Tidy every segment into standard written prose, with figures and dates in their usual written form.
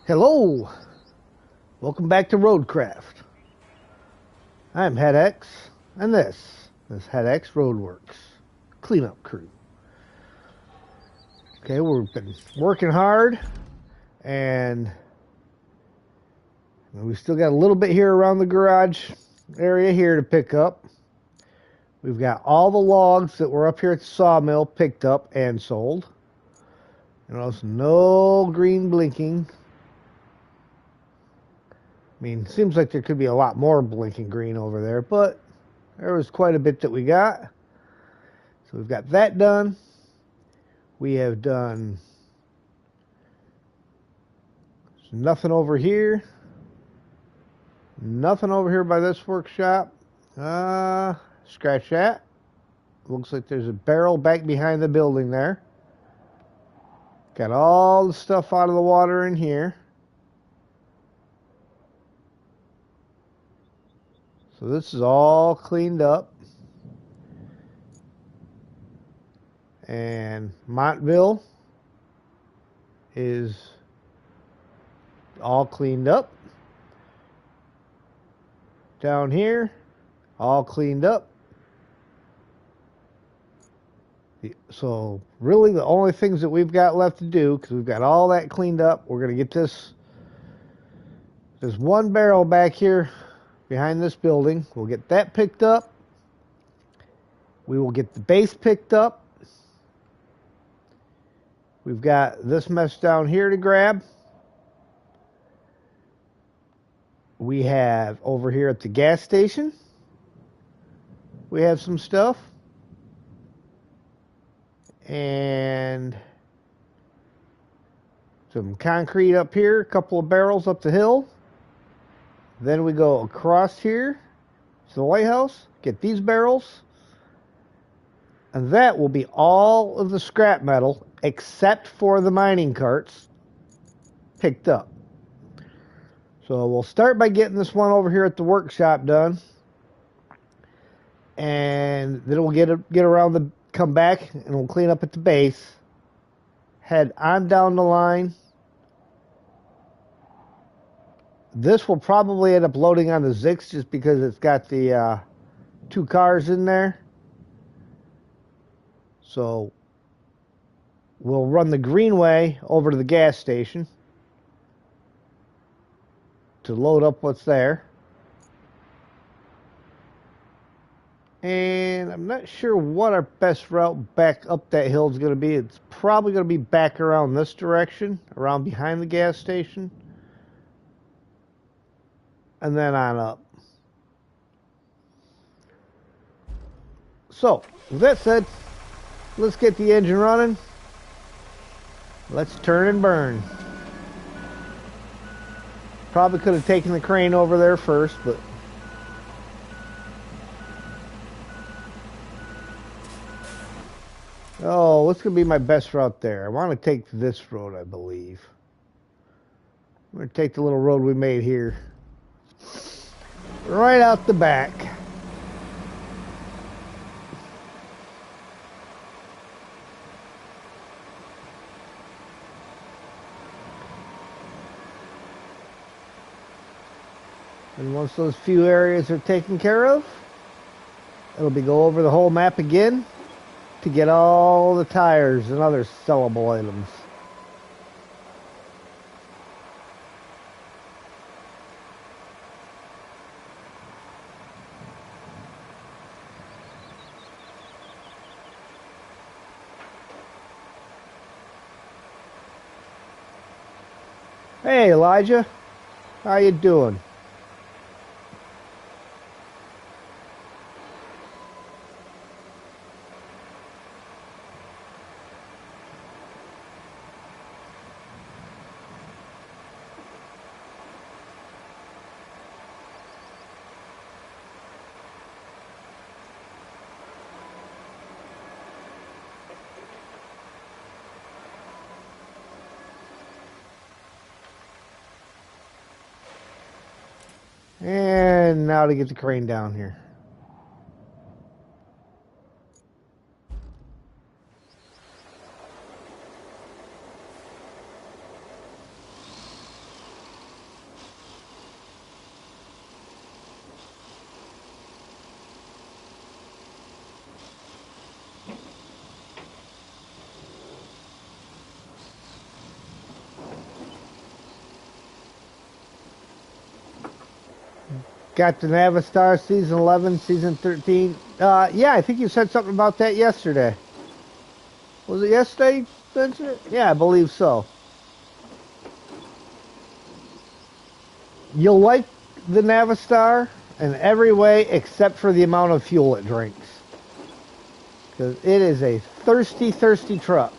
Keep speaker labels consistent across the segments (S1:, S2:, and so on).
S1: Hello, welcome back to Roadcraft. I'm HeadX, and this is HeadX Roadworks cleanup crew. Okay, we've been working hard, and we still got a little bit here around the garage area here to pick up. We've got all the logs that were up here at the sawmill picked up and sold. And also no green blinking. I mean, seems like there could be a lot more blinking green over there, but there was quite a bit that we got. So we've got that done. We have done nothing over here. Nothing over here by this workshop. Scratch that. Looks like there's a barrel back behind the building there. Got all the stuff out of the water in here. So this is all cleaned up. And Montville is all cleaned up. Down here, all cleaned up. So really the only things that we've got left to do, because we've got all that cleaned up, we're going to get this. There's one barrel back here behind this building. We'll get that picked up. We will get the base picked up. We've got this mess down here to grab. We have over here at the gas station, we have some stuff. And some concrete up here, a couple of barrels up the hill. Then we go across here to the lighthouse, get these barrels. And that will be all of the scrap metal, except for the mining carts, picked up. So we'll start by getting this one over here at the workshop done. And then we'll get around the, come back, and we'll clean up at the base. Head on down the line. This will probably end up loading on the Zix just because it's got the two cars in there. So we'll run the Greenway over to the gas station to load up what's there. And I'm not sure what our best route back up that hill is going to be. It's probably going to be back around this direction, around behind the gas station. And then on up. So, with that said, let's get the engine running. Let's turn and burn. Probably could have taken the crane over there first, but oh, what's going to be my best route there? I want to take this road, I believe. I'm going to take the little road we made here. Right out the back. And once those few areas are taken care of, it'll be go over the whole map again to get all the tires and other sellable items. Hey Elijah, how you doing? And now to get the crane down here. Got the Navistar Season 11, Season 13. Yeah, I think you said something about that yesterday. Was it yesterday, Vincent? Yeah, I believe so. You'll like the Navistar in every way except for the amount of fuel it drinks. Because it is a thirsty, thirsty truck.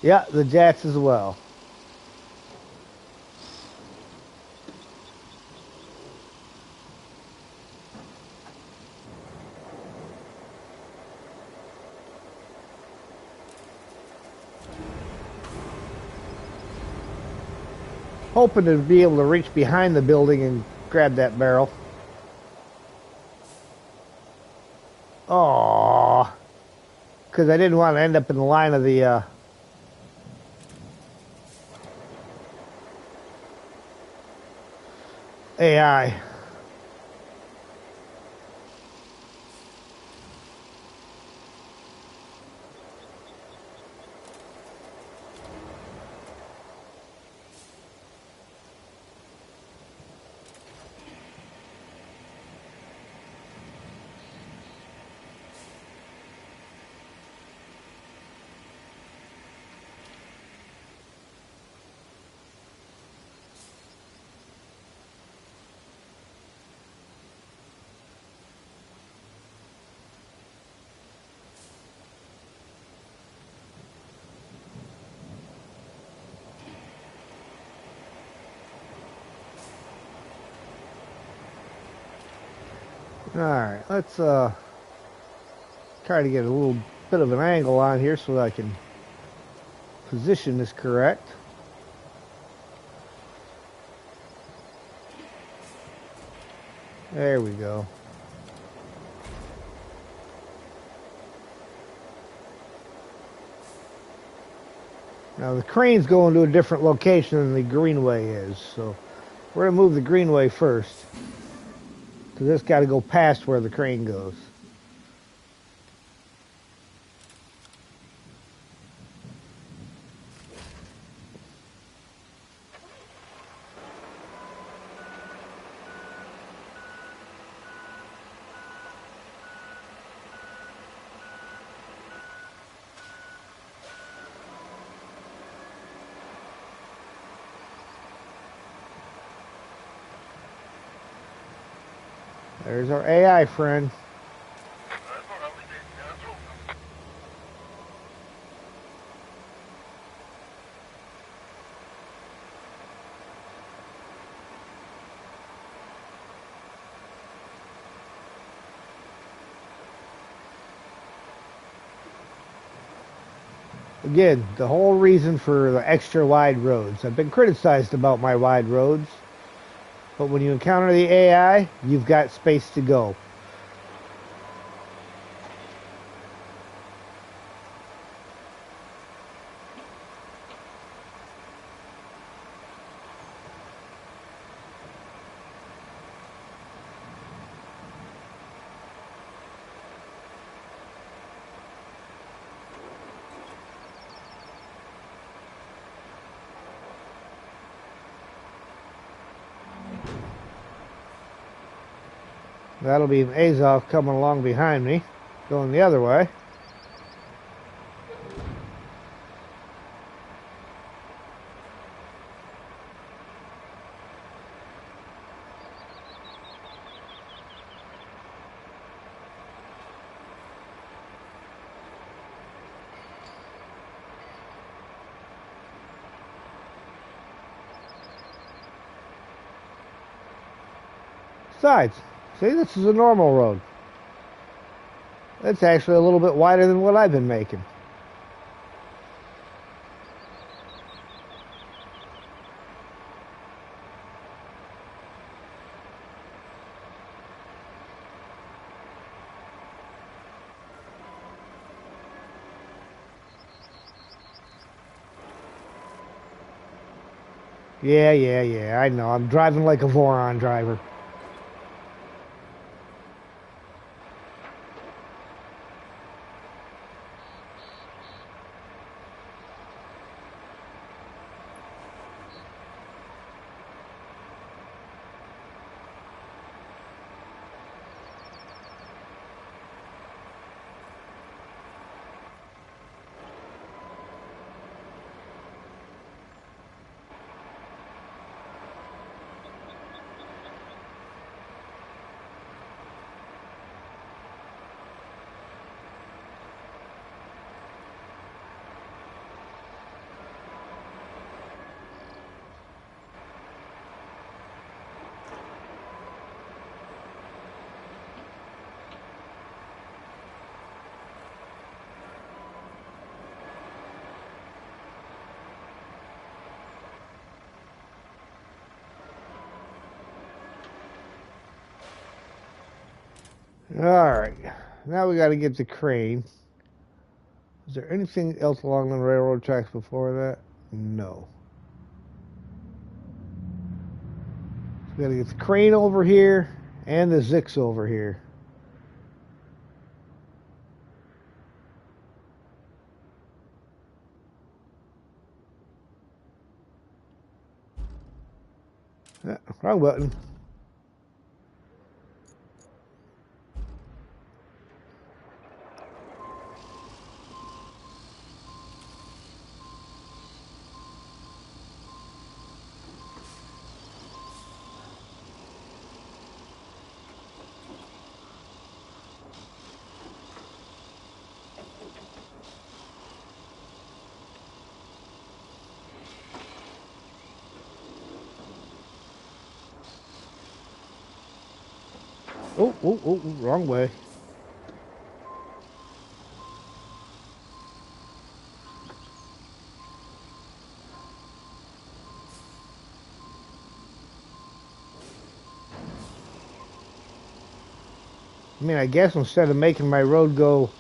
S1: Yeah, the Jats as well. Hoping to be able to reach behind the building and grab that barrel. Oh, because I didn't want to end up in the line of the AI. Alright, let's try to get a little bit of an angle on here so that I can position this correct. There we go. Now the crane's going to a different location than the greenway is, so we're going to move the greenway first. Because it's got to go past where the crane goes. There's our AI friend. Again, the whole reason for the extra wide roads. I've been criticized about my wide roads, but when you encounter the AI, you've got space to go. That'll be Azov coming along behind me, going the other way. Besides, see, this is a normal road. It's actually a little bit wider than what I've been making. Yeah, I know. I'm driving like a Voron driver. Alright, now we got to get the crane. Is there anything else along the railroad tracks before that? No. So we got to get the crane over here and the Zix over here. Wrong button. Oh, wrong way. I mean, I guess instead of making my road go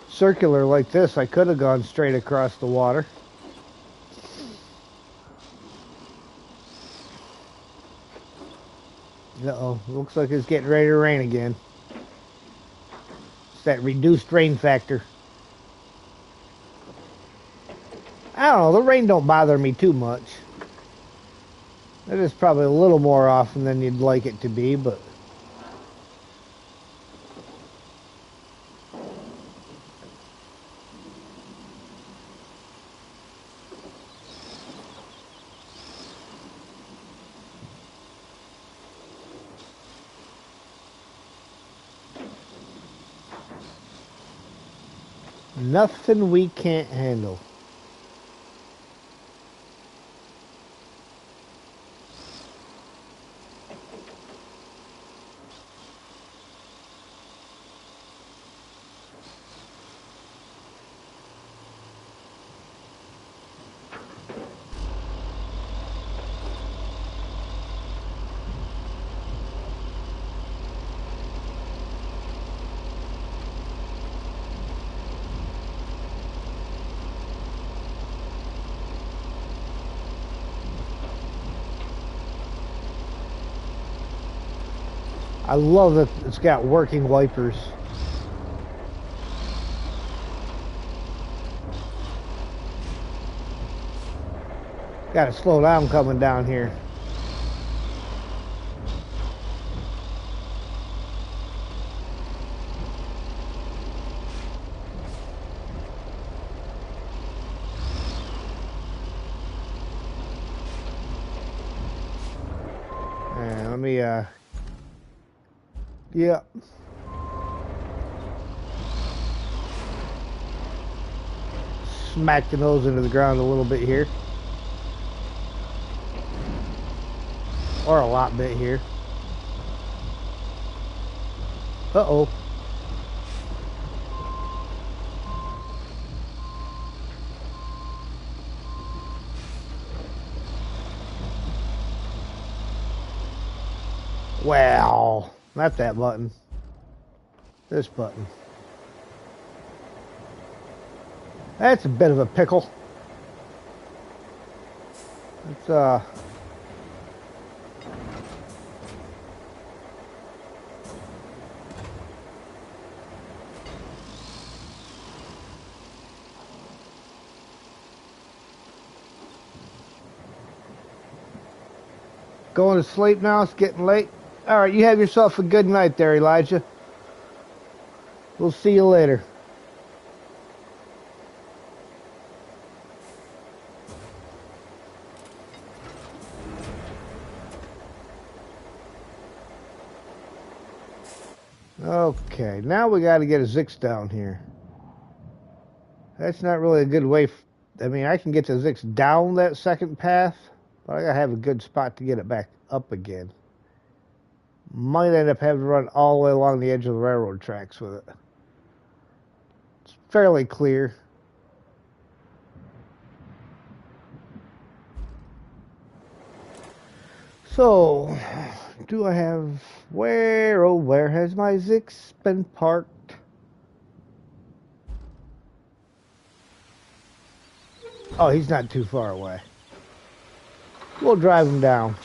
S1: circular like this, I could have gone straight across the water. Uh-oh, looks like it's getting ready to rain again. It's that reduced rain factor. I don't know, the rain don't bother me too much. It is probably a little more often than you'd like it to be, but... nothing we can't handle. I love that it's got working wipers. Gotta slow down coming down here. And let me, yeah. Smack the nose into the ground a little bit here. Or a lot bit here. Uh-oh. Well, not that button. This button. That's a bit of a pickle. It's, going to sleep now. It's getting late. All right, you have yourself a good night there, Elijah. We'll see you later. Okay, now we got to get a Zix down here. That's not really a good way. I mean, I can get the Zix down that second path, but I got to have a good spot to get it back up again. Might end up having to run all the way along the edge of the railroad tracks with it. It's fairly clear. So, do I have... Where, oh, where has my Zix been parked? Oh, he's not too far away. We'll drive him down.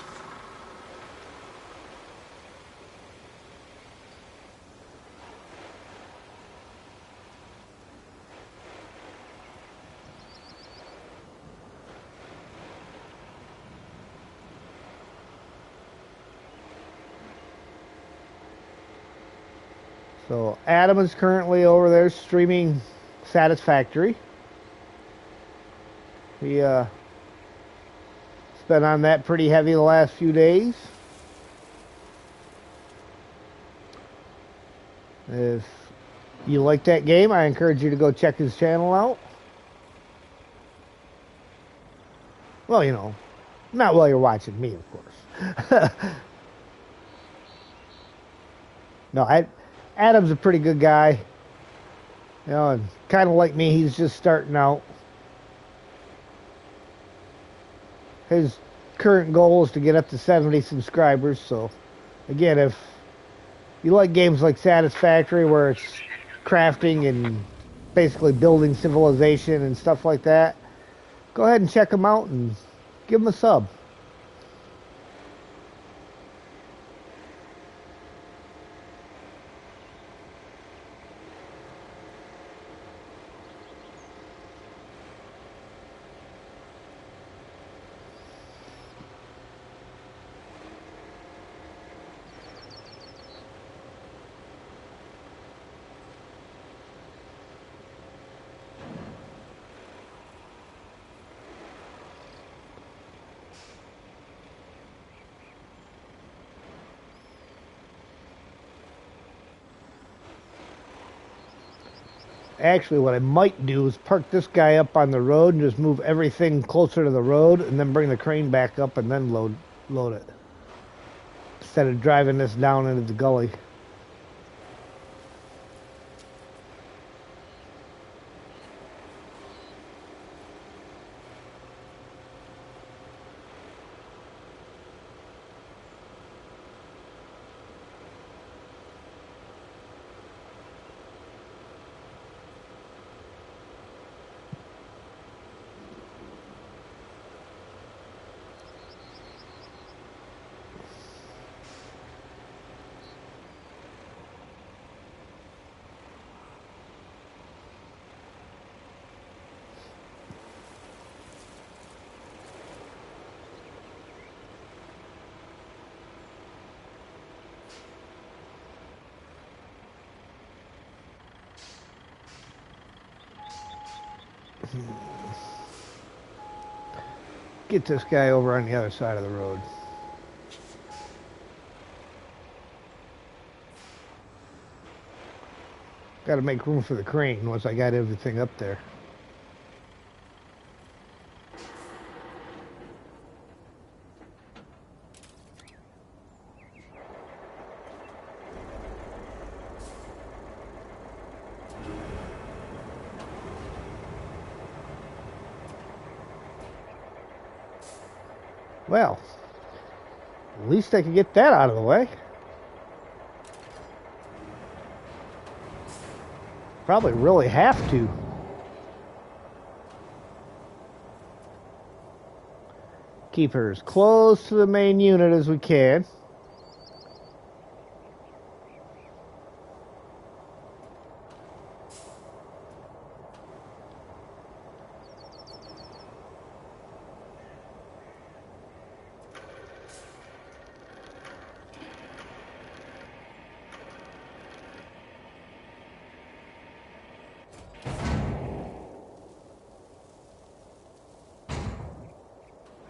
S1: So Adam is currently over there streaming Satisfactory. He's been on that pretty heavy the last few days. If you like that game, I encourage you to go check his channel out. Well, you know, not while you're watching me, of course. No, Adam's a pretty good guy. You know, and kind of like me, he's just starting out. His current goal is to get up to 70 subscribers. So, again, if you like games like Satisfactory, where it's crafting and basically building civilization and stuff like that, go ahead and check him out and give him a sub. Actually, what I might do is park this guy up on the road and just move everything closer to the road and then bring the crane back up and then load it. Instead of driving this down into the gully. Get this guy over on the other side of the road. Got to make room for the crane once I got everything up there. Well, at least I can get that out of the way. Probably really have to. Keep her as close to the main unit as we can.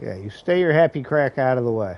S1: Yeah, you stay your happy crack out of the way.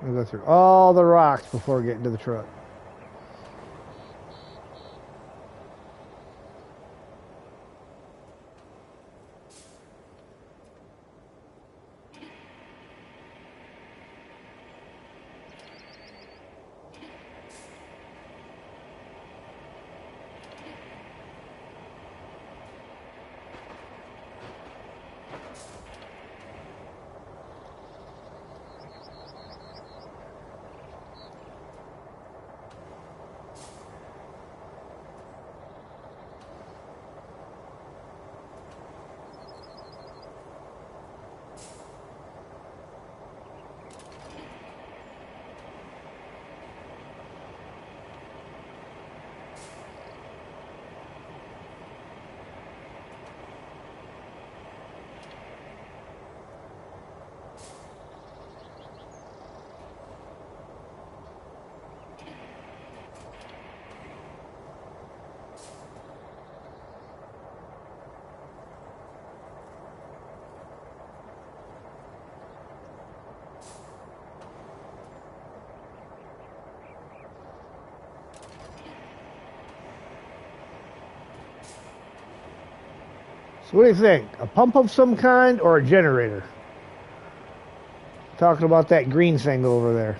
S1: I'm gonna go through all the rocks before getting to the truck. So what do you think? A pump of some kind or a generator? Talking about that green thing over there.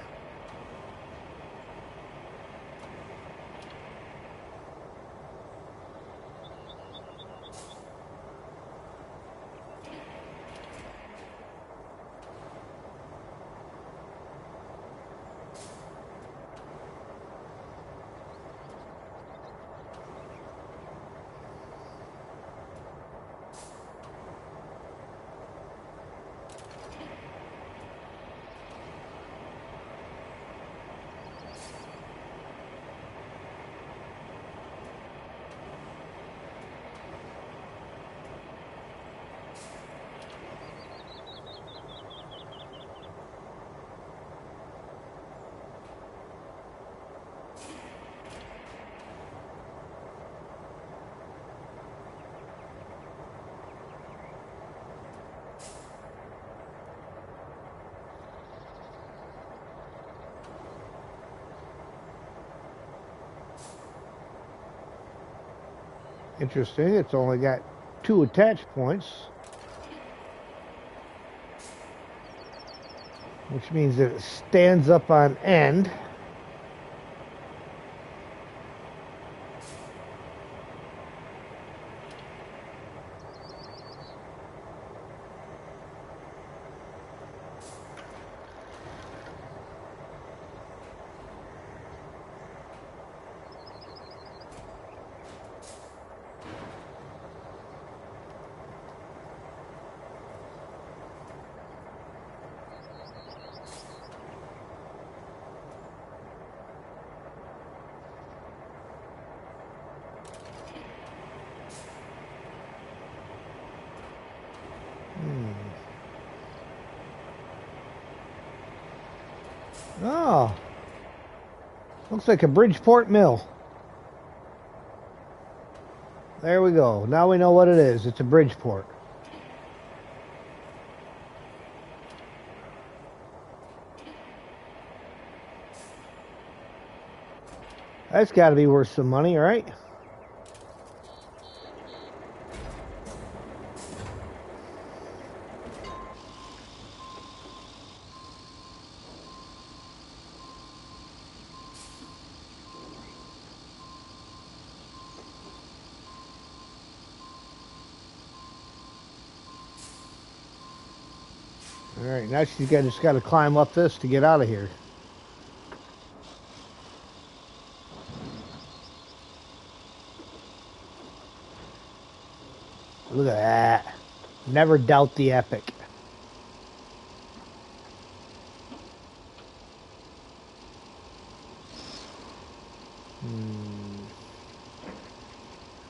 S1: Interesting, it's only got 2 attach points, which means that it stands up on end. Oh, looks like a Bridgeport mill. There we go. Now we know what it is. It's a Bridgeport. That's got to be worth some money, right? Alright, now she's just got to climb up this to get out of here. Look at that. Never doubt the epic.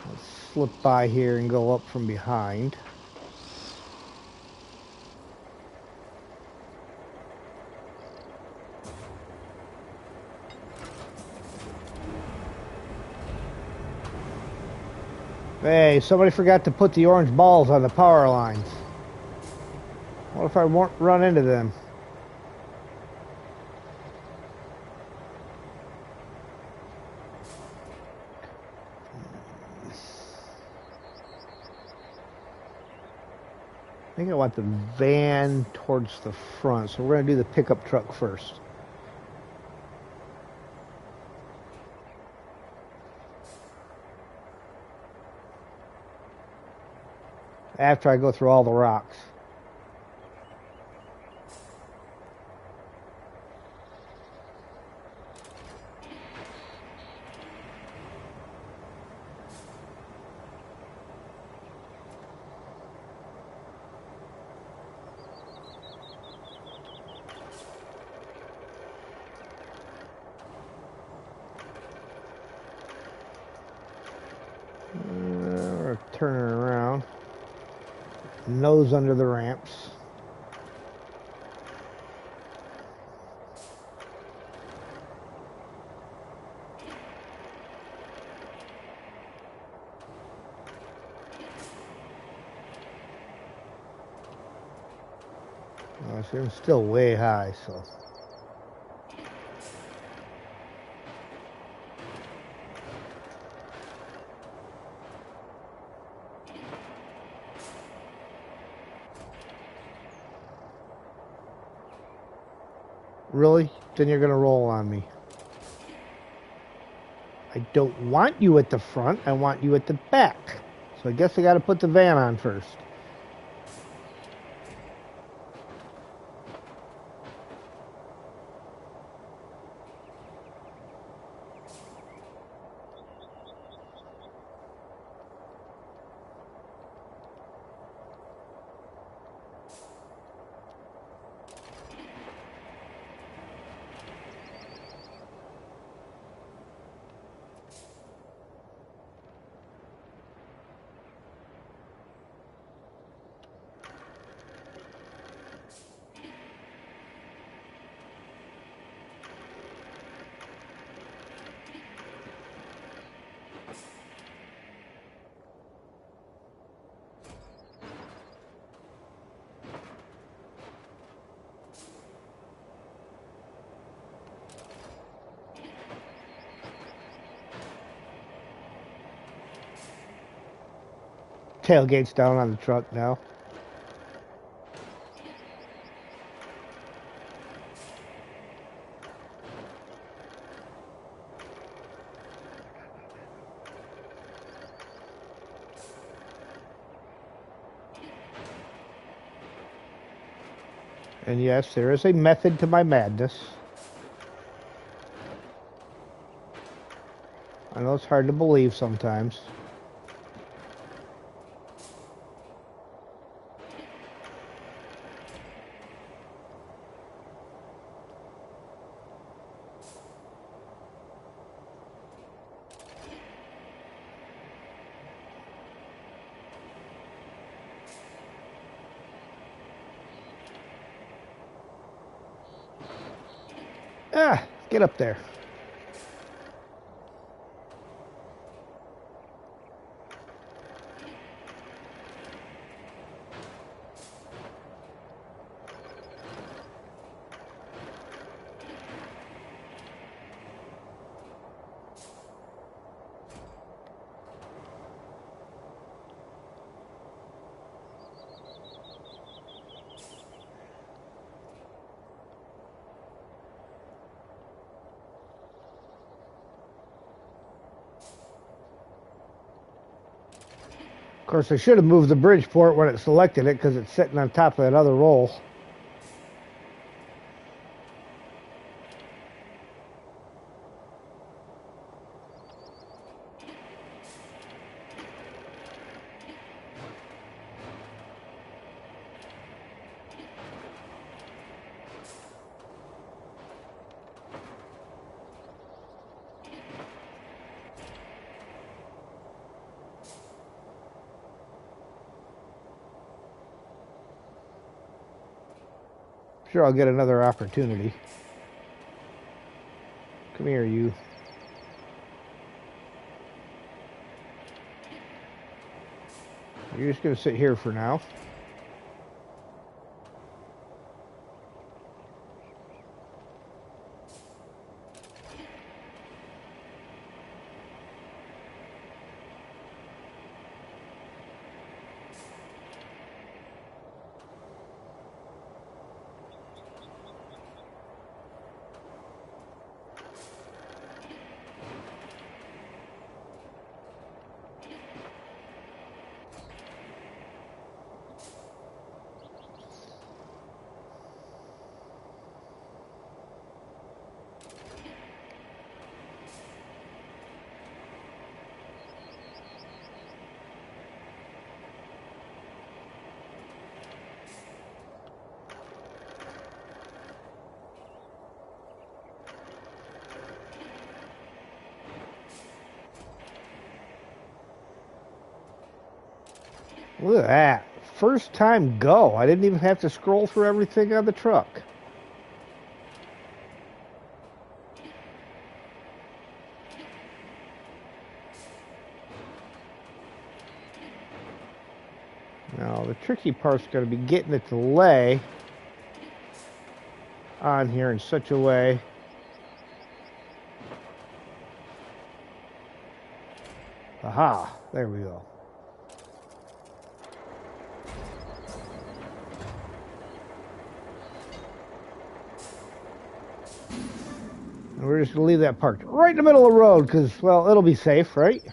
S1: Let's slip by here and go up from behind. Hey, somebody forgot to put the orange balls on the power lines. What if I run into them? I think I want the van towards the front, so we're going to do the pickup truck first. After I go through all the rocks. We're turning around. Nose under the ramps. It's still way high, so. Really? Then you're going to roll on me. I don't want you at the front. I want you at the back. So I guess I got to put the van on first. Tailgate's down on the truck now. And yes, there is a method to my madness. I know it's hard to believe sometimes. Ah, get up there. Of course, I should have moved the Bridgeport when it selected it because it's sitting on top of that other roll. Sure, I'll get another opportunity. Come here, you. You're just going to sit here for now. Look at that. First time go. I didn't even have to scroll through everything on the truck. Now, the tricky part's going to be getting it to lay on here in such a way. Aha, there we go. And we're just going to leave that parked right in the middle of the road because, well, it'll be safe, right?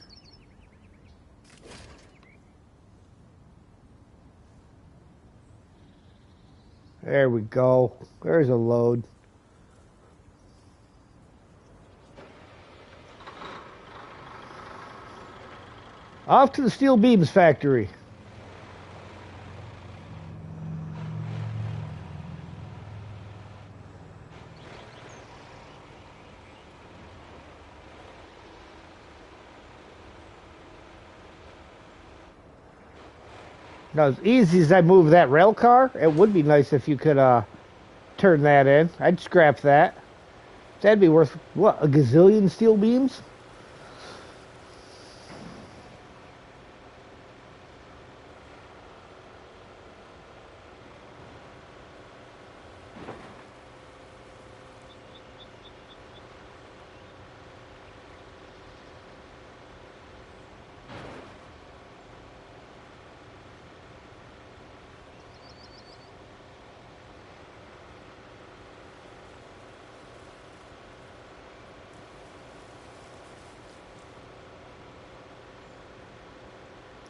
S1: There we go. There's a load. Off to the steel beams factory. Now, as easy as I move that rail car, it would be nice if you could turn that in. I'd scrap that. That'd be worth, what, a gazillion steel beams?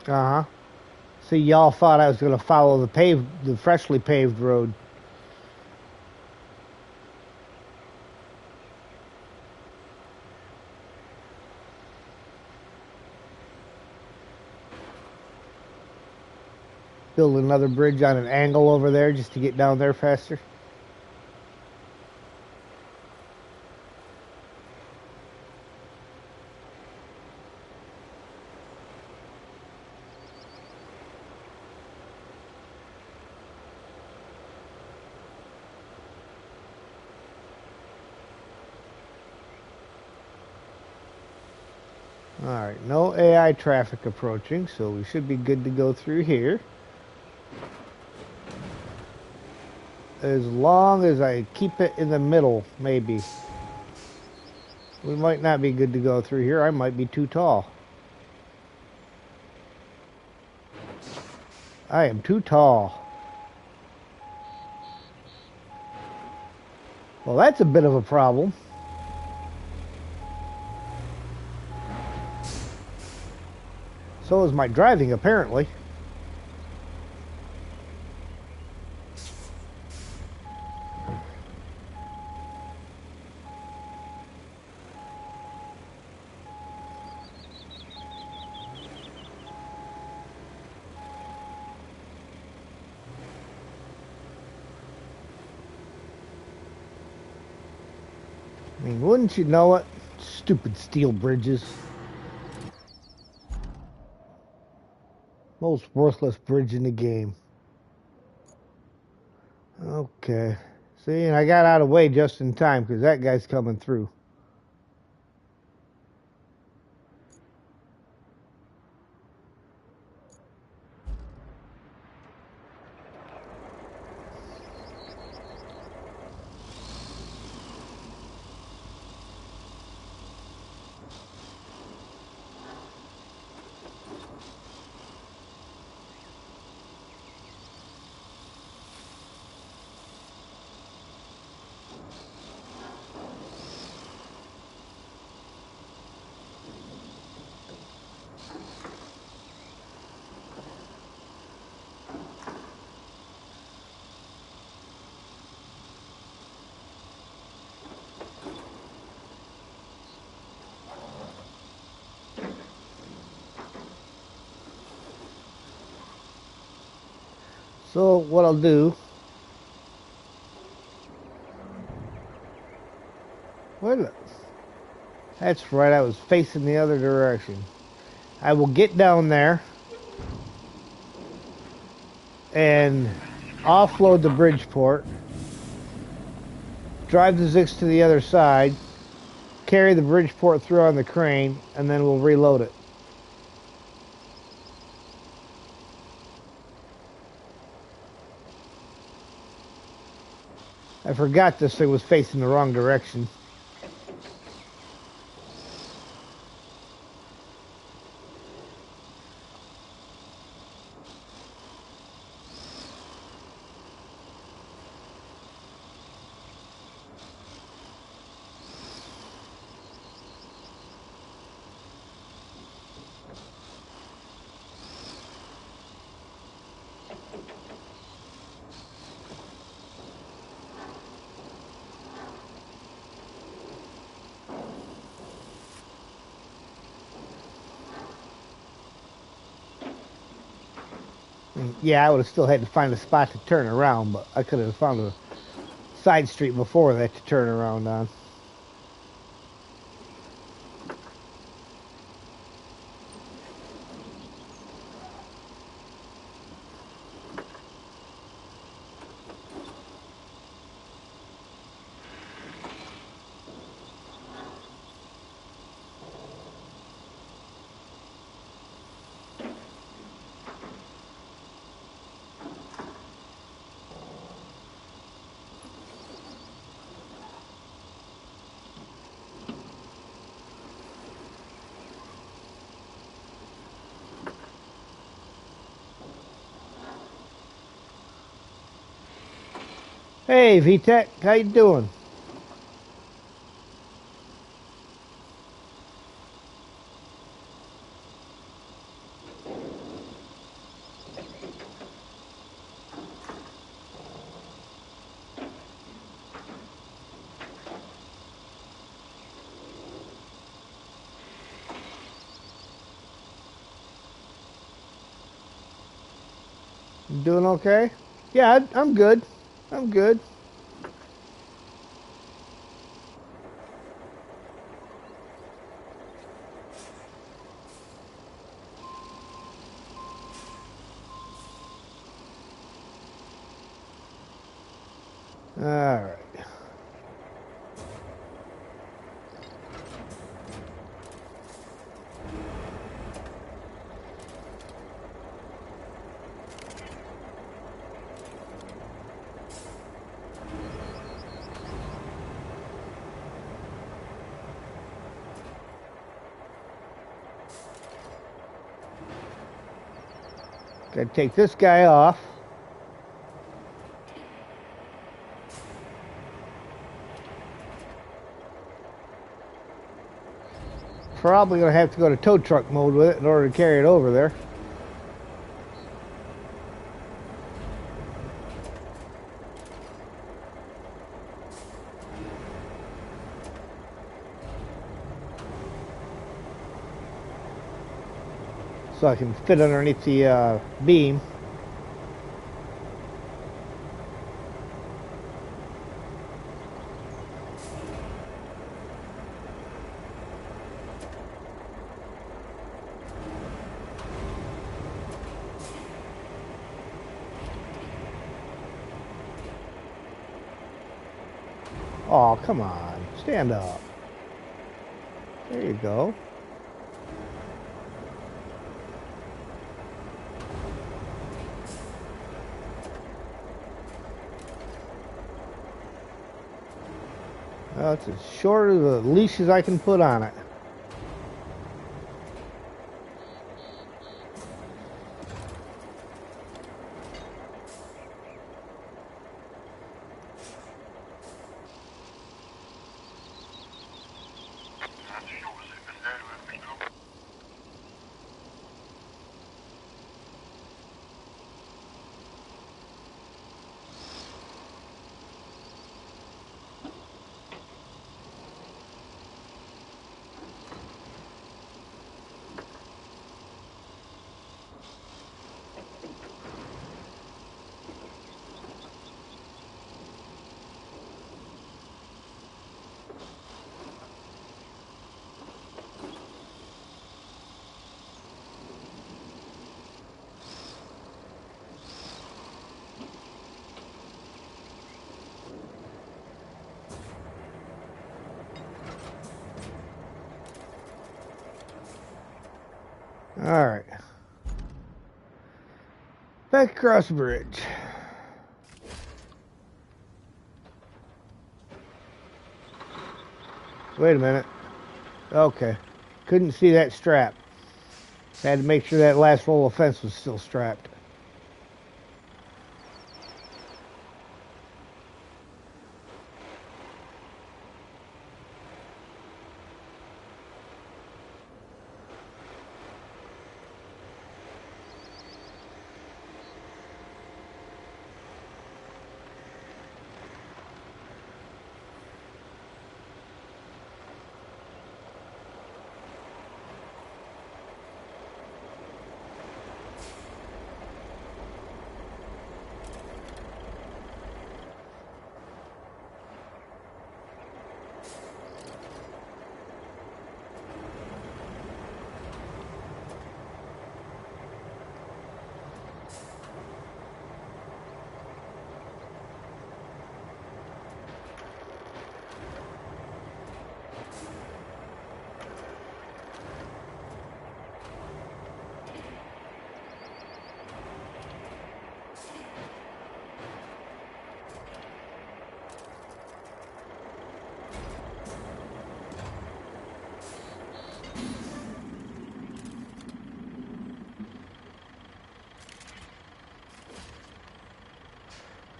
S1: Uh-huh. See, y'all thought I was going to follow the freshly paved road. Build another bridge on an angle over there just to get down there faster. Alright, no AI traffic approaching, so we should be good to go through here. As long as I keep it in the middle, maybe. We might not be good to go through here. I might be too tall. I am too tall. Well, that's a bit of a problem. So is my driving, apparently. I mean, wouldn't you know it? Stupid steel bridges. Most worthless bridge in the game. Okay. See, and I got out of the way just in time because that guy's coming through. So what I'll do, wait a minute. That's right, I was facing the other direction. I will get down there. and offload the Bridgeport. Drive the Zix to the other side. Carry the Bridgeport through on the crane, and then we'll reload it. I forgot this thing was facing the wrong direction. Yeah, I would have still had to find a spot to turn around, but I could have found a side street before that to turn around on. Hey, VTech, how you doing? You doing okay? Yeah, I'm good. I'm good. All right. Gotta take this guy off. Probably gonna have to go to tow truck mode with it in order to carry it over there. So I can fit underneath the beam. Oh, come on. Stand up. There you go. That's as short as the leash as I can put on it. Alright. Back across the bridge. Wait a minute. Okay. Couldn't see that strap. Had to make sure that last roll of fence was still strapped.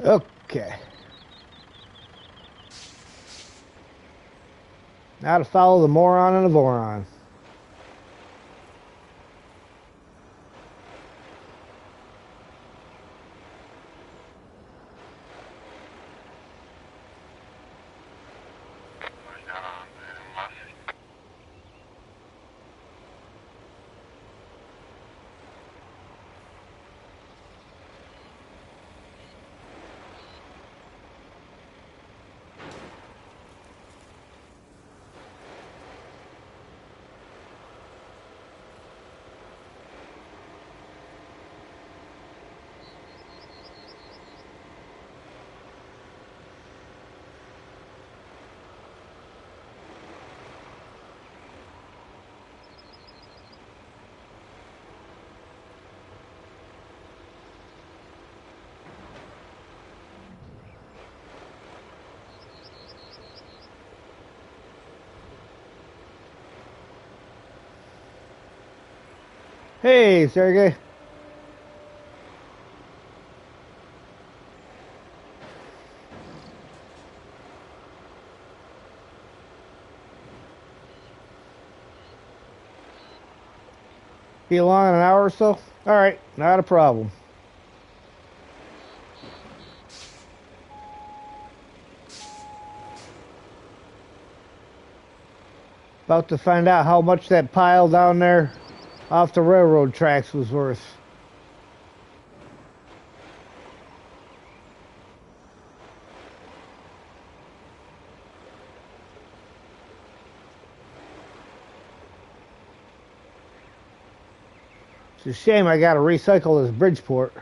S1: Okay. Now to follow the moron and the voron. Hey, Sergey. Be along in an hour or so? Alright, not a problem. About to find out how much that pile down there off the railroad tracks was worth. It's a shame I gotta recycle this Bridgeport.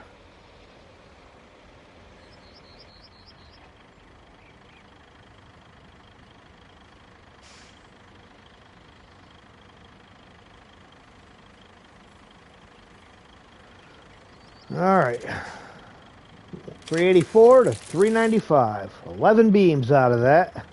S1: Alright. 384 to 395. 11 beams out of that.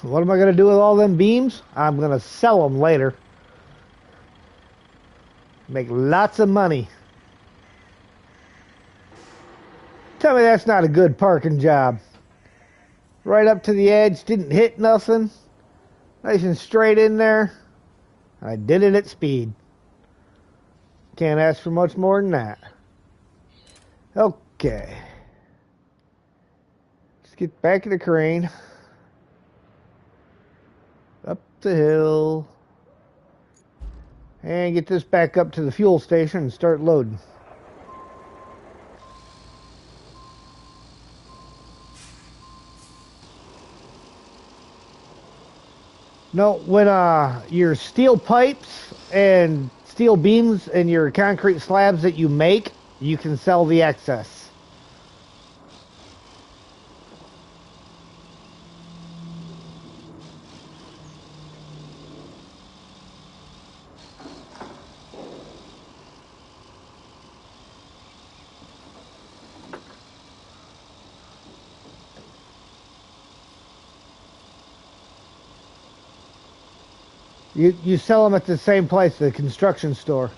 S1: What am I going to do with all them beams? I'm going to sell them later. Make lots of money. Tell me that's not a good parking job. Right up to the edge, didn't hit nothing. Nice and straight in there. I did it at speed. Can't ask for much more than that. Okay. Get back in the crane. Up the hill. And get this back up to the fuel station and start loading. No, when your steel pipes and steel beams and your concrete slabs that you make, you can sell the excess. You sell them at the same place, the construction store.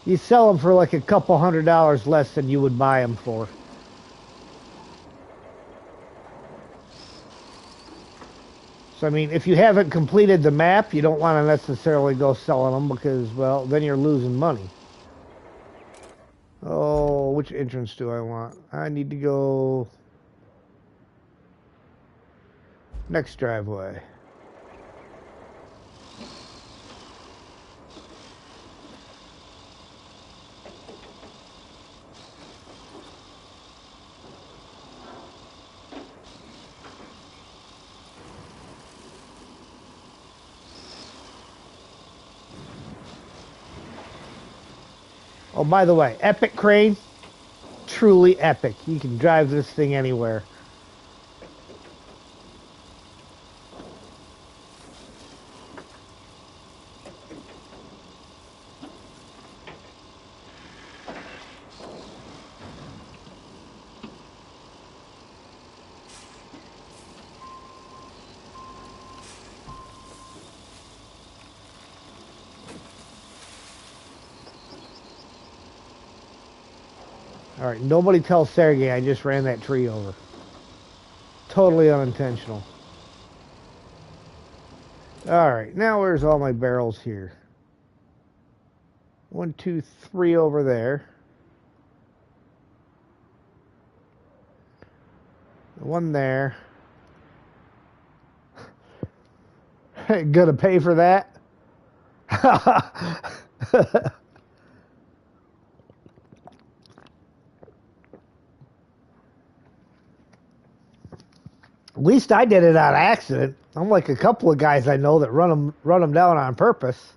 S1: You sell them for like a couple $100 less than you would buy them for. So, I mean, if you haven't completed the map, you don't want to necessarily go selling them because, well, then you're losing money. Oh, which entrance do I want? I need to go next driveway. Oh, by the way, epic crane, truly epic. You can drive this thing anywhere. All right, nobody tell Sergey I just ran that tree over. Totally unintentional. All right, now where's all my barrels here? 1, 2, 3 over there. One there. Gonna pay for that? At least I did it on accident. I'm like a couple of guys I know that run them down on purpose.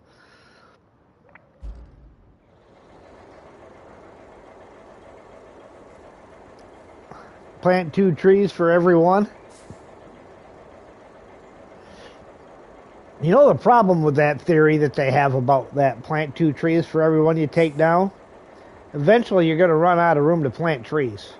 S1: Plant 2 trees for every one. You know the problem with that theory that they have about that plant 2 trees for every one you take down? Eventually you're going to run out of room to plant trees.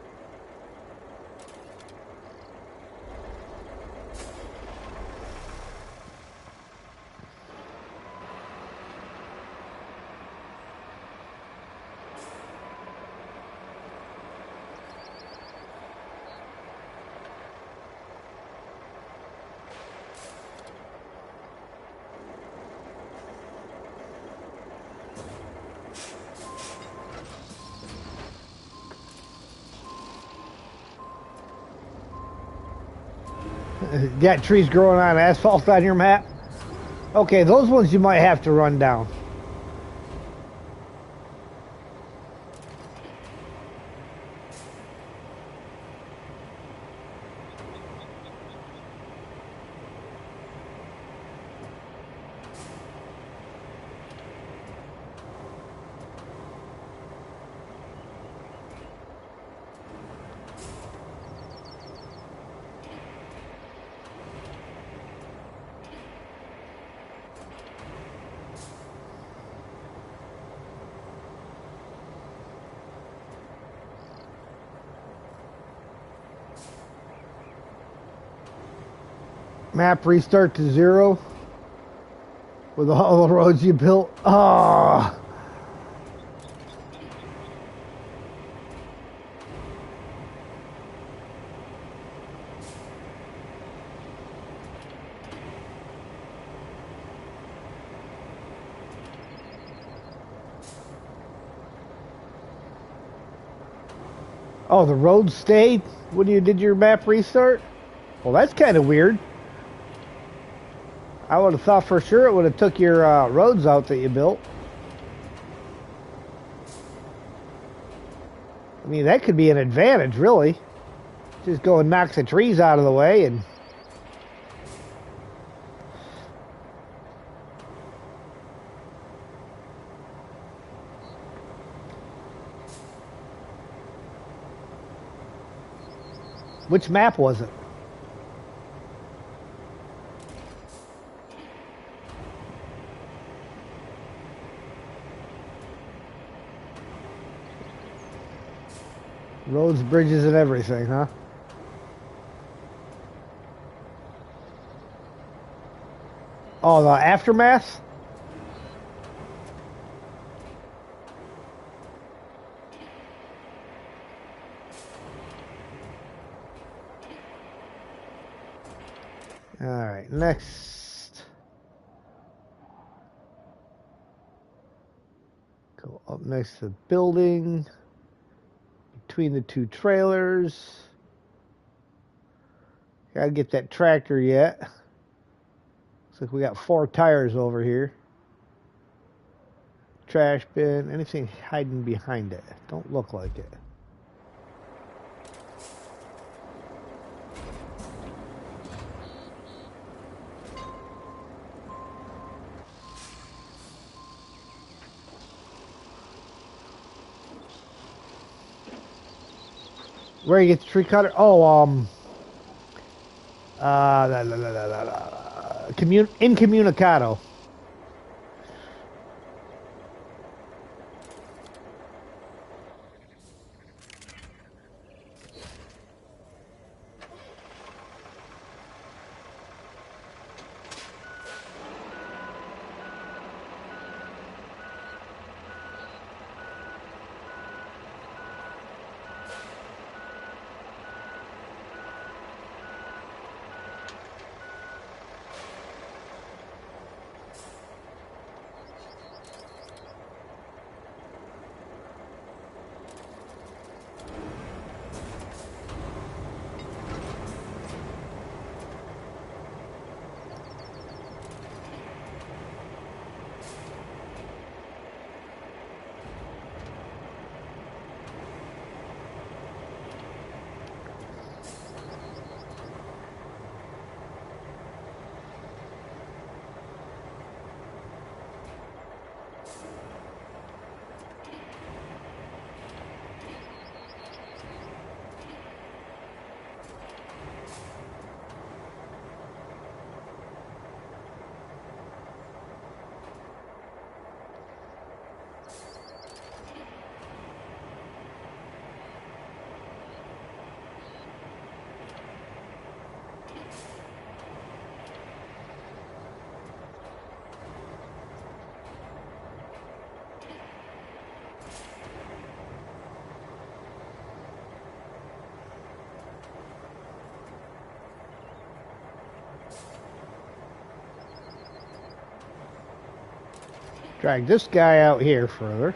S1: Got trees growing on asphalt on your map? Okay, those ones you might have to run down. Map restart to 0 with all the roads you built. Oh. Oh, the road stayed when you did your map restart? Well, that's kind of weird. I would have thought for sure it would have took your roads out that you built. I mean, that could be an advantage, really. Just go and knock the trees out of the way and... Which map was it? Roads, bridges, and everything, huh? Oh, the Aftermath? Alright, next. Go up next to the building. Between the two trailers. Gotta get that tractor yet. Looks like we got 4 tires over here. Trash bin. Anything hiding behind it? Don't look like it. Where you get the tree cutter? Oh, incommunicado. Drag this guy out here further.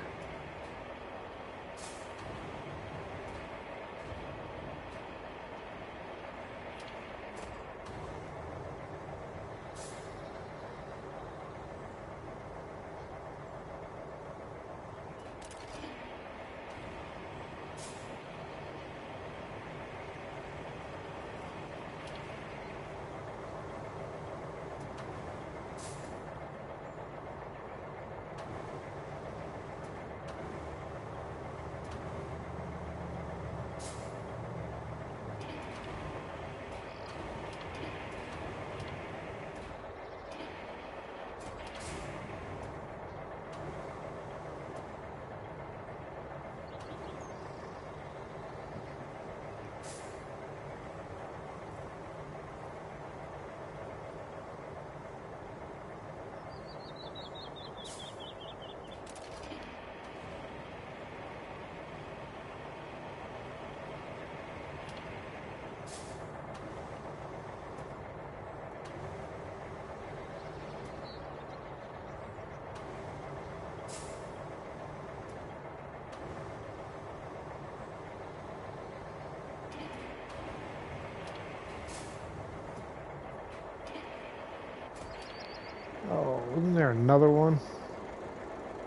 S1: Wasn't there another one?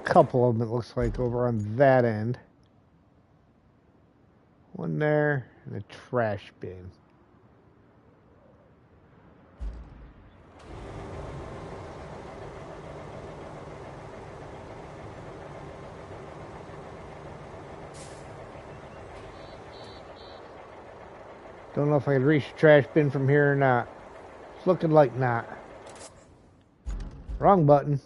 S1: Couple of them, it looks like, over on that end. One there, and a trash bin. Don't know if I can reach the trash bin from here or not. It's looking like not. Wrong button.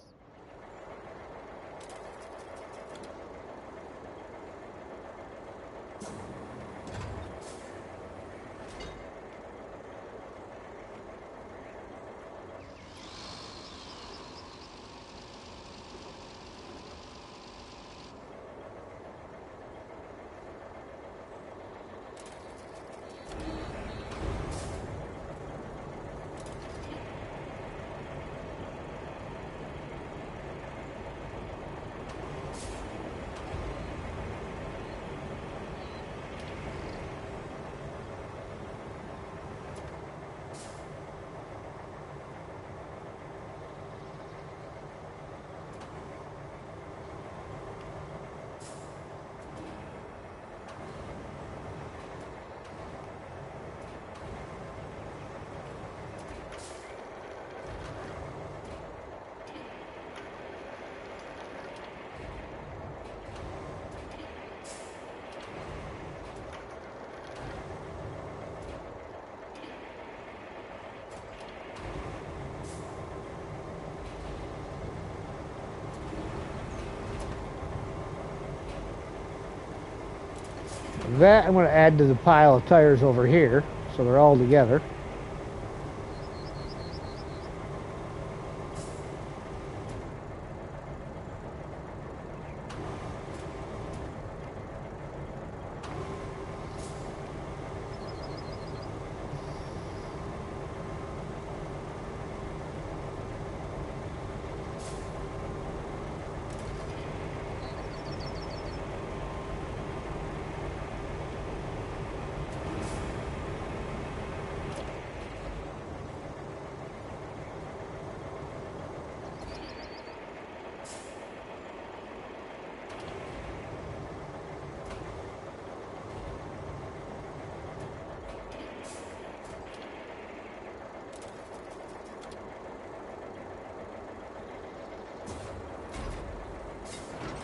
S1: That I'm going to add to the pile of tires over here, so they're all together.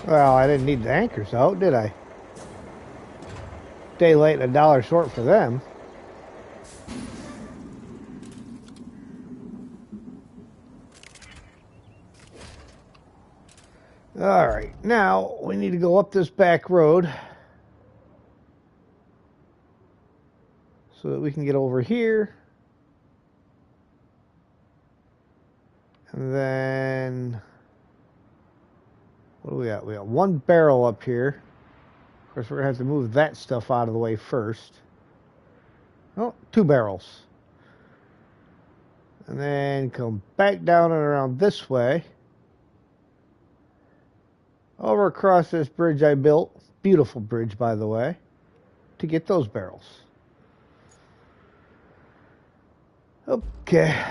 S1: Well, I didn't need the anchors out, did I? Day late and $1 short for them. Alright, now we need to go up this back road so that we can get over here. And then, what do we got? We got one barrel up here. Of course, we're going to have to move that stuff out of the way first. Oh, 2 barrels. And then come back down and around this way. Over across this bridge I built. Beautiful bridge, by the way. To get those barrels. Okay.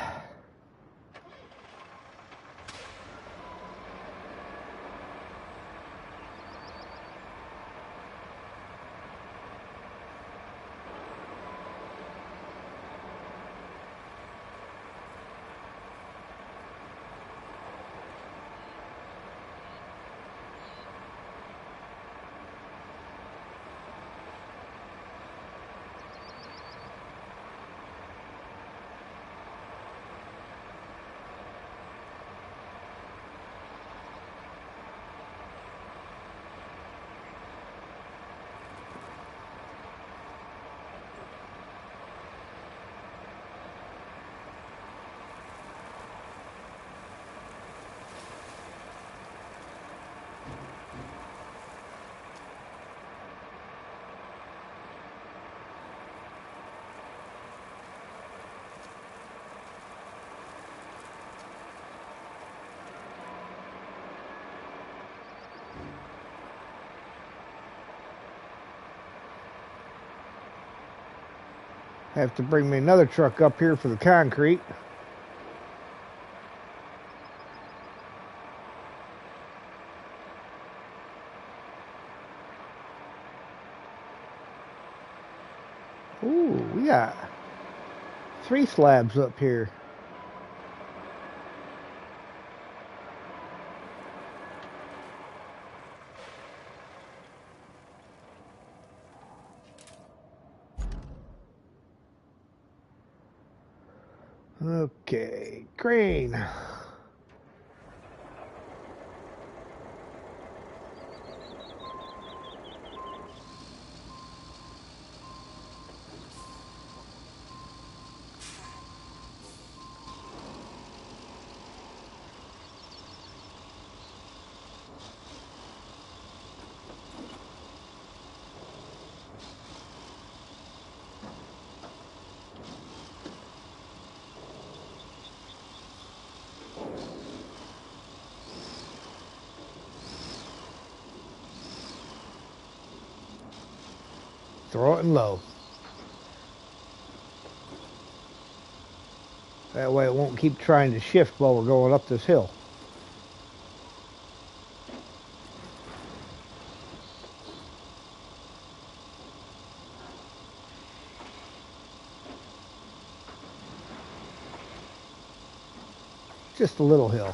S1: Have to bring me another truck up here for the concrete. Ooh, we got 3 slabs up here. Okay, crane. Throw it in low. That way it won't keep trying to shift while we're going up this hill. Just a little hill.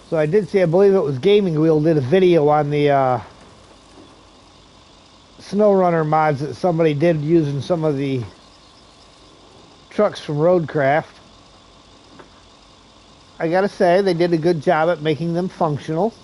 S1: So I did see, I believe it was Gaming Wheel did a video on the SnowRunner mods that somebody did using some of the trucks from Roadcraft. I gotta say, they did a good job at making them functional.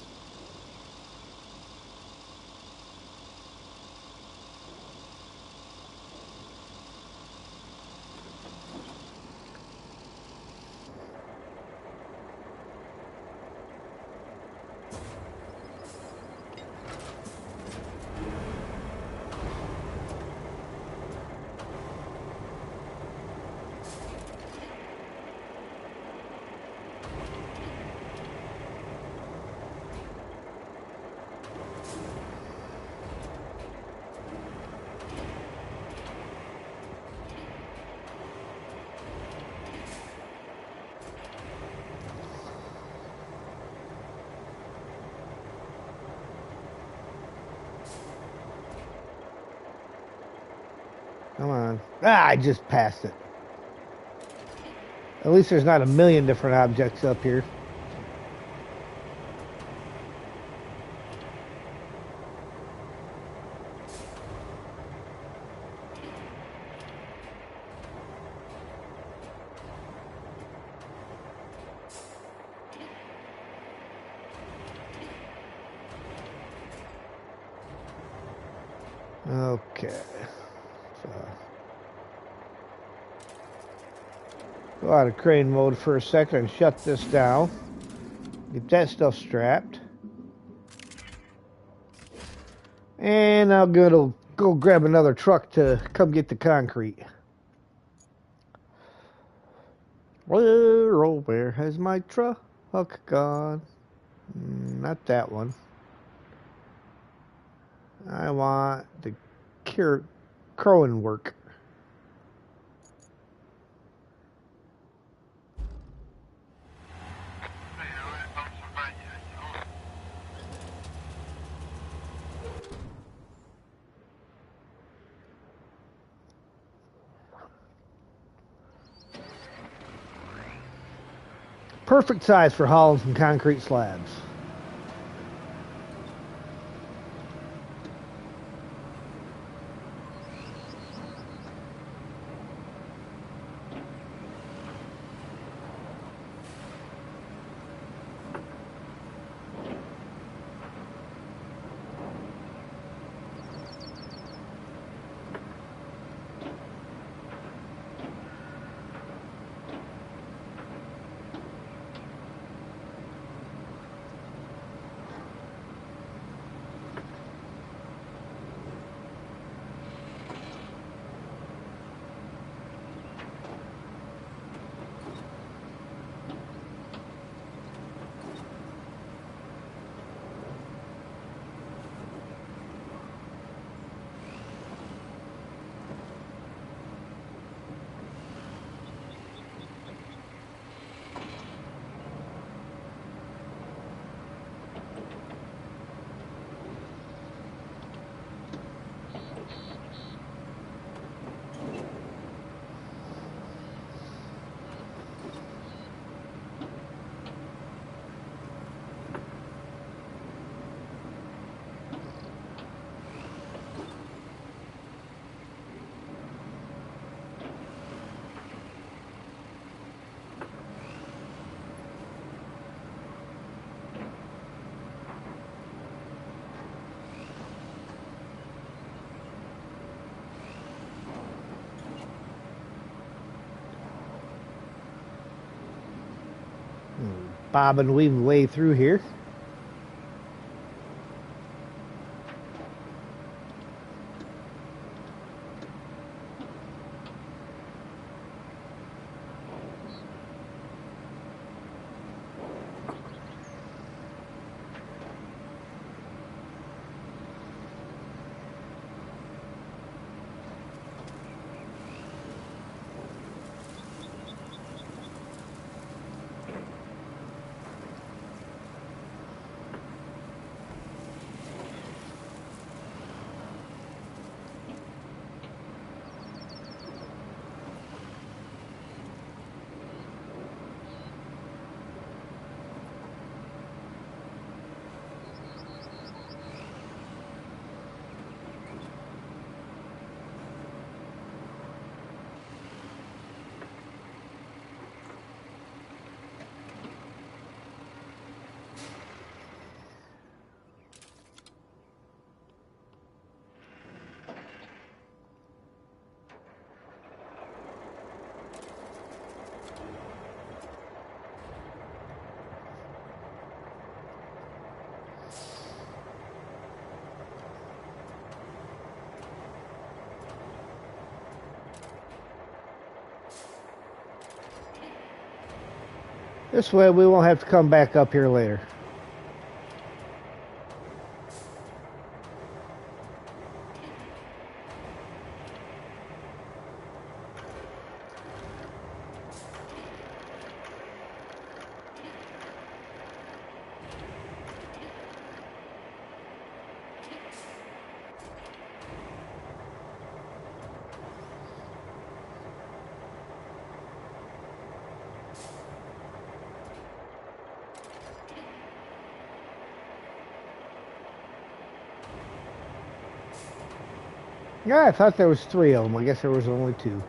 S1: Come on. Ah, I just passed it. At least there's not a million different objects up here. Okay. So, go out of crane mode for a second and shut this down. Get that stuff strapped. And I'll go grab another truck to come get the concrete. Where has my truck gone? Not that one. I want the Crowan work. Perfect size for hauling some concrete slabs. bob and weave way through here. This way we won't have to come back up here later. Yeah, I thought there was 3 of them. I guess there was only 2.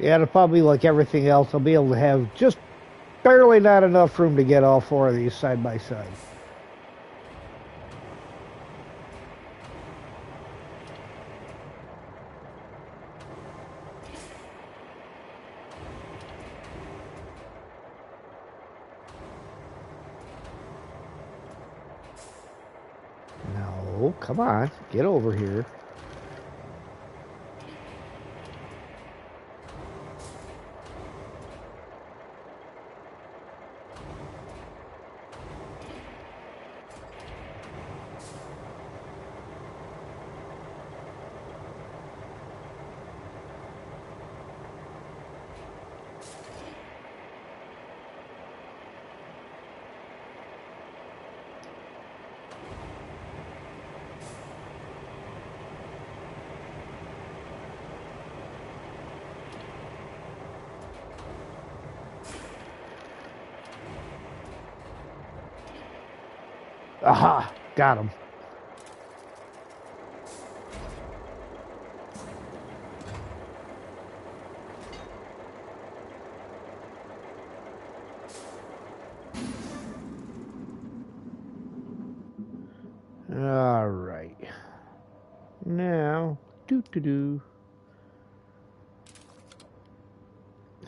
S1: Yeah, it'll probably like everything else. I'll be able to have just barely not enough room to get all 4 of these side by side. No, come on, get over here. Aha! Got him. All right. Now, do.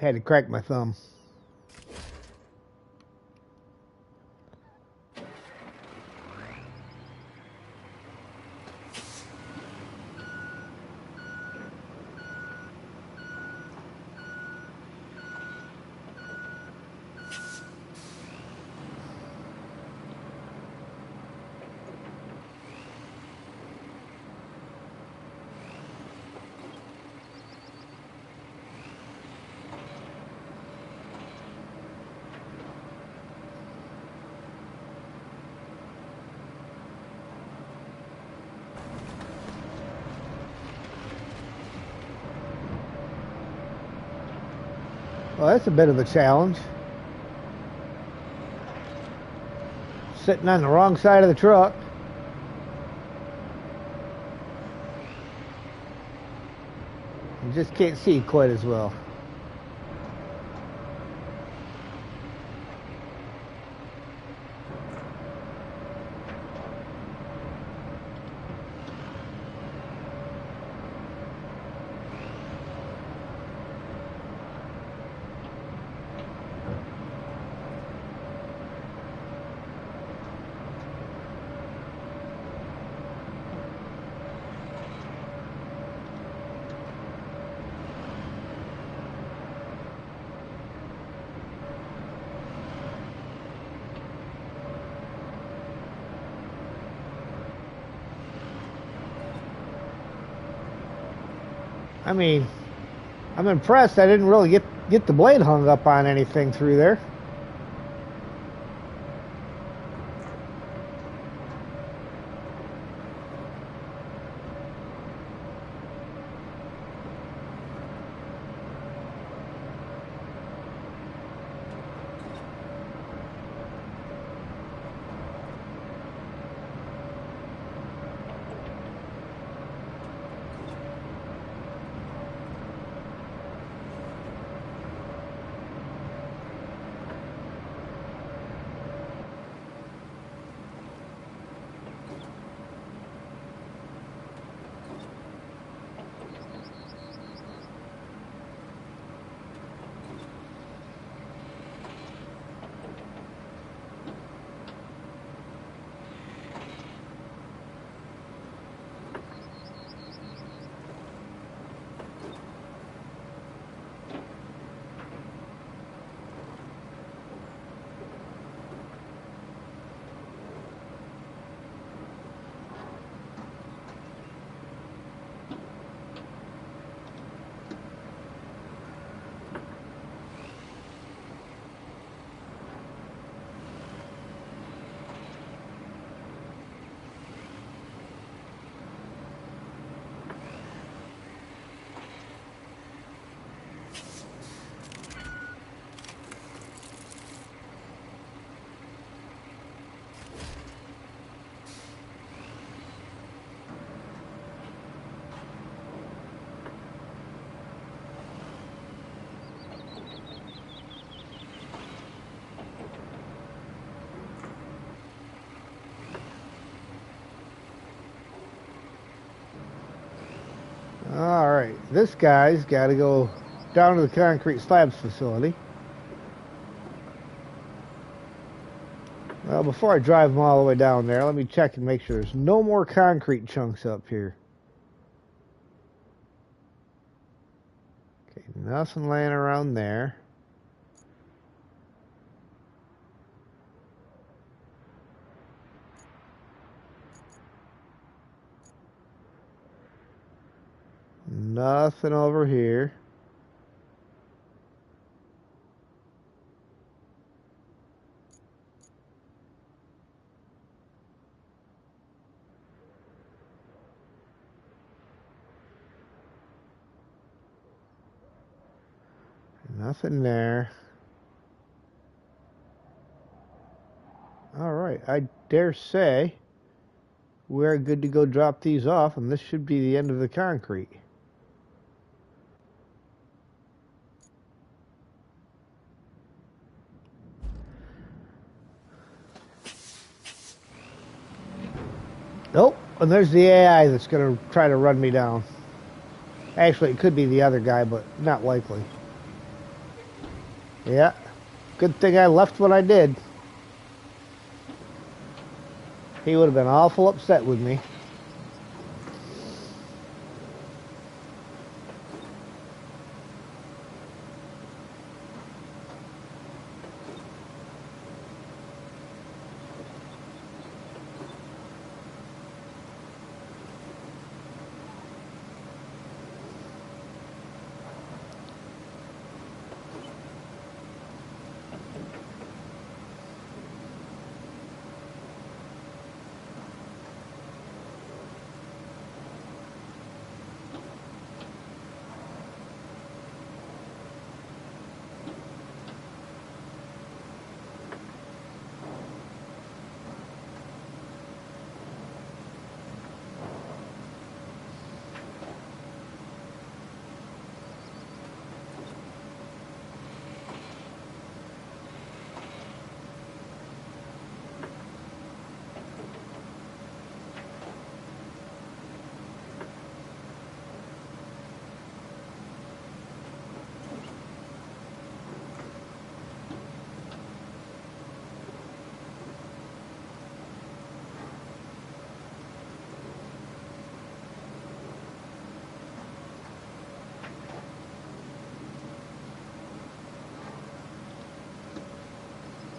S1: Had to crack my thumb. Well, that's a bit of a challenge. Sitting on the wrong side of the truck. You just can't see quite as well. I mean, I'm impressed. I didn't really get the blade hung up on anything through there. All right, this guy's got to go down to the concrete slabs facility. Well, before I drive them all the way down there, let me check and make sure there's no more concrete chunks up here. Okay, nothing laying around there. Nothing over here. Nothing there. All right, I dare say we're good to go drop these off, and this should be the end of the concrete. Nope, and there's the AI that's going to try to run me down. Actually, it could be the other guy, but not likely. Yeah, good thing I left what I did. He would have been awful upset with me.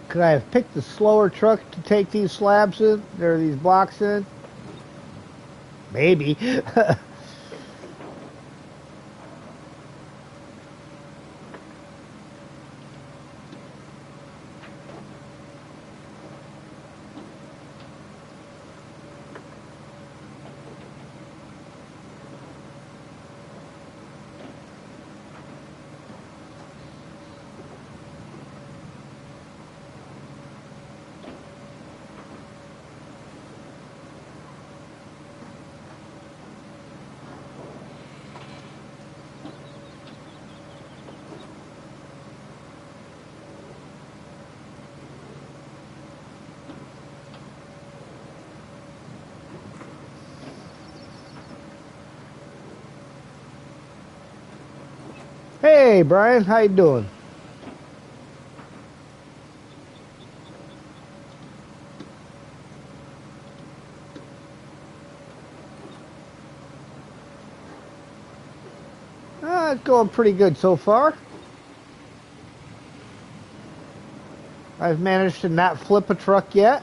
S1: Could I have picked the slower truck to take these slabs in, or these blocks in? Maybe. Hey, Brian, how you doing? It's going pretty good so far. I've managed to not flip a truck yet.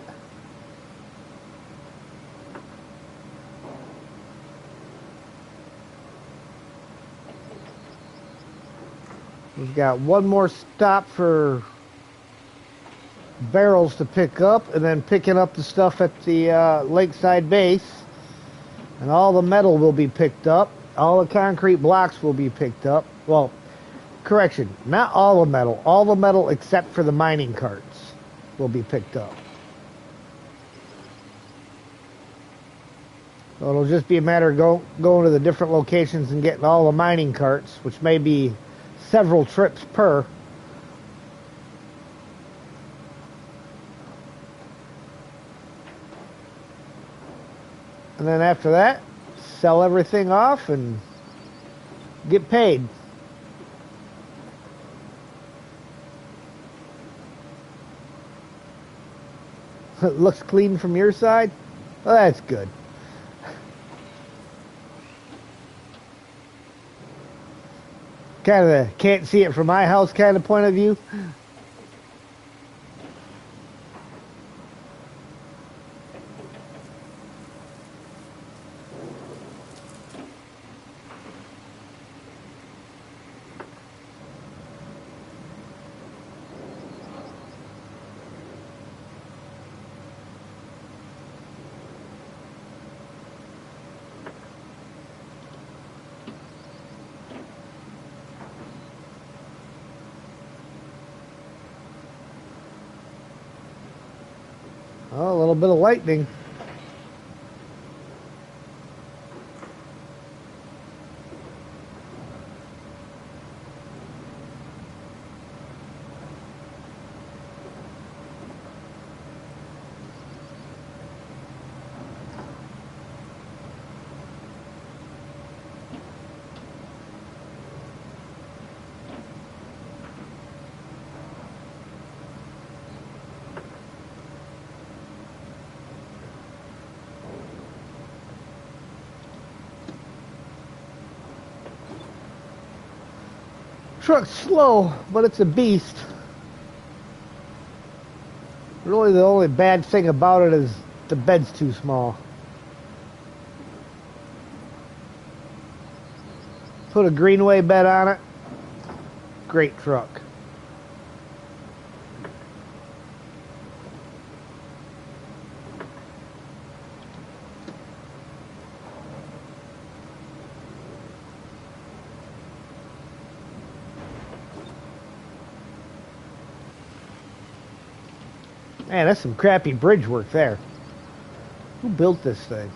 S1: We've got one more stop for barrels to pick up, and then picking up the stuff at the lakeside base. And all the metal will be picked up. All the concrete blocks will be picked up. Well, correction, not all the metal. All the metal except for the mining carts will be picked up. So it'll just be a matter of going to the different locations and getting all the mining carts, which may be several trips per. And then after that, sell everything off and get paid. It looks clean from your side? Well, that's good. Kind of a can't see it from my house kind of point of view. Oh, a little bit of lightning. truck's slow, but it's a beast. Really, the only bad thing about it is the bed's too small. Put a Greenway bed on it. Great truck. Man, that's some crappy bridge work there. Who built this thing?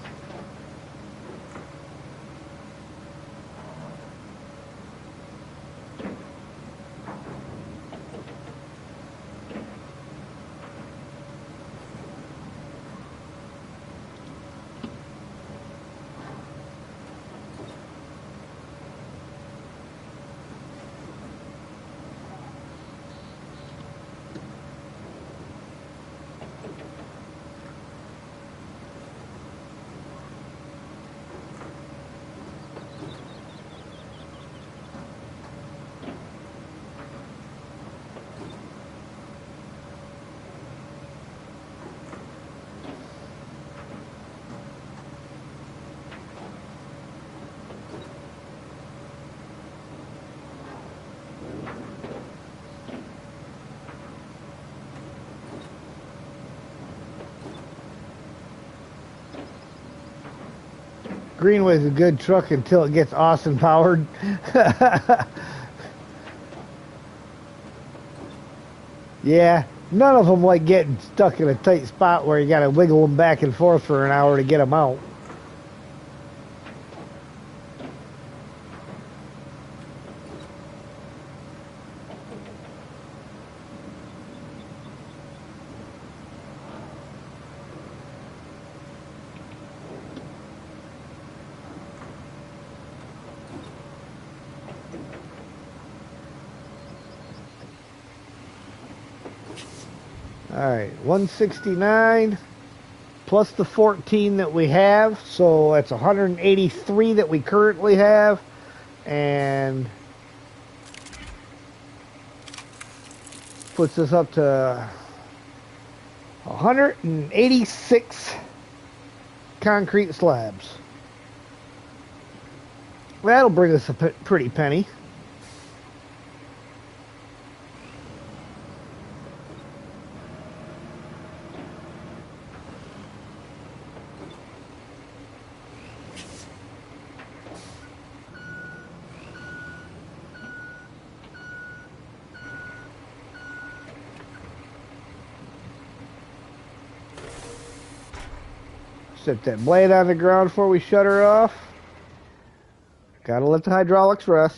S1: Greenway's a good truck until it gets Austin powered. Yeah, none of them like getting stuck in a tight spot where you got to wiggle them back and forth for an hour to get them out. Alright, 169 plus the 14 that we have, so that's 183 that we currently have, and puts us up to 186 concrete slabs. That'll bring us a pretty penny. Set that blade on the ground before we shut her off. Gotta let the hydraulics rest.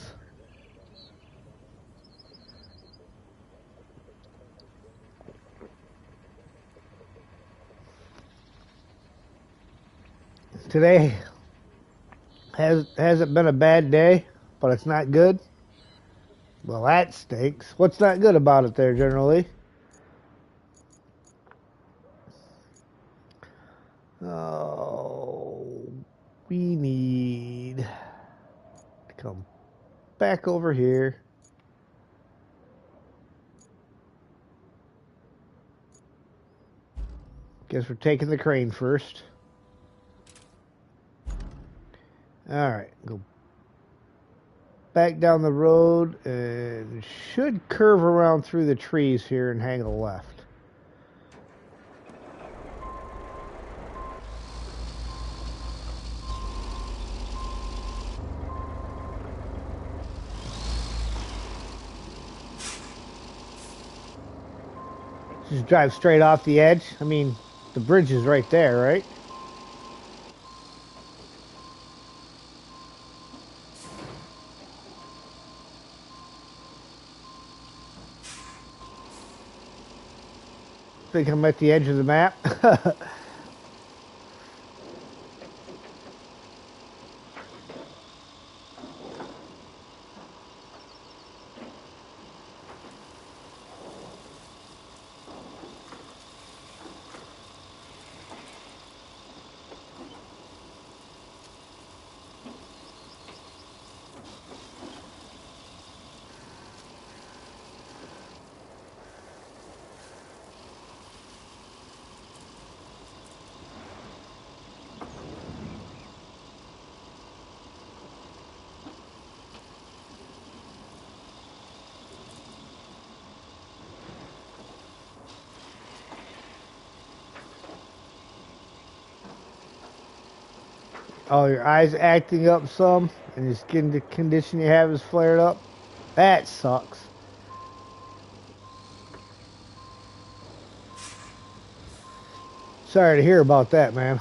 S1: Today hasn't been a bad day, but it's not good. Well, that stinks. What's not good about it there, generally? Oh, we need to come back over here. Guess we're taking the crane first. Alright, go back down the road and should curve around through the trees here and hang a left. Just drive straight off the edge. I mean, the bridge is right there, right? Think I'm at the edge of the map. Oh, your eyes acting up some, and your skin condition you have is flared up. That sucks. Sorry to hear about that, man.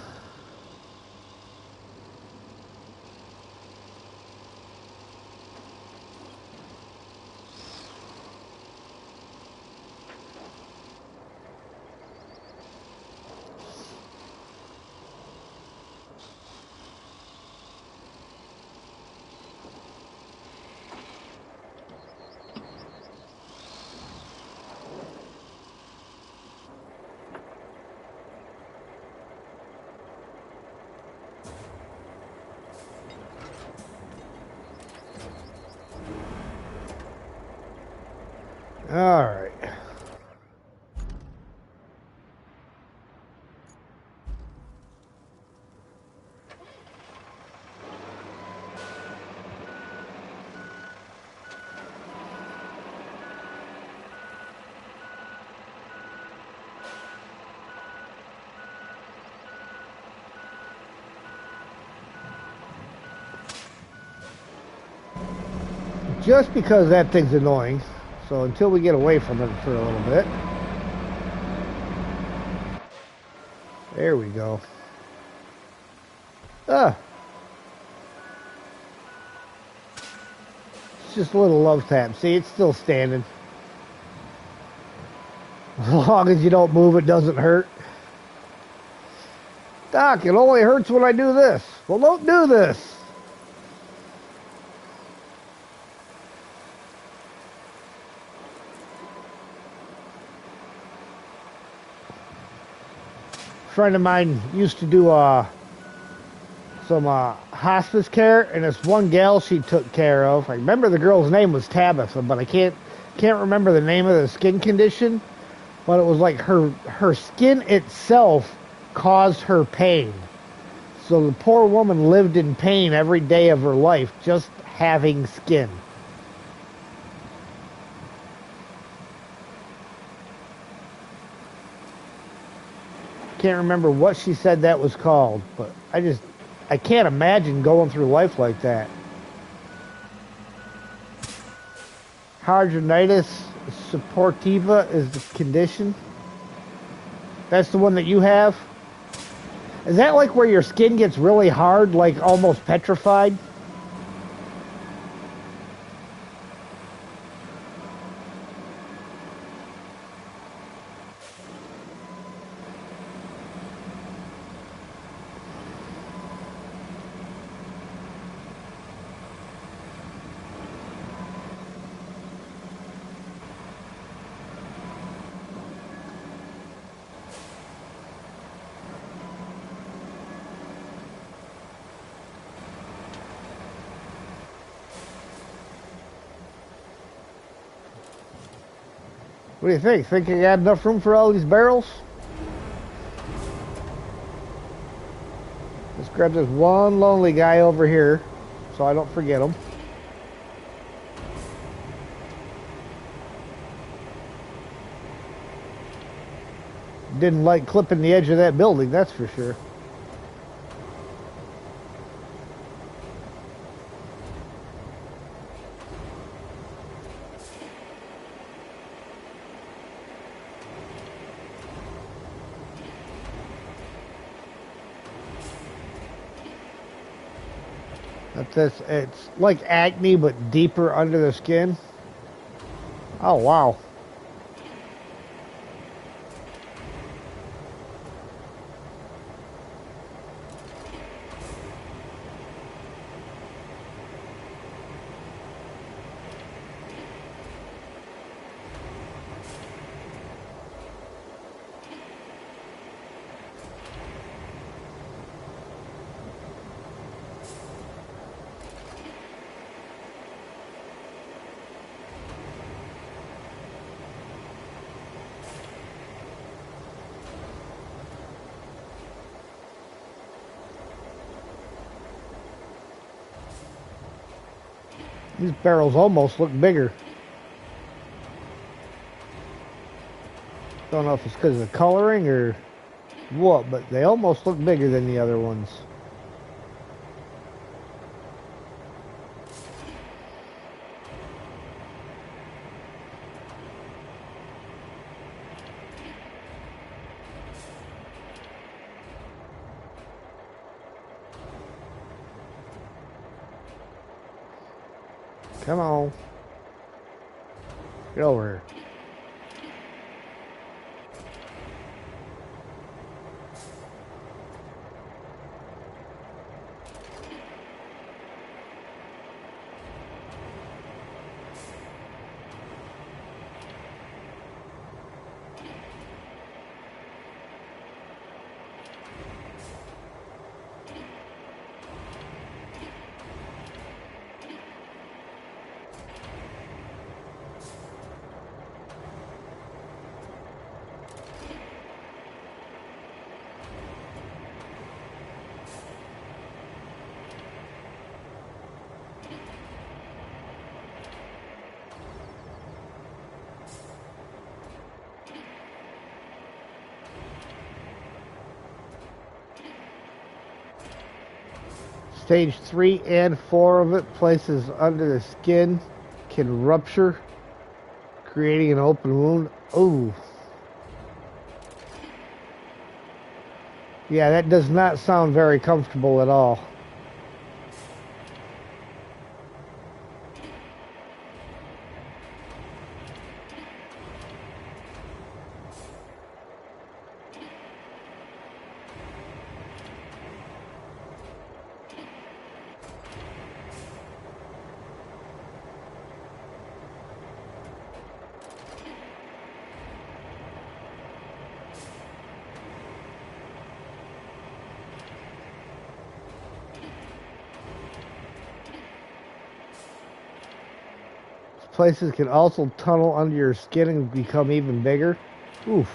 S1: All right. Just because that thing's annoying. So until we get away from it for a little bit. There we go. Ah. It's just a little love tap. See, it's still standing. As long as you don't move, it doesn't hurt. Doc, it only hurts when I do this. Well, don't do this. A friend of mine used to do some hospice care, and this one gal she took care of. I remember the girl's name was Tabitha, but I can't remember the name of the skin condition. But it was like her skin itself caused her pain. So the poor woman lived in pain every day of her life just having skin. Can't remember what she said that was called, but I can't imagine going through life like that. Hidradenitis suppurativa is the condition. That's the one that you have? Is that like where your skin gets really hard, like almost petrified? What do you think? Think you got enough room for all these barrels? Let's grab this one lonely guy over here so I don't forget him. Didn't like clipping the edge of that building, that's for sure. It's like acne, but deeper under the skin. Oh, wow. These barrels almost look bigger. Don't know if it's because of the coloring or what, but they almost look bigger than the other ones. Come on. Get over here. Stage 3 and 4 of it, places under the skin can rupture, creating an open wound. Ooh. Yeah, that does not sound very comfortable at all. Places can also tunnel under your skin and become even bigger. Oof.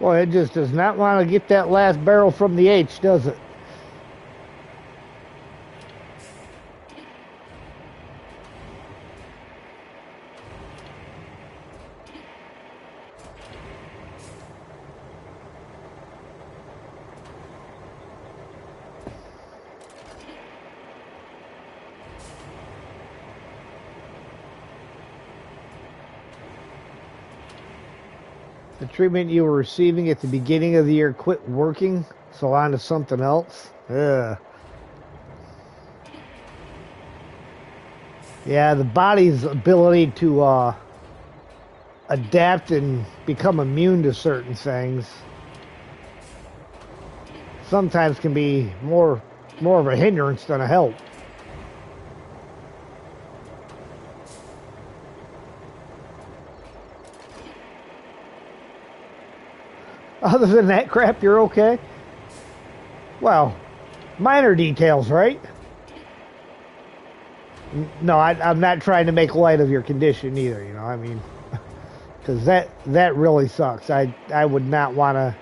S1: Boy, it just does not want to get that last barrel from the H, does it? The treatment you were receiving at the beginning of the year quit working, so on to something else. Ugh. Yeah, the body's ability to adapt and become immune to certain things sometimes can be more of a hindrance than a help. Other than that crap, you're okay? Well, minor details, right? No, I'm not trying to make light of your condition either, you know, I mean, because that really sucks. I would not want to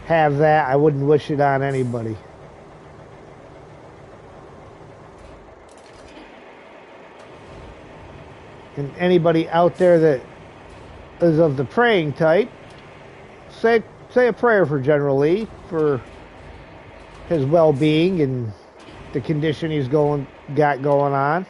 S1: have that. I wouldn't wish it on anybody. And anybody out there that is of the praying type, say a prayer for General Lee, for his well-being and the condition he's going got going on.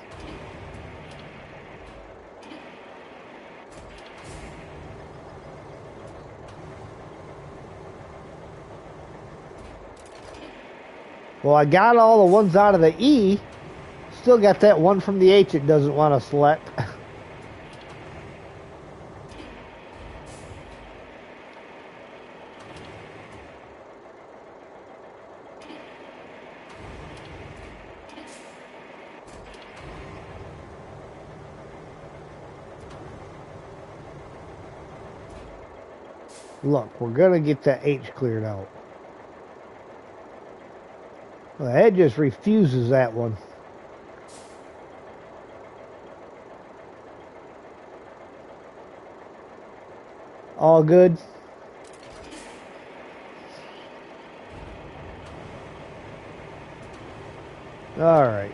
S1: Well, I got all the ones out of the E. Still got that one from the H it doesn't want to select. Look, we're going to get that H cleared out. Well, the head just refuses that one. All good. All right.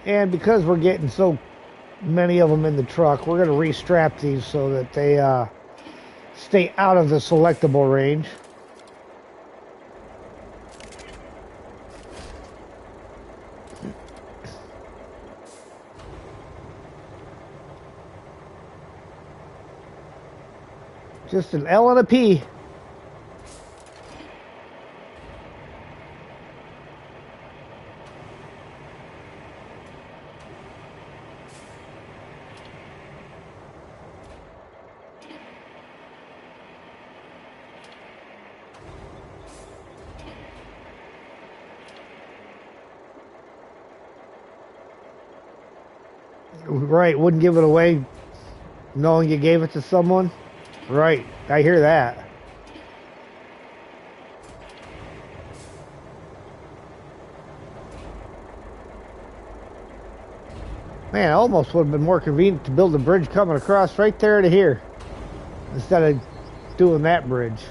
S1: And because we're getting so many of them in the truck, we're going to restrap these so that they stay out of the selectable range. Just an L and a P. Right, wouldn't give it away knowing you gave it to someone. Right, I hear that. Man, it almost would have been more convenient to build a bridge coming across right there to here instead of doing that bridge.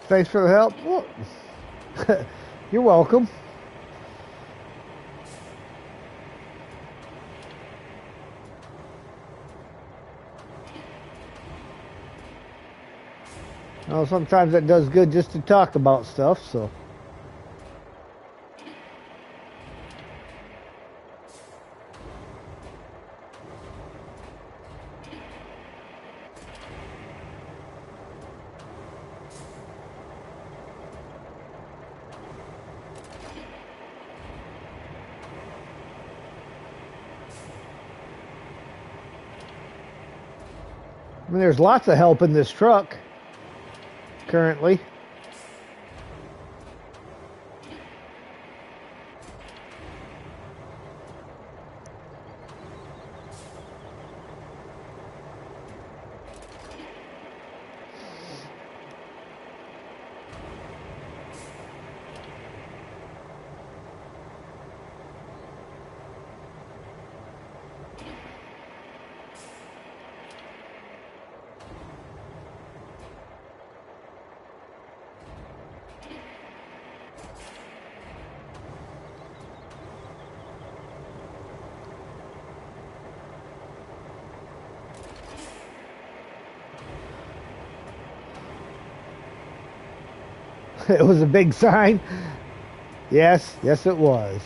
S1: Thanks for the help. Well, you're welcome. Well, sometimes it does good just to talk about stuff, so. I mean, there's lots of help in this truck currently. It was a big sign. Yes, yes it was.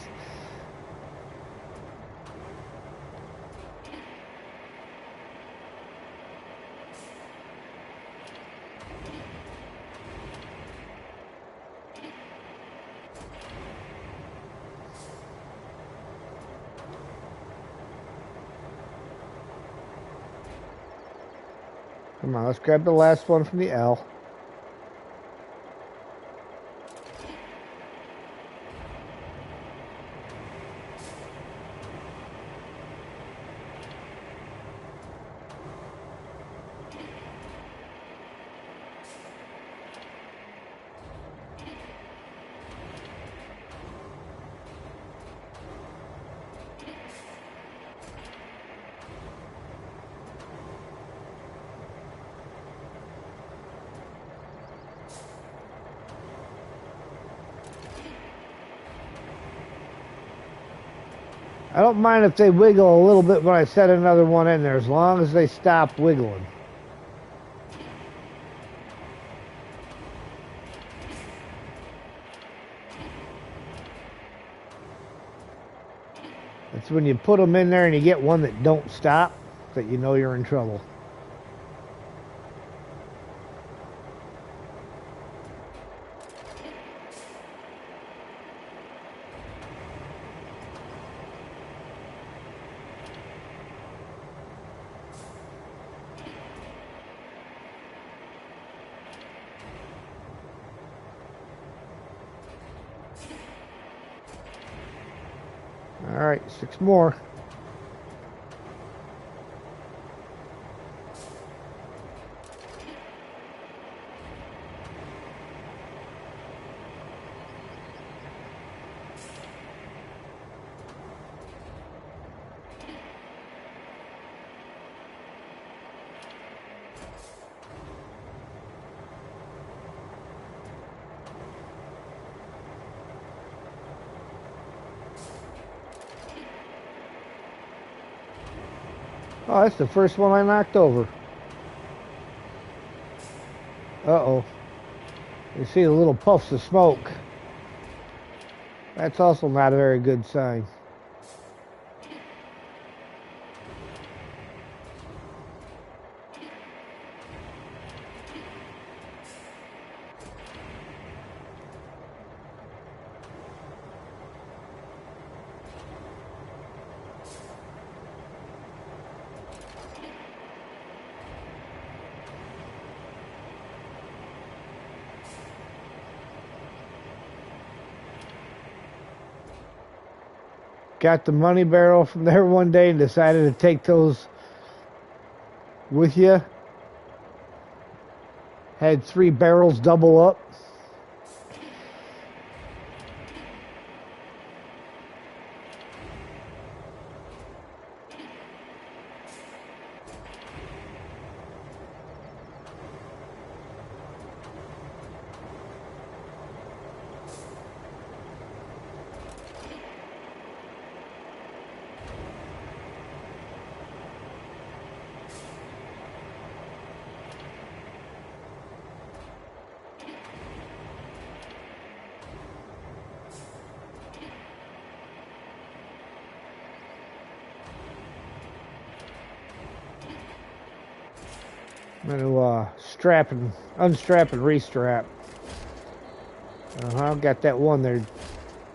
S1: Come on, let's grab the last one from the L. I don't mind if they wiggle a little bit when I set another one in there, as long as they stop wiggling. It's when you put them in there and you get one that don't stop that you know you're in trouble. All right, 6 more. Oh, that's the first one I knocked over. Uh-oh. You see the little puffs of smoke. That's also not a very good sign. Got the money barrel from there one day and decided to take those with you. Had 3 barrels double up. I'm gonna unstrap and restrap. I've got that one there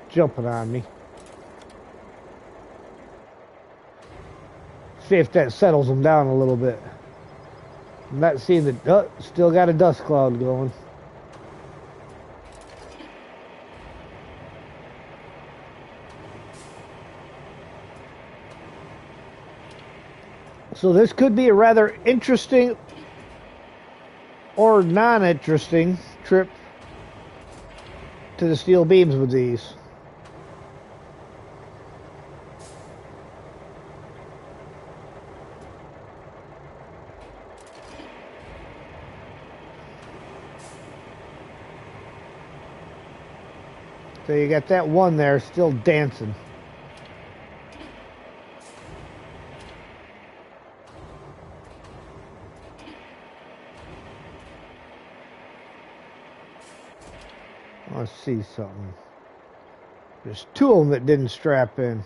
S1: jumping on me. See if that settles them down a little bit. I'm not seeing the still got a dust cloud going. So this could be a rather interesting or non-interesting trip to the steel beams with these. So you got that one there still dancing. Let's see something. There's 2 of them that didn't strap in.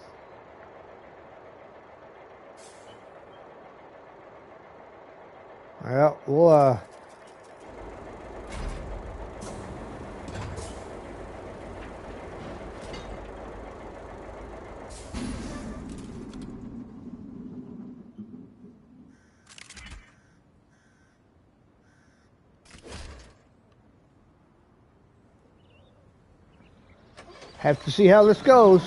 S1: Well, we'll have to see how this goes.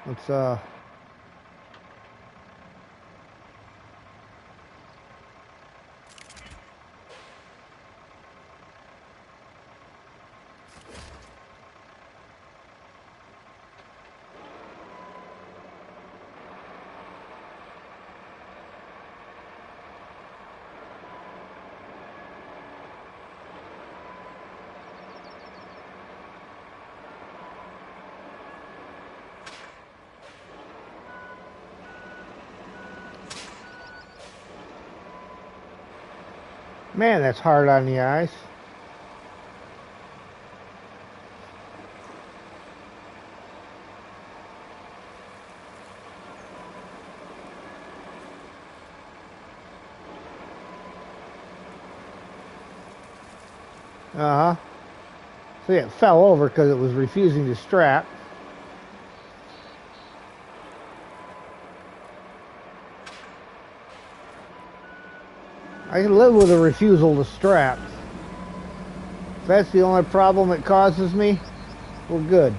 S1: Let's Man, that's hard on the eyes. Uh-huh. So yeah, it fell over because it was refusing to strap. I can live with a refusal to strap. If that's the only problem it causes me, we're good.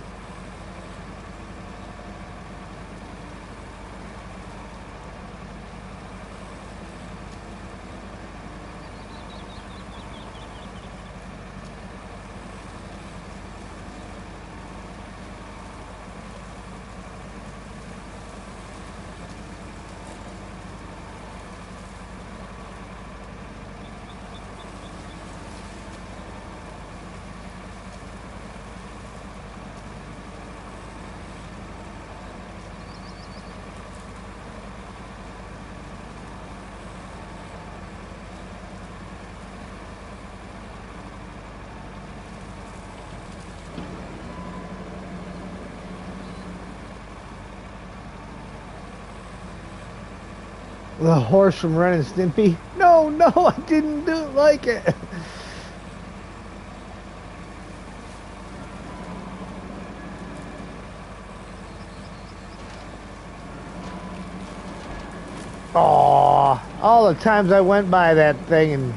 S1: The horse from Ren and Stimpy. No, no, I didn't do it like it. Aww, all the times I went by that thing and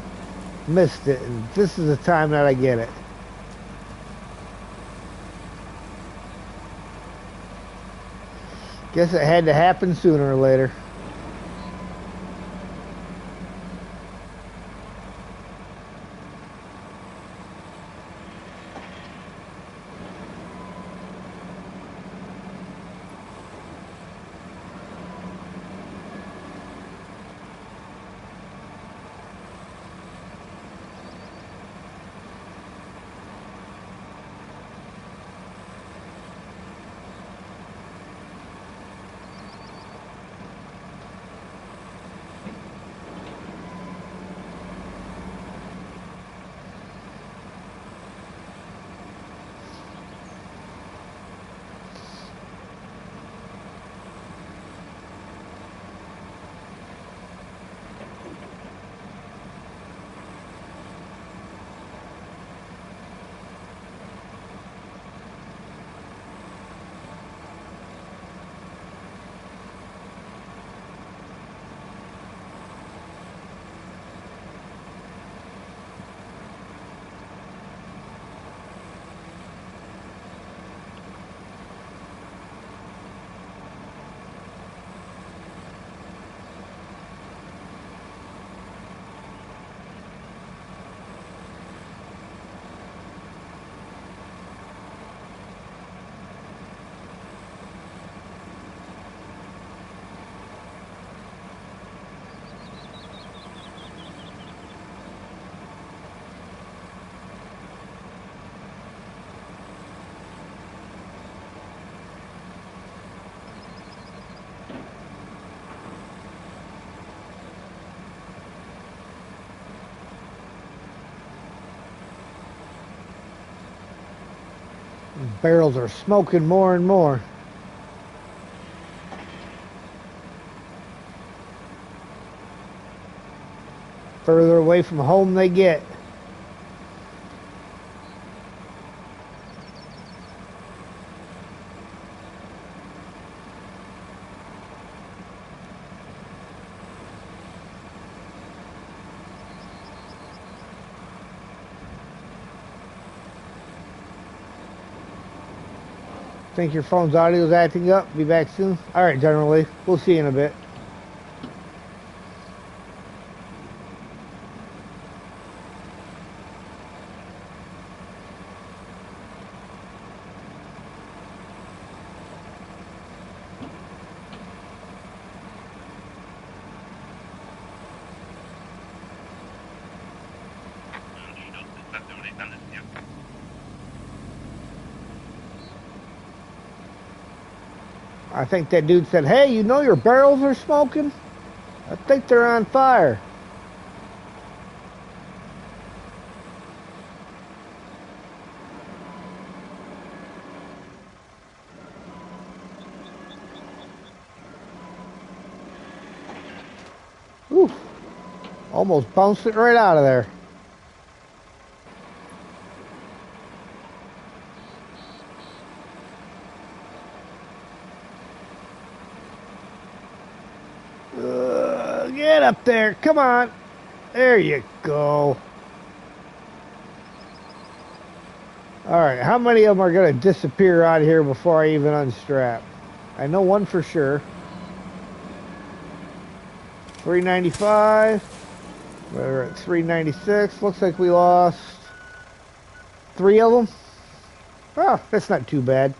S1: missed it, and this is the time that I get it. Guess it had to happen sooner or later. Barrels are smoking more and more. Further away from home they get. Think your phone's audio is acting up? Be back soon? Alright, General Lee. We'll see you in a bit. I think that dude said, hey, you know your barrels are smoking? I think they're on fire. Ooh, almost bounced it right out of there. Get up there. Come on. There you go. Alright, how many of them are going to disappear out of here before I even unstrap? I know one for sure. 395. We're at 396. Looks like we lost 3 of them. Oh, that's not too bad.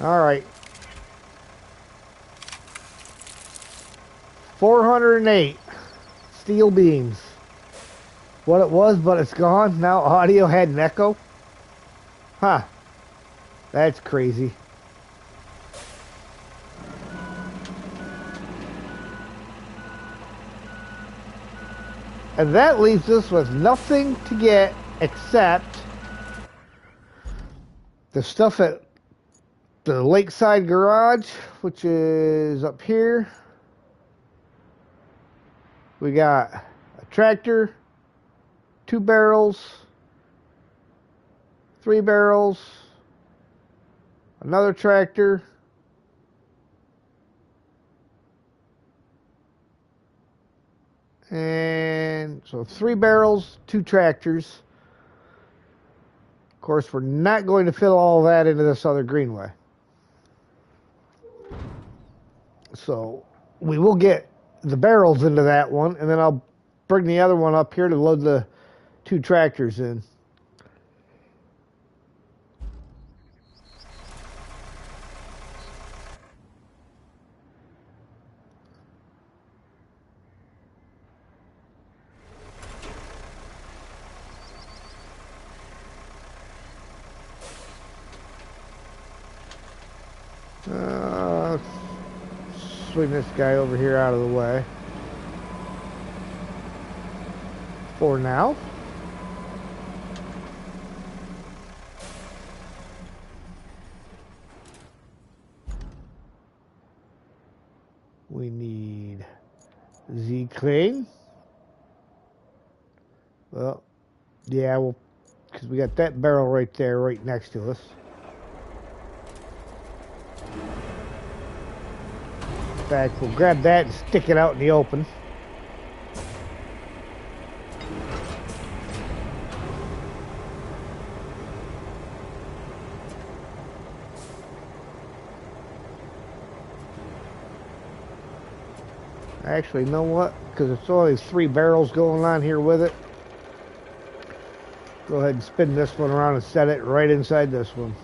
S1: Alright. 408 steel beams. What it was, but it's gone. Now audio had an echo. Huh. That's crazy. And that leaves us with nothing to get except the stuff at the lakeside garage, which is up here. We got a tractor, 2 barrels, 3 barrels, another tractor, and so 3 barrels, 2 tractors. Of course, we're not going to fit all that into this other greenway. So we will get the barrels into that one, and then I'll bring the other one up here to load the 2 tractors in. Swing this guy over here out of the way for now. We need Z-Crane. Well, yeah, well, because we got that barrel right there, right next to us. In fact, we'll grab that and stick it out in the open. Actually, you know what? Because it's only 3 barrels going on here with it. Go ahead and spin this one around and set it right inside this one.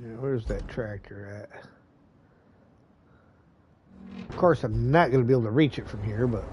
S1: Yeah, where's that tractor at? course, I'm not going to be able to reach it from here, but...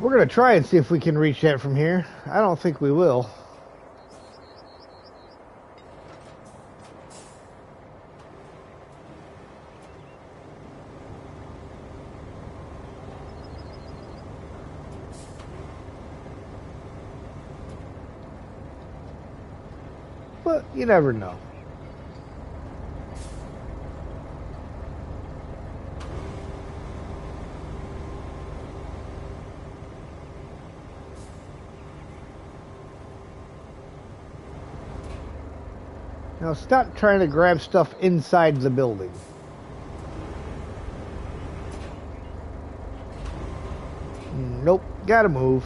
S1: We're going to try and see if we can reach that from here. I don't think we will. But you never know. Now stop trying to grab stuff inside the building. Nope, gotta move.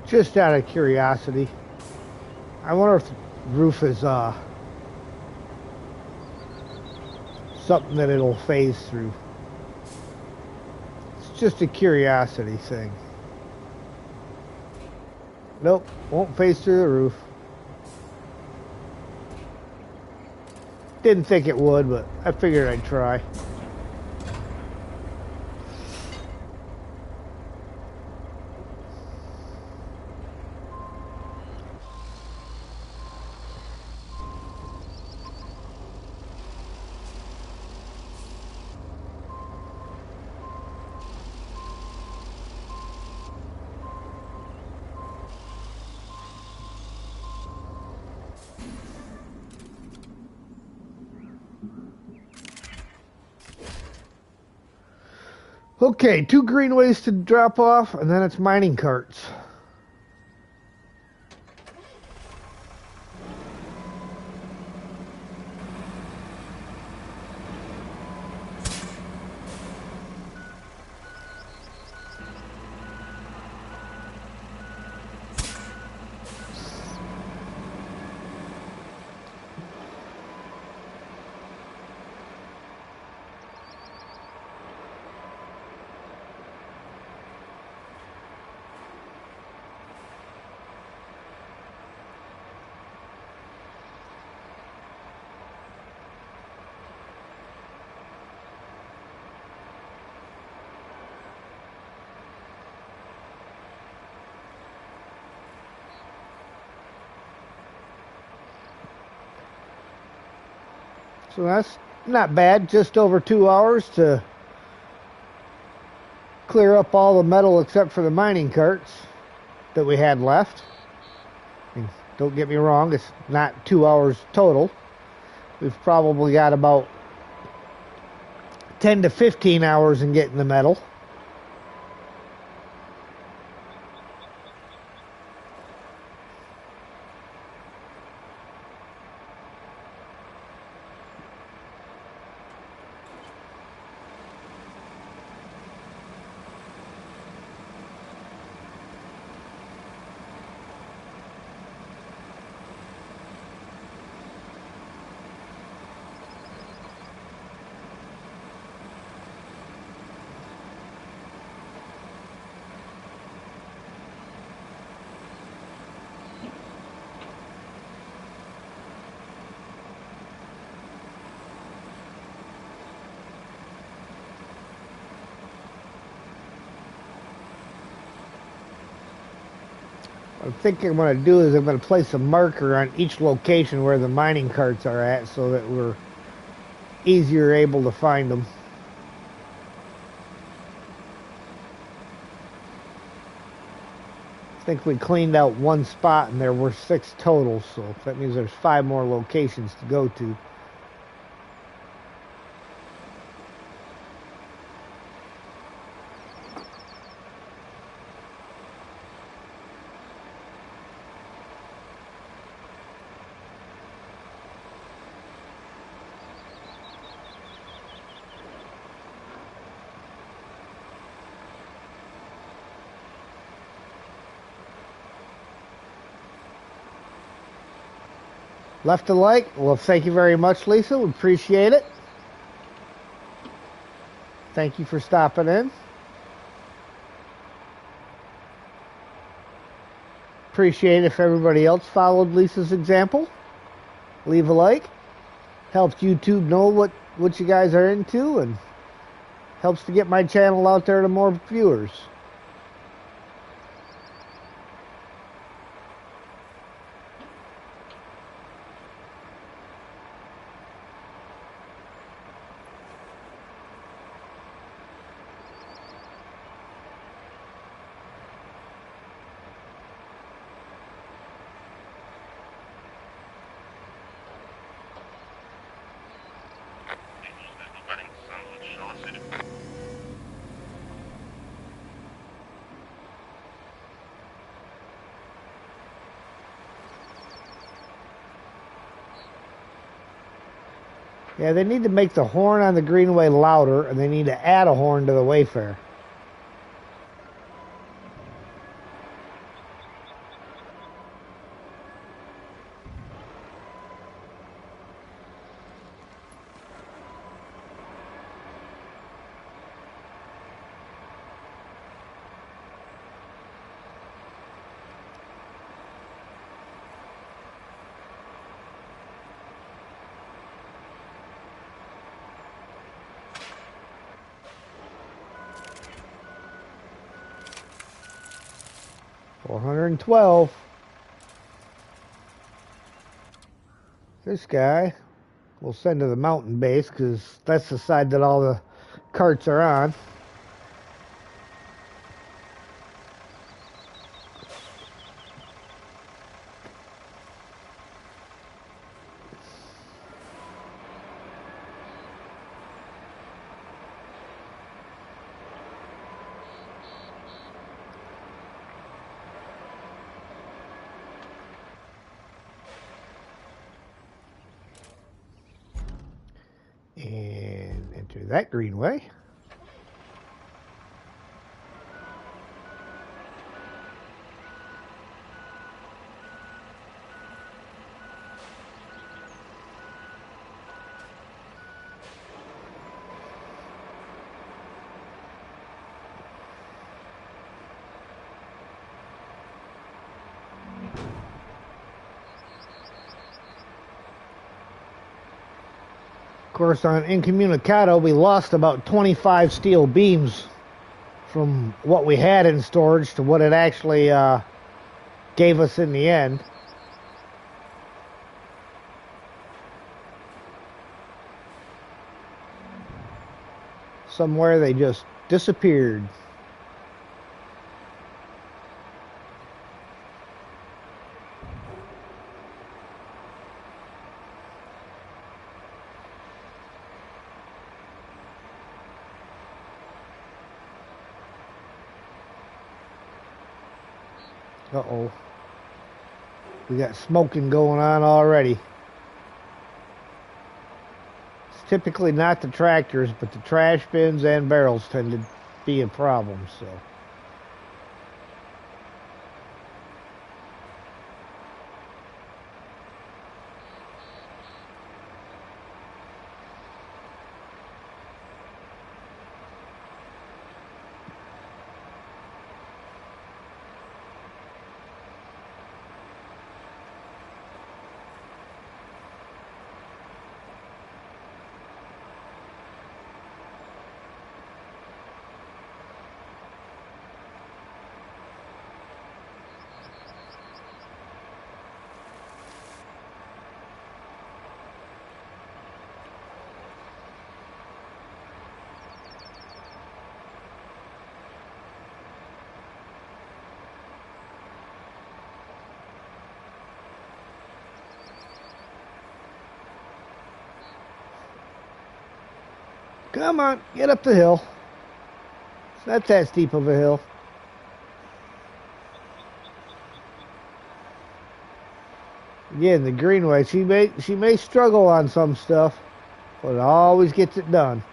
S1: Just out of curiosity, I wonder if the roof is something that it'll phase through. It's just a curiosity thing. Nope, won't phase through the roof. Didn't think it would, but I figured I'd try. Okay, 2 greenways to drop off, and then it's mining carts. So that's not bad. Just over 2 hours to clear up all the metal except for the mining carts that we had left. And don't get me wrong, it's not 2 hours total. We've probably got about 10 to 15 hours in getting the metal. What I'm thinking I'm going to do is I'm going to place a marker on each location where the mining carts are at so that we're easier able to find them. I think we cleaned out one spot and there were 6 total, so that means there's 5 more locations to go to. Left a like? Well, thank you very much, Lisa. We appreciate it. Thank you for stopping in. Appreciate if everybody else followed Lisa's example. Leave a like. Helps YouTube know what you guys are into and helps to get my channel out there to more viewers. Yeah, they need to make the horn on the Greenway louder, and they need to add a horn to the Wayfarer. $412. This guy we'll send to the mountain base because that's the side that all the carts are on. And enter that Greenway. Of course, on Incommunicado, we lost about 25 steel beams from what we had in storage to what it actually gave us in the end. somewhere. They just disappeared. Uh-oh. We got smoking going on already. It's typically not the tractors, but the trash bins and barrels tend to be a problem, so. Come on, get up the hill. It's not that steep of a hill. Again, the Greenway, she may struggle on some stuff, but it always gets it done.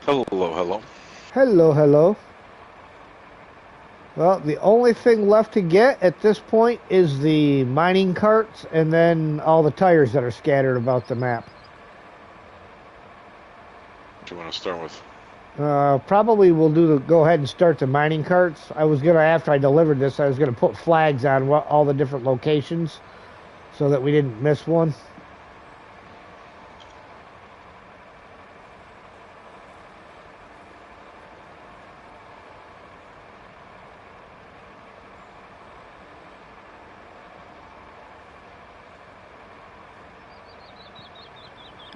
S2: Hello, hello.
S1: Hello, hello. Well, the only thing left to get at this point is the mining carts and then all the tires that are scattered about the map.
S2: What do you want to start with?
S1: Probably we'll go ahead and start the mining carts. I was gonna, after I delivered this, I was gonna put flags on all the different locations so that we didn't miss one.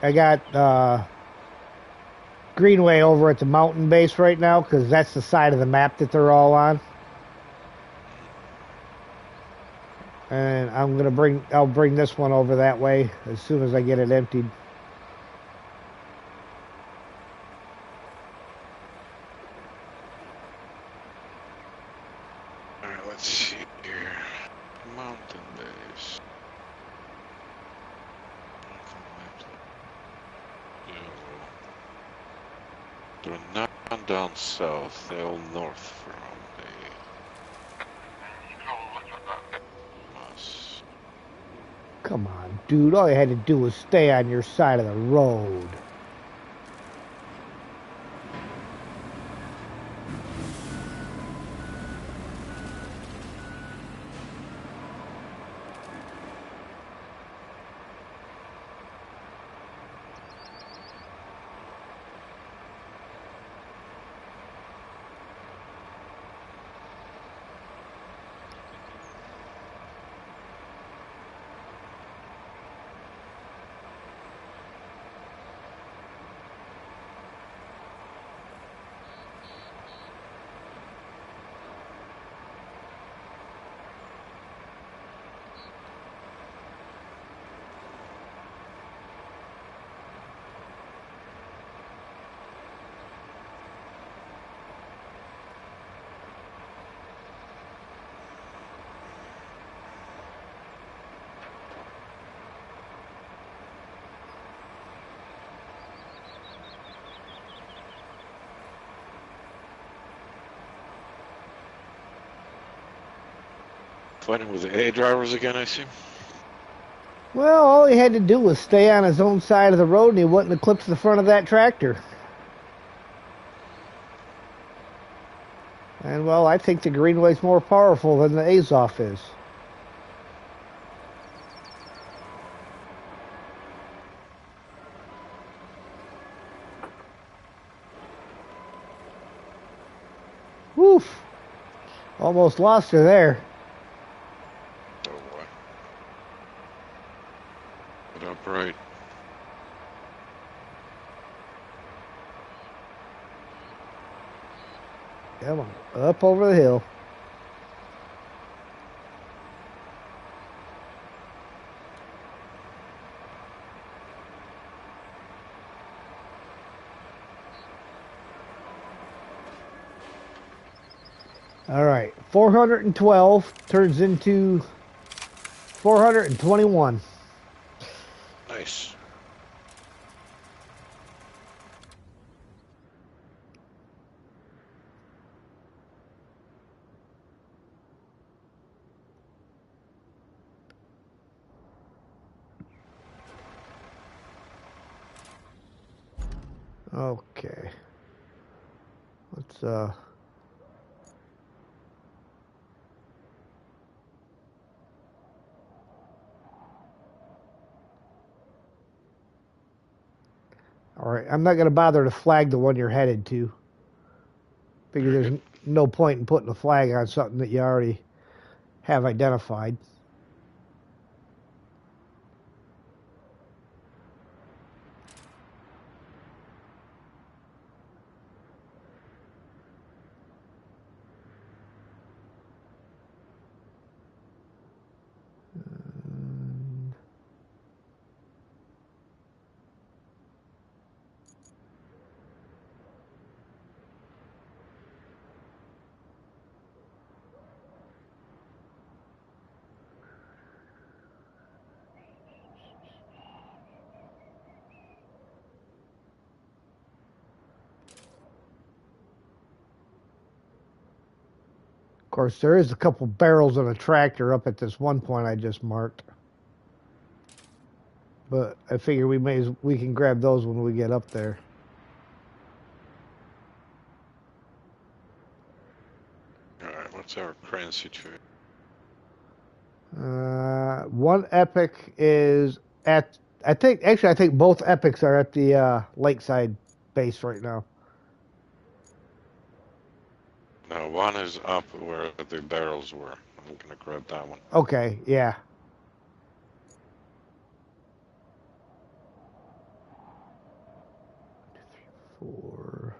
S1: I got Greenway over at the mountain base right now because that's the side of the map that they're all on. And I'll bring this one over that way as soon as I get it emptied.
S2: Alright, let's see here. Mountain base. They're not down south, they're all north from us.
S1: Come on, dude. All you had to do was stay on your side of the road.
S2: Fighting with the A drivers again, I see.
S1: Well, all he had to do was stay on his own side of the road and he wouldn't have clipped the front of that tractor. And, well, I think the Greenway's more powerful than the Azov is. Woof. Almost lost her there.
S2: Oh boy. Get upright.
S1: Come on, up over the hill. All right, 412 turns into 421.
S2: Nice.
S1: Okay. Let's all right, I'm not going to bother to flag the one you're headed to. Figure there's no point in putting a flag on something that you already have identified. Of course, there is a couple barrels on a tractor up at this one point I just marked. But I figure we can grab those when we get up there.
S2: Alright, what's our current situation?
S1: One epic is at I think both epics are at the lakeside base right now.
S2: Now, one is up where the barrels were. I'm gonna grab that one.
S1: Okay, yeah. Four,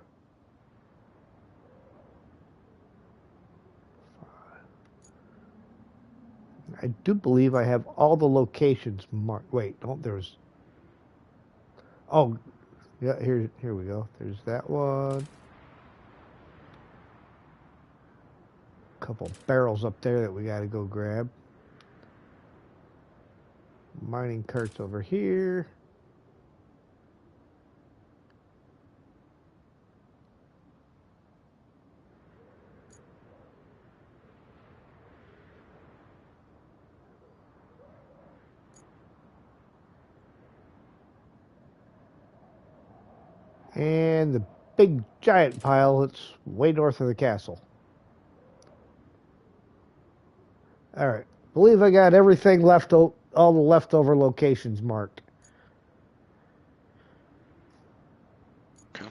S1: five. I do believe I have all the locations marked. Wait, no, there's. Oh, yeah. Here we go. There's that one. Couple barrels up there that we got to go grab. Mining carts over here. And the big giant pile that's way north of the castle. All right. Believe I got everything left, all the leftover locations marked.
S2: Okay.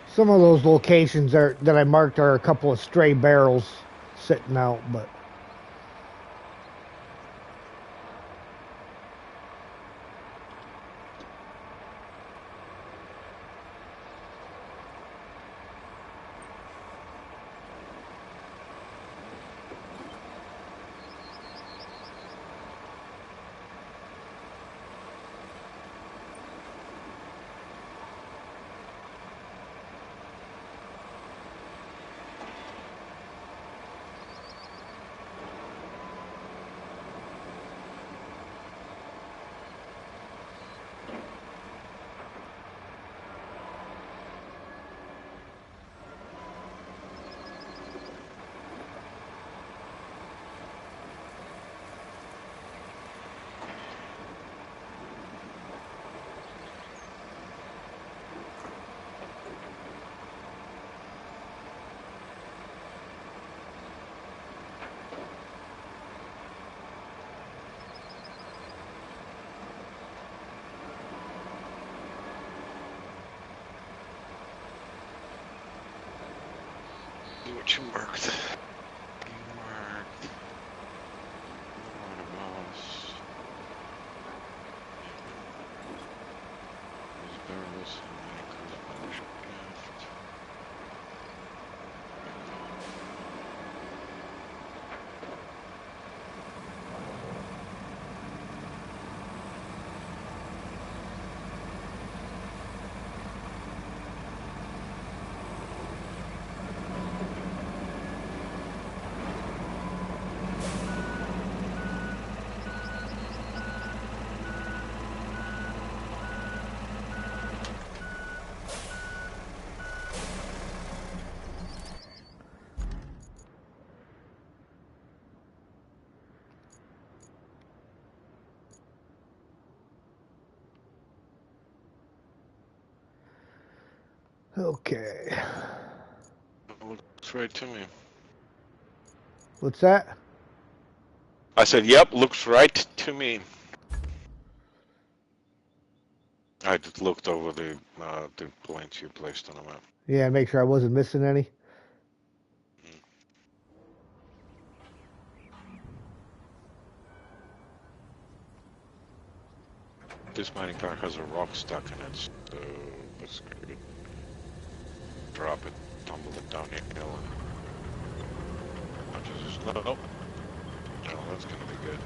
S1: Some of those locations that I marked are a couple of stray barrels sitting out, but
S2: what you marked. You marked. What about these barrels and makers by the shaft?
S1: Okay.
S2: Looks right to me.
S1: What's that?
S2: I said, yep, looks right to me. I just looked over the points you placed on the map.
S1: Yeah, make sure I wasn't missing any.
S2: This mining car has a rock stuck in it, so let's drop it, tumble it down the hill, and just no, no, that's gonna be good.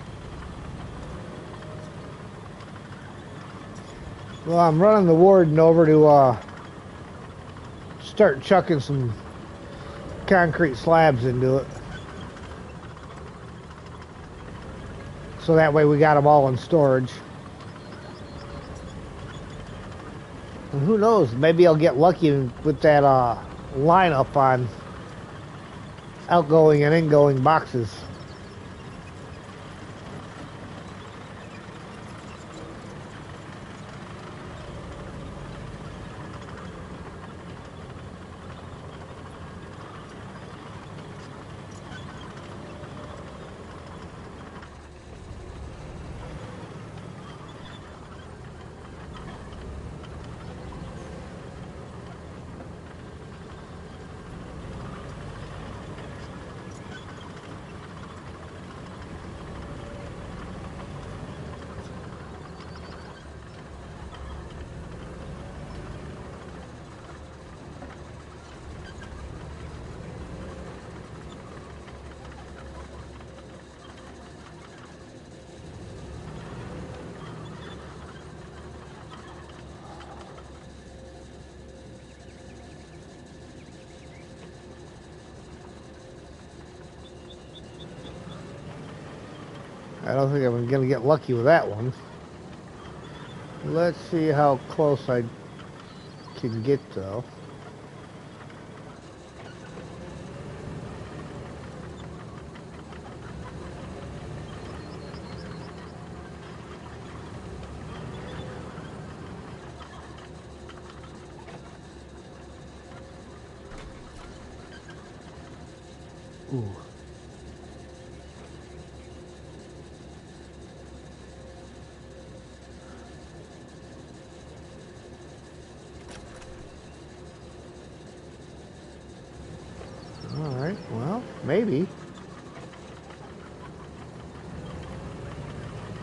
S1: Well, I'm running the warden over to start chucking some concrete slabs into it. So that way we got them all in storage. And who knows, maybe I'll get lucky with that lineup on outgoing and ingoing boxes. I don't think I'm going to get lucky with that one. Let's see how close I can get, though. Ooh. Alright, well, maybe.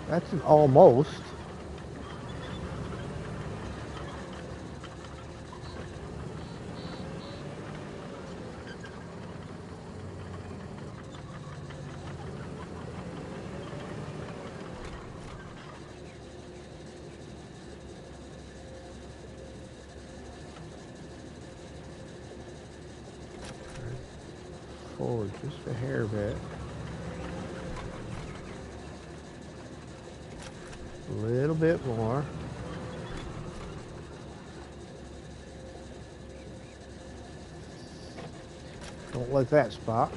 S1: That's an almost. Forward just a hair bit. A little bit more. Don't like that spot.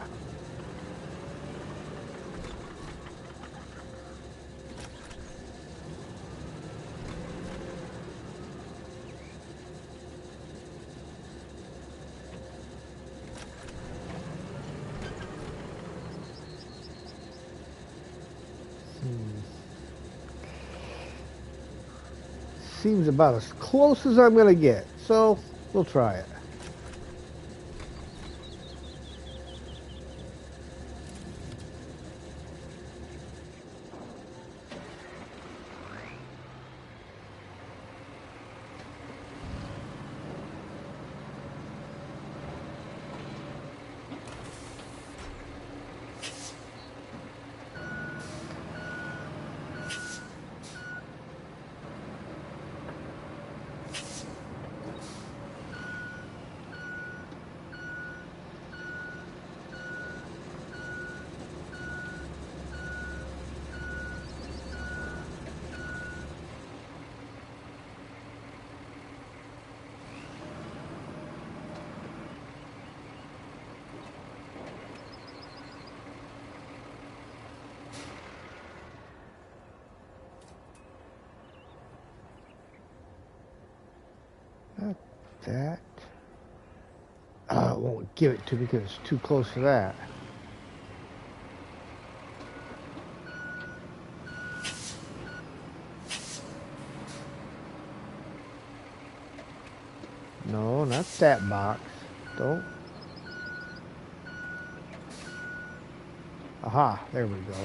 S1: Seems about as close as I'm going to get, so we'll try it. that. It won't give it to me because it's too close for that. No, not that box. Don't. Aha, there we go.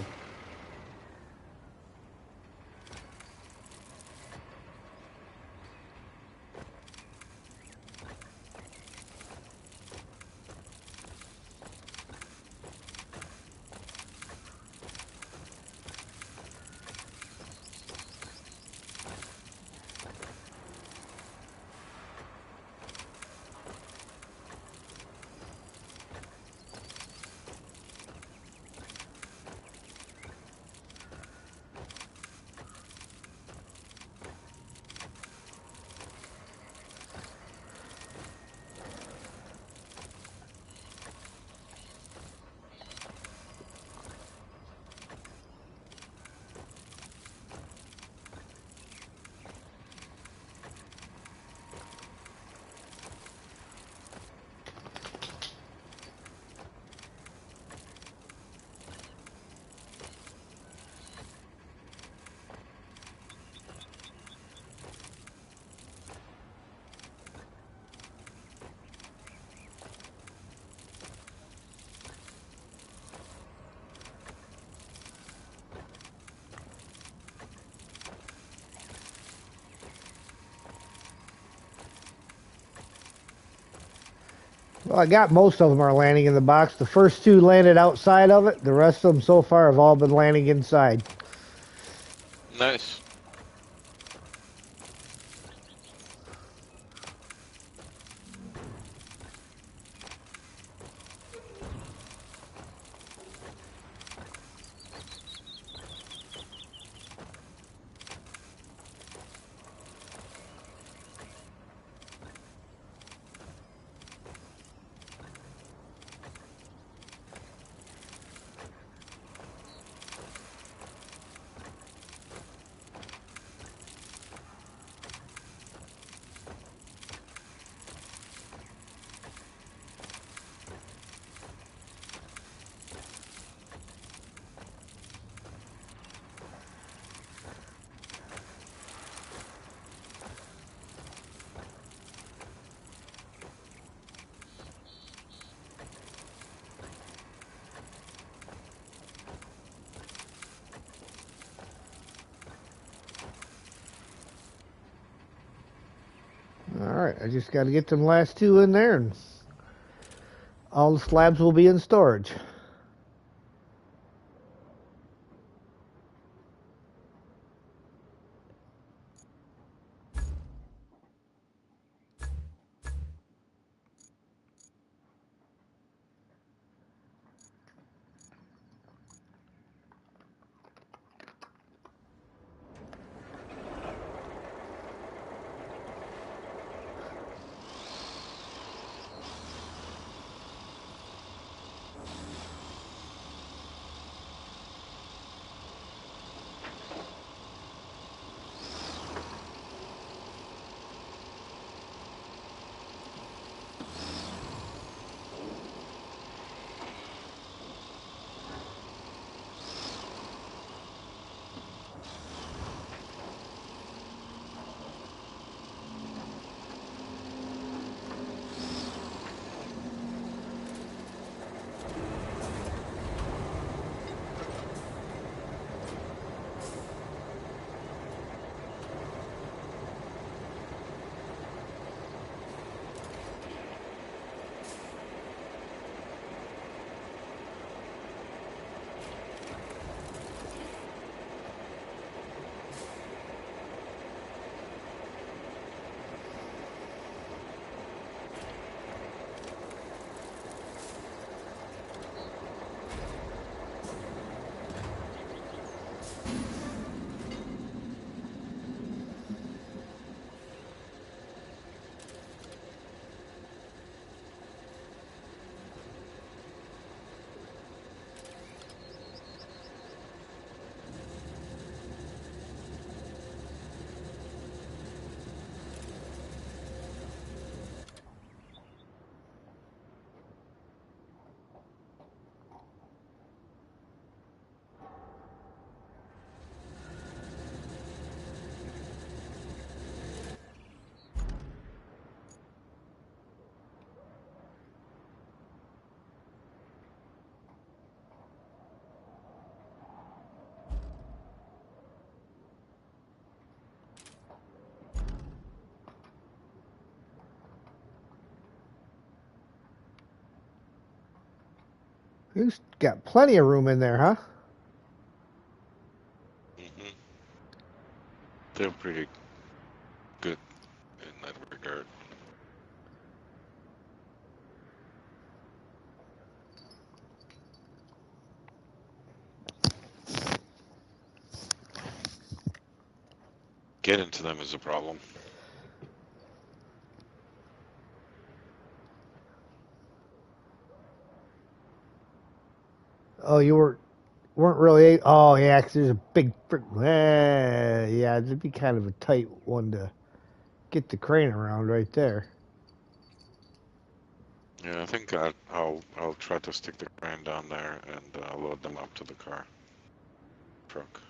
S1: Well, I got most of them are landing in the box. The first two landed outside of it. The rest of them so far have all been landing inside.
S2: Nice.
S1: Alright, I just got to get them last two in there and all the slabs will be in storage. You've got plenty of room in there, huh?
S2: Hmm. They're pretty good in that regard. Getting to them is a problem.
S1: Oh, weren't really. Oh, yeah, 'cause there's a big. Yeah, it'd be kind of a tight one to get the crane around right there.
S2: Yeah, I think I'll try to stick the crane down there and load them up to the truck.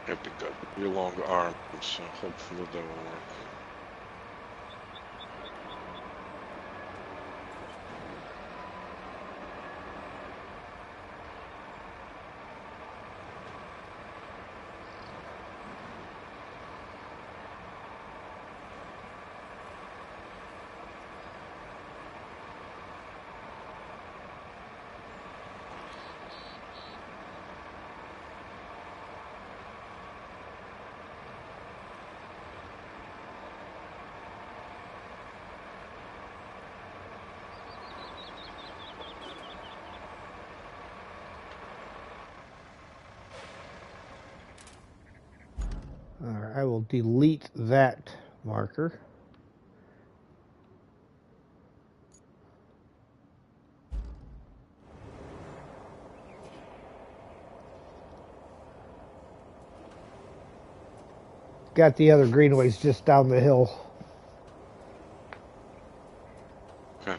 S2: Yep, they got real long arms, so hopefully that will work.
S1: All right, I will delete that marker. Got the other greenways just down the hill.
S2: Okay.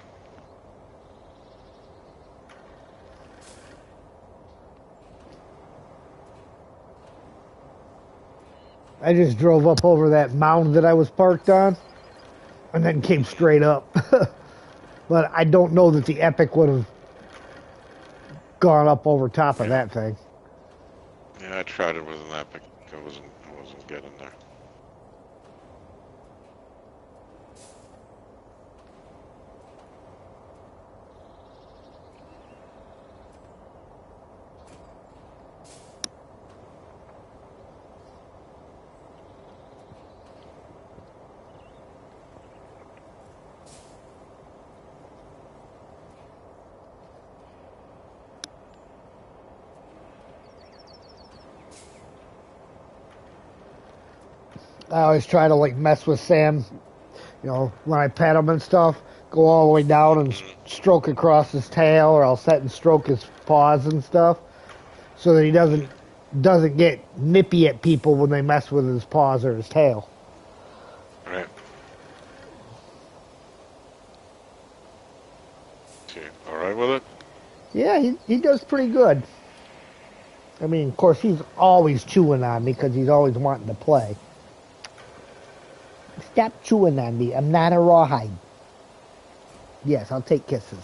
S1: I just drove up over that mound that I was parked on and then came straight up. But I don't know that the Epic would have gone up over top of
S2: Yeah.
S1: that thing.
S2: Yeah, I tried it with an Epic. I wasn't getting there.
S1: I always try to like mess with Sam, when I pet him and stuff. Go all the way down and
S2: Hmm.
S1: stroke across his tail, or I'll set and stroke his paws and stuff, so that he doesn't get nippy at people when they mess with his paws or his tail.
S2: Right. So, all right with it?
S1: Yeah, he does pretty good. I mean, of course, he's always chewing on me because he's always wanting to play. Stop chewing on me. I'm not a rawhide. Yes, I'll take kisses.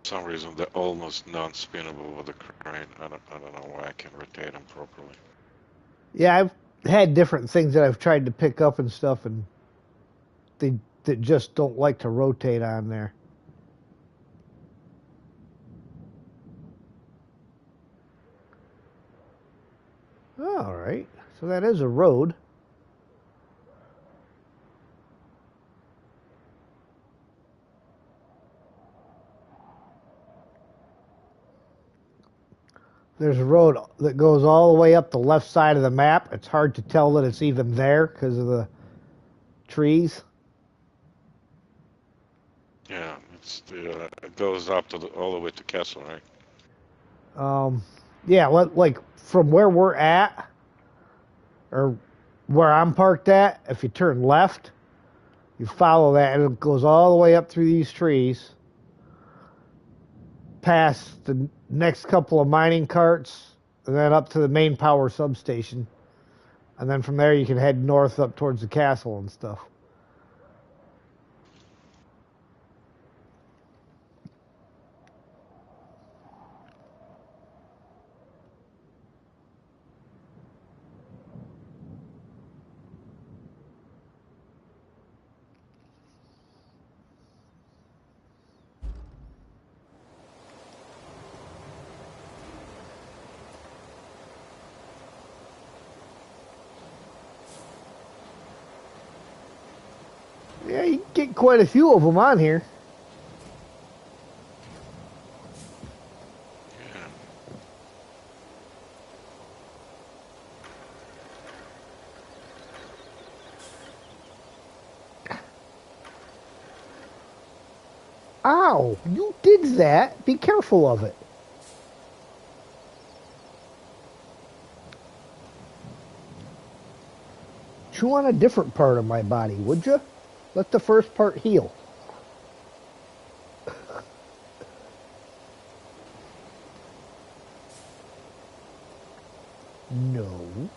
S2: For some reason, they're almost non-spinnable with the crane. I don't know why I can rotate them properly.
S1: Yeah, I've had different things that I've tried to pick up and stuff, and they that just don't like to rotate on there. right, so that is a road. There's a road that goes all the way up the left side of the map. It's hard to tell that it's even there because of the trees.
S2: Yeah, it goes up to all the way to Castle, right?
S1: Yeah, like from where we're at, or where I'm parked at, if you turn left, you follow that, and it goes all the way up through these trees, past the next couple of mining carts, and then up to the main power substation. And then from there, you can head north up towards the castle and stuff. Yeah, you get quite a few of them on here.
S2: Yeah.
S1: Ow, you did that. Be careful of it. Chew on a different part of my body, would you? Let the first part heal. No.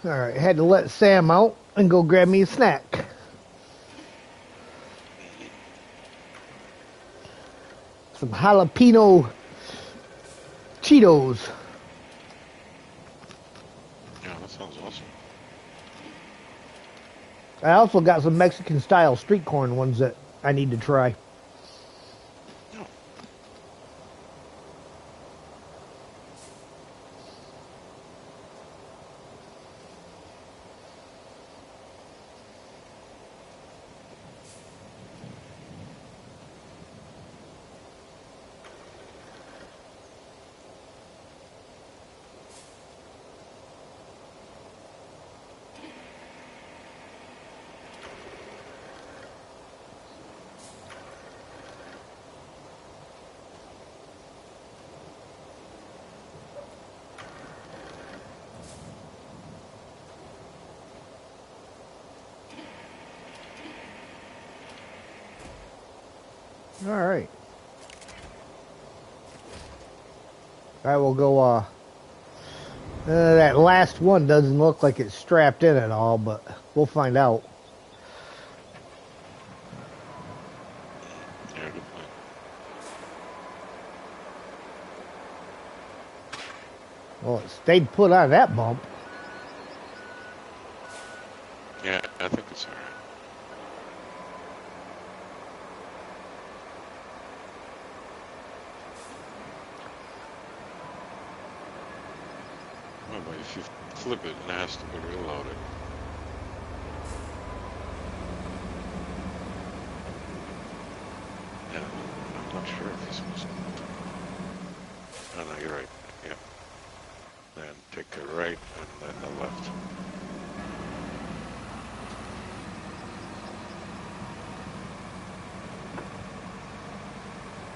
S1: Alright, had to let Sam out and go grab me a snack. Some jalapeno Cheetos.
S2: Yeah, that sounds awesome.
S1: I also got some Mexican style street corn ones that I need to try.
S2: Yeah.
S1: Alright. I will go, that last one doesn't look like it's strapped in at all, but we'll find out.
S2: Yeah, good point.
S1: Well, it stayed put on that bump.
S2: Yeah, I think it's alright. Oh, but if you flip it, it has to be reloaded. Yeah, I'm not sure if he's supposed to. Oh, no, you're right. Yeah. Then take a right and then a left.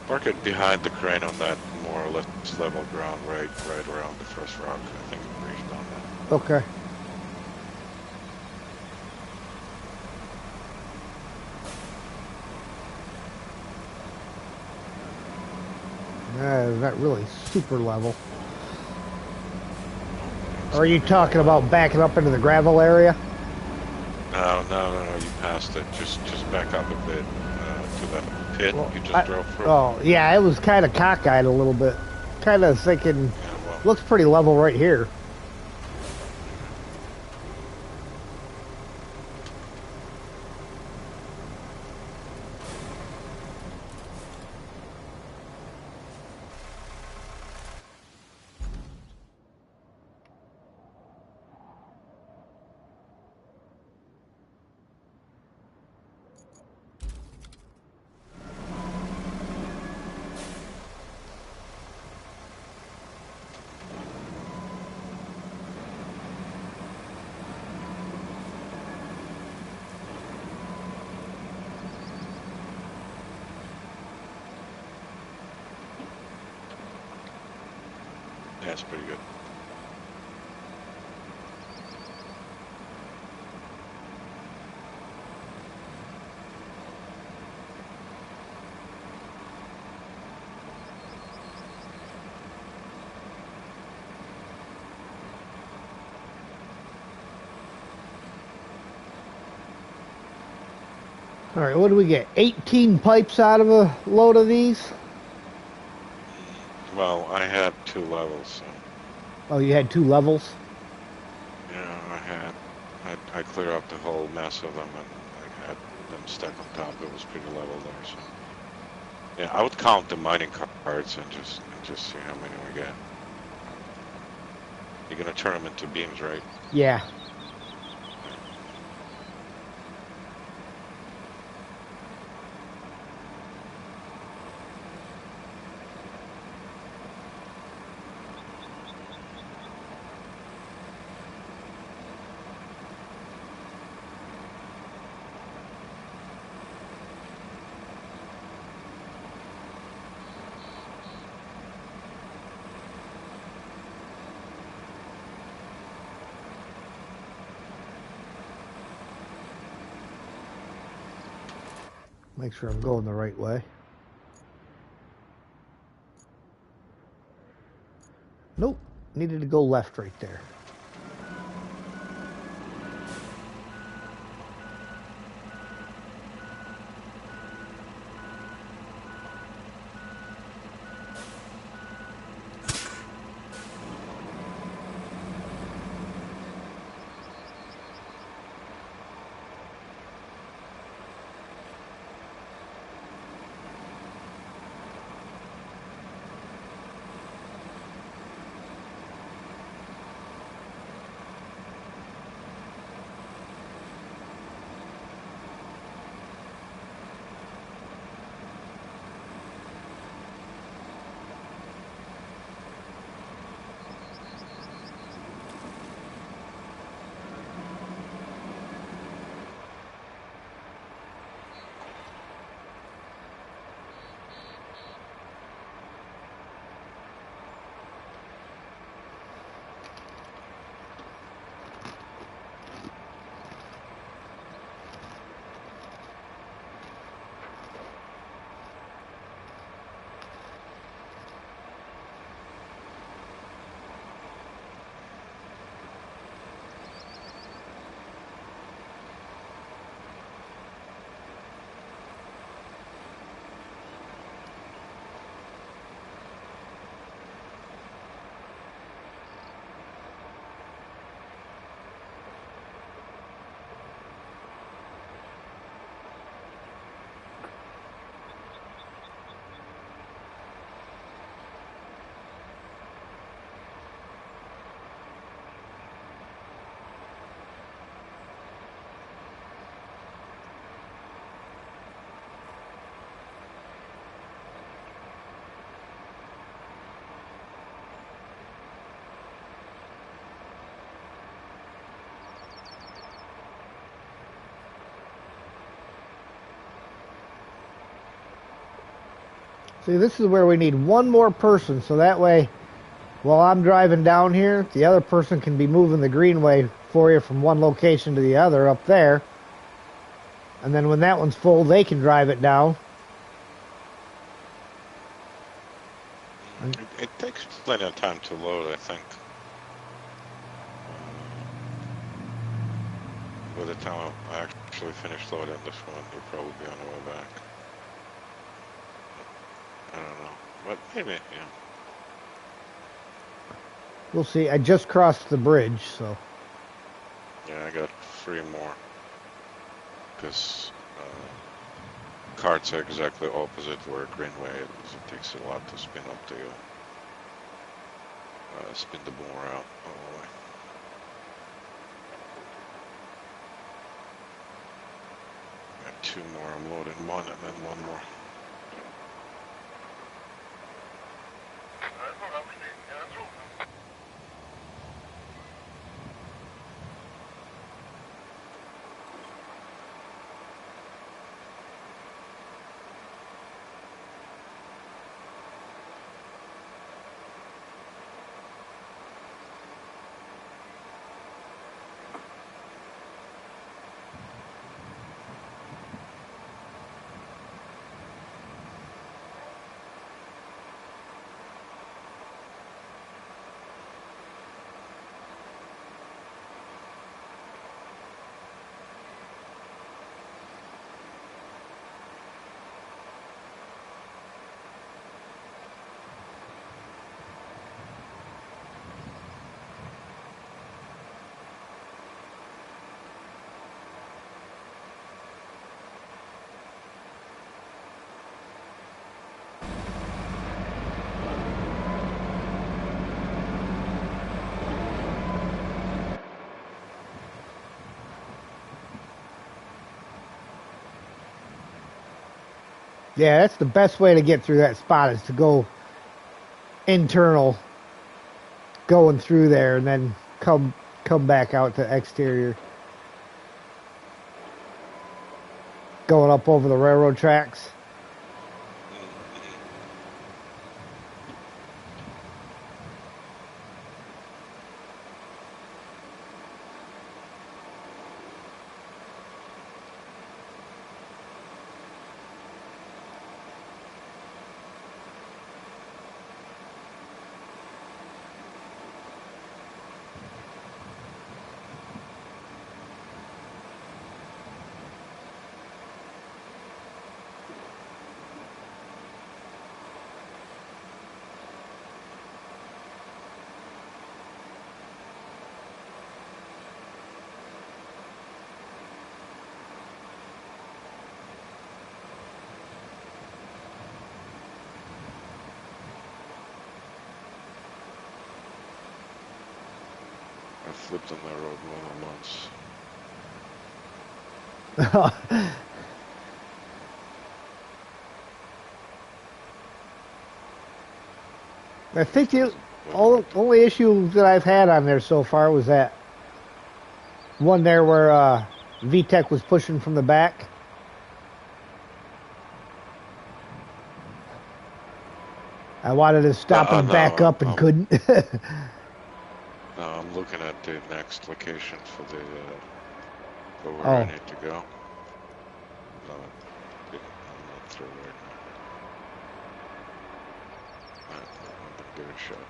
S2: Park it behind the crane on that more or less level ground, right around the first rock. I think it reached on that.
S1: Okay. Not really super level. Or are you talking about backing up into the gravel area?
S2: No, you passed it. Just back up a bit to that pit
S1: Well,
S2: you just drove through.
S1: oh, yeah, it was kind of cockeyed a little bit. Kind of thinking,
S2: Yeah, well,
S1: looks pretty level right here.
S2: that's pretty good.
S1: All right, what do we get? 18 pipes out of a load of these?
S2: Well, I had 2 levels, so
S1: Oh, you had 2 levels?
S2: yeah, I clear out the whole mess of them and I had them stacked on top. It was pretty level there, so yeah, I would count the mining carts and just see how many we get. You're gonna turn them into beams, right?
S1: Yeah. Make sure I'm going the right way. Nope. Needed to go left right there. See, this is where we need one more person, so that way, while I'm driving down here, the other person can be moving the greenway for you from one location to the other up there. And then when that one's full, they can drive it down.
S2: It takes plenty of time to load, I think. By the time I actually finish loading this one, you'll probably be on the way back. I don't know, but maybe, yeah.
S1: We'll see. I just crossed the bridge, so.
S2: Yeah, I got 3 more. Because carts are exactly opposite where greenway is. It takes a lot to spin up the spin the boomer out all the way. Got 2 more. I'm loading 1 and then 1 more.
S1: Yeah, that's the best way to get through that spot is to go internal, going through there, and then come back out to exterior. Going up over the railroad tracks.
S2: I flipped on that road more than once.
S1: I think the only issue that I've had on there so far was that one there where VTEC was pushing from the back. I wanted to stop and back up and couldn't.
S2: No, I'm looking at the next location for the for where I need to go. No, I'm not through right now. Alright, I'm gonna give it a shot.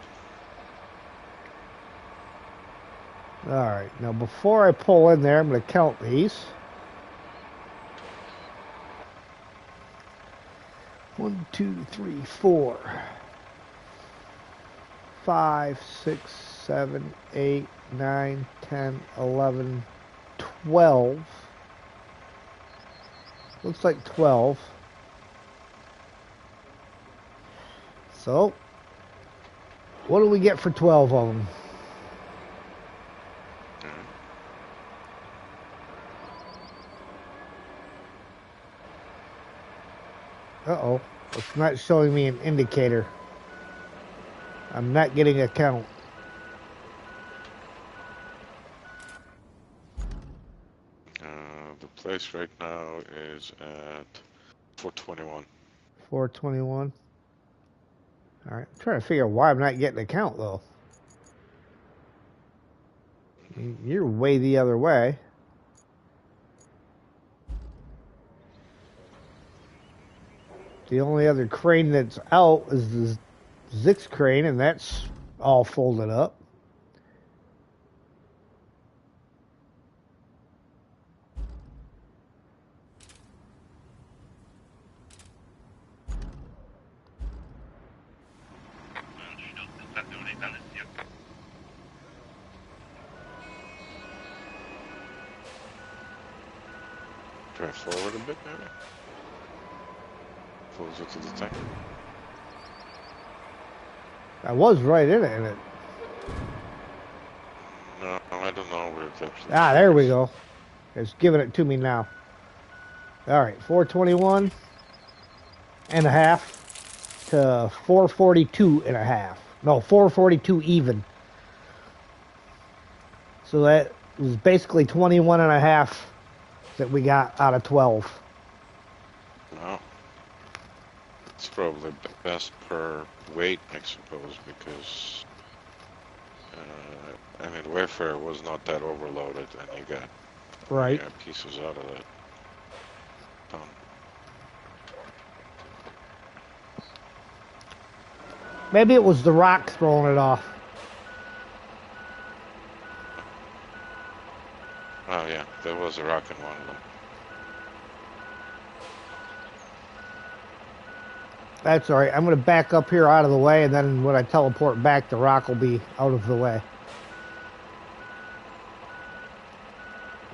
S1: Alright, now before I pull in there, I'm going to count these. 1, 2, 3, 4, 5, 6, 7, 8, 9, 10, 11, 12. Looks like 12. So, what do we get for 12 of them? Uh-oh. It's not showing me an indicator. I'm not getting a count.
S2: The place right now is at 421.
S1: 421. Alright, I'm trying to figure out why I'm not getting a count, though. You're way the other way. The only other crane that's out is the Zix crane, and that's all folded up.
S2: Drive forward a bit, maybe. Closer to the tank.
S1: I was right in it.
S2: No, I don't know where it's actually.
S1: Ah, there we go. It's giving it to me now. All right, 421 and a half to 442 and a half. No, 442 even. So that was basically 21 and a half that we got out of 12.
S2: No. It's probably best per weight, I suppose, because I mean, Wayfarer was not that overloaded, and you got
S1: Right.
S2: pieces out of that ton.
S1: Maybe it was the rock throwing it off.
S2: Oh yeah, there was a rock in one of them.
S1: That's all right. I'm going to back up here out of the way, and then when I teleport back, the rock will be out of the way.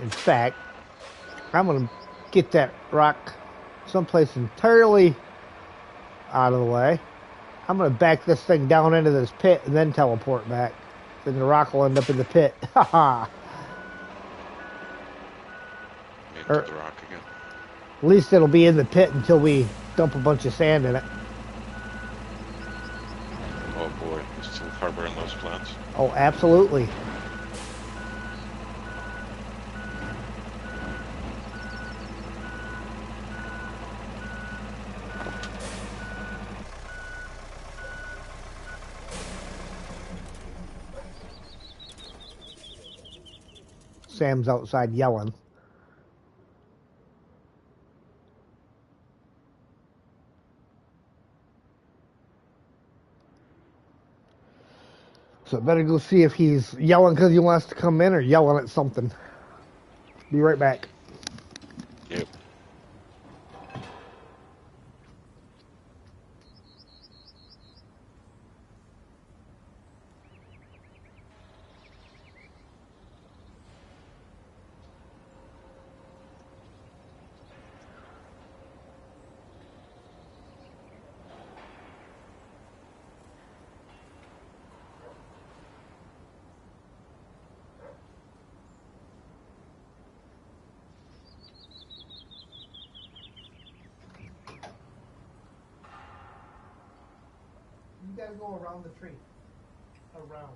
S1: In fact, I'm going to get that rock someplace entirely out of the way. I'm going to back this thing down into this pit and then teleport back. Then the rock will end up in the pit. Haha.
S2: Into the rock again.
S1: At least it'll be in the pit until we dump a bunch of sand in it.
S2: Oh boy, you're still harboring those plans.
S1: Oh, absolutely. Sam's outside yelling. So I better go see if he's yelling because he wants to come in or yelling at something. Be right back.
S2: Yep.
S1: You gotta go around the tree. Around.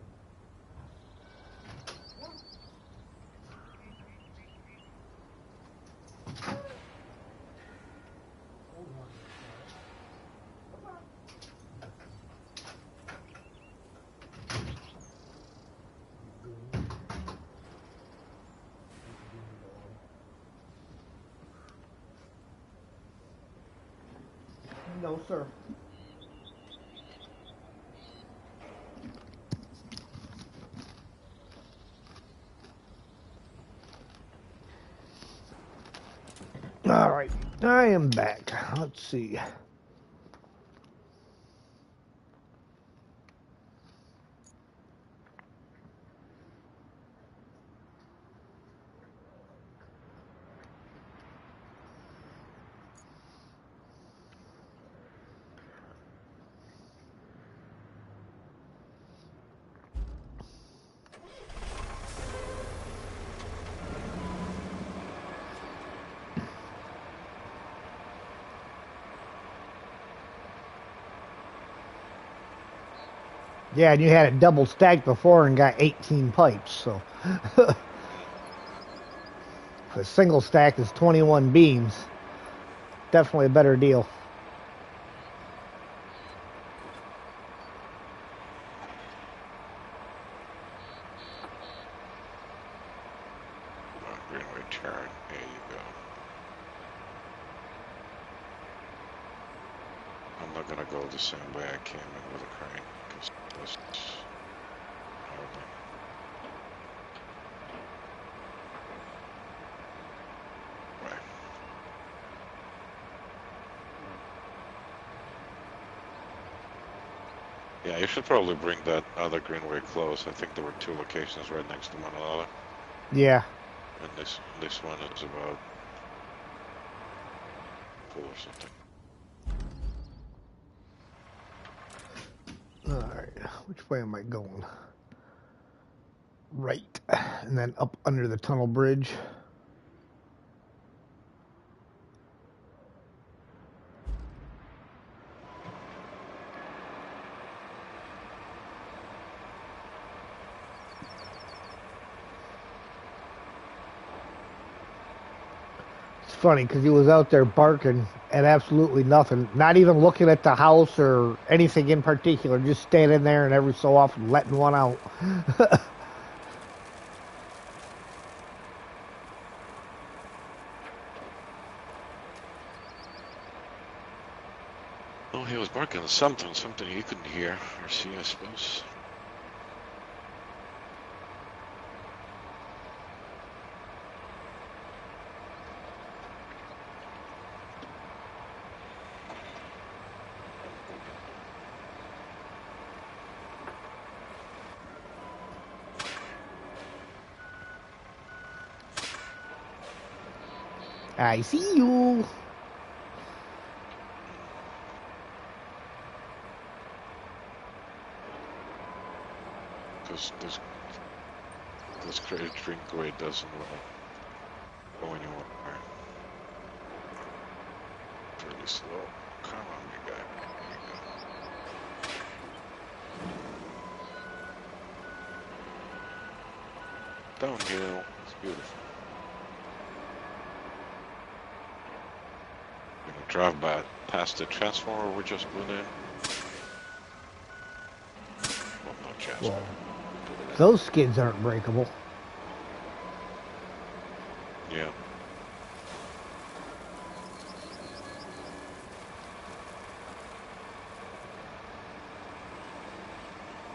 S1: No, sir. All right, I am back. Let's see. Yeah, and you had it double stacked before and got 18 pipes, so. The single stack is 21 beams. Definitely a better deal.
S2: Greenway turn. There you go. I'm not gonna go the same way I came in with a crane, because it was horrible. Right. Yeah, you should probably bring that other Greenway close. I think there were 2 locations right next to one another.
S1: Yeah.
S2: And this one is about 4 or something.
S1: Alright, which way am I going? Right. And then up under the tunnel bridge. It's funny because he was out there barking at absolutely nothing, not even looking at the house or anything in particular, just standing there and every so often letting one out.
S2: Oh, he was barking at something you couldn't hear or see, I suppose.
S1: I see you.
S2: Because this great Greenway doesn't go anywhere. Pretty slow. Come on, big guy. There you go. Downhill. It's beautiful. We're gonna drive past the transformer we just put in. Well, not transformer.
S1: Well, those skids aren't breakable.
S2: Yeah.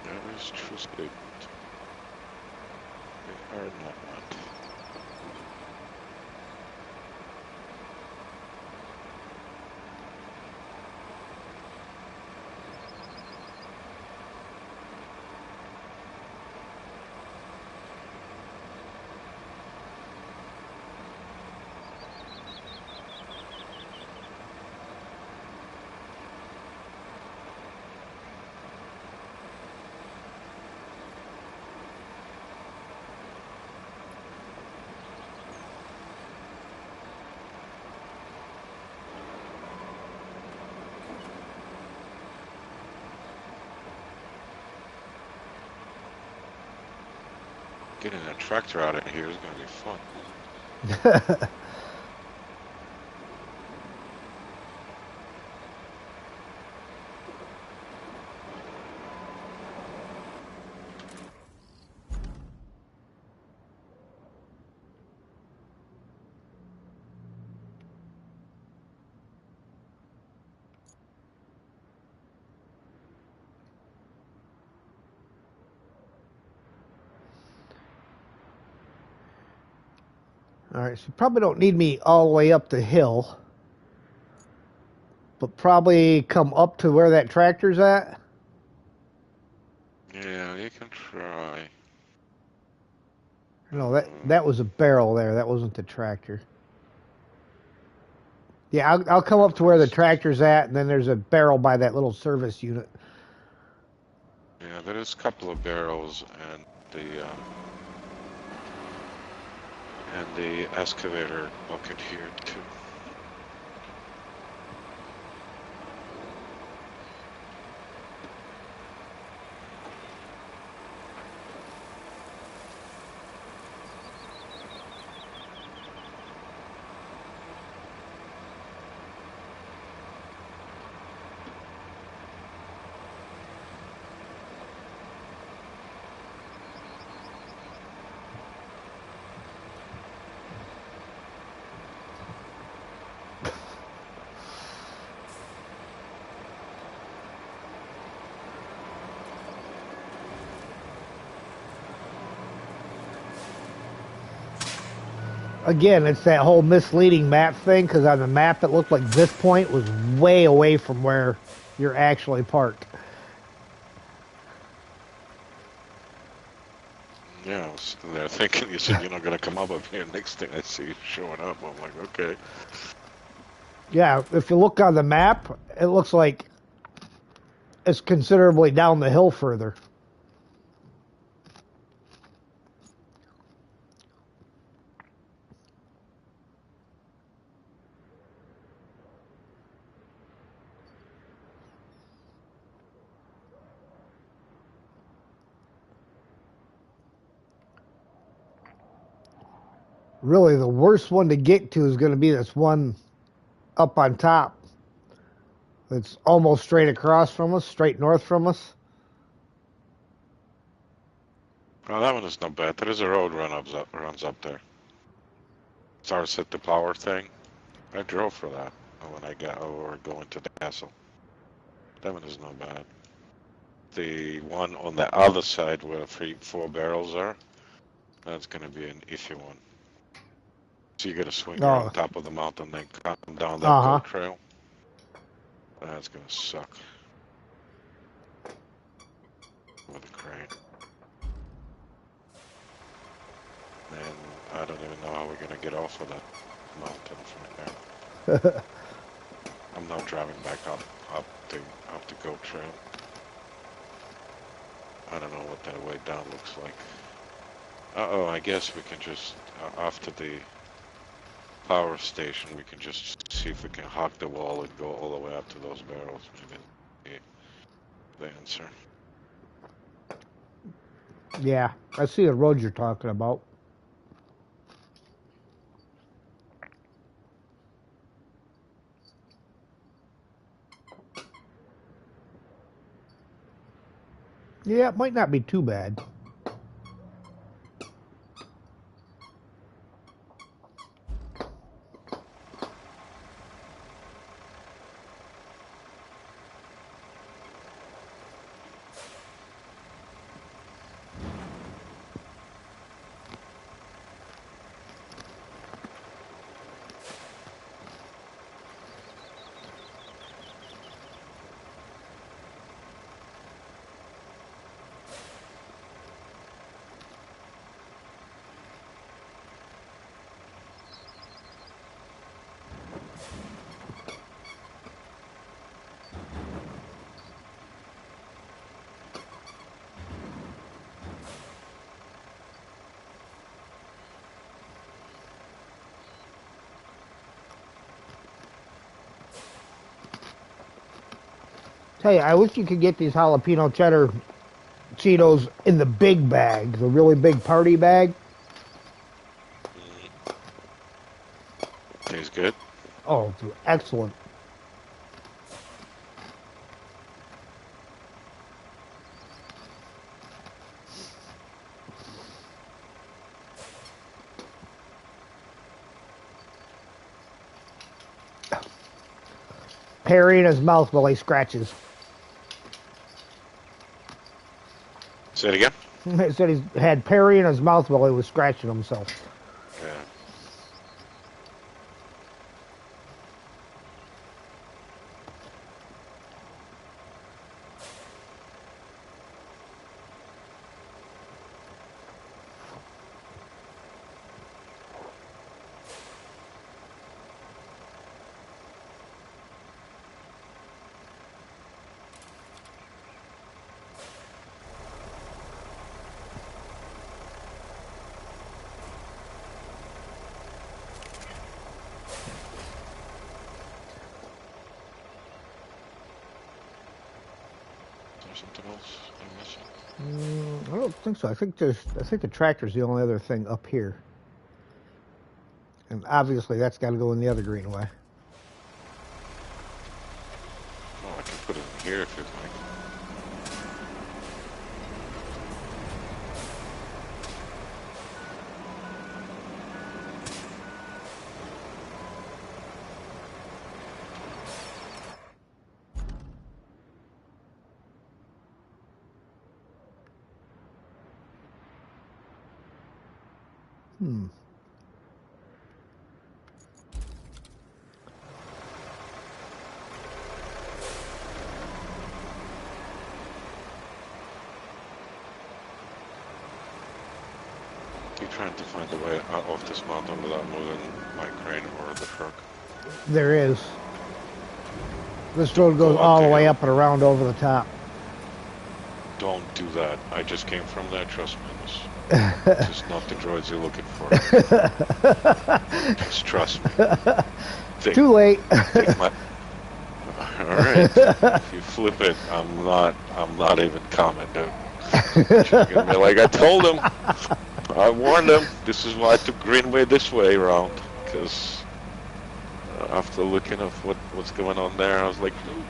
S2: That is true statement. They are not. Getting a tractor out of here is going to be fun.
S1: Alright, so you probably don't need me all the way up the hill. But probably come up to where that tractor's at.
S2: Yeah, you can try.
S1: No, that was a barrel there. That wasn't the tractor. Yeah, I'll come up to where the tractor's at, and then there's a barrel by that little service unit.
S2: Yeah, there is a couple of barrels and the excavator bucket here too.
S1: Again, it's that whole misleading map thing, because on the map it looked like this point was way away from where you're actually parked.
S2: Yeah, I was sitting there thinking, you said you're not gonna come up here. Next thing I see you showing up, I'm like, okay.
S1: Yeah, if you look on the map, it looks like it's considerably down the hill further. Really, the worst one to get to is going to be this one up on top. It's almost straight across from us, straight north from us.
S2: Well, that one is not bad. There is a road runs up there. Starts at the power thing. I drove for that when I got over going to the castle. That one is not bad. The one on the other side where the four barrels are, that's gonna be an iffy one. So you gotta swing around
S1: Oh,
S2: top of the mountain, then come down that
S1: uh huh.
S2: goat trail. That's gonna suck with a crane. And I don't even know how we're gonna get off of that mountain from there. I'm now driving back up the goat trail. I don't know what that way down looks like. Uh-oh, I guess we can just, after the power station, we can just see if we can hug the wall and go all the way up to those barrels. Maybe the answer.
S1: Yeah, I see the road you're talking about. Yeah, it might not be too bad. Tell you, I wish you could get these jalapeno cheddar Cheetos in the big bag, the really big party bag.
S2: Mm, tastes good.
S1: Oh, excellent. Perry in his mouth while he scratches.
S2: Say it again?
S1: He said he's had Perry in his mouth while he was scratching himself.
S2: Yeah. Is there something else I'm missing?
S1: I don't think so. I think the tractor's the only other thing up here, and obviously that's got to go in the other greenway.
S2: Oh, I can put it in here if you'd like.
S1: Hmm.
S2: Keep trying to find a way out of this mountain without moving my crane or the truck.
S1: There is. This
S2: Don't
S1: road goes
S2: go up
S1: all
S2: the
S1: the way
S2: hill.
S1: up and around over the top.
S2: Don't do that. I just came from there, trust me. This is not the droids you're looking for. Just trust me.
S1: Too late.
S2: Take my... Alright. If you flip it, I'm not even commenting. You're gonna be like, I told him. I warned him. This is why I took Greenway this way around. Because after looking at what's going on there, I was like, "Ooh."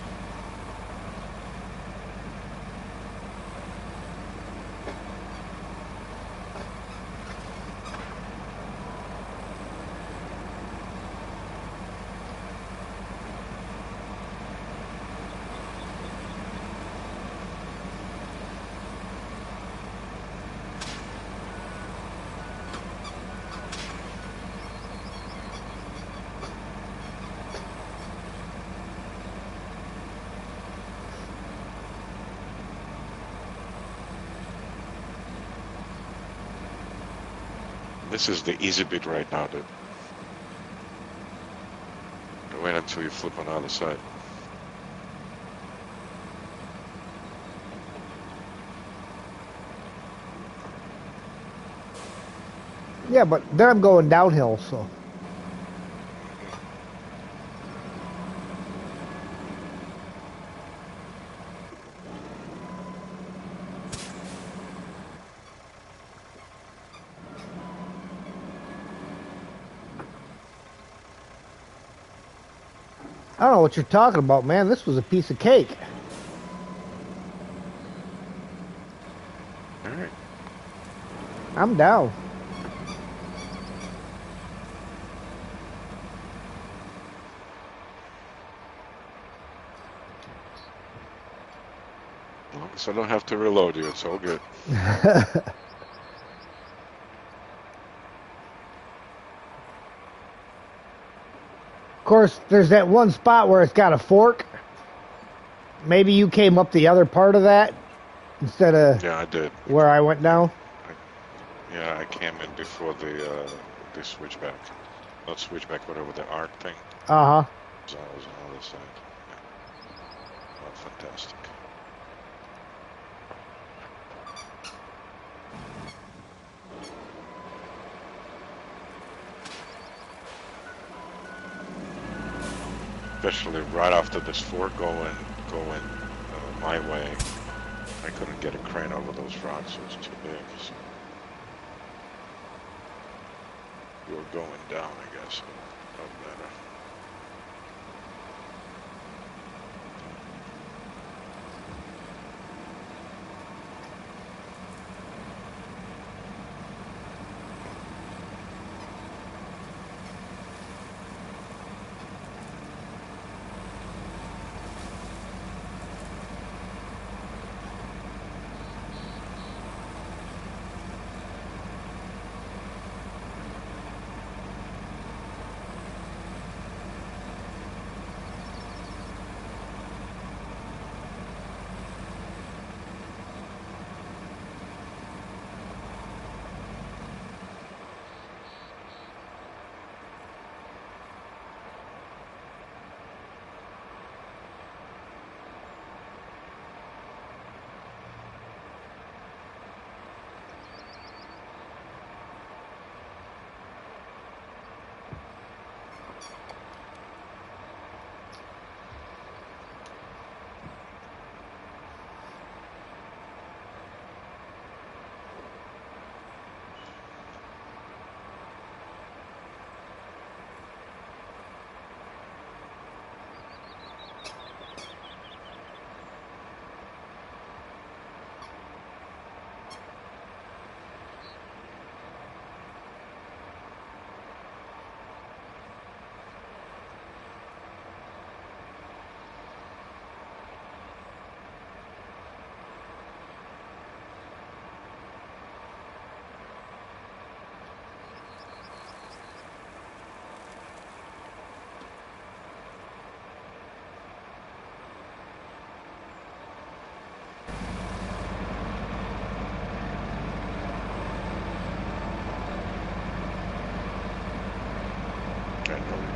S2: This is the easy bit right now, dude. Wait until you flip on the other side.
S1: Yeah, but then I'm going downhill, so. I don't know what you're talking about, man. This was a piece of cake.
S2: Alright.
S1: I'm down.
S2: As long as I don't have to reload you, it's all good.
S1: Of course, there's that one spot where it's got a fork. Maybe you came up the other part of that instead of
S2: Yeah, I did.
S1: where I went down.
S2: Yeah, I came in before the switchback. Not switchback, whatever, the arc thing.
S1: Uh-huh.
S2: So I was on the other side. Yeah. Oh, fantastic. Especially right after this fork going my way. I couldn't get a crane over those rocks, it was too big. So you were going down, I guess. No better.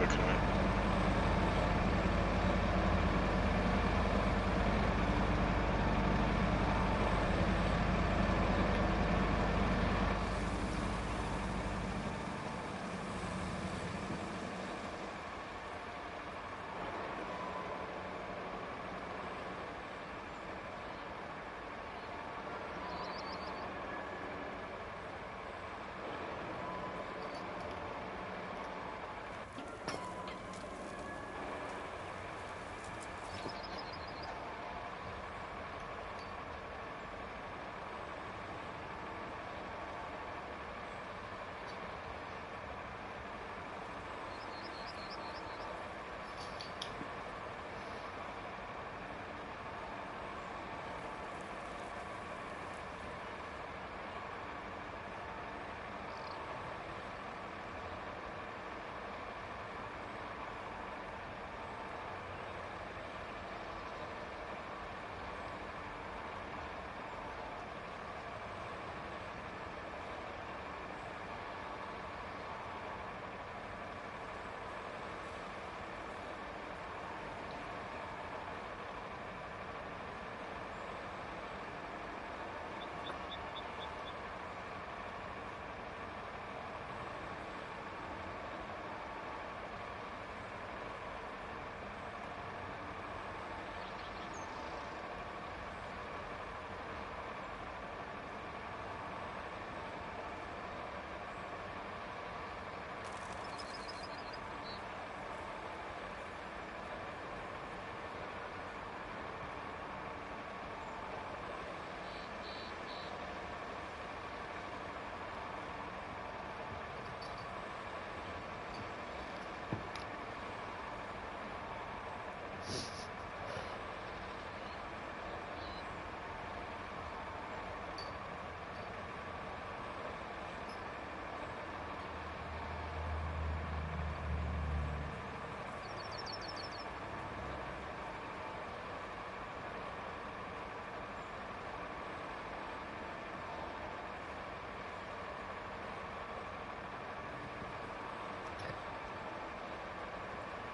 S2: looking at.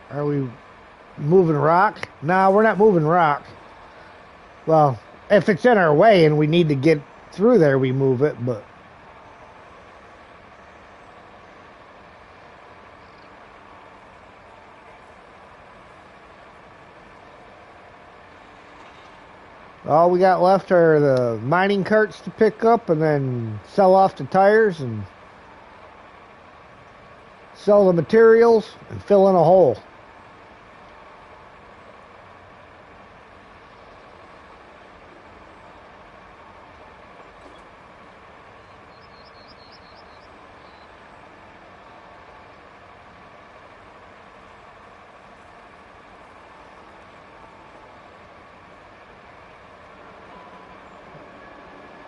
S1: Are we moving rock? No, we're not moving rock. Well, if it's in our way and we need to get through there, we move it, but... All we got left are the mining carts to pick up and then sell off the tires and sell the materials and fill in a hole.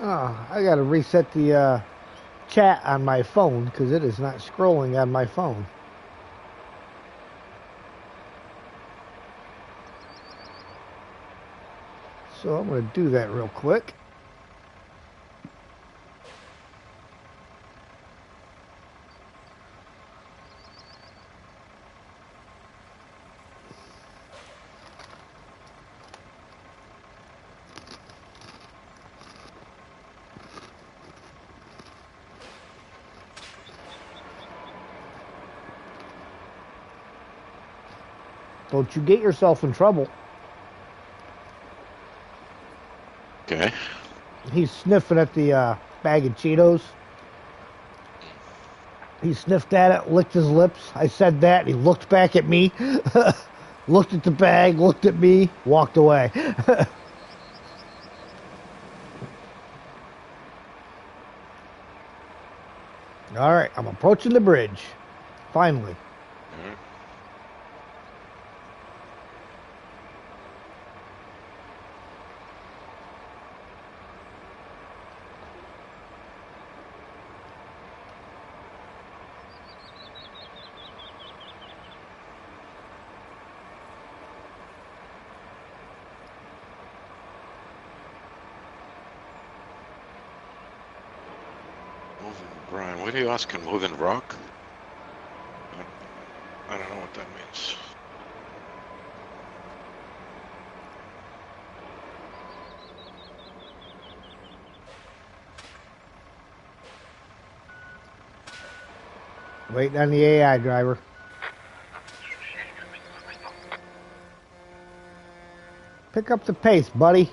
S1: Oh, I gotta reset the chat on my phone because it is not scrolling on my phone. So I'm gonna do that real quick. Don't you get yourself in trouble.
S2: Okay.
S1: He's sniffing at the bag of Cheetos. He sniffed at it, licked his lips. I said that, and he looked back at me, looked at the bag, looked at me, walked away. All right, I'm approaching the bridge. Finally.
S2: Mhm. Moving, Brian, what are you asking? Moving rock? I don't know what that means.
S1: Waiting on the AI driver. Pick up the pace, buddy.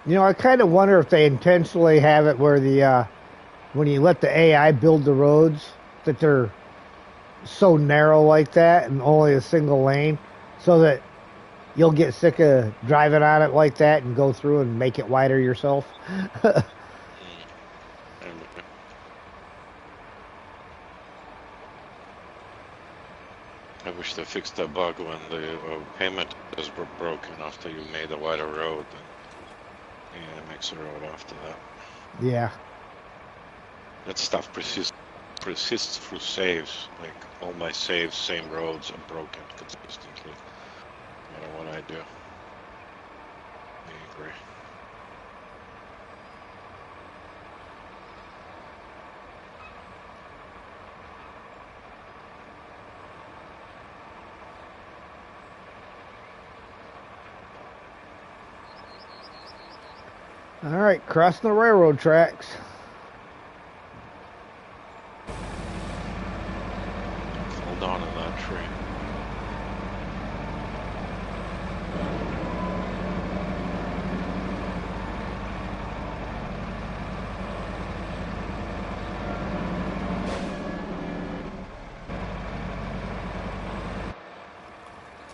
S1: You know, I kind of wonder if they intentionally have it where the when you let the AI build the roads, that they're so narrow like that and only a single lane, so that you'll get sick of driving on it like that and go through and make it wider yourself.
S2: I wish they fixed that bug when the payment is broken after you made a wider road. And yeah, it makes the road after that.
S1: Yeah.
S2: That stuff persists through saves. Like all my saves, same roads are broken consistently. No matter what I do. I agree.
S1: All right, crossing the railroad tracks.
S2: Hold on in that tree.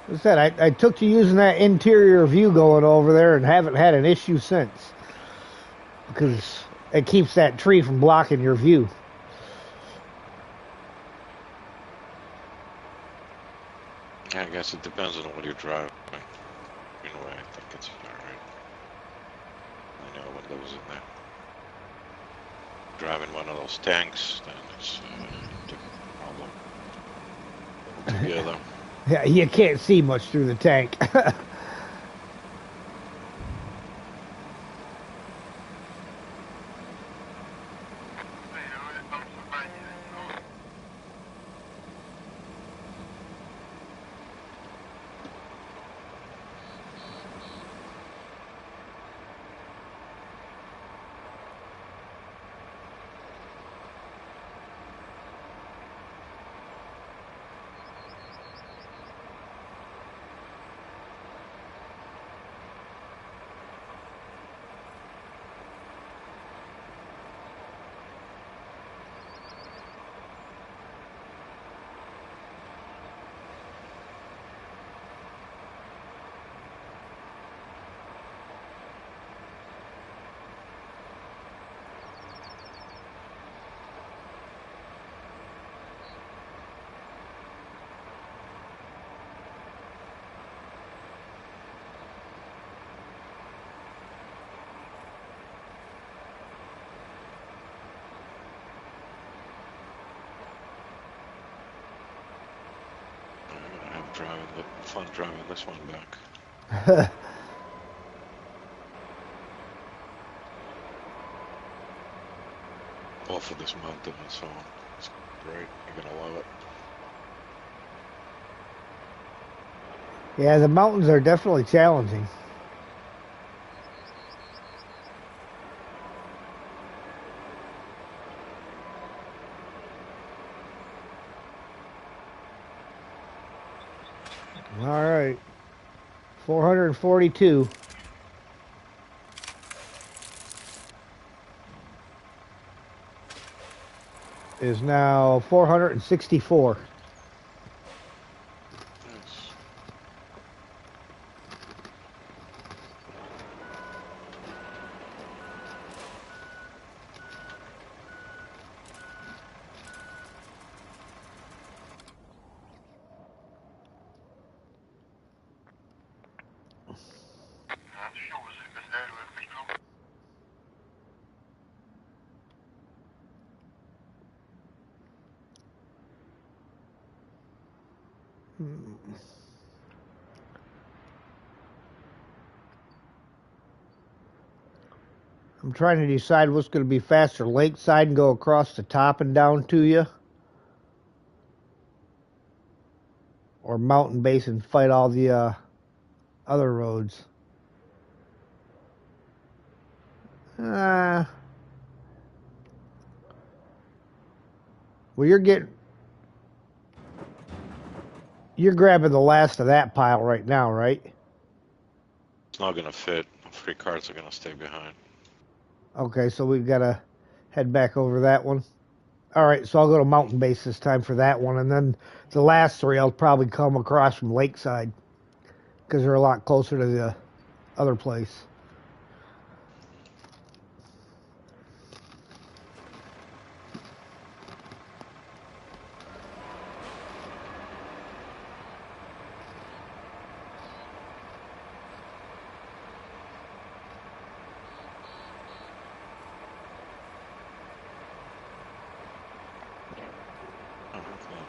S1: As I said, I took to using that interior view going over there and haven't had an issue since. Because it keeps that tree from blocking your view.
S2: Yeah, I guess it depends on what you're driving. Anyway, I think it's alright. I know what goes in there. Driving one of those tanks, then it's a different problem altogether.
S1: Yeah, you can't see much through the tank.
S2: Fun driving this one back. Off of this mountain and so on. It's great. You're gonna love it.
S1: Yeah, the mountains are definitely challenging. All right. 442 is now 464.
S2: Nice.
S1: I'm trying to decide what's going to be faster, lakeside and go across the top and down to you, or mountain base and fight all the other roads. Well, you're grabbing the last of that pile right now, right?
S2: It's not gonna fit. 3 cars are gonna stay behind.
S1: Okay, so we've got to head back over that one. All right, so I'll go to mountain base this time for that one, and then the last 3 I'll probably come across from lakeside because they're a lot closer to the other place.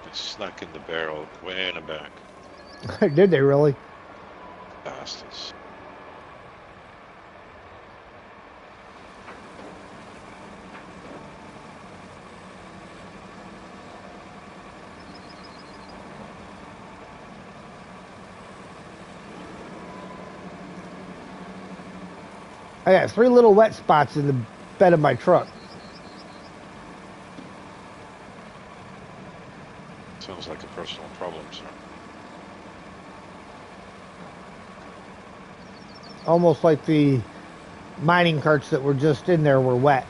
S2: They snuck in the barrel way in the back.
S1: Did they really?
S2: Bastards.
S1: I got 3 little wet spots in the bed of my truck.
S2: Sounds like a personal problem, sir.
S1: Almost like the mining carts that were just in there were wet.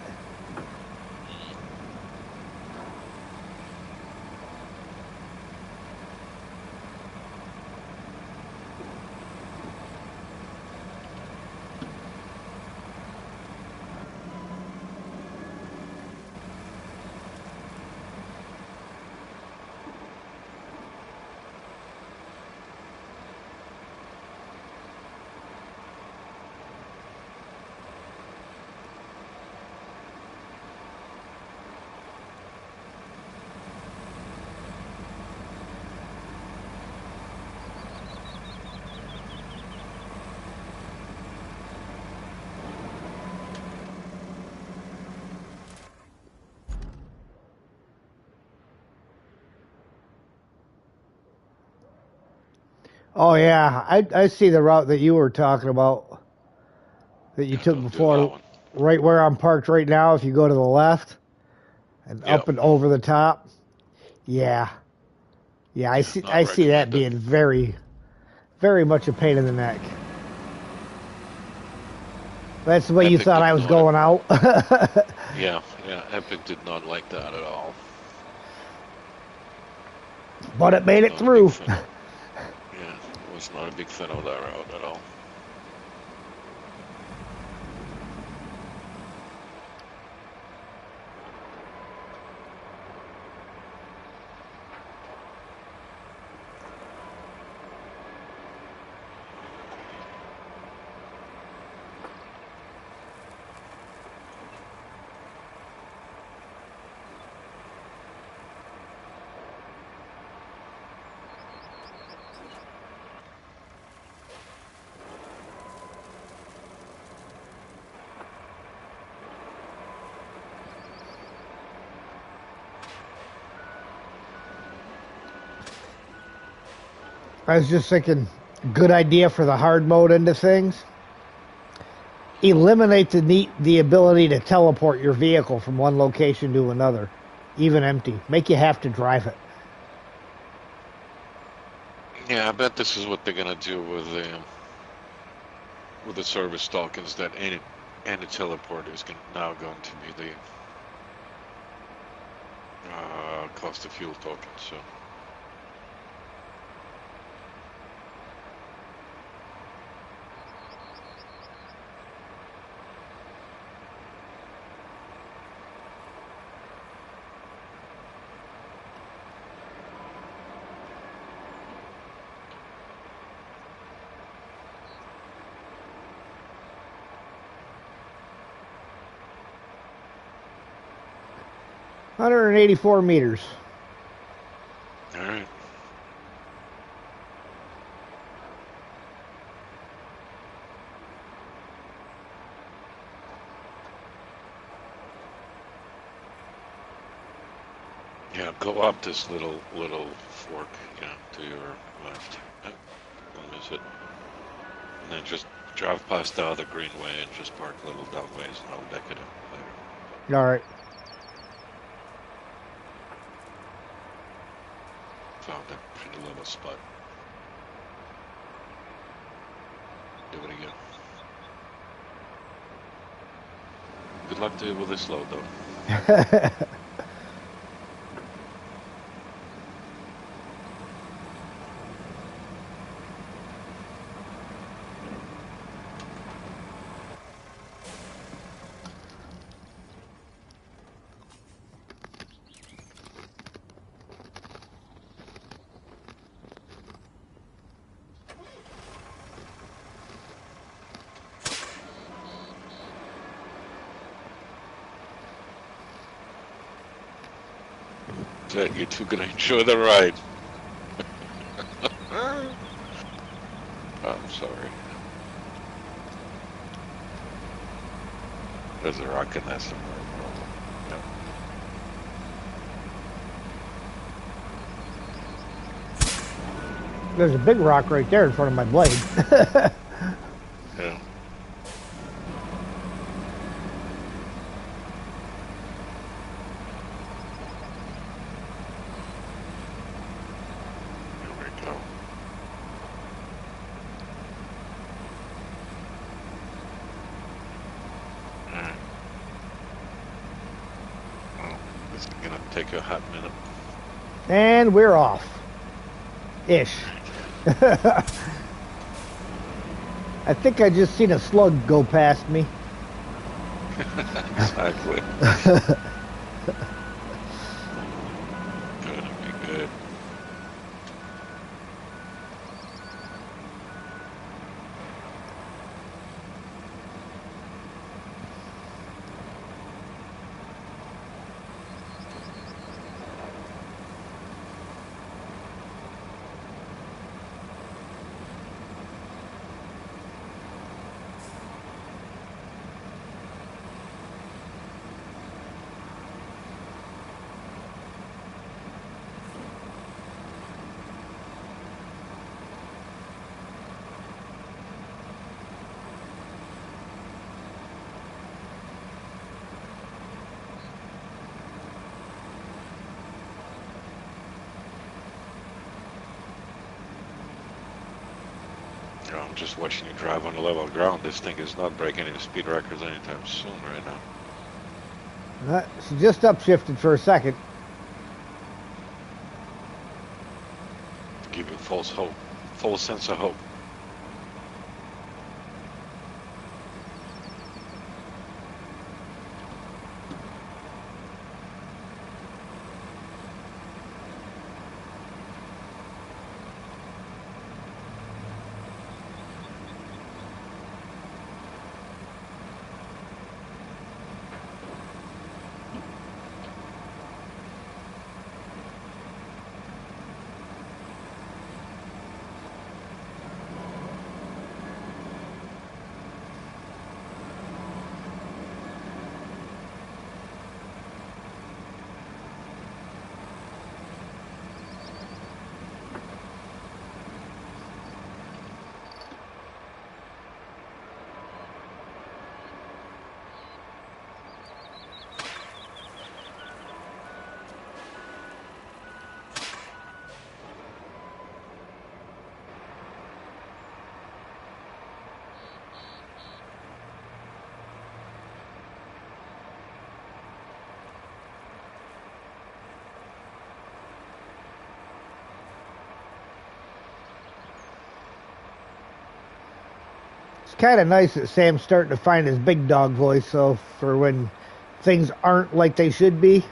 S1: Oh yeah, I see the route that you were talking about that you took before, right where I'm parked right now. If you go to the left and up and over the top, yeah, I see that being very, very much a pain in the neck. That's the way
S2: Epic
S1: you thought I was going out.
S2: Yeah, Epic did not like that at all.
S1: But it made it through.
S2: Was not a big fan of that route at all.
S1: I was just thinking, good idea for the hard mode into things. Eliminate the ability to teleport your vehicle from one location to another, even empty. Make you have to drive it.
S2: Yeah, I bet this is what they're gonna do with the service tokens. That any teleport is now going to be the cost of fuel token. So.
S1: $184 meters.
S2: All right. Yeah, go up this little fork, to your left. Don't miss it. And then just drive past the other greenway and just park a little downways, and I'll deck it up later.
S1: All right.
S2: Found a pretty level spot. Do it again. Good luck to you with this load, though. Good, you two gonna enjoy the ride. I'm sorry. There's a rock in there somewhere. Yeah.
S1: There's a big rock right there in front of my blade.
S2: Yeah. Here we go. Alright. Well, this is gonna take a hot minute.
S1: And we're off. Ish. I think I just seen a slug go past me.
S2: Exactly. Gonna be good. I'm just watching you drive on the level ground. This thing is not breaking any speed records anytime soon right now.
S1: She just upshifted for a second.
S2: Give you false hope. False sense of hope.
S1: It's kind of nice that Sam's starting to find his big dog voice, so for when things aren't like they should be.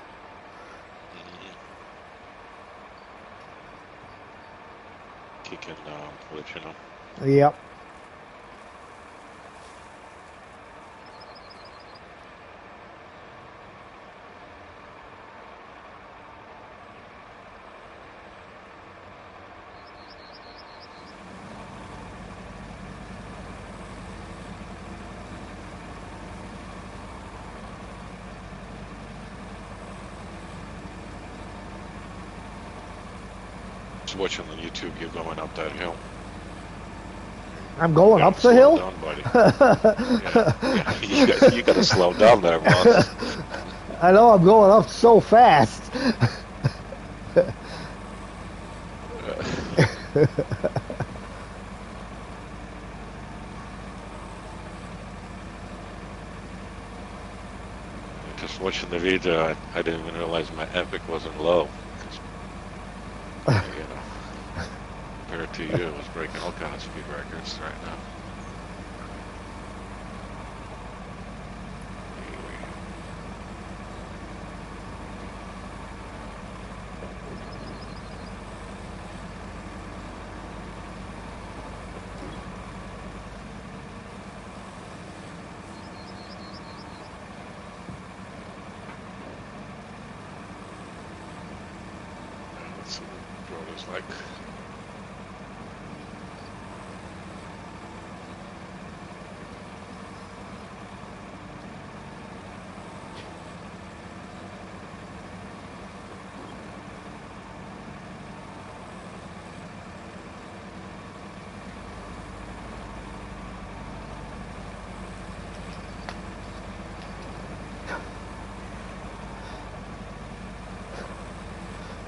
S2: He can let you know.
S1: Yep.
S2: just watching on YouTube. You're going up that hill.
S1: I'm going
S2: Yeah,
S1: up the
S2: slow
S1: hill?
S2: down, buddy. Yeah. You gotta slow down there, boss.
S1: I know I'm going up so fast.
S2: Just watching the video, I didn't even realize my epic wasn't low. 'Cause, compared to you, it was breaking all kinds of speed records right now. Let's see what the road is like.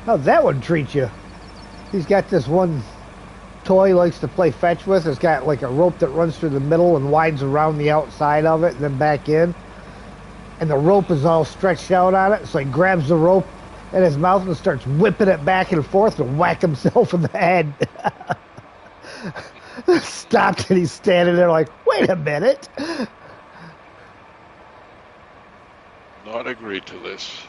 S1: How'd that one treat you? He's got this one toy he likes to play fetch with. It's got like a rope that runs through the middle and winds around the outside of it and then back in. And the rope is all stretched out on it, so he grabs the rope in his mouth and starts whipping it back and forth and whack himself in the head. Stopped and he's standing there like, wait a minute.
S2: Not agree to this.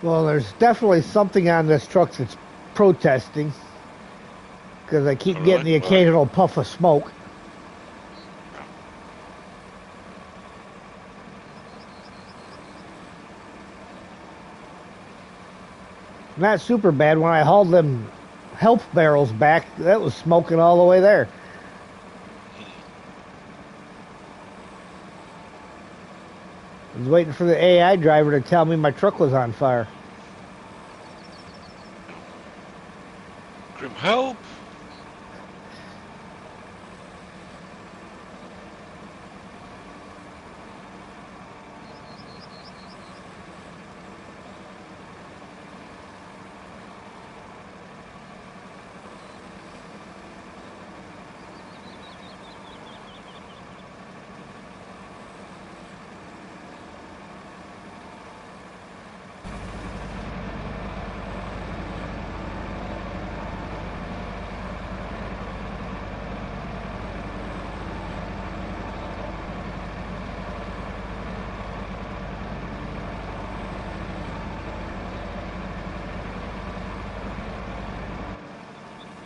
S1: Well, there's definitely something on this truck that's protesting because I keep getting the occasional puff of smoke. Not super bad. When I hauled them health barrels back, that was smoking all the way there. I was waiting for the AI driver to tell me my truck was on fire.
S2: Grim, help!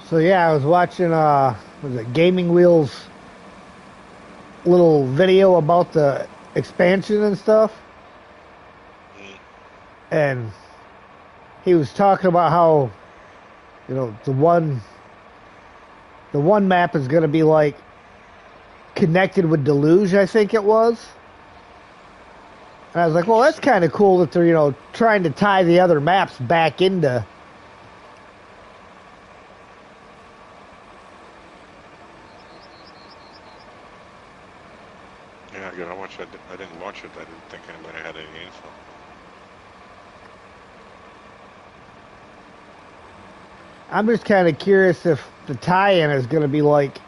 S1: So yeah, I was watching was it Gaming Wheels little video about the expansion and stuff. And he was talking about how, you know, the one map is going to be like connected with Deluge, I think it was. And I was like, well, that's kind of cool that they're, you know, trying to tie the other maps back into
S2: Yeah, I gotta watch it. I didn't watch it. I didn't think anybody had any info.
S1: I'm just kind of curious if the tie-in is going to be like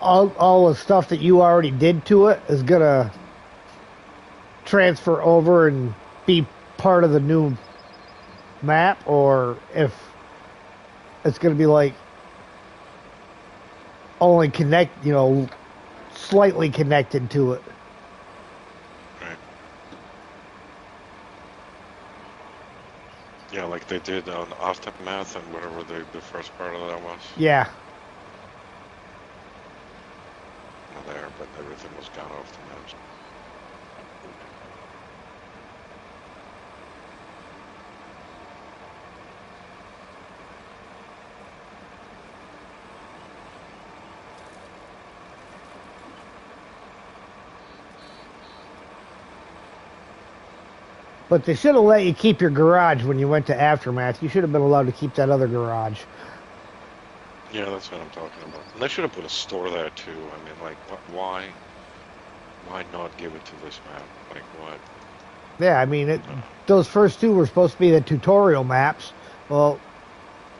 S1: all the stuff that you already did to it is going to transfer over and be part of the new map, or if it's going to be like only slightly connected to it.
S2: Right. Yeah, like they did on Aftermath and whatever the first part of that was.
S1: Yeah.
S2: Not there, but everything was gone off the maps.
S1: But they should have let you keep your garage when you went to Aftermath. You should have been allowed to keep that other garage.
S2: Yeah, that's what I'm talking about. And they should have put a store there too. I mean, like, why not give it to this map? Like, what?
S1: Yeah, I mean, those first two were supposed to be the tutorial maps. Well,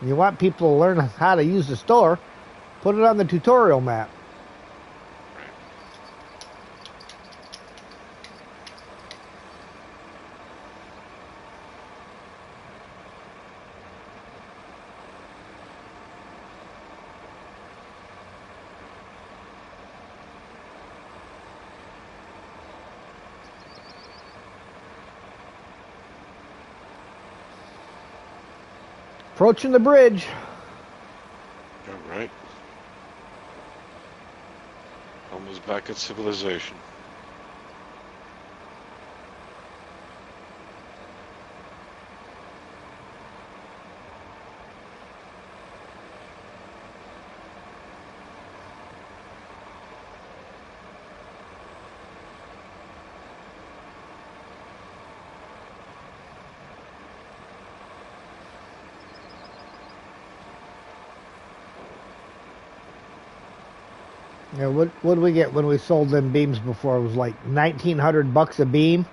S1: you want people to learn how to use the store, put it on the tutorial map. Approaching the bridge.
S2: All right. Almost back at civilization.
S1: Yeah, what did we get when we sold them beams before? It was like $1,900 a beam.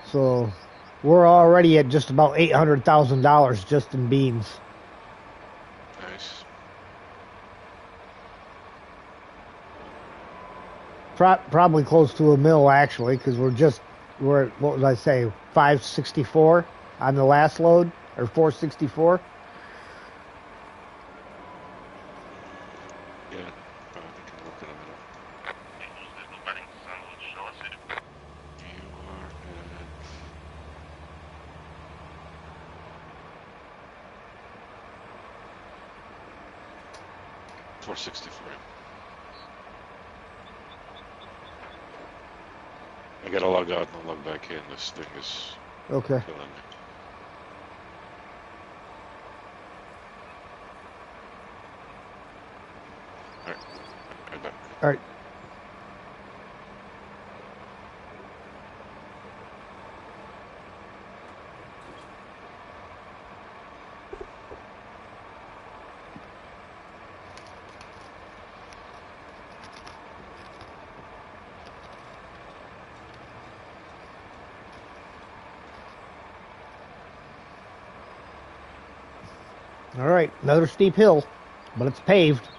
S1: So we're already at just about $800,000 just in beams.
S2: Nice.
S1: Probably close to a mil actually, because we're at, what was I say, 564 on the last load, or 464.
S2: Yeah, I can look in a minute. You are at 464. I gotta log out and log back in. This thing is
S1: Okay.
S2: killing me. Alright, right back.
S1: All right. All right, another steep hill, but it's paved.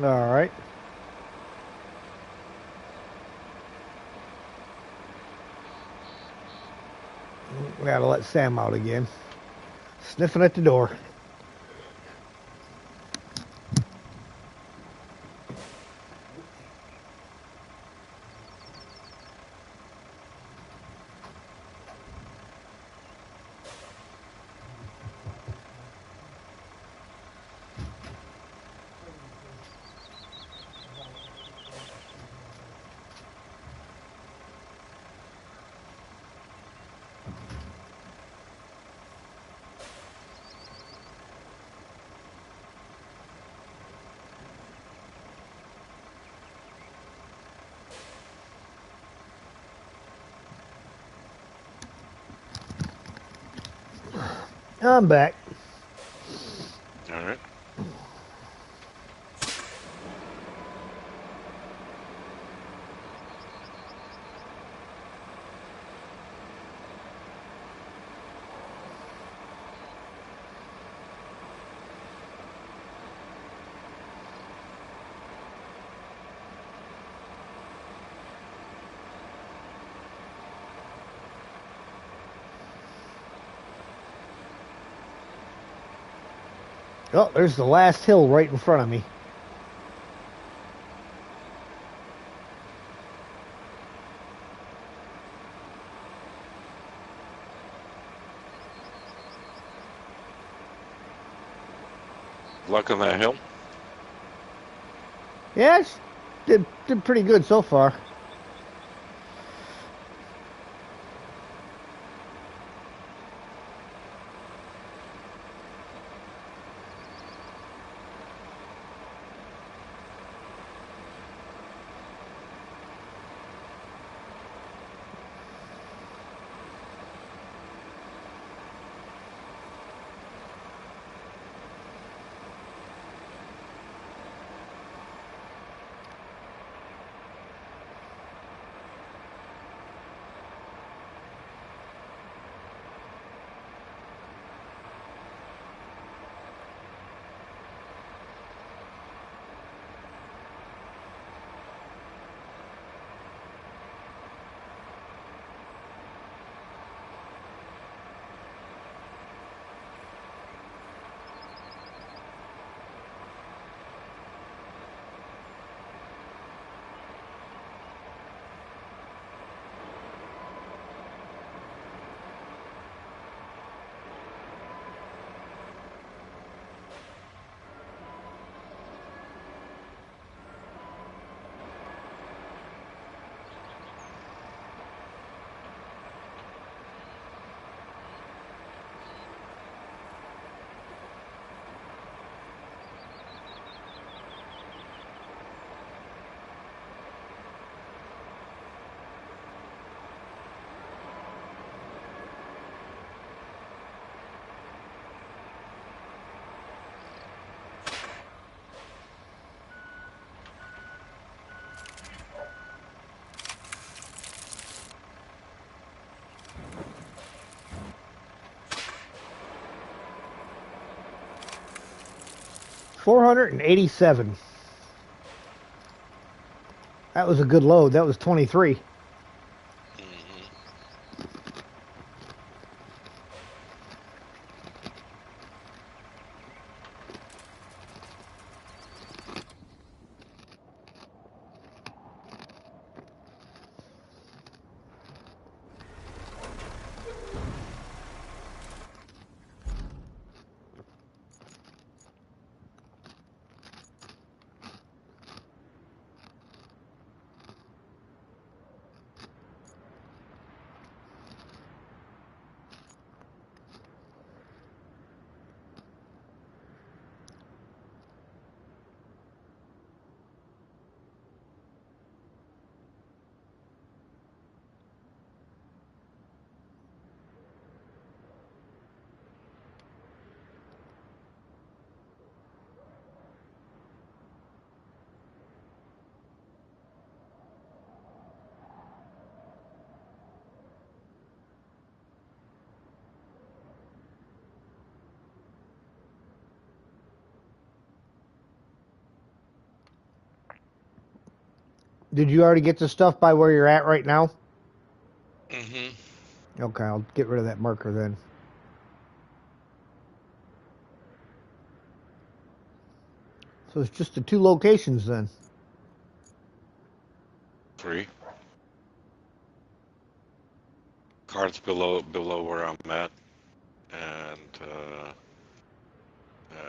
S1: All right. Gotta let Sam out again. Sniffing at the door. I'm back.
S2: All right.
S1: Oh, there's the last hill right in front of me.
S2: Luck on that hill.
S1: Yeah, it's did pretty good so far. $487. That was a good load. That was 23.
S2: Mm-hmm.
S1: Did you already get the stuff by where you're at right now?
S2: Mm-hmm.
S1: Okay, I'll get rid of that marker then. So it's just the 2 locations then.
S2: 3. Cards below where I'm at, and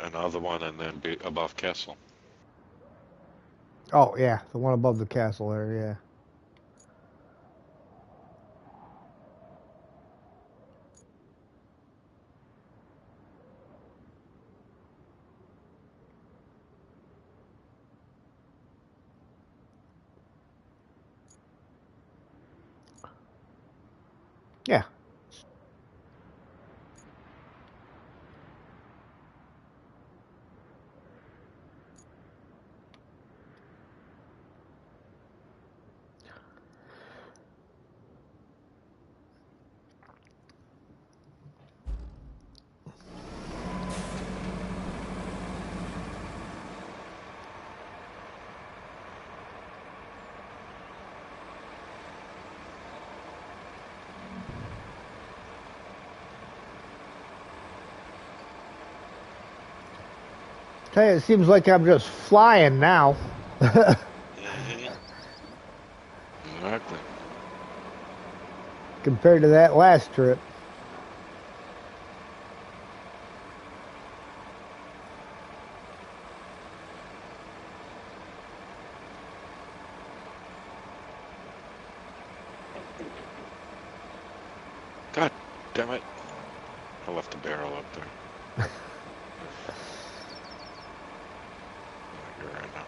S2: another one, and then above castle.
S1: Oh yeah, the one above the castle there. Yeah. Yeah. Tell you, it seems like I'm just flying now.
S2: Mm-hmm. Exactly.
S1: Compared to that last trip.
S2: God damn it. I left the barrel up there. You're right now.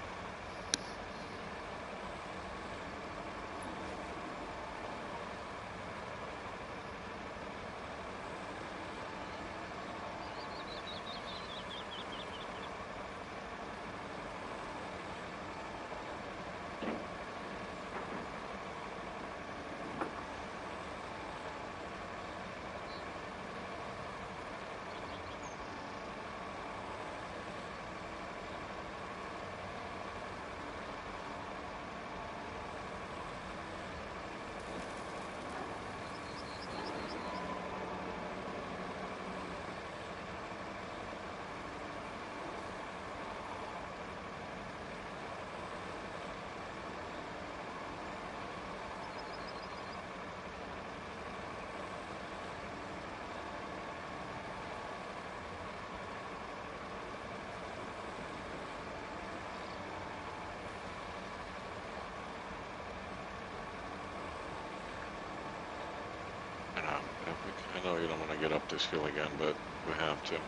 S2: I know you don't want to get up this hill again, but we have to.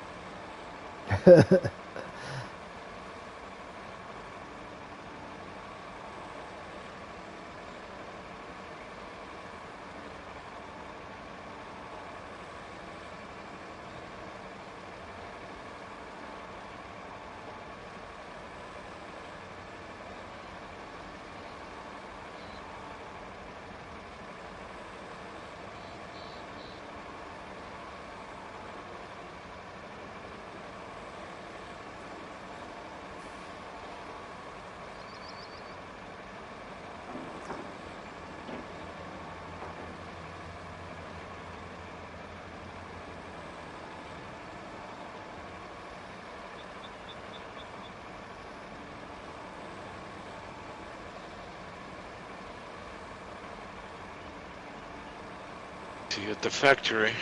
S2: See you at the factory.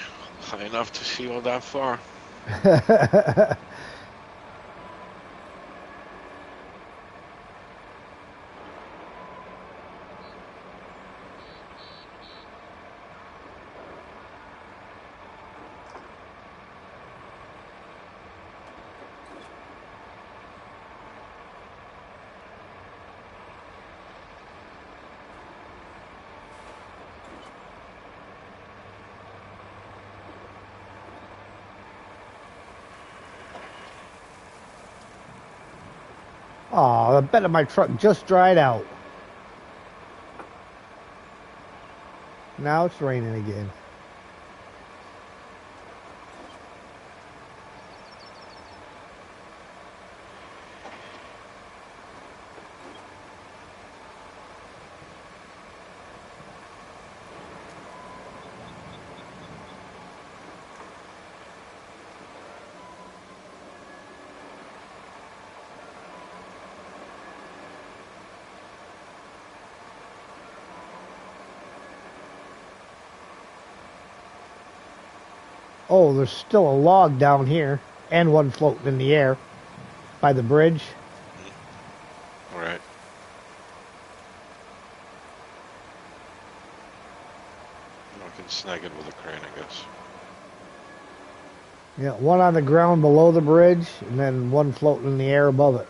S2: High enough to see all that far.
S1: Oh, the bed of my truck just dried out. Now it's raining again. Oh, there's still a log down here, and one floating in the air by the bridge.
S2: All right. I can snag it with a crane, I guess.
S1: Yeah, one on the ground below the bridge, and then one floating in the air above it.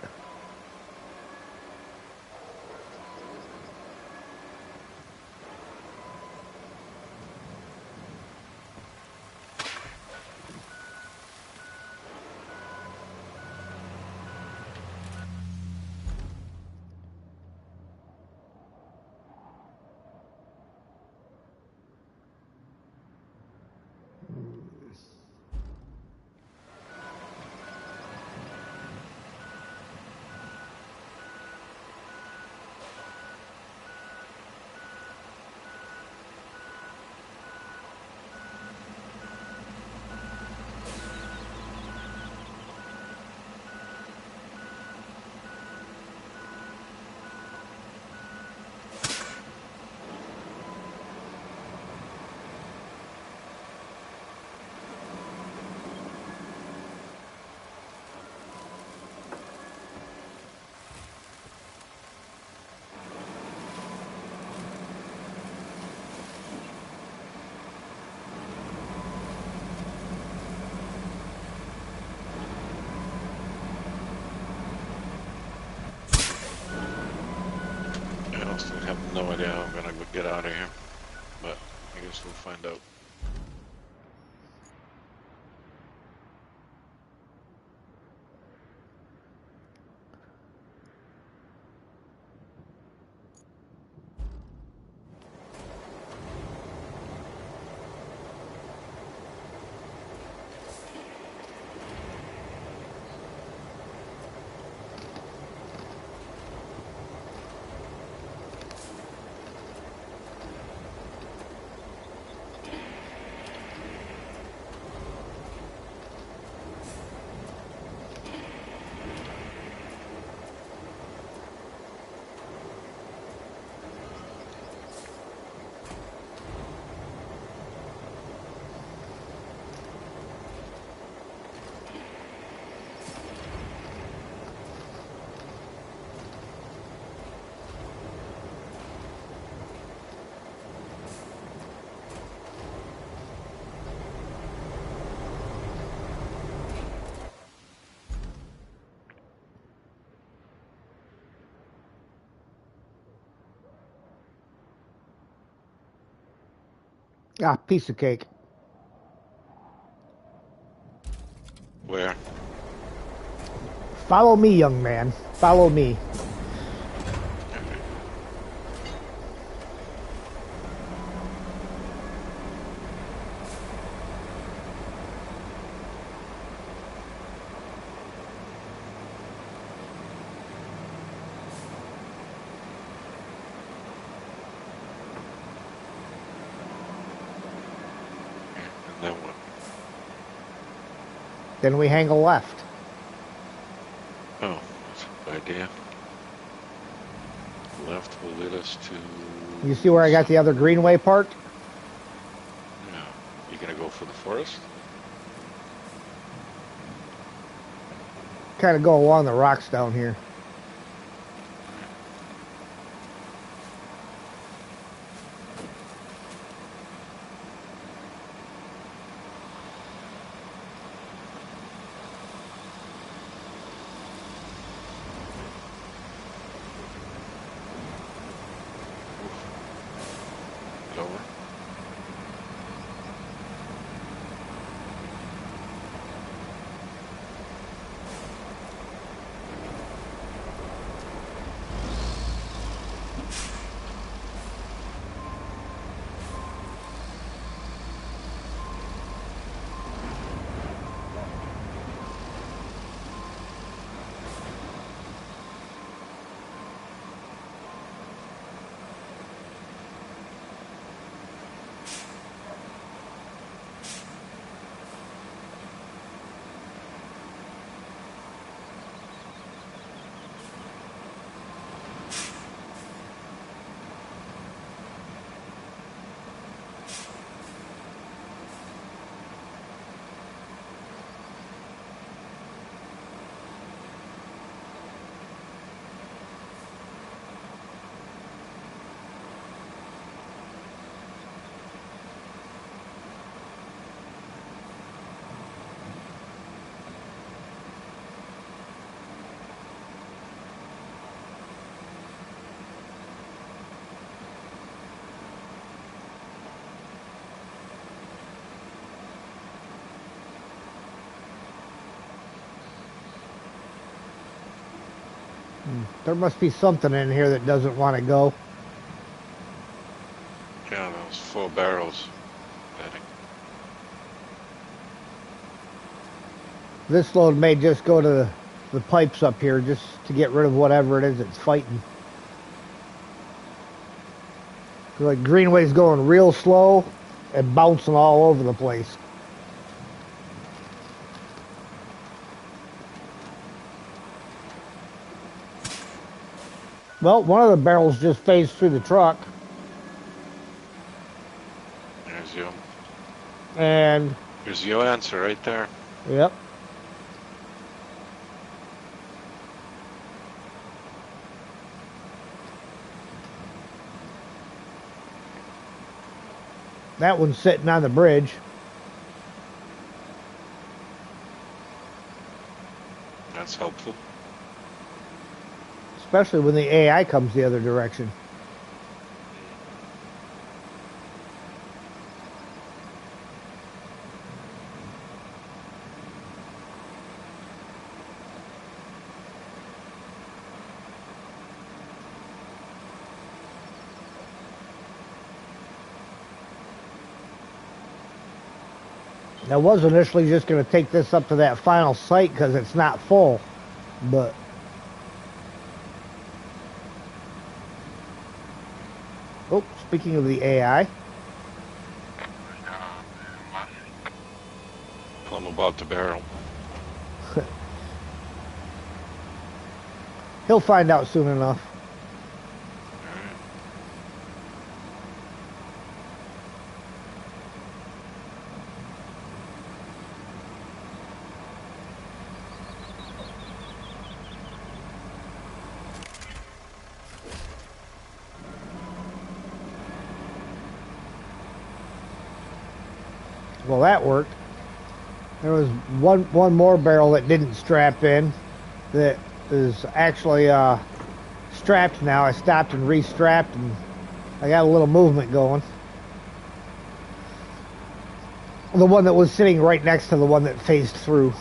S2: I still have no idea how I'm gonna get out of here, but I guess we'll find out.
S1: Ah, piece of cake.
S2: Where?
S1: Follow me, young man. Follow me.
S2: And then what?
S1: Then we hang a left.
S2: Oh, that's a good idea. Left will lead us to...
S1: You see where I got the other greenway parked?
S2: Yeah. You gonna go for the forest?
S1: Kind of go along the rocks down here.
S2: Get over.
S1: There must be something in here that doesn't want to go.
S2: Yeah, those full barrels. Betting.
S1: This load may just go to the pipes up here just to get rid of whatever it is it's fighting. Like Greenway's going real slow and bouncing all over the place. Well, one of the barrels just phased through the truck.
S2: There's you.
S1: And
S2: Here's your answer right there.
S1: yep. That one's sitting on the bridge.
S2: That's helpful.
S1: Especially when the AI comes the other direction. I was initially just going to take this up to that final site because it's not full, but oh, speaking of the AI,
S2: I'm about to barrel.
S1: he'll find out soon enough.
S2: Alright.
S1: Well, that worked. There was one more barrel that didn't strap in that is actually strapped now. I stopped and restrapped and I got a little movement going. The one that was sitting right next to the one that phased through.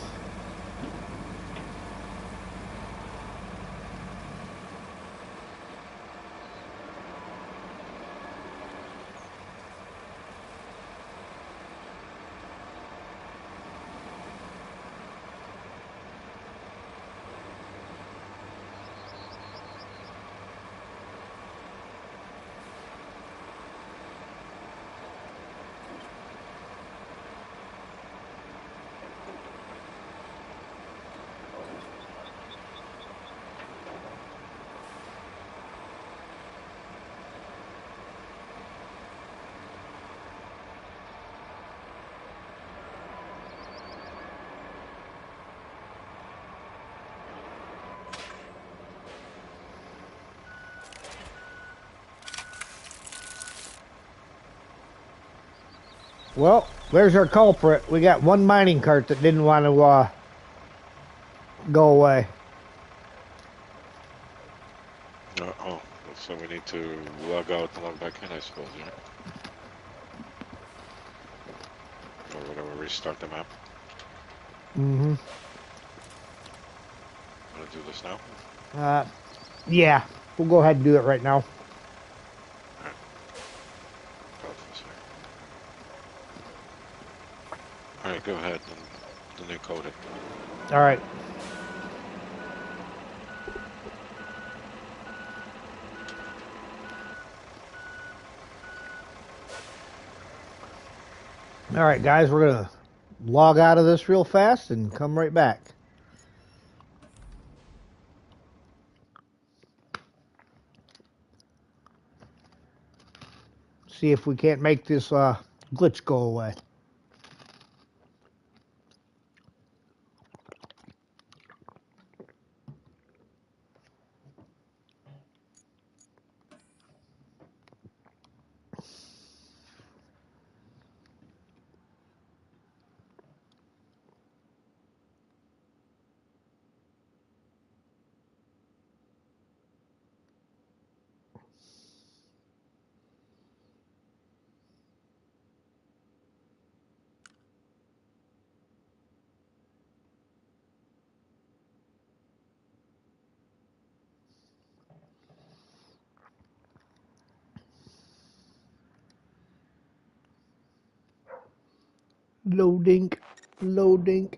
S1: Well, there's our culprit. We got one mining cart that didn't want to go away.
S2: Oh, so we need to log out and log back in, I suppose, yeah? Or whatever, restart the map.
S1: Mm-hmm.
S2: Wanna do this now?
S1: Yeah, we'll go ahead and do it right now.
S2: Alright. Pause for a sec. Alright, go ahead and then encode it.
S1: All right. All right, guys, we're going to log out of this real fast and come right back. See if we can't make this glitch go away. Loading. Loading.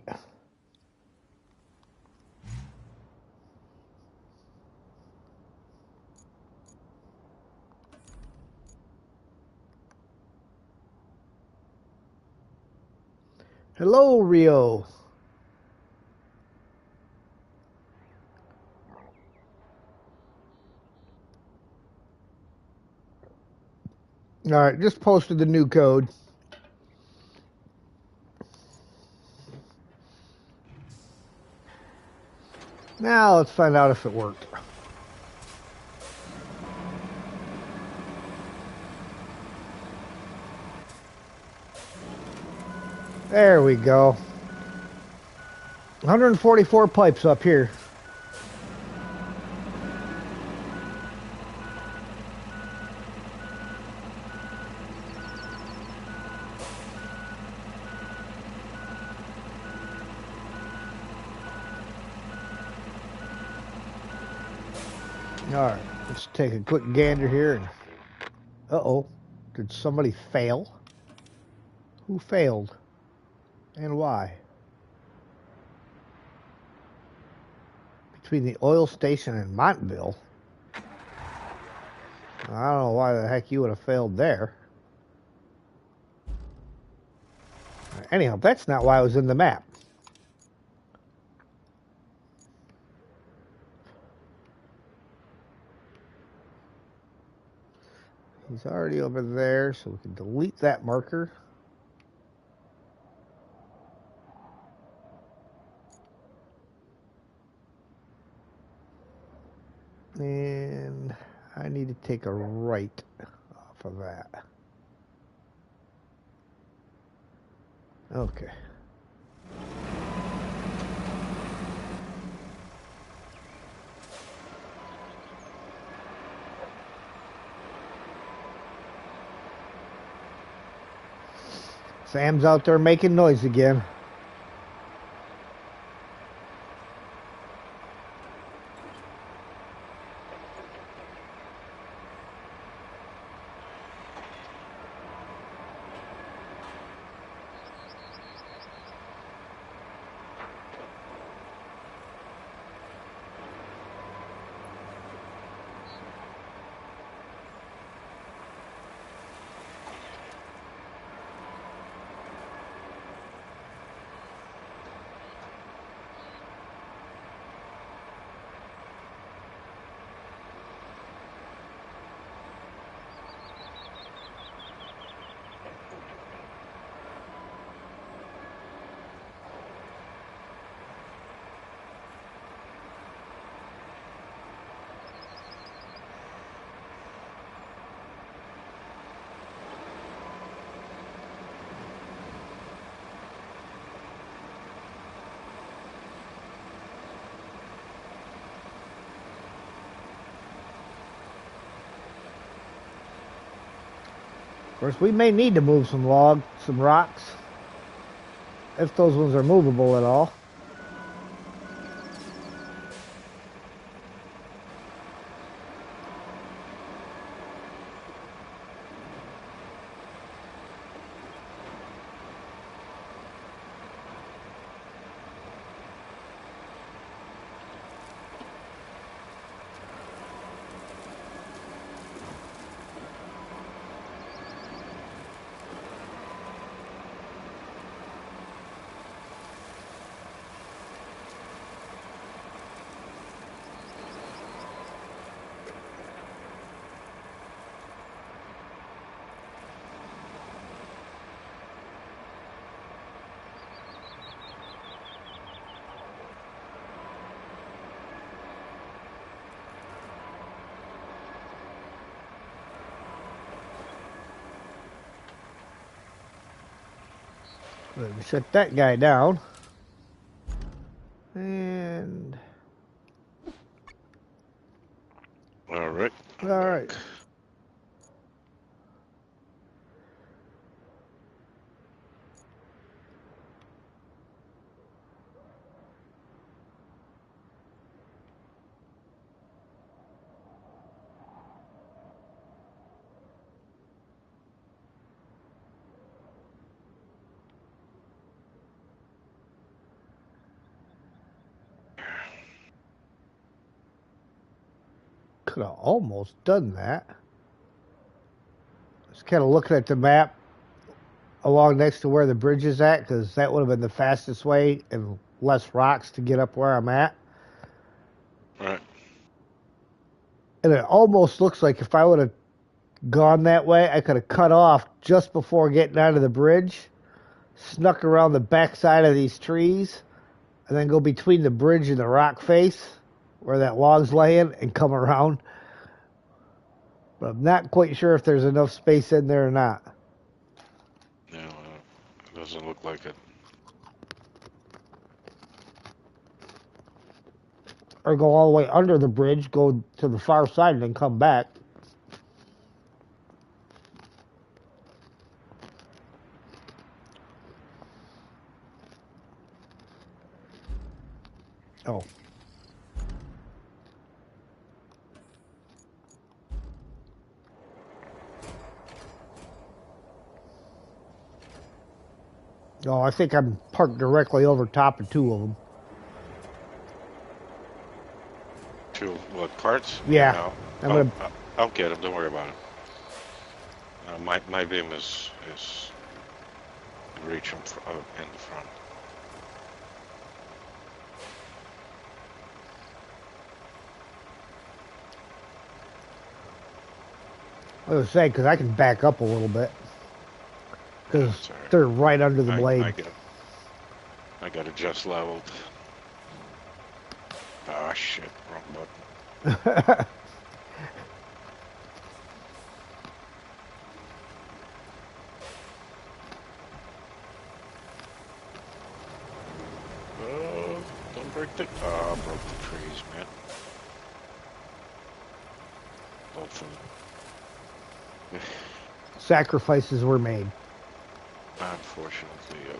S1: Hello, Rio. All right, just posted the new code. Now let's find out if it worked. There we go. 144 pipes up here. All right, let's take a quick gander here. And uh-oh, did somebody fail? Who failed? And why? Between the oil station and Montville. I don't know why the heck you would have failed there. Anyhow, that's not why I was in the map. He's already over there, so we can delete that marker. And I need to take a right off of that. Okay. Sam's out there making noise again. Of course, we may need to move some rocks, if those ones are movable at all. Let me shut that guy down. And
S2: All right.
S1: all right. could have almost done that. Just kind of looking at the map along next to where the bridge is at, because that would have been the fastest way and less rocks to get up where I'm at.
S2: Right.
S1: And it almost looks like if I would have gone that way, I could have cut off just before getting onto the bridge, snuck around the backside of these trees, and then go between the bridge and the rock face where that log's laying and come around. But I'm not quite sure if there's enough space in there or not.
S2: No, it doesn't look like it.
S1: Or go all the way under the bridge, go to the far side, and then come back. Oh. Oh, I think I'm parked directly over top of two of them.
S2: Two what carts?
S1: Yeah.
S2: No.
S1: I'm
S2: I'll get them. Don't worry about it. My beam is reach them in the front.
S1: I was saying, because I can back up a little bit. Because
S2: Right.
S1: they're right under the blade.
S2: I got it just leveled. Ah, shit. Wrong button. Don't break the... Oh, broke the trees, man. Both of them.
S1: Sacrifices were made.
S2: Unfortunately, yep.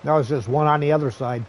S1: Now it's just one on the other side.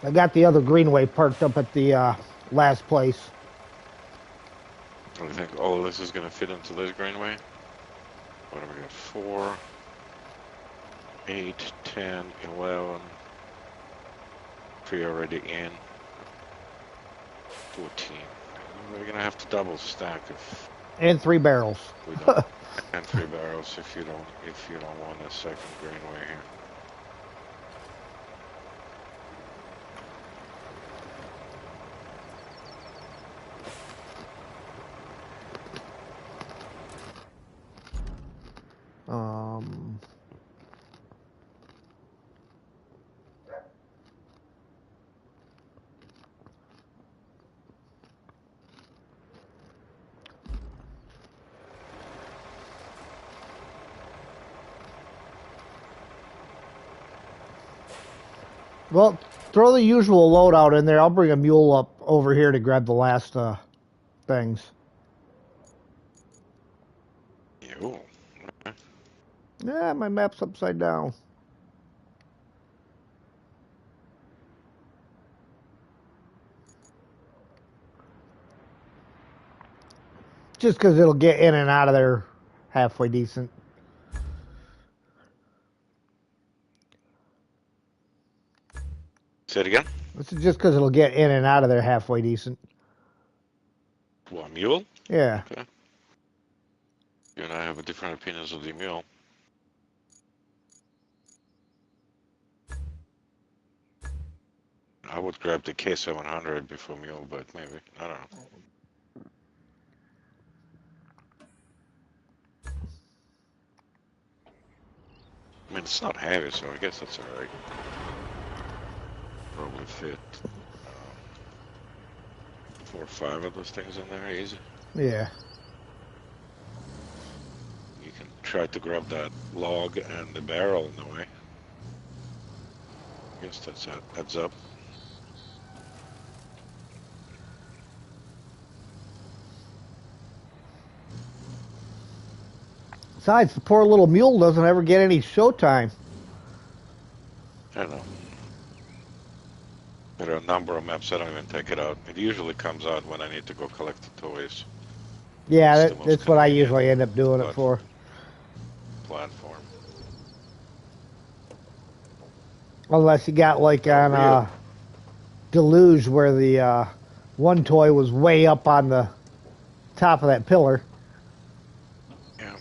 S1: I got the other Greenway parked up at the last place.
S2: I think all of this is going to fit into this greenway. What do we got? 4, 8, 10, 11. 3 already in. 14. We're going to have to double stack if
S1: And 3 barrels.
S2: we don't. And 3 barrels if you don't want a second greenway here.
S1: Well, throw the usual loadout in there. I'll bring a mule up over here to grab the last things.
S2: Yo.
S1: Yeah, my map's upside down. Just because it'll get in and out of there halfway decent.
S2: Say it again?
S1: This is just because it'll get in and out of there halfway decent.
S2: What, mule?
S1: Yeah.
S2: Okay. You and I have different opinions of the mule. I would grab the K700 before mule, but maybe. I don't know. I mean, it's not heavy, so I guess that's alright. Probably fit 4 or 5 of those things in there, easy.
S1: Yeah.
S2: You can try to grab that log and the barrel in the way. I guess that's a heads up.
S1: Besides, the poor little mule doesn't ever get any showtime.
S2: I don't know. There are a number of maps I don't even take it out. It usually comes out when I need to go collect the toys.
S1: Yeah,
S2: It's the most
S1: that's what I
S2: convenient
S1: usually end up doing it for.
S2: platform.
S1: Unless you got like on
S2: Rio.
S1: Deluge where the one toy was way up on the top of that pillar.
S2: Yeah.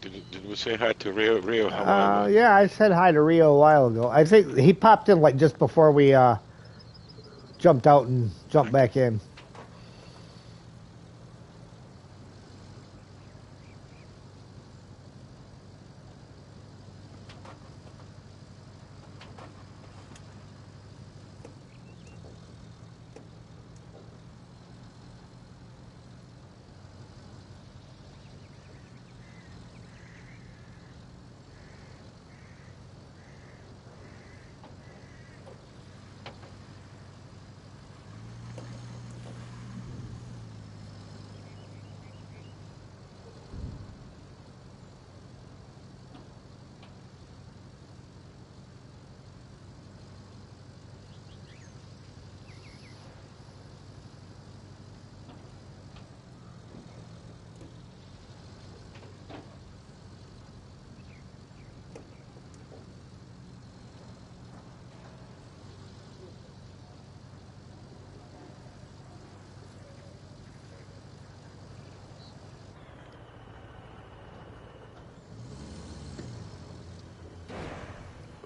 S2: Did we say hi to Rio? Rio, how are you?
S1: Yeah, I said hi to Rio a while ago. I think he popped in like just before we jumped out and jumped back in.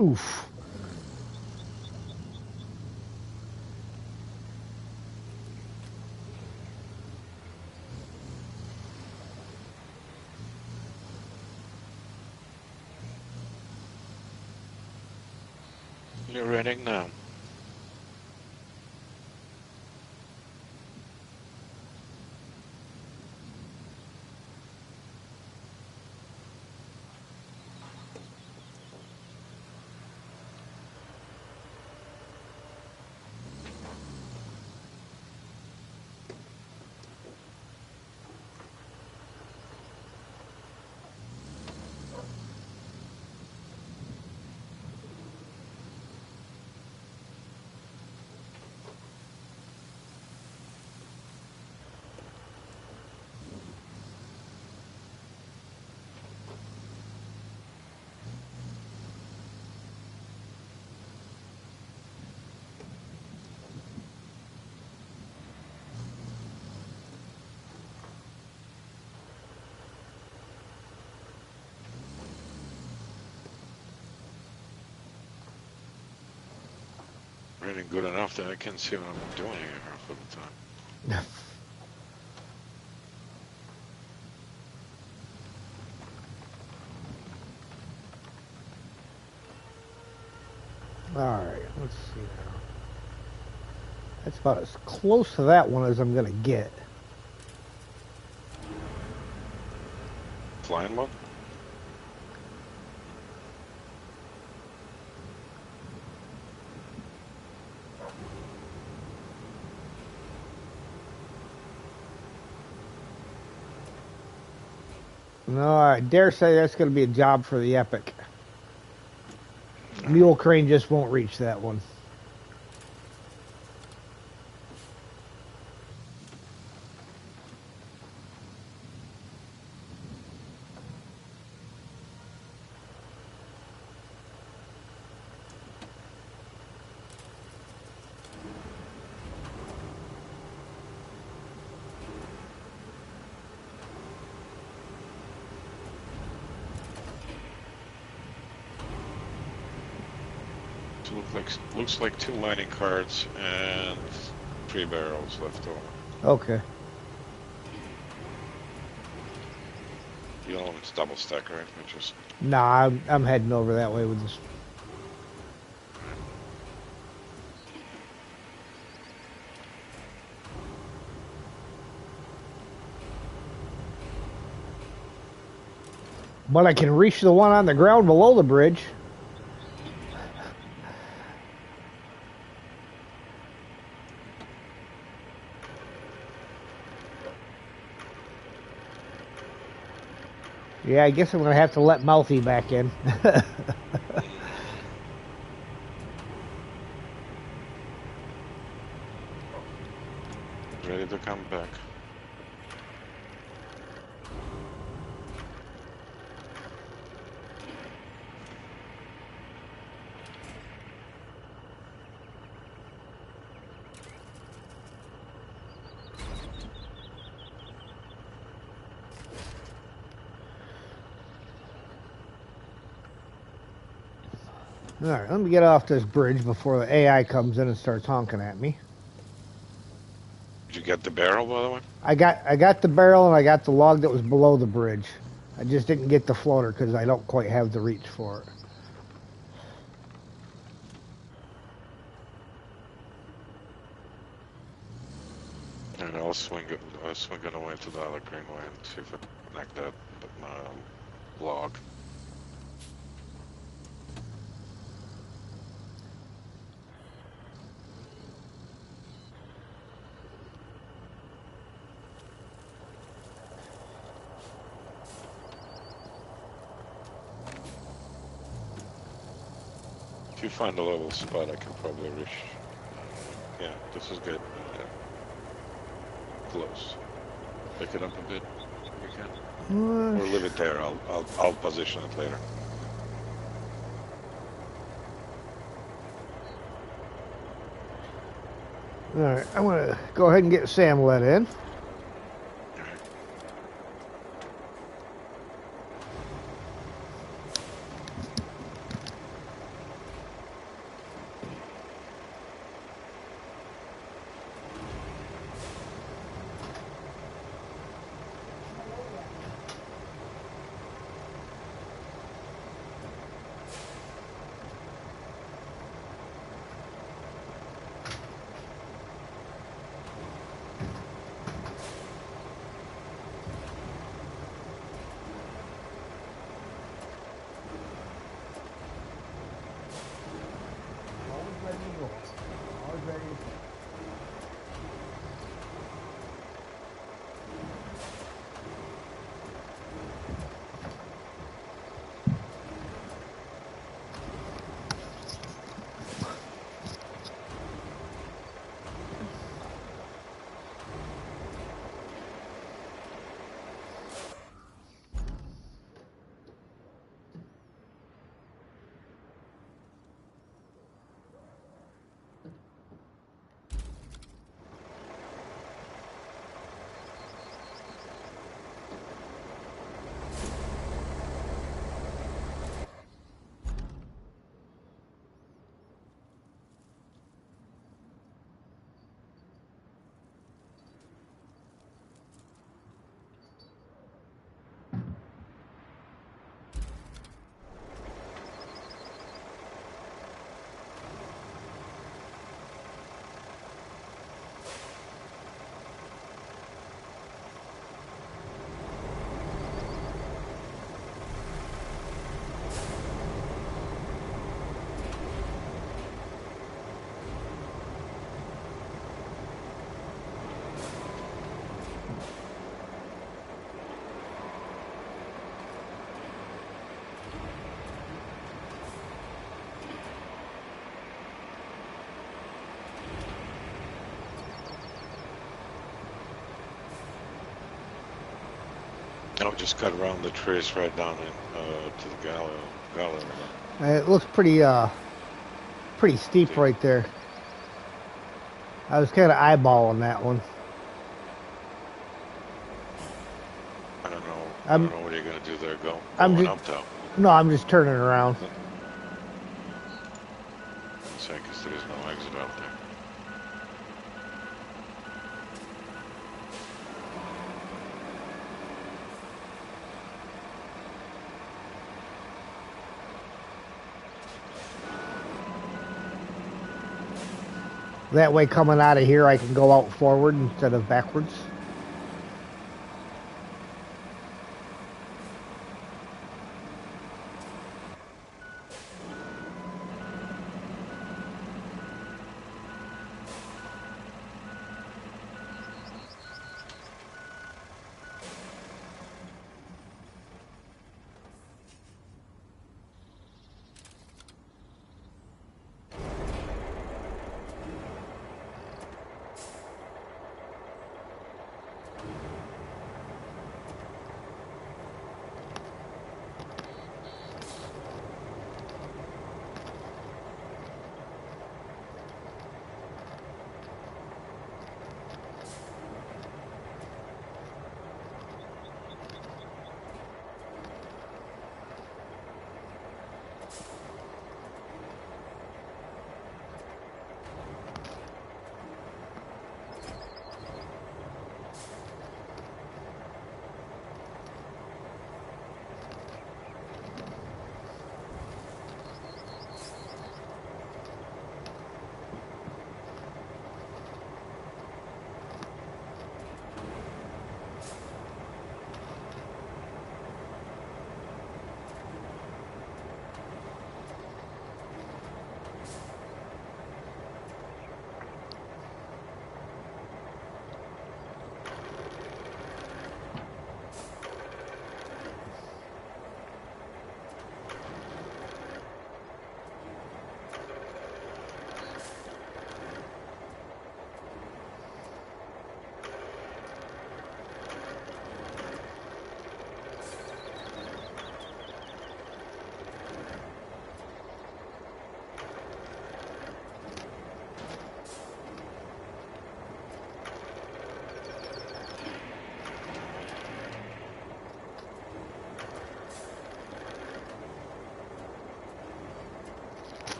S1: Oof.
S2: You're running now. Running good enough that I can see what I'm doing here half of the time.
S1: All right, let's see now. That's about as close to that one as I'm gonna get.
S2: Flying one?
S1: No, I dare say that's gonna be a job for the Epic. Mule Crane just won't reach that one.
S2: looks like 2 mining carts and 3 barrels left over.
S1: Okay.
S2: You know it's double stack, right? We just
S1: Nah, I'm heading over that way with this. But I can reach the one on the ground below the bridge. Yeah, I guess I'm gonna have to let Mouthy back in.
S2: ready to come back.
S1: All right, let me get off this bridge before the AI comes in and starts honking at me.
S2: Did you get the barrel, by the way?
S1: I got the barrel and I got the log that was below the bridge. I just didn't get the floater because I don't quite have the reach for it.
S2: And I'll swing it away to the other greenway and see if I can connect that log. If you find a level spot, I can probably reach. Yeah, this is good. Yeah. Close. Pick it up a bit. You can. Or leave it there. I'll position it later.
S1: All right, I'm gonna go ahead and get Sam let in.
S2: I'll just cut around the trees right down to the gallery.
S1: It looks pretty steep right there. I was kind of eyeballing that one.
S2: I don't know what you're gonna do there. Going up though.
S1: No, I'm just turning around.
S2: say, because there is no exit out there.
S1: That way, coming out of here, I can go out forward instead of backwards.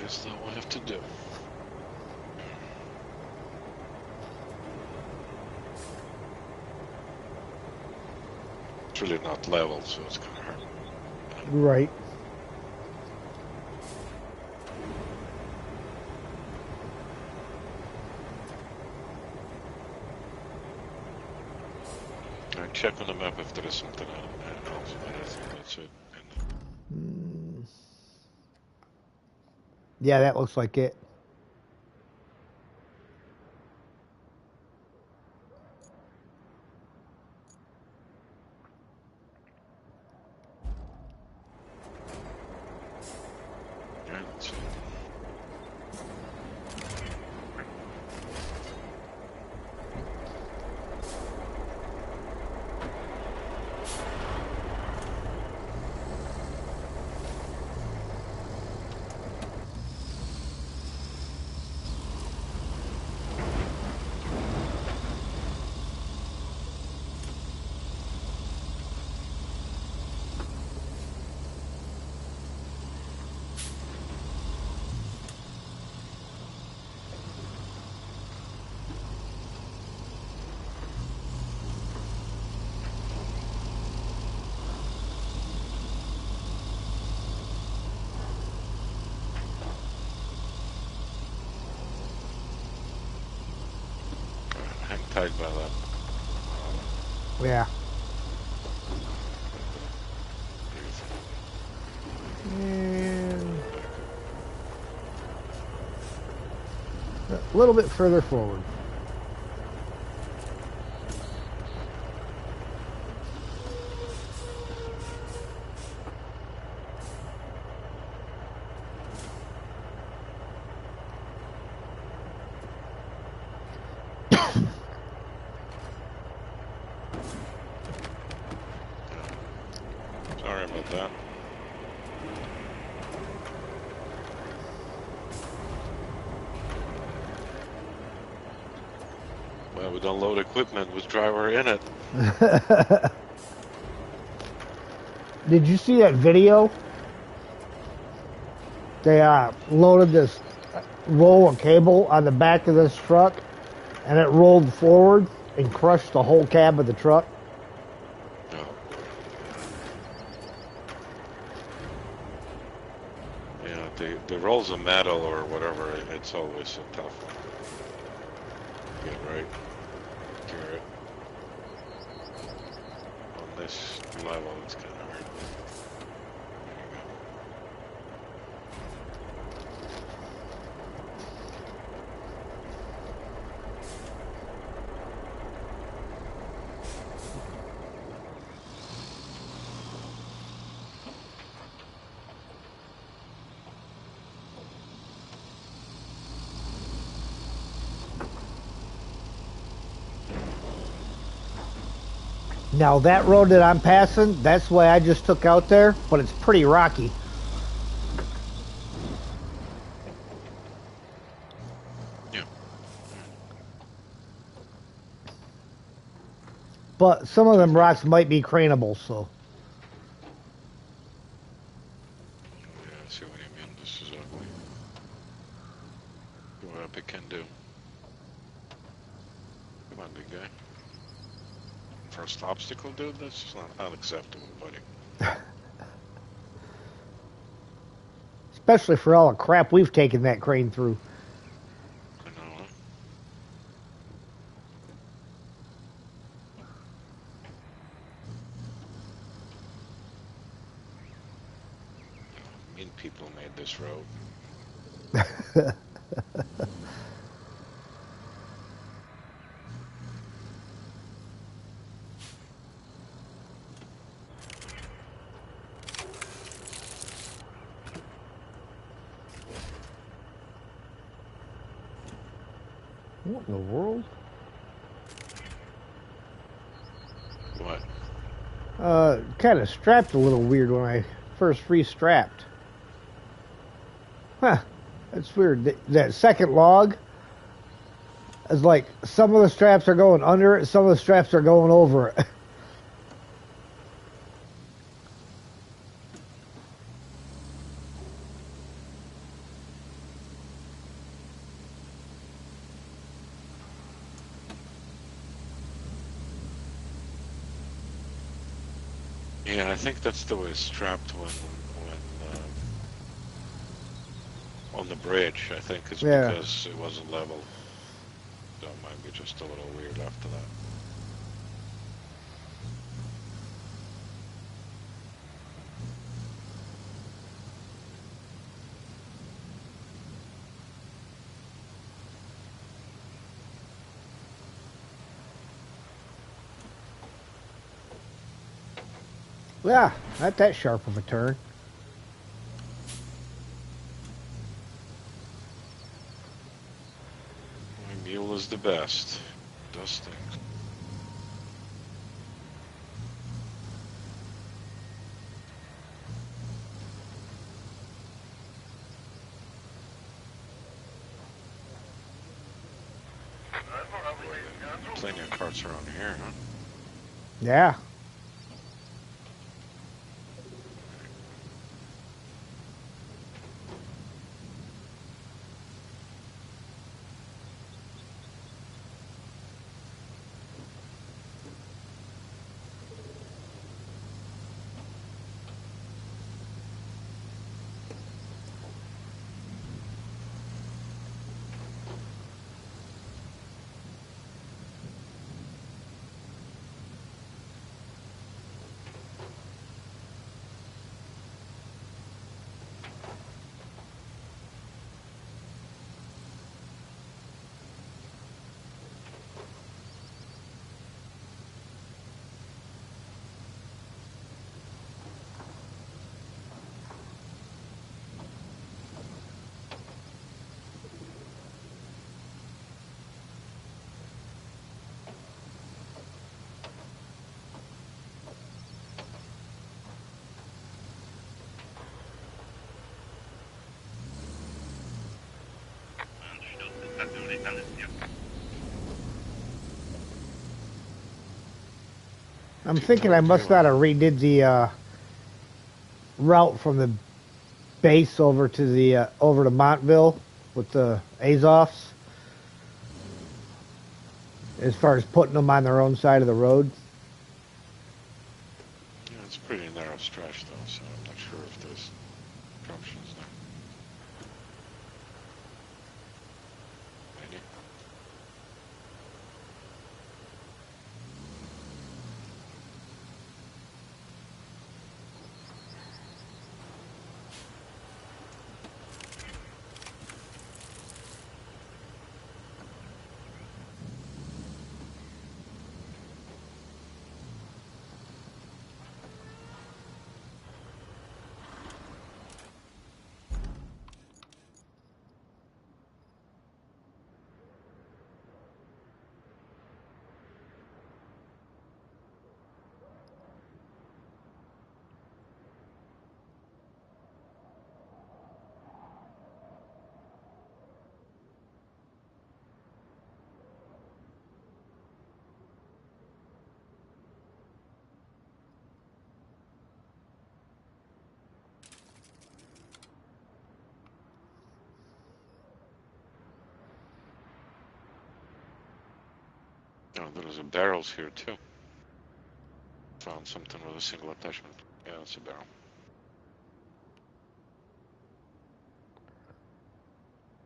S2: Guess that will have to do. It's really not level, so it's gonna hurt.
S1: Right.
S2: Check on the map if there is something else, but I think that's it.
S1: Yeah, that looks like it.
S2: Yeah, that's it. Hang tight by that.
S1: Yeah.
S2: Beautiful.
S1: And a little bit further forward.
S2: Sorry about that. Well, we don't load equipment with driver in it.
S1: Did you see that video? They loaded this roll of cable on the back of this truck, and it rolled forward and crushed the whole cab of the truck.
S2: No. Yeah, the rolls of metal or whatever, it's always a tough one. Get right. Cure it. On this level, it's kind of hard. There you go.
S1: Now that road that I'm passing, that's the way I just took out there, but it's pretty rocky.
S2: Yeah.
S1: But some of them rocks might be craneable, so.
S2: Yeah, I see what you mean. This is ugly. What up it can do. Come on, big guy. First obstacle, dude? That's just not unacceptable, buddy.
S1: Especially for all the crap we've taken that crane through.
S2: I know, huh? Mean people made this road.
S1: What in the world?
S2: What?
S1: Kind of strapped a little weird when I first restrapped. Huh, that's weird. That second log is like some of the straps are going under it, some of the straps are going over it.
S2: Yeah, I think that's the way it's strapped when on the bridge. I think it's
S1: Yeah.
S2: because it wasn't level. So it might be just a little weird after that.
S1: Yeah, not that sharp of a turn.
S2: My mule is the best. Does things. Plenty of carts around here, huh?
S1: Yeah. I'm thinking I must not have redid route from the base over to the over to Montville with the Azovs, as far as putting them on their own side of the road.
S2: Yeah, it's a pretty narrow stretch though, so I'm not sure if there's junctions there. Maybe. Oh, there's a barrels here too. Found something with a single attachment. Yeah, it's a barrel.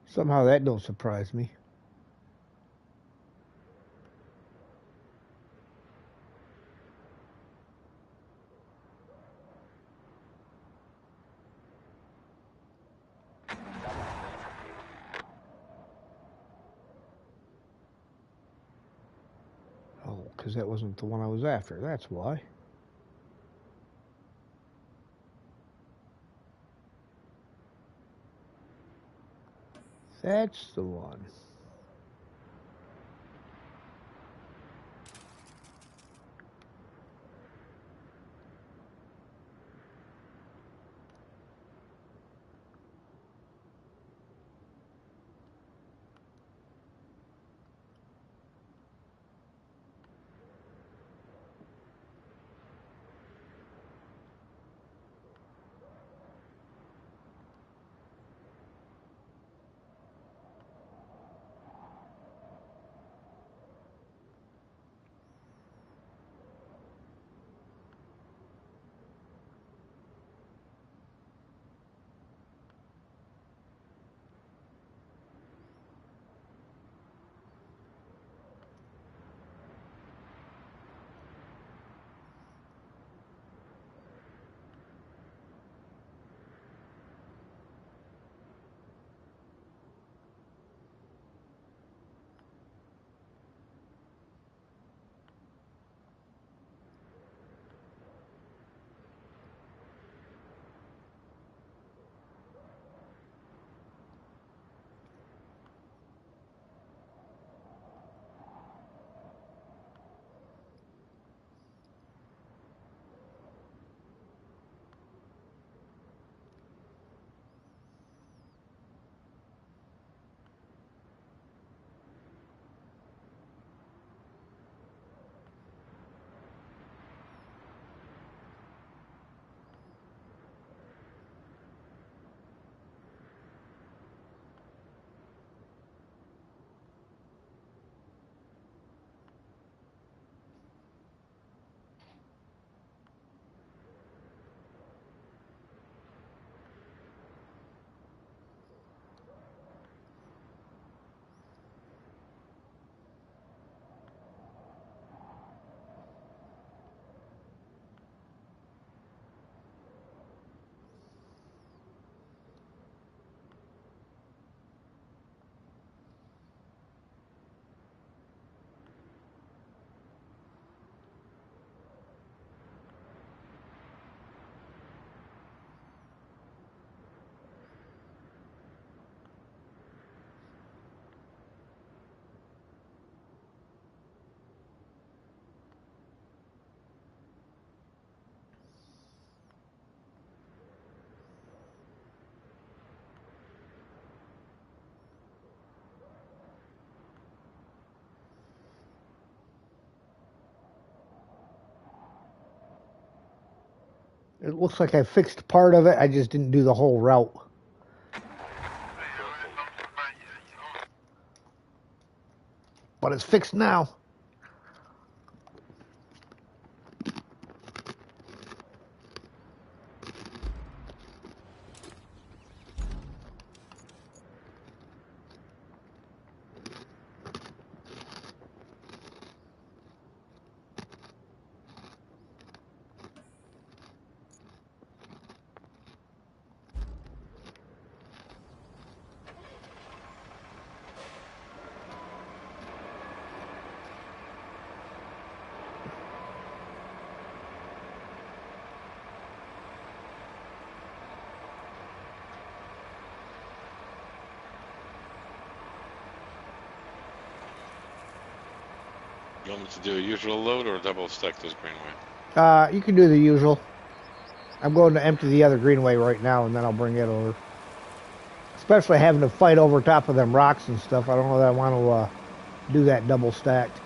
S1: Somehow that don't surprise me. Oh, because that wasn't the one I was after. That's why. That's the one. It looks like I fixed part of it. I just didn't do the whole route. But it's fixed now.
S2: You want me to do a usual load or double stack this greenway?
S1: You can do the usual. I'm going to empty the other greenway right now, and then I'll bring it over. Especially having to fight over top of them rocks and stuff. I don't know that I want to do that double stacked.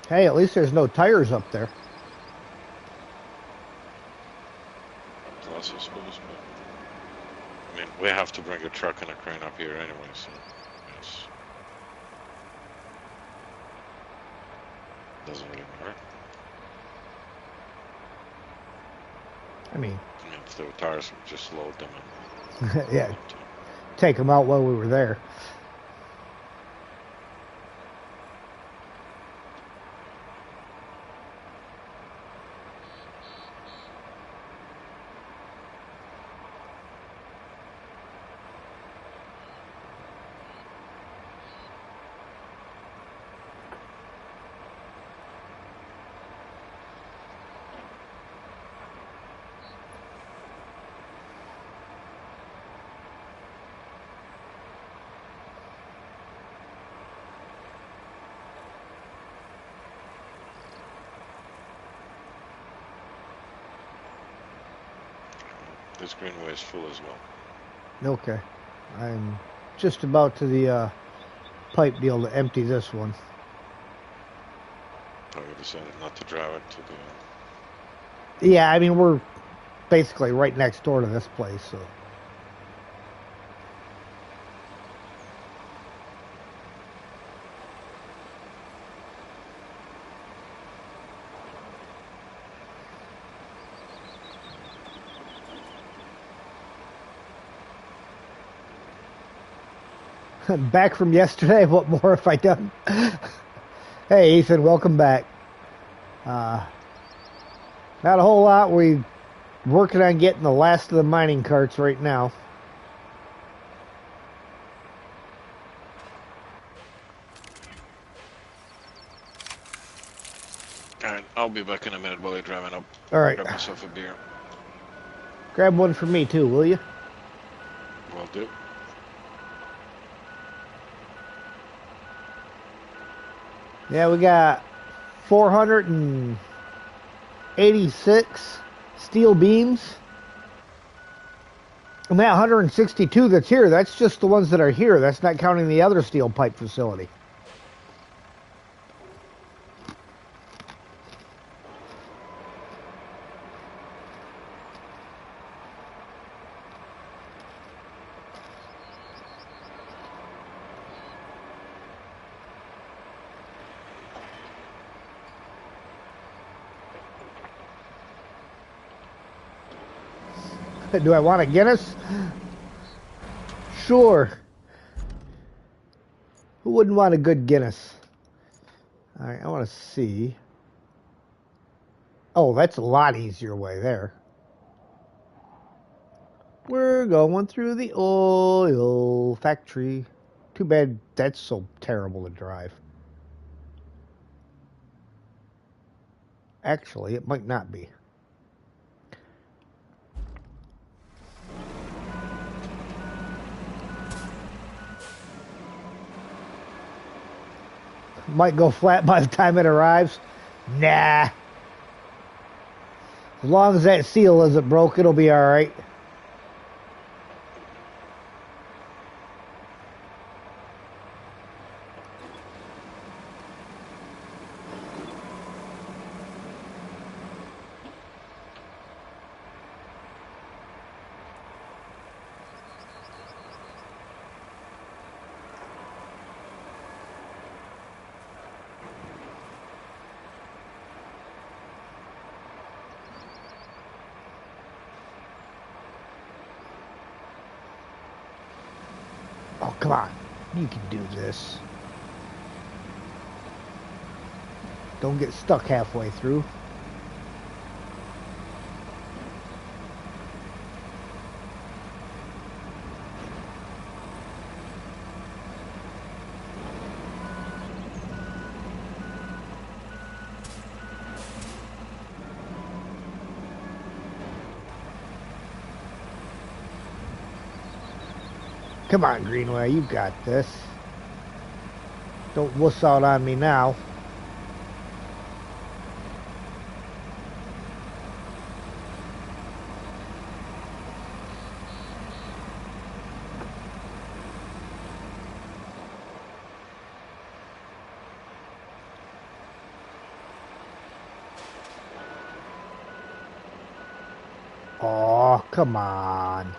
S1: Hey, at least there's no tires up there.
S2: Plus, I suppose, but I mean, we have to bring a truck and a crane up here anyway, so yes. Doesn't really matter.
S1: I mean,
S2: if there were tires, we just load them and
S1: yeah, take them out while we were there.
S2: this greenway is full as well.
S1: Okay. I'm just about to the pipe deal to empty this one.
S2: Oh, we decided not to drive it to the...
S1: Yeah, I mean, we're basically right next door to this place, so... Back from yesterday. What more have I done? Hey, Ethan, welcome back. Not a whole lot. We're working on getting the last of the mining carts right now.
S2: Alright, I'll be back in a minute while you're driving up.
S1: All right.
S2: Grab myself a beer.
S1: Grab one for me, too, will you?
S2: Will do.
S1: Yeah, we got 486 steel beams. And that 162 that's here, that's just the ones that are here. That's not counting the other steel pipe facility. Do I want a Guinness? Sure. Who wouldn't want a good Guinness? All right, I want to see. Oh, that's a lot easier way there. We're going through the oil factory. Too bad that's so terrible to drive. Actually, it might not be. Might go flat by the time it arrives. Nah. As long as that seal isn't broke, it'll be alright. Oh, come on. You can do this. Don't get stuck halfway through. Come on, Greenway, you got this. Don't wuss out on me now. Oh, come on.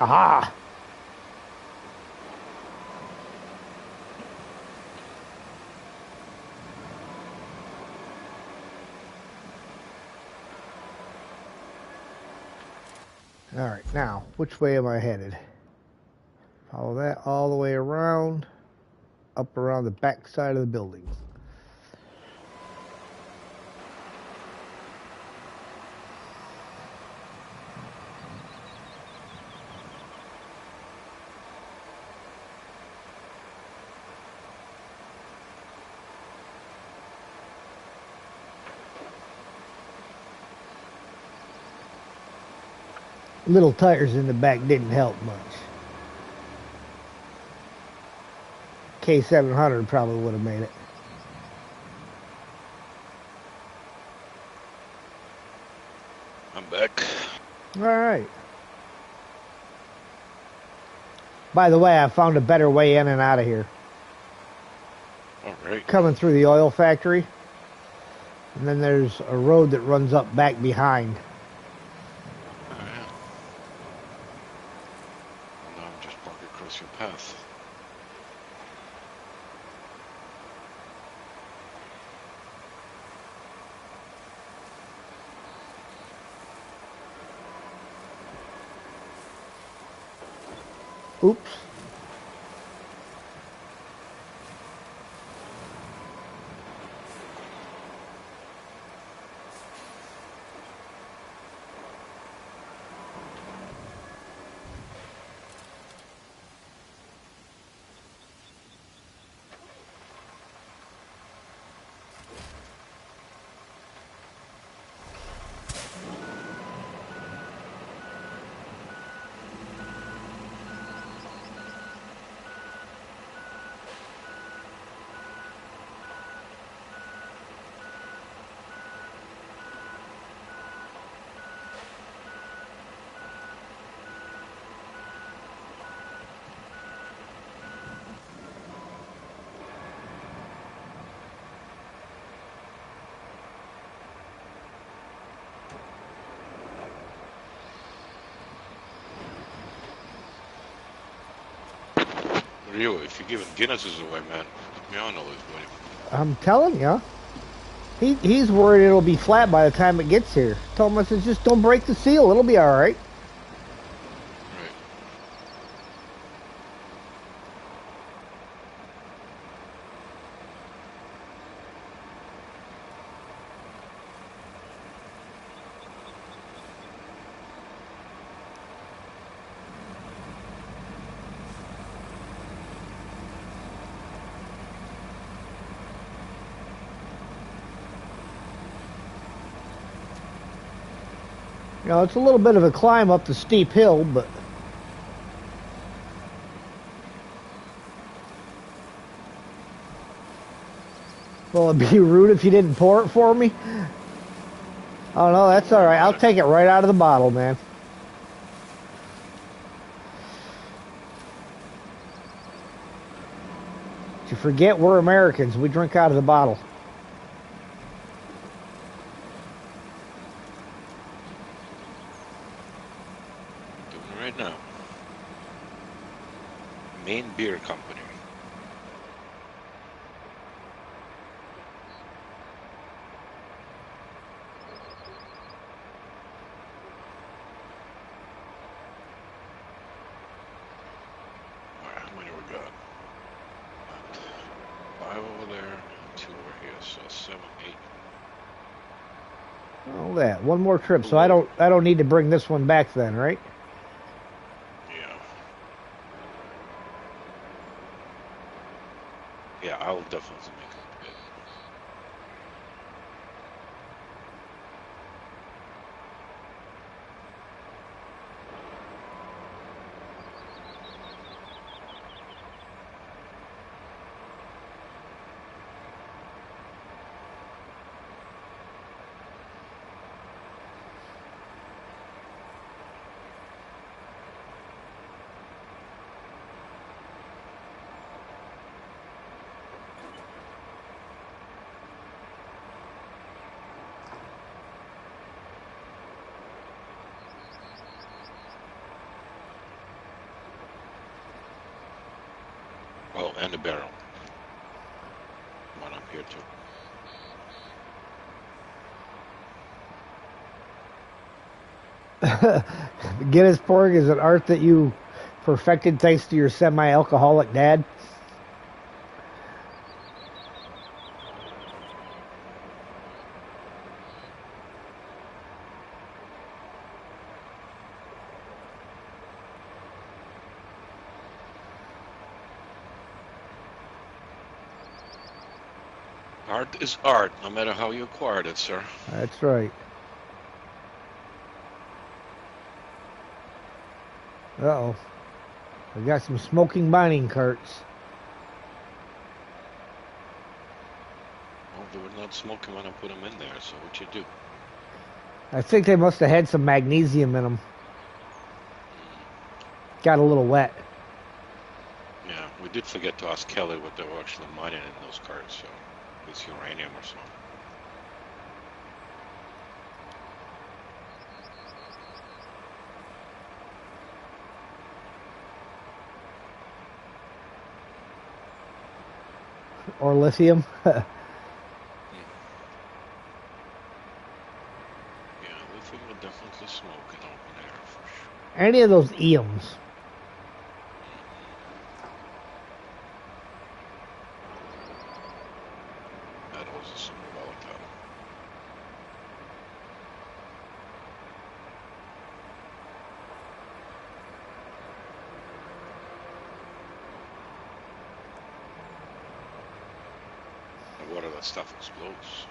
S1: Aha! Alright, now, which way am I headed? Follow that all the way around, up around the back side of the building. Little tires in the back didn't help much. K700 probably would have made it.
S2: I'm back.
S1: Alright. By the way, I found a better way in and out of here.
S2: Alright.
S1: Coming through the oil factory. And then there's a road that runs up back behind.
S2: Now I'm just walking across your path.
S1: Oops.
S2: Rio, if you're giving Guinnesses away, man, put me on the list, buddy.
S1: I'm telling you. He's worried it'll be flat by the time it gets here. Told him, I said, just don't break the seal. It'll be all right.
S2: Right.
S1: You know, it's a little bit of a climb up the steep hill, but will it be rude if you didn't pour it for me? Oh no, that's all right. I'll take it right out of the bottle, man. You forget we're Americans. We drink out of the bottle.
S2: Doing it right now. Maine Beer Company. Alright, how many we got? 5 over there, 2 over here, so 7, 8.
S1: All that. One more trip, so I don't need to bring this one back then, right?
S2: Yeah. Yeah, I'll definitely make a bit. Oh, and the barrel. One up here too.
S1: Guinness pouring is an art that you perfected thanks to your semi-alcoholic dad.
S2: Art is art, no matter how you acquired it, sir.
S1: That's right. Uh-oh. We got some smoking mining carts.
S2: Well, they were not smoking when I put them in there, so what you do?
S1: I think they must have had some magnesium in them. Got a little wet.
S2: Yeah, we did forget to ask Kelly what they were actually mining in those carts, so it's uranium or something.
S1: Or lithium.
S2: Yeah, lithium would definitely smoke in open air for sure.
S1: Any of those EMs.
S2: That was a super volatile. The water, that stuff explodes.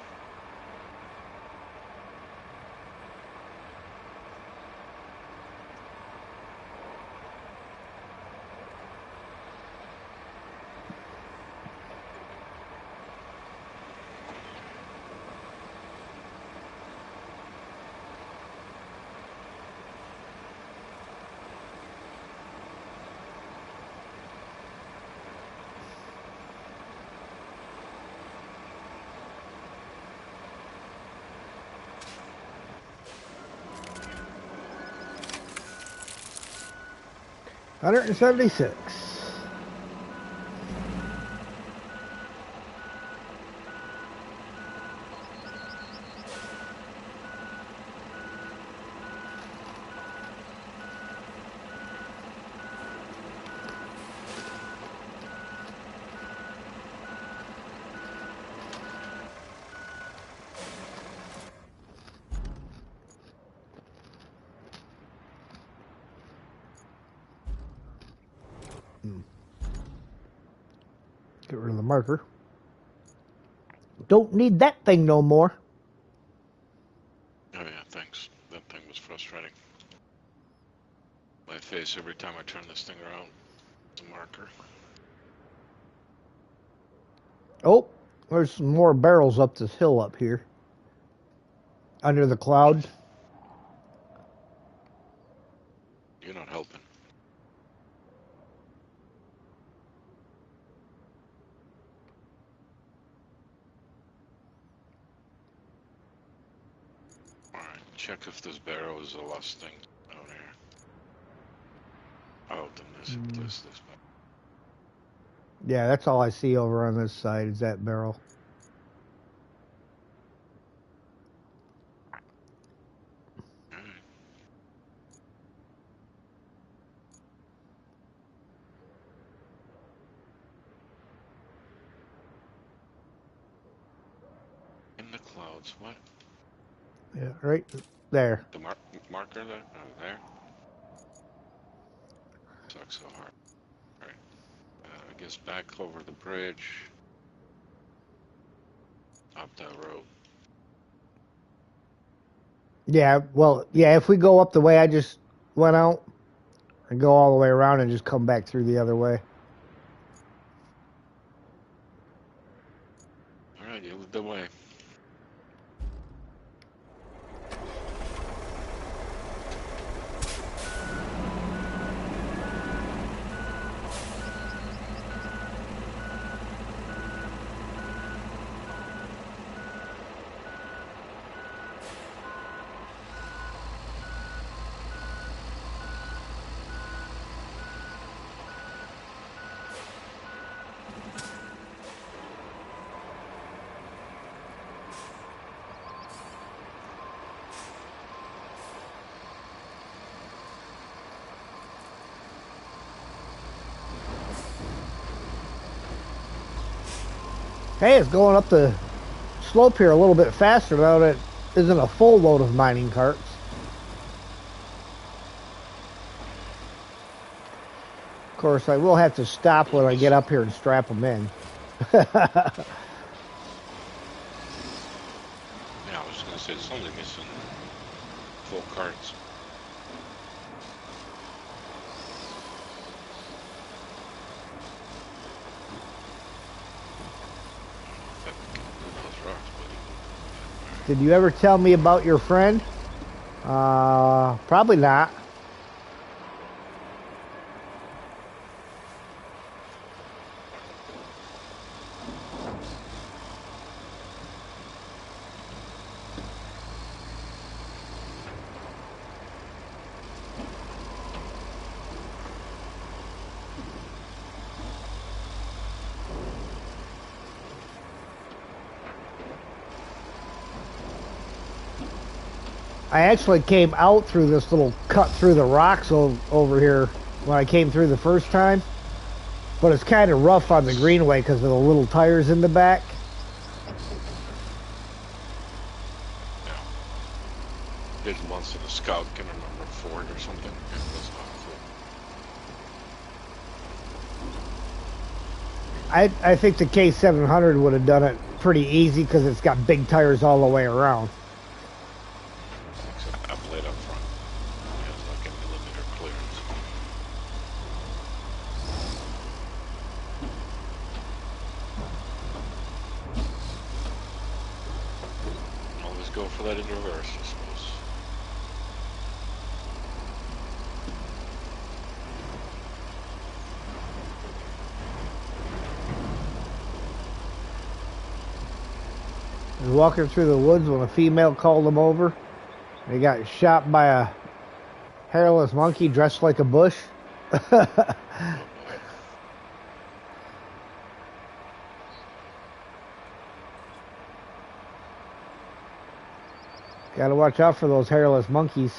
S1: $176. Get rid of the marker. Don't need that thing no more.
S2: Oh yeah, thanks. That thing was frustrating. My face every time I turn this thing around. It's a marker.
S1: Oh, there's some more barrels up this hill up here. Under the cloud.
S2: You're not helping. Alright, check if this barrel is a lost thing out here. Oh, then this back.
S1: Yeah, that's all I see over on this side is that barrel.
S2: Alright. In the clouds, what?
S1: Yeah, right there.
S2: The marker there? Oh, there? Sucks so hard. Alright. I guess back over the bridge. Up that road.
S1: Yeah, well, yeah, if we go up the way I just went out and go all the way around and just come back through the other way.
S2: Alright, you lead the way.
S1: Hey, it's going up the slope here a little bit faster now that it isn't a full load of mining carts. Of course, I will have to stop when I get up here and strap them in.
S2: Yeah, I was gonna say it's only missing full carts. Those rocks, buddy.
S1: Did you ever tell me about your friend? Probably not. I actually came out through this little cut through the rocks over here when I came through the first time. But it's kind of rough on the greenway because of the little tires in the back.
S2: Yeah. Did once in a scout, can remember Ford or something. It was awful.
S1: I think the K700 would have done it pretty easy because it's got big tires all the way around.
S2: Except that blade up front. It has like a millimeter clearance. Always go for that in reverse, I suppose.
S1: I was walking through the woods when a female called them over. They got shot by a hairless monkey dressed like a bush. Gotta watch out for those hairless monkeys.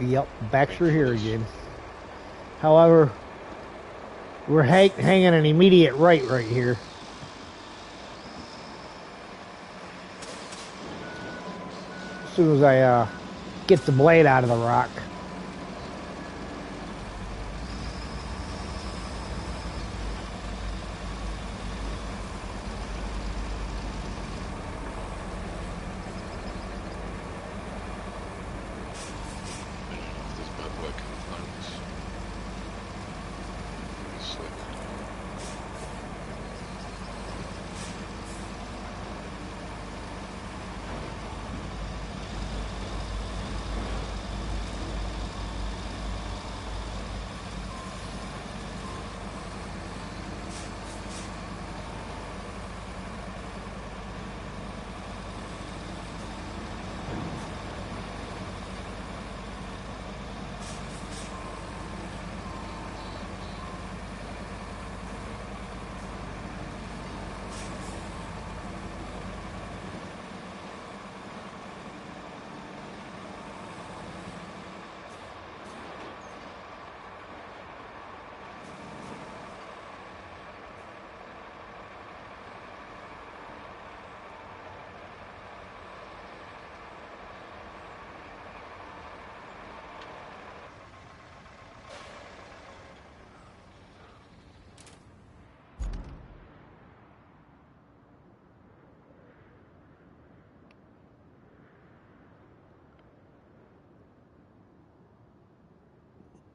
S1: Yep, back through here
S2: Thankfully.
S1: again. However, we're hanging an immediate right here. As soon as I get the blade out of the rock.
S2: I don't know if this bad boy can climb this. It's slick.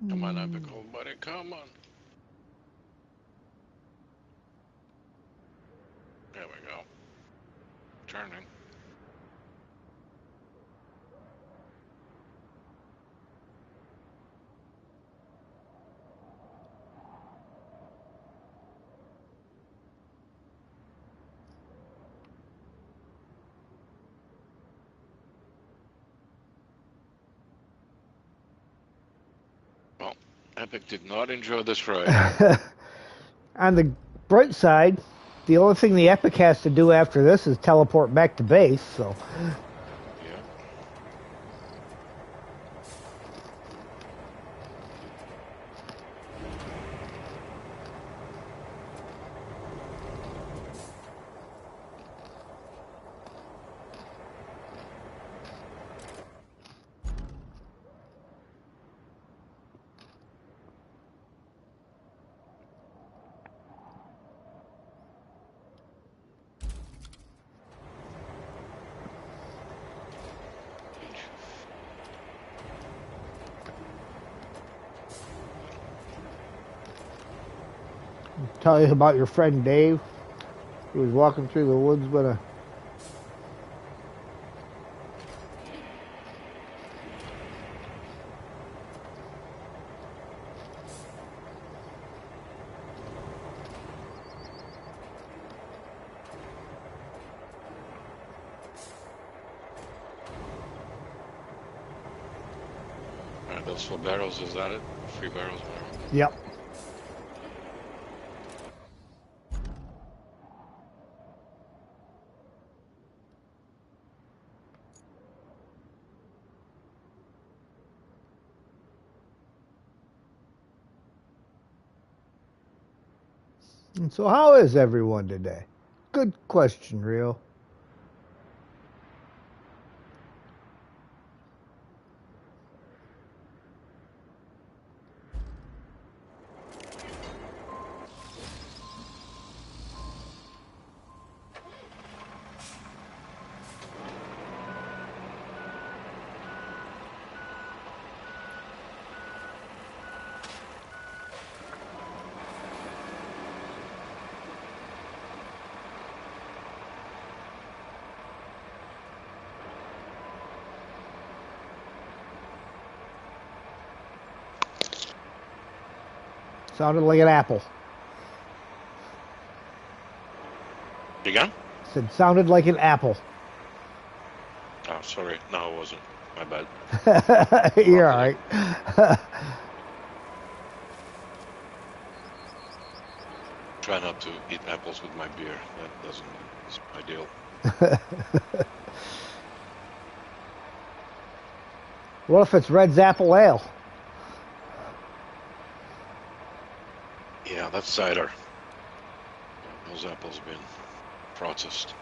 S2: Come on, Epic old buddy, come on. There we go. Turning. Well, Epic did not enjoy this ride.
S1: On the bright side, the only thing the Epic has to do after this is teleport back to base, so.
S2: Yeah.
S1: Tell you about your friend Dave. He was walking through the woods with a.
S2: Alright, those 4 barrels, is that it? 3 barrels, barrel.
S1: Yep. And so, how is everyone today? Good question, Rio. Sounded like an apple.
S2: Again?
S1: Said sounded like an apple.
S2: Oh, sorry. No, it wasn't. My bad.
S1: You're alright.
S2: Try not to eat apples with my beer. That doesn't. It's ideal.
S1: What if it's Red's Apple Ale?
S2: Yeah, that's cider. Those apples been processed.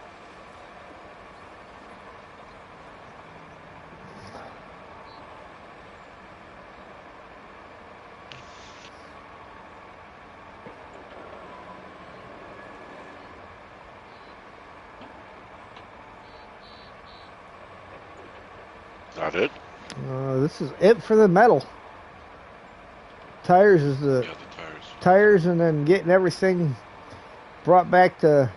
S2: That it?
S1: This is it for the metal. Tires is the
S2: Yeah, the tires.
S1: tires, and then getting everything brought back to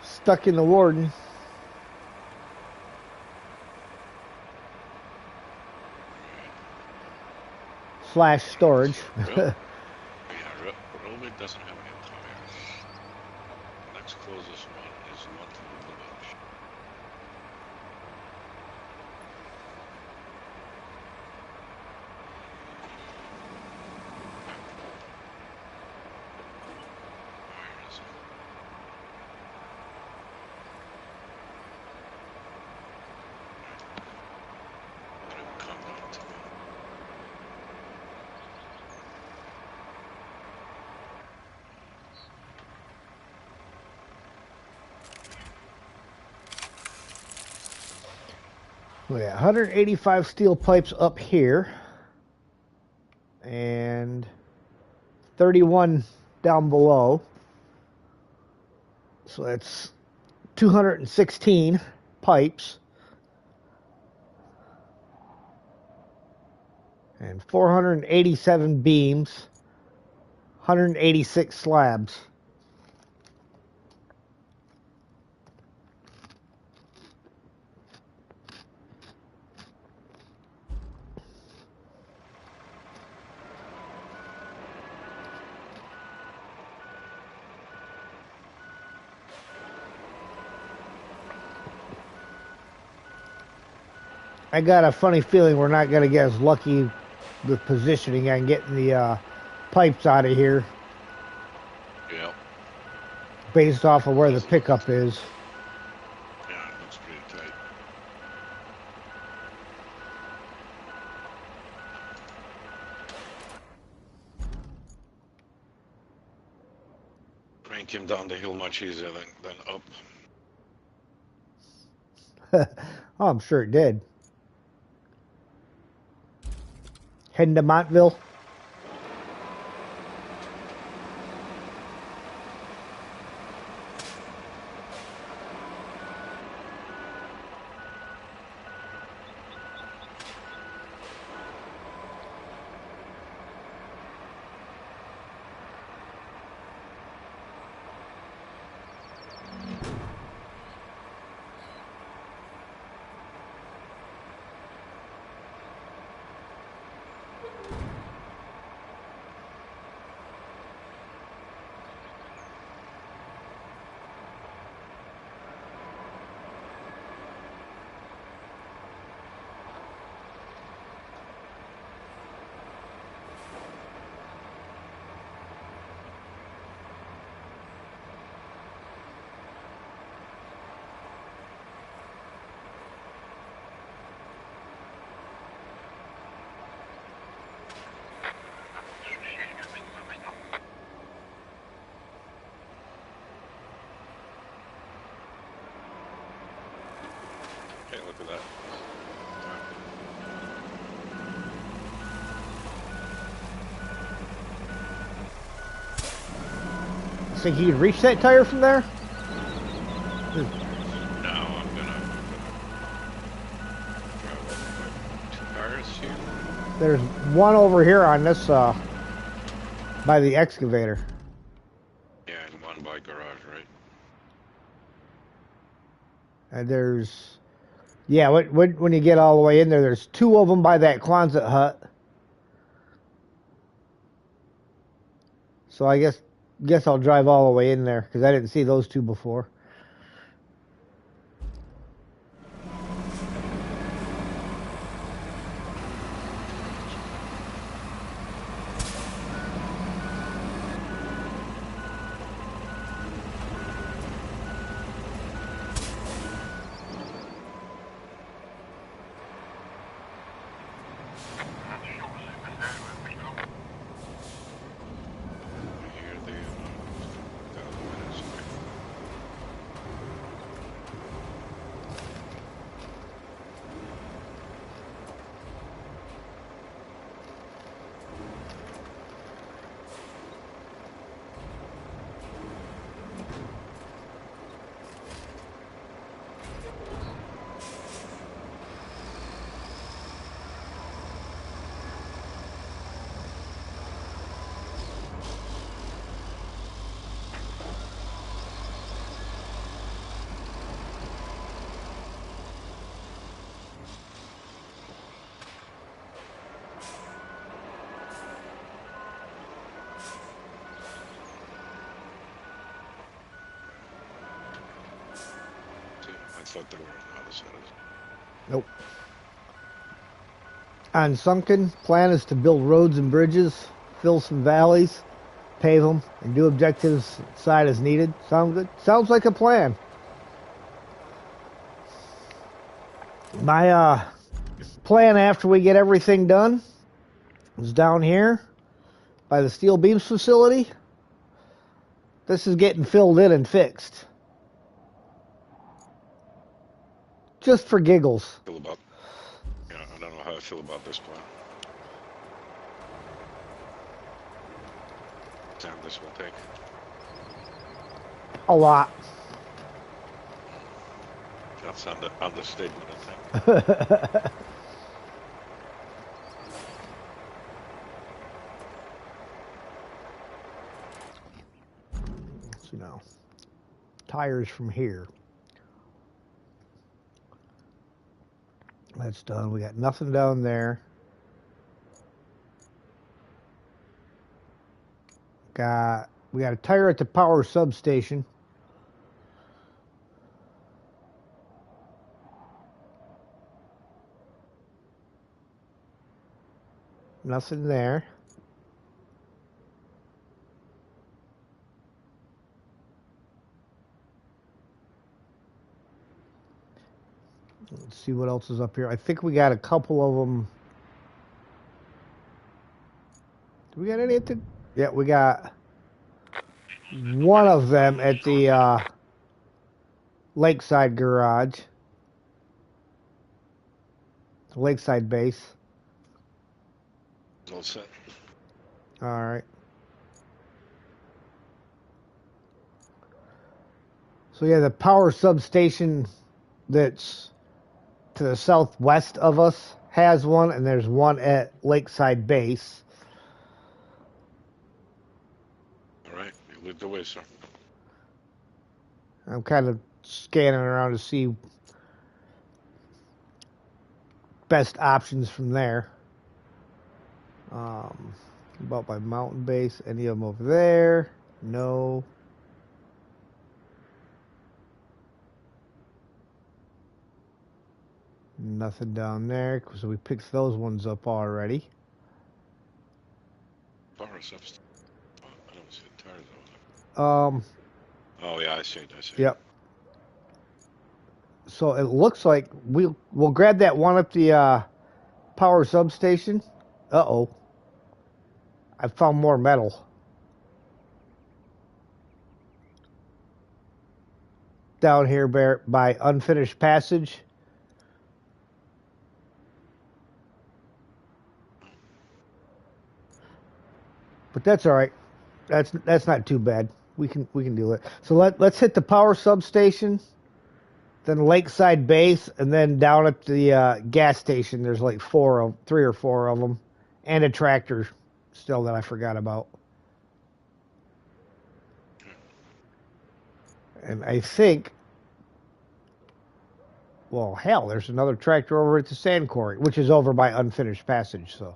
S1: stuck in the Warden. / storage.
S2: Yeah, Roman doesn't have any tires. The next closest one is Montville Village. Where is it? It'll come down to me.
S1: We got 185 steel pipes up here, and 31 down below. So that's 216 pipes and 487 beams, 186 slabs. I got a funny feeling we're not going to get as lucky with positioning and getting the pipes out of here
S2: Yeah.
S1: based off of where the pickup is.
S2: Yeah, it looks pretty tight. Crank him down the hill much easier than up.
S1: Oh, I'm sure it did. Heading to Montville.
S2: Hey, look at that.
S1: Think you can reach that tire from there?
S2: No, I'm gonna grab up two tires here.
S1: There's one over here on this, by the excavator.
S2: Yeah, and one by garage, right?
S1: And there's, yeah, when you get all the way in there, there's two of them by that Quonset hut. So I guess I'll drive all the way in there because I didn't see those two before.
S2: thought they were on the other side.
S1: Nope. On Sunken, plan is to build roads and bridges, fill some valleys, pave them, and do objectives side as needed. Sound good? Sounds like a plan. My plan after we get everything done is down here by the steel beams facility. This is getting filled in and fixed. Just for giggles.
S2: I don't know how I feel about this plan. Time this will take.
S1: A lot.
S2: That's an understatement, I think.
S1: So now, tires from here. That's done. We got nothing down there. We got a tire at the power substation. Nothing there. Let's see what else is up here. I think we got a couple of them. Do we got any at the... Yeah, we got one of them at the Lakeside garage. The Lakeside base.
S2: All set.
S1: All right. So yeah, the power substation that's to the southwest of us has one, and there's one at Lakeside base.
S2: All right, you lead the way, sir.
S1: I'm kind of scanning around to see best options from there. About by mountain base, any of them over there? No. Nothing down there, so we picked those ones up already.
S2: Power substation. Oh, I don't see the tires over there. Oh yeah, I see.
S1: Yep. So it looks like we'll grab that one at the power substation. Uh-oh. I found more metal. Down here by Unfinished Passage. But that's all right. That's not too bad. We can do it. So let's hit the power substation, then Lakeside base, and then down at the gas station. There's like 3 or 4 of them, and a tractor still that I forgot about. And I think, well, hell, there's another tractor over at the sand quarry, which is over by Unfinished Passage. So.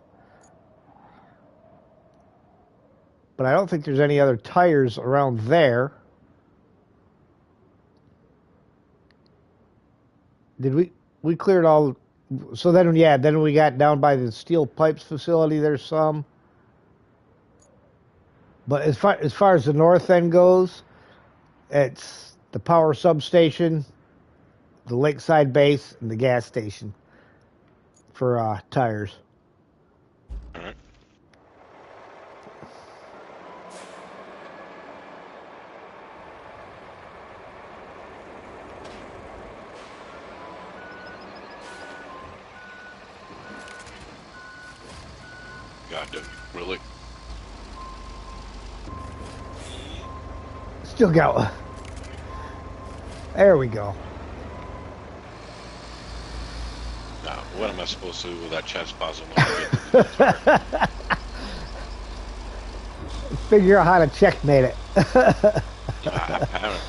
S1: But I don't think there's any other tires around there. Did we cleared all? So then, yeah, then we got down by the steel pipes facility. There's some. But as far as the north end goes, it's the power substation, the Lakeside base, and the gas station for tires.
S2: All right. God, dude, really?
S1: Still go. There we go.
S2: Now, what am I supposed to do with that chest puzzle when I get
S1: Figure out how to checkmate it.
S2: apparently.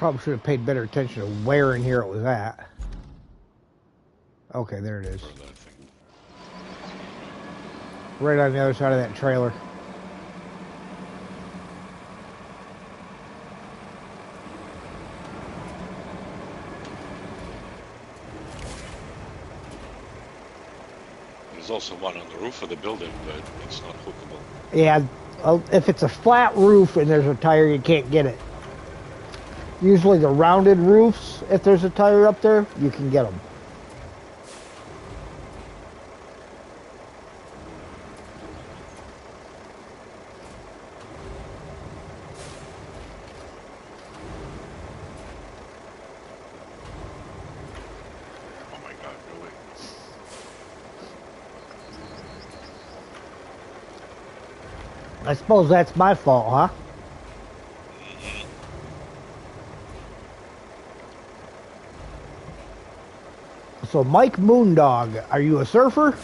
S1: Probably should have paid better attention to where in here it was at. Okay, there it is.
S2: For that thing.
S1: Right on the other side of that trailer.
S2: There's also one on the roof of the building, but it's not hookable.
S1: Yeah, if it's a flat roof and there's a tire, you can't get it. Usually the rounded roofs, if there's a tire up there, you can get them.
S2: Oh my god, really?
S1: I suppose that's my fault, huh? So, Mike Moondog, are you a surfer?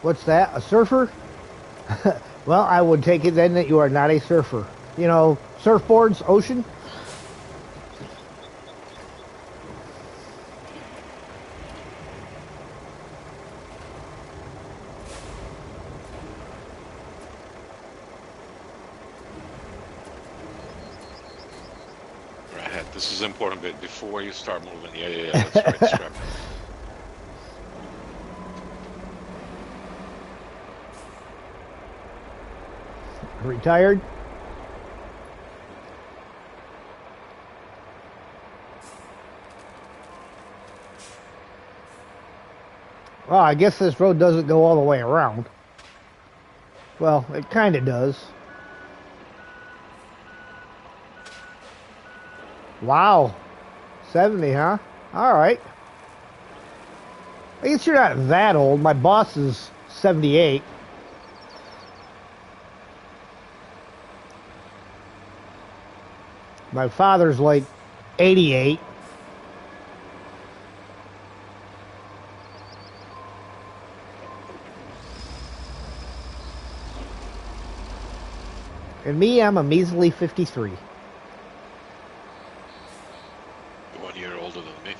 S1: What's that? A surfer? Well, I would take it then that you are not a surfer. You know, surfboards, ocean?
S2: Right, this is important bit before you start moving. Yeah, that's right. Strap.
S1: Retired? Well, I guess this road doesn't go all the way around. Well, it kind of does. Wow. 70, huh? Alright. I guess you're not that old. My boss is 78. My father's like 88. And me, I'm a measly 53.
S2: 1 year older than me.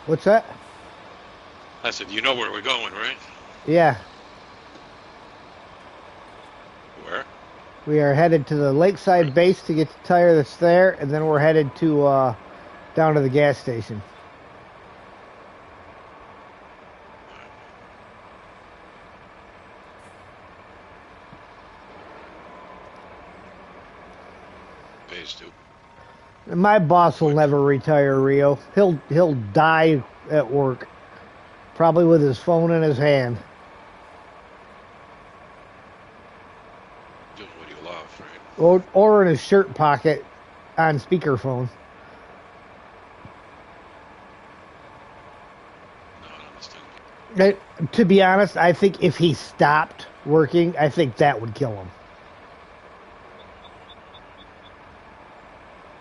S1: What's that?
S2: I said, you know where we're going, right?
S1: Yeah.
S2: Where?
S1: We are headed to the lakeside base to get the tire that's there, and then we're headed to down to the gas station.
S2: Phase 2.
S1: My boss will never retire, Rio. He'll die at work, probably with his phone in his hand.
S2: Doing what you love, right?
S1: Or in his shirt pocket on speakerphone.
S2: No, I don't understand.
S1: To be honest, I think if he stopped working, I think that would kill him.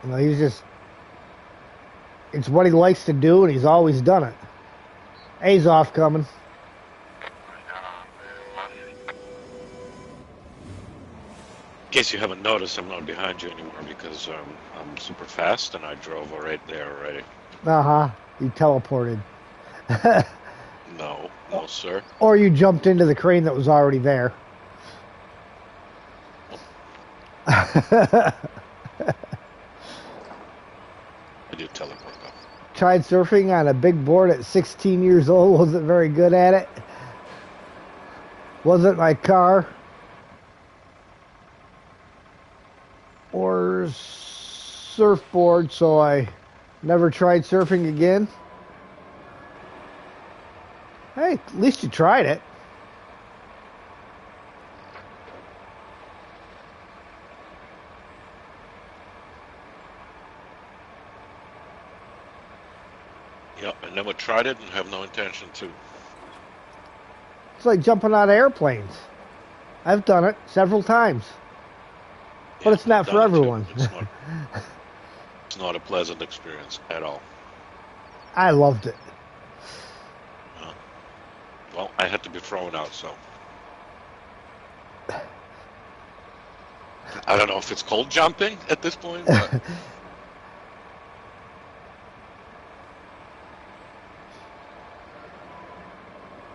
S1: You know, he's just... It's what he likes to do, and he's always done it. A's off coming.
S2: In case you haven't noticed, I'm not behind you anymore because I'm super fast and I drove right there already.
S1: Uh-huh. He teleported.
S2: No, no, sir.
S1: Or you jumped into the crane that was already there.
S2: I do teleport though.
S1: Tried surfing on a big board at 16 years old. Wasn't very good at it. Wasn't my car. Or surfboard, so I never tried surfing again. Hey, at least you tried it.
S2: Yeah, I never tried it and have no intention to.
S1: It's like jumping out of airplanes. I've done it several times. But
S2: Yeah,
S1: it's not
S2: I've
S1: for
S2: done it too.
S1: everyone.
S2: It's not a pleasant experience at all.
S1: I loved it.
S2: Well, I had to be thrown out, so. I don't know if it's called jumping at this point, but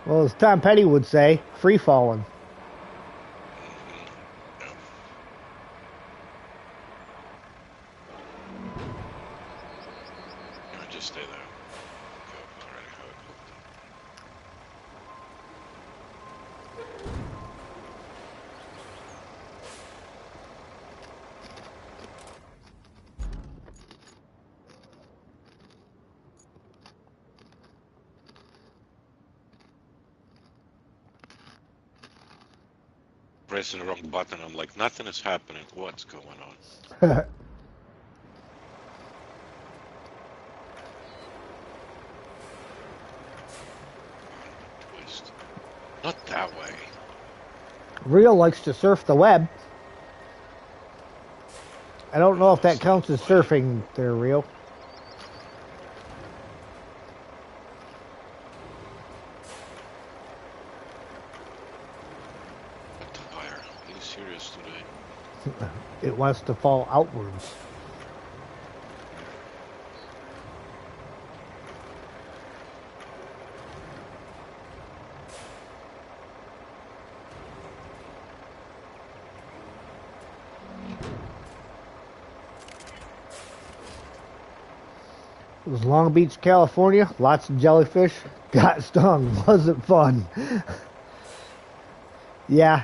S1: Well, as Tom Petty would say, free falling.
S2: yeah. I just stay there. Go, already have it hooked pressing the wrong button. I'm like, nothing is happening. What's going on? Twist. Not that way.
S1: Real likes to surf the web. I don't know if that counts as surfing there, Real.
S2: A tire. Are you serious today?
S1: It wants to fall outwards. It was Long Beach, California. Lots of jellyfish. Got stung. Wasn't fun. Yeah,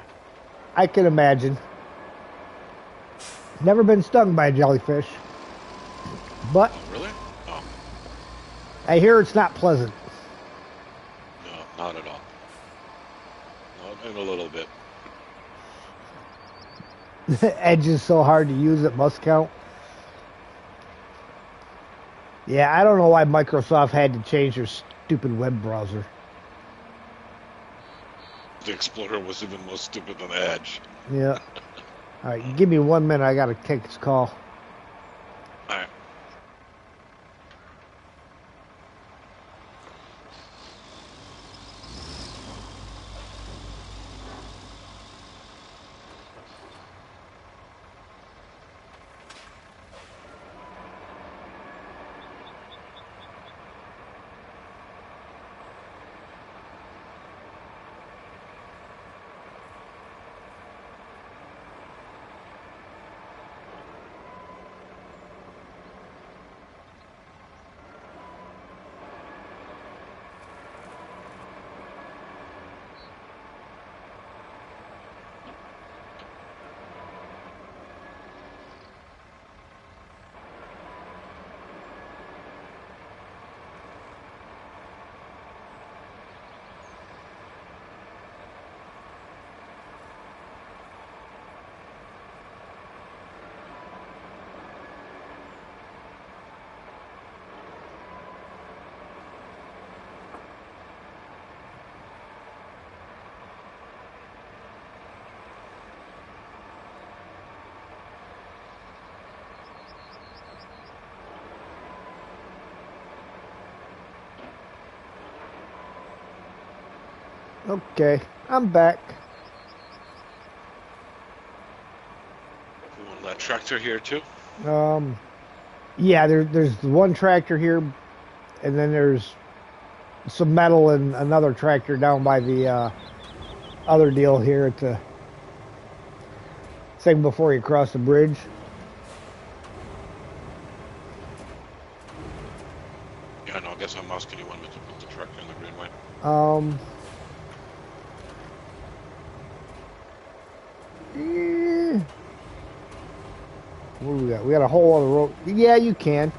S1: I can imagine. Never been stung by a jellyfish. But
S2: Oh, really? Oh,
S1: I hear it's not pleasant.
S2: no, not at all. Not in a little bit.
S1: Edge is so hard to use, it must count. Yeah, I don't know why Microsoft had to change their stupid web browser.
S2: The Explorer was even more stupid than Edge.
S1: Yeah. All right, give me 1 minute. I got to take this call.
S2: Alright.
S1: Okay, I'm back.
S2: You want that tractor here too?
S1: Yeah, there's the one tractor here, and then there's some metal and another tractor down by the other deal here at the thing before you cross the bridge.
S2: Yeah, no, I guess I'm asking you when to put the tractor in the greenway.
S1: What do we got? We got a whole other road. Yeah, you can.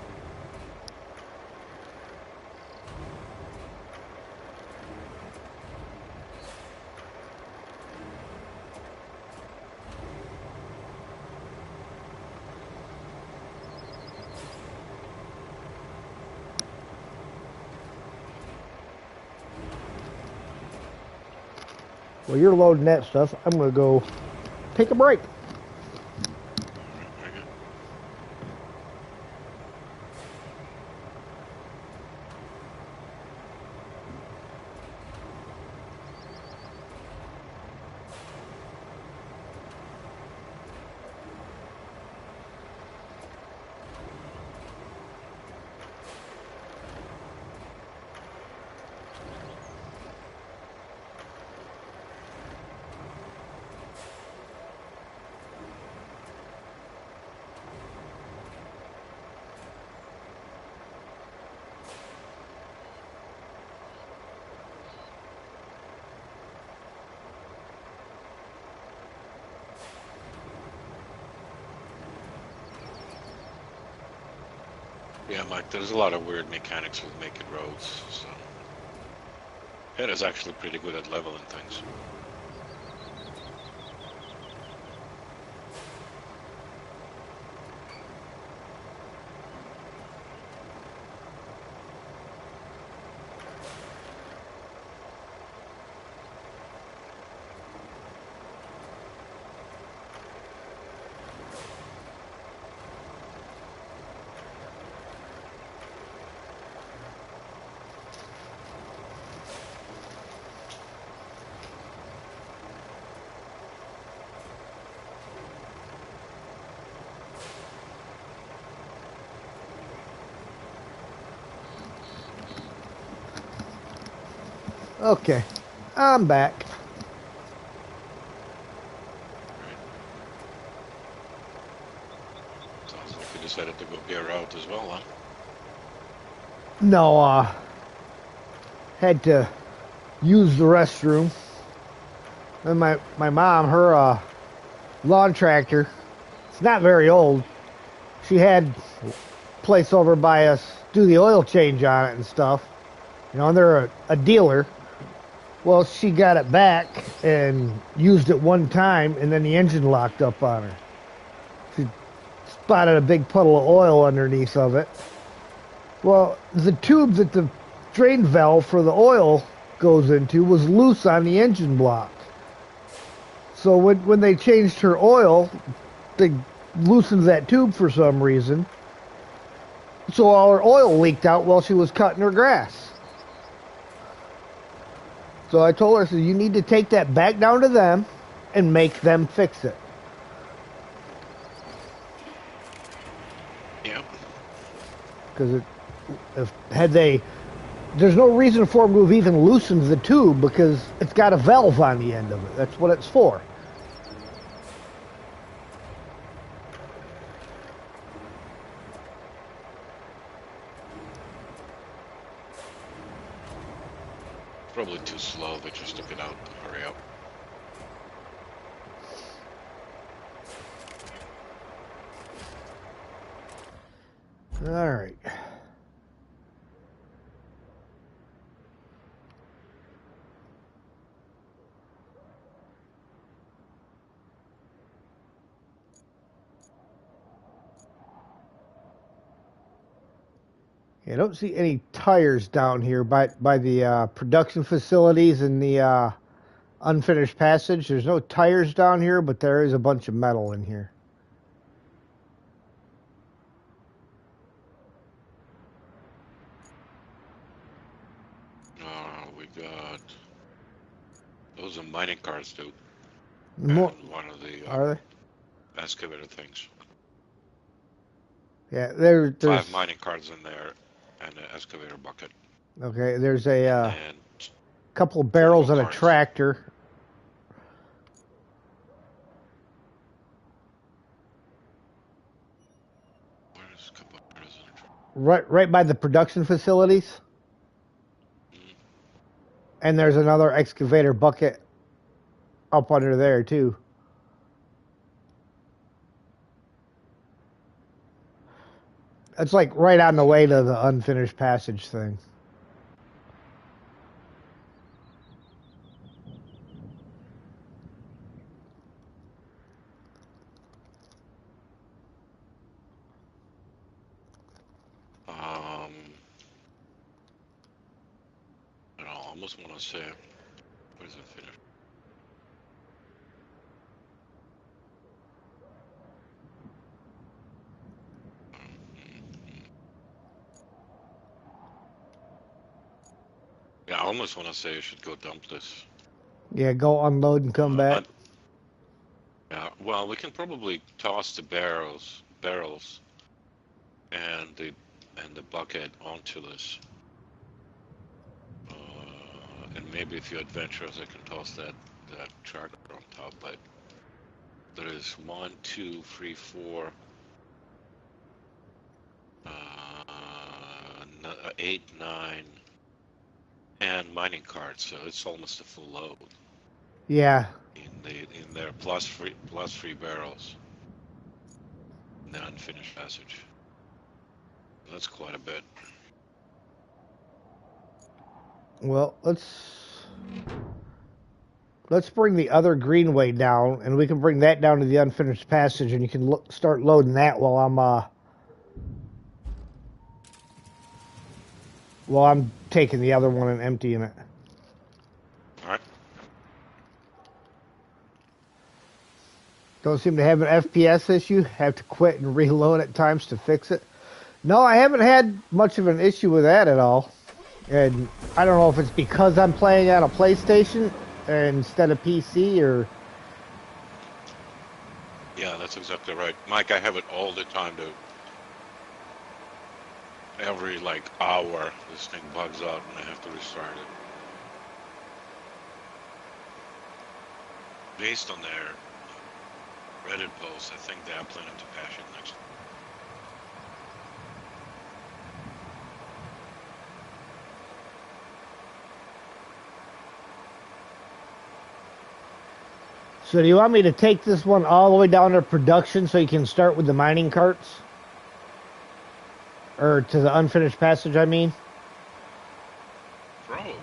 S1: Well, you're loading that stuff. I'm going to go take a break.
S2: Very good. Yeah, Mike, there's a lot of weird mechanics with making roads, so it is actually pretty good at leveling things.
S1: Okay, I'm back.
S2: Sounds like you decided to go gear out as well, huh?
S1: No, had to use the restroom. And my mom, her lawn tractor, it's not very old. She had a place over by us do the oil change on it and stuff. You know, and they're a dealer. Well, she got it back and used it one time, and then the engine locked up on her. She spotted a big puddle of oil underneath of it. Well, the tube that the drain valve for the oil goes into was loose on the engine block. So when they changed her oil, they loosened that tube for some reason. So all her oil leaked out while she was cutting her grass. So I told her, I said, you need to take that back down to them and make them fix it.
S2: Yep.
S1: Because there's no reason for them to have even loosened the tube because it's got a valve on the end of it. That's what it's for.
S2: Probably too slow. They just took it out. Hurry up.
S1: All right. I don't see any tires down here by the production facilities and the unfinished passage. There's no tires down here, but there is a bunch of metal in here.
S2: We got those are mining cars, dude.
S1: More,
S2: And one of the
S1: are they?
S2: excavator things.
S1: Yeah, there's
S2: 5 mining cards in there and an excavator bucket.
S1: Okay, there's a
S2: And
S1: couple of barrels and a
S2: carts.
S1: tractor.
S2: Where's a couple of barrels in a truck?
S1: Right by the production facilities.
S2: Mhm.
S1: And there's another excavator bucket up under there too. It's like right on the way to the unfinished passage thing.
S2: I almost want to say, where's it finished? Yeah, I almost want to say I should go dump this.
S1: Yeah, go unload and come back.
S2: Yeah, well, we can probably toss the barrels and the bucket onto this. And maybe if you're adventurous, I can toss that tractor on top. But there is 1, 2, 3, 4, 8, 9, and mining carts. So it's almost a full load
S1: Yeah.
S2: in there plus three barrels in the unfinished passage. That's quite a bit.
S1: Well, let's bring the other greenway down, and we can bring that down to the unfinished passage, and you can start loading that while I'm taking the other one and emptying it.
S2: All right.
S1: Don't seem to have an FPS issue. Have to quit and reload at times to fix it. No, I haven't had much of an issue with that at all. And I don't know if it's because I'm playing on a PlayStation instead of PC or...
S2: Yeah, that's exactly right. Mike, I have it all the time, dude. Every like hour, this thing bugs out and I have to restart it. Based on their Reddit post, I think they are planning to patch it next.
S1: So do you want me to take this one all the way down to production so you can start with the mining carts? Or to the unfinished passage, I mean?
S2: Probably.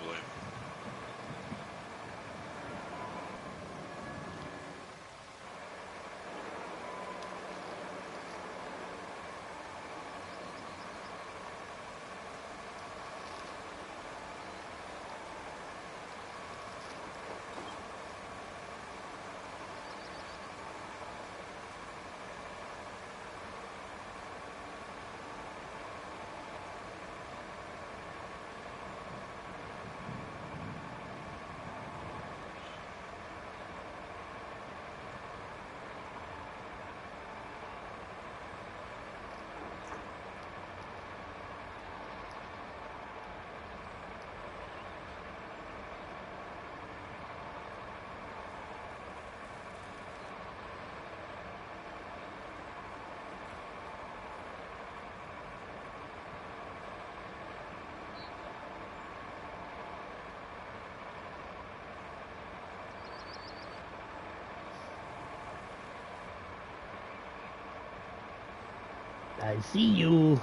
S1: I see you.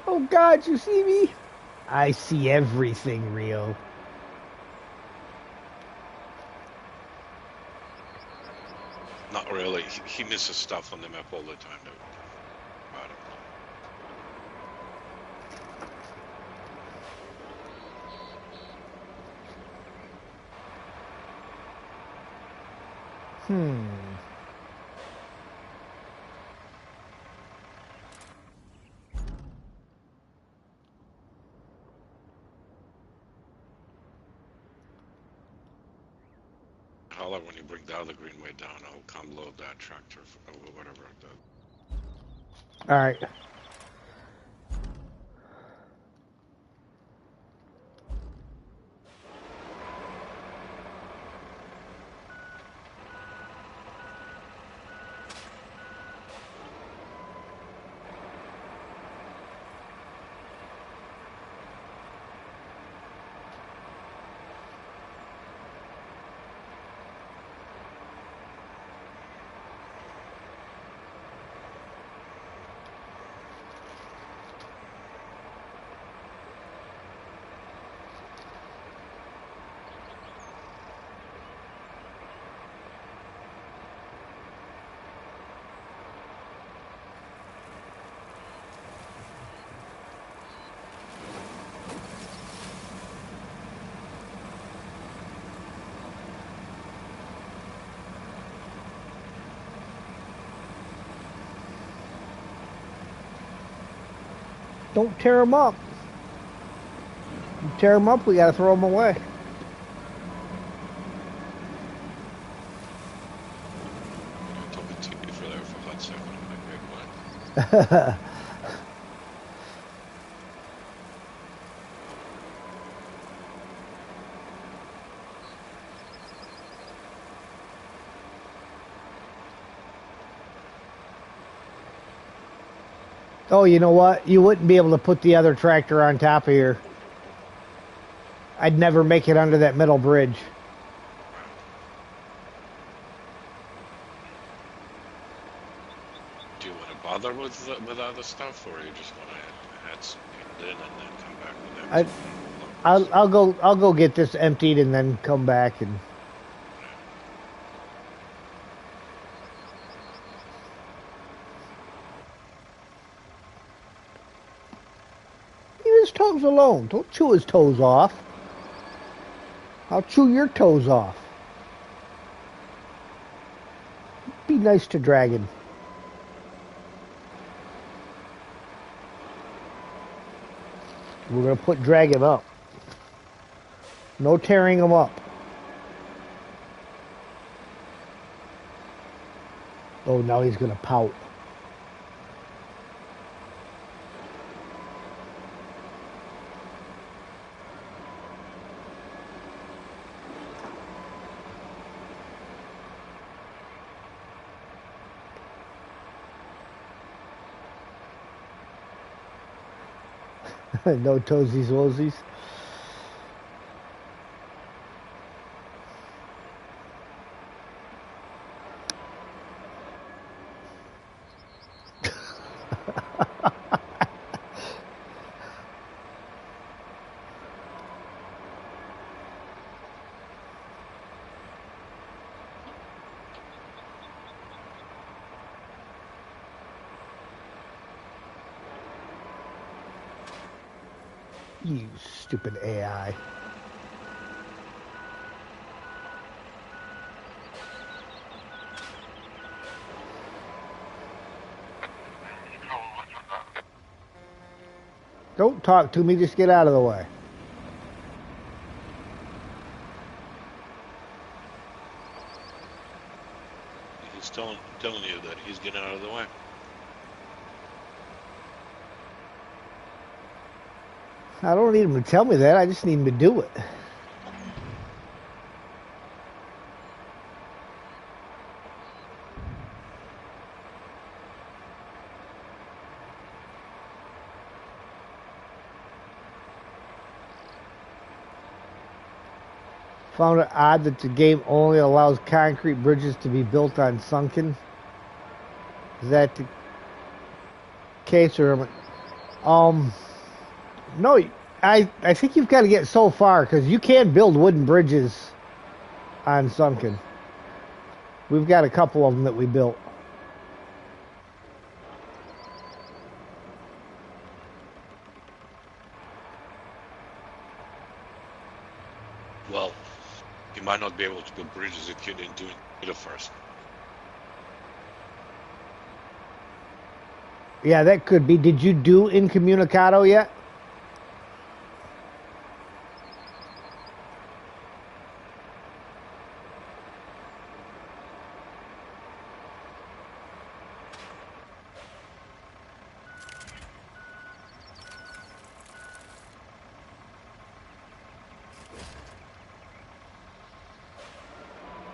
S1: Oh God, you see me? I see everything, Rio.
S2: Not really. He misses stuff on the map all the time, dude. About it. Holla when you bring the other greenway down. I'll come load that tractor or whatever it does.
S1: All right. Don't tear them up. You tear them up, we gotta throw them away.
S2: I took a TV for there for a hot second on my big one.
S1: Oh, you know what? You wouldn't be able to put the other tractor on top of here. I'd never make it under that middle bridge.
S2: Do you want to bother with other stuff, or you just want to add some in and then come back with them?
S1: I'll go get this emptied and then come back and. Leave his toes alone. Don't chew his toes off. I'll chew your toes off. Be nice to Dragon. We're going to put Dragon up. No tearing him up. Oh, now he's going to pout. No toesies wosies. You stupid AI. Don't talk to me, just get out of the way.
S2: He's telling you that he's getting out of the way.
S1: I don't need him to tell me that, I just need him to do it. Found it odd that the game only allows concrete bridges to be built on sunken. Is that the case, or no, I think you've got to get so far because you can build wooden bridges on sunken. We've got a couple of them that we built.
S2: Well, you might not be able to build bridges if you didn't do it first.
S1: Yeah, that could be. Did you do Incommunicado yet?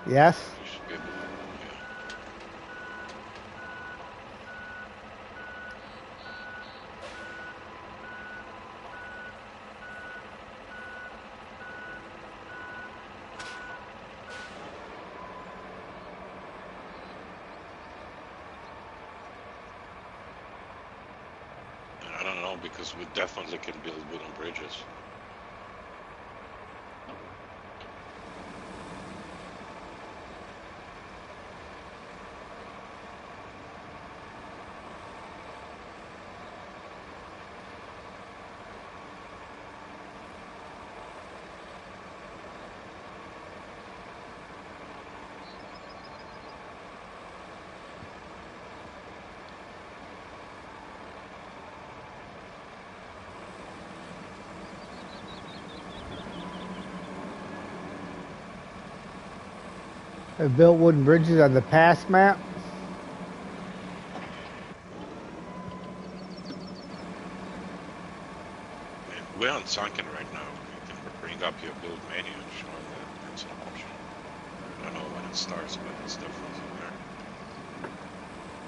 S1: Yes.
S2: You should be able to, yeah. I don't know, because we definitely can build wooden bridges.
S1: I built wooden bridges on the past map.
S2: And we're on Sunken right now. You can bring up your build menu and show that it's an option. I don't know when it starts, but it's definitely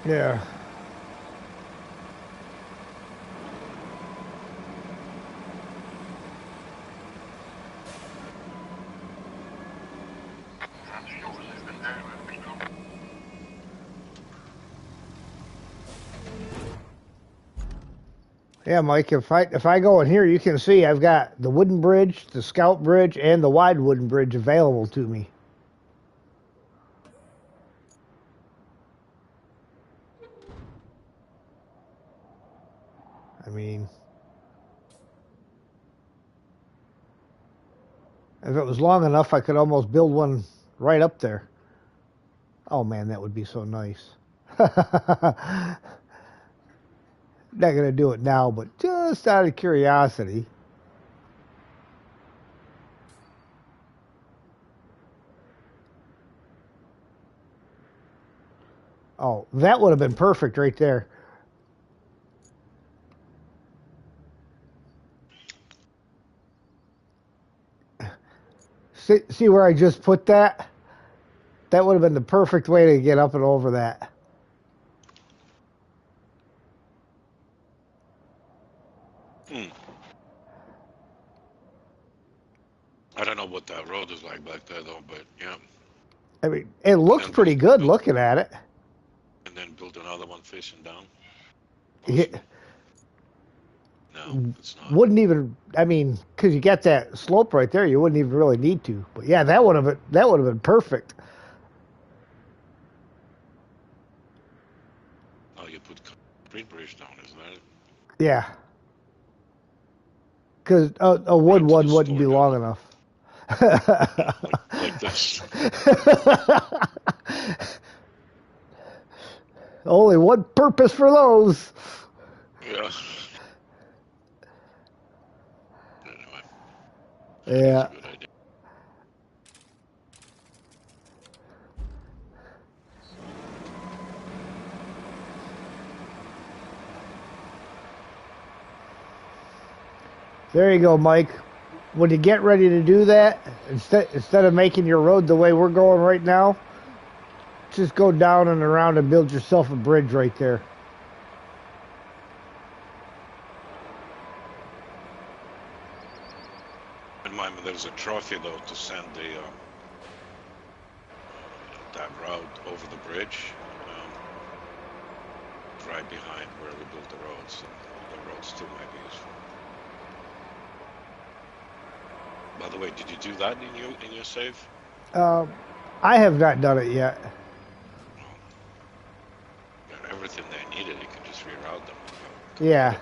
S2: there.
S1: Yeah. Yeah, Mike, if I go in here, you can see I've got the wooden bridge, the scout bridge, and the wide wooden bridge available to me. I mean, if it was long enough, I could almost build one right up there. Oh man, that would be so nice. Not gonna do it now, but just out of curiosity. Oh, that would have been perfect right there. See where I just put that? That would have been the perfect way to get up and over that.
S2: I don't know what that road is like back there though, but yeah.
S1: I mean, it looks pretty good looking at it.
S2: And then build another one facing down.
S1: Yeah.
S2: No, it's not.
S1: Wouldn't even. I mean, because you got that slope right there, you wouldn't even really need to. But yeah, that would have been perfect.
S2: Oh, you put concrete bridge down, isn't that it?
S1: Yeah. Because a wood one wouldn't be long enough.
S2: like this.
S1: Only one purpose for those.
S2: Yeah. Anyway.
S1: Yeah.
S2: That's a good idea.
S1: There you go, Mike. When you get ready to do that, instead of making your road the way we're going right now, just go down and around and build yourself a bridge right there.
S2: In mind, there's a trophy though to send the that route over the bridge, right behind where we built the roads. And the roads still might be useful. By the way, did you do that in your save?
S1: I have not done it yet. Yeah.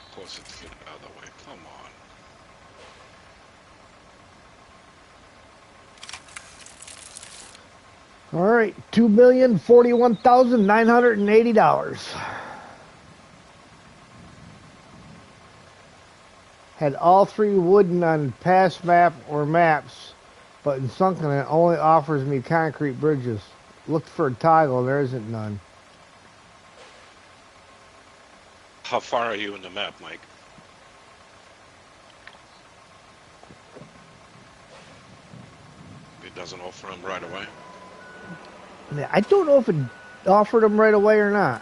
S2: Of course, it's the other way. Come on.
S1: All right, $2,041,980. Had all three wooden on past map or maps, but in Sunken it only offers me concrete bridges. Looked for a toggle, there isn't none.
S2: How far are you in the map, Mike? It doesn't offer them right away.
S1: I don't know if it offered them right away or not.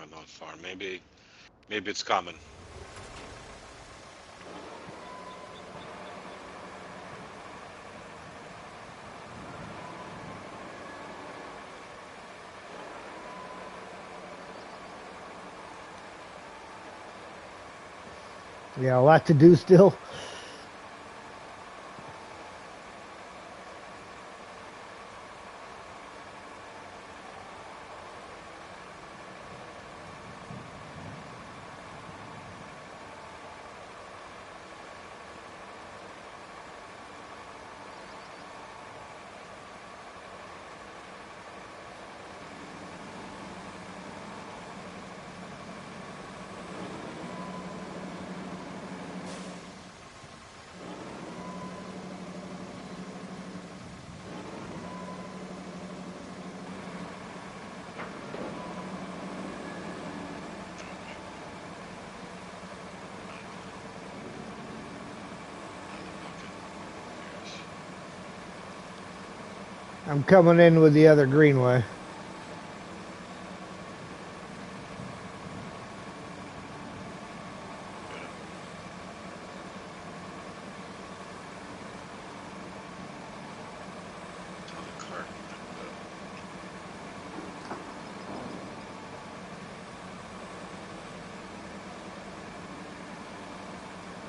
S2: Oh, not far. Maybe it's common.
S1: Yeah, a lot to do still. I'm coming in with the other greenway.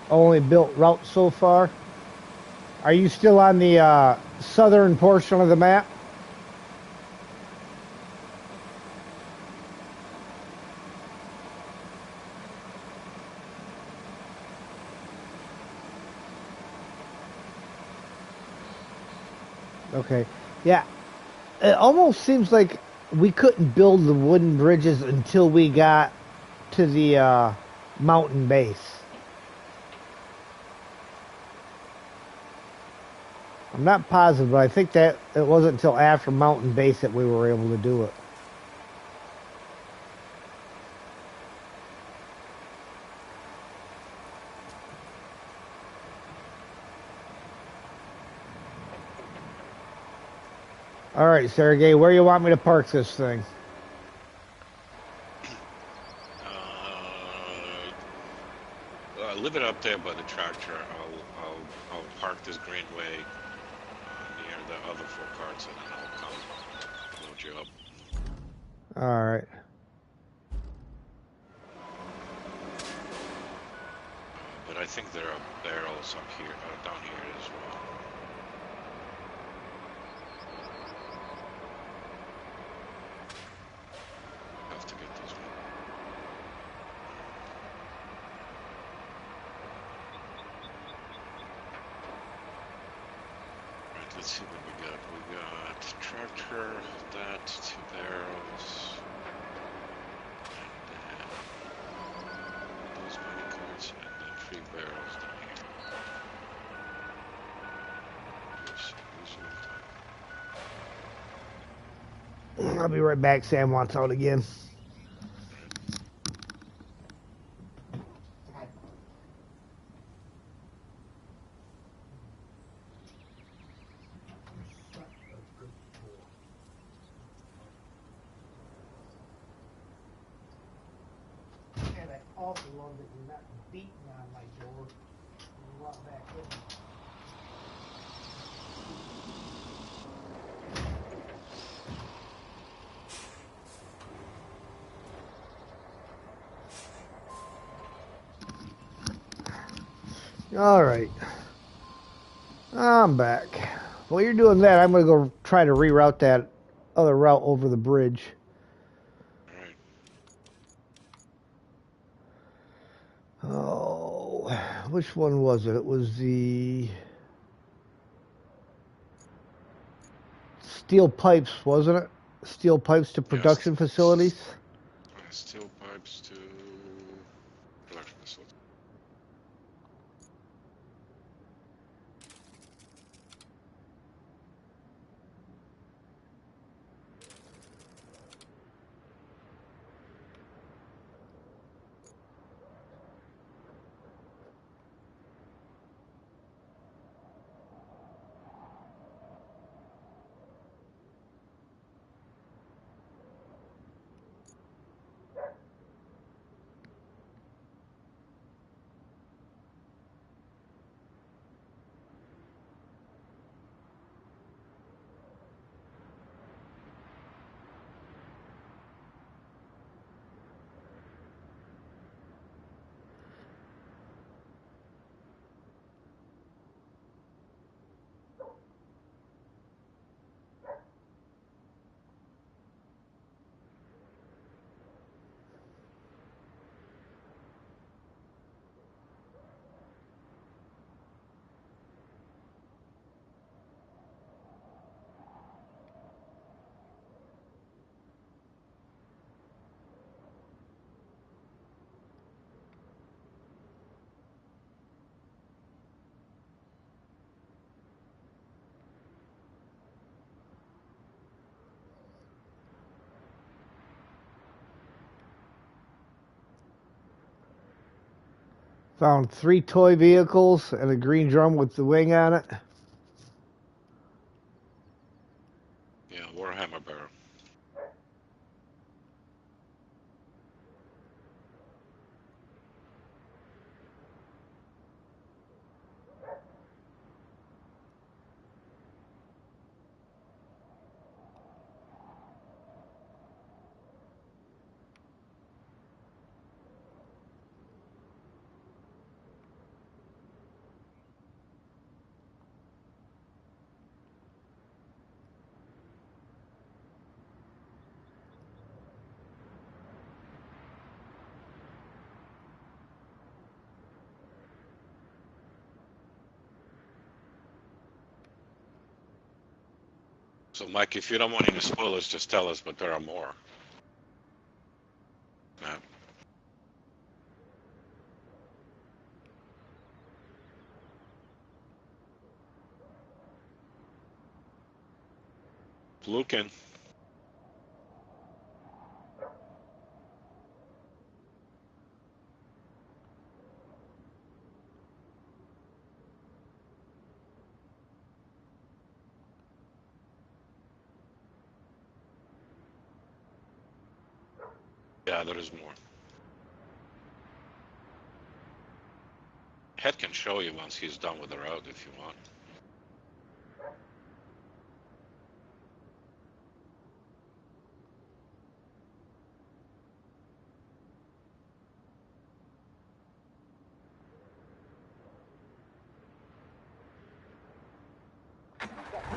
S1: Only built route so far. Are you still on the southern portion of the map? Okay. Yeah. It almost seems like we couldn't build the wooden bridges until we got to the mountain base. I'm not positive, but I think that it wasn't until after mountain base that we were able to do it. All right, Sergey, where you want me to park this thing?
S2: Leave it up there by the tractor. I'll park this greenway near the other 4 carts, and then I'll come load you up.
S1: All right.
S2: But I think there are barrels up here, down here as well. Have to get this one. Right, let's see what we got. We got tractor, that, 2 barrels, and then those mining carts, and then 3 barrels down here.
S1: I'll be right back. Sam wants out again. awful long that you're not beating on my door. You walk back in. All right, I'm back. While you're doing that, I'm going to go try to reroute that other route over the bridge.
S2: Alright.
S1: Oh, which one was it? It was the steel pipes, wasn't it? Steel pipes to production facilities.
S2: Steel pipes to production facilities.
S1: Found 3 toy vehicles and a green drum with the wing on it.
S2: Yeah, Warhammer barrel. So, Mike, if you don't want any spoilers, just tell us, but there are more. Yeah. Lucan. Yeah, there is more. Head can show you once he's done with the road if you want.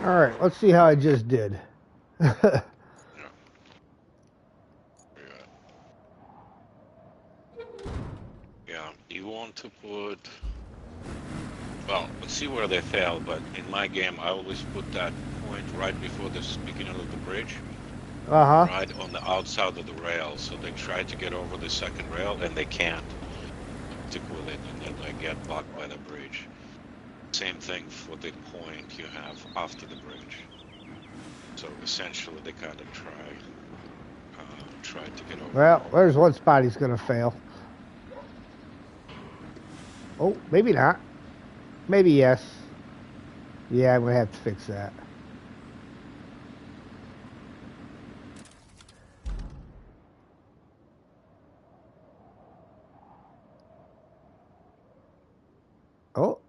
S1: All right, let's see how I just did.
S2: Yeah. Yeah, you want to put... Well, let's see where they fail, but in my game, I always put that point right before the beginning of the bridge. Right on the outside of the rail, so they try to get over the second rail, and they can't stick with it, and then they get blocked by the bridge. Same thing for the point you have after the bridge. So essentially, they kind of try to get over.
S1: Well, there's one spot he's going to fail. Oh, maybe not. Maybe yes. Yeah, I'm going to have to fix that.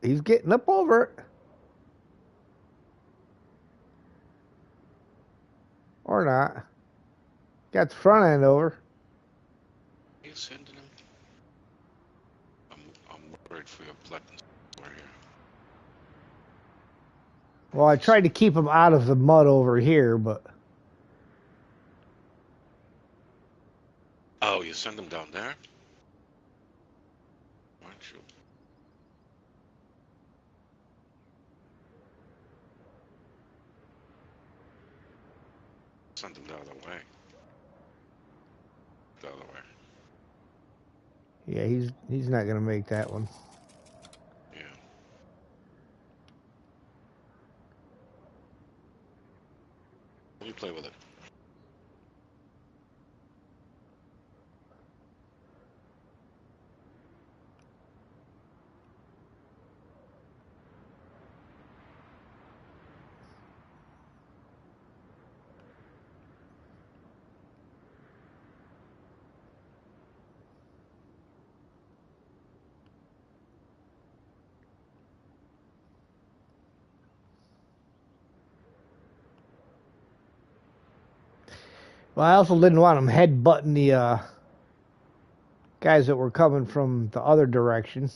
S1: He's getting up over it. Or not. Got the front end over.
S2: You sending him? I'm worried for your Platinum over here.
S1: Well, I tried to keep him out of the mud over here, but...
S2: Oh, you send him down there? Aren't you? Send him the other way. The other way.
S1: Yeah, he's not gonna make that one.
S2: Yeah. Let me play with it.
S1: Well, I also didn't want him headbutting the guys that were coming from the other direction.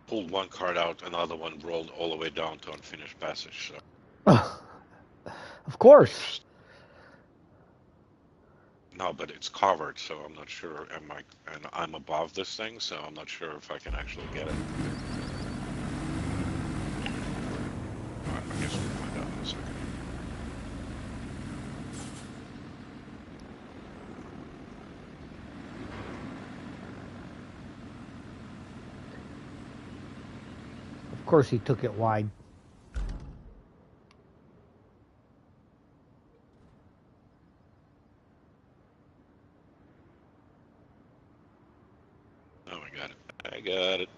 S2: Pulled one card out, another one rolled all the way down to unfinished passage. So.
S1: Of course.
S2: No, but it's covered, so I'm not sure. And I'm above this thing, so I'm not sure if I can actually get it. Alright, I guess we'll find out in a second.
S1: Of course, he took it wide.
S2: Oh, I got it. I got it.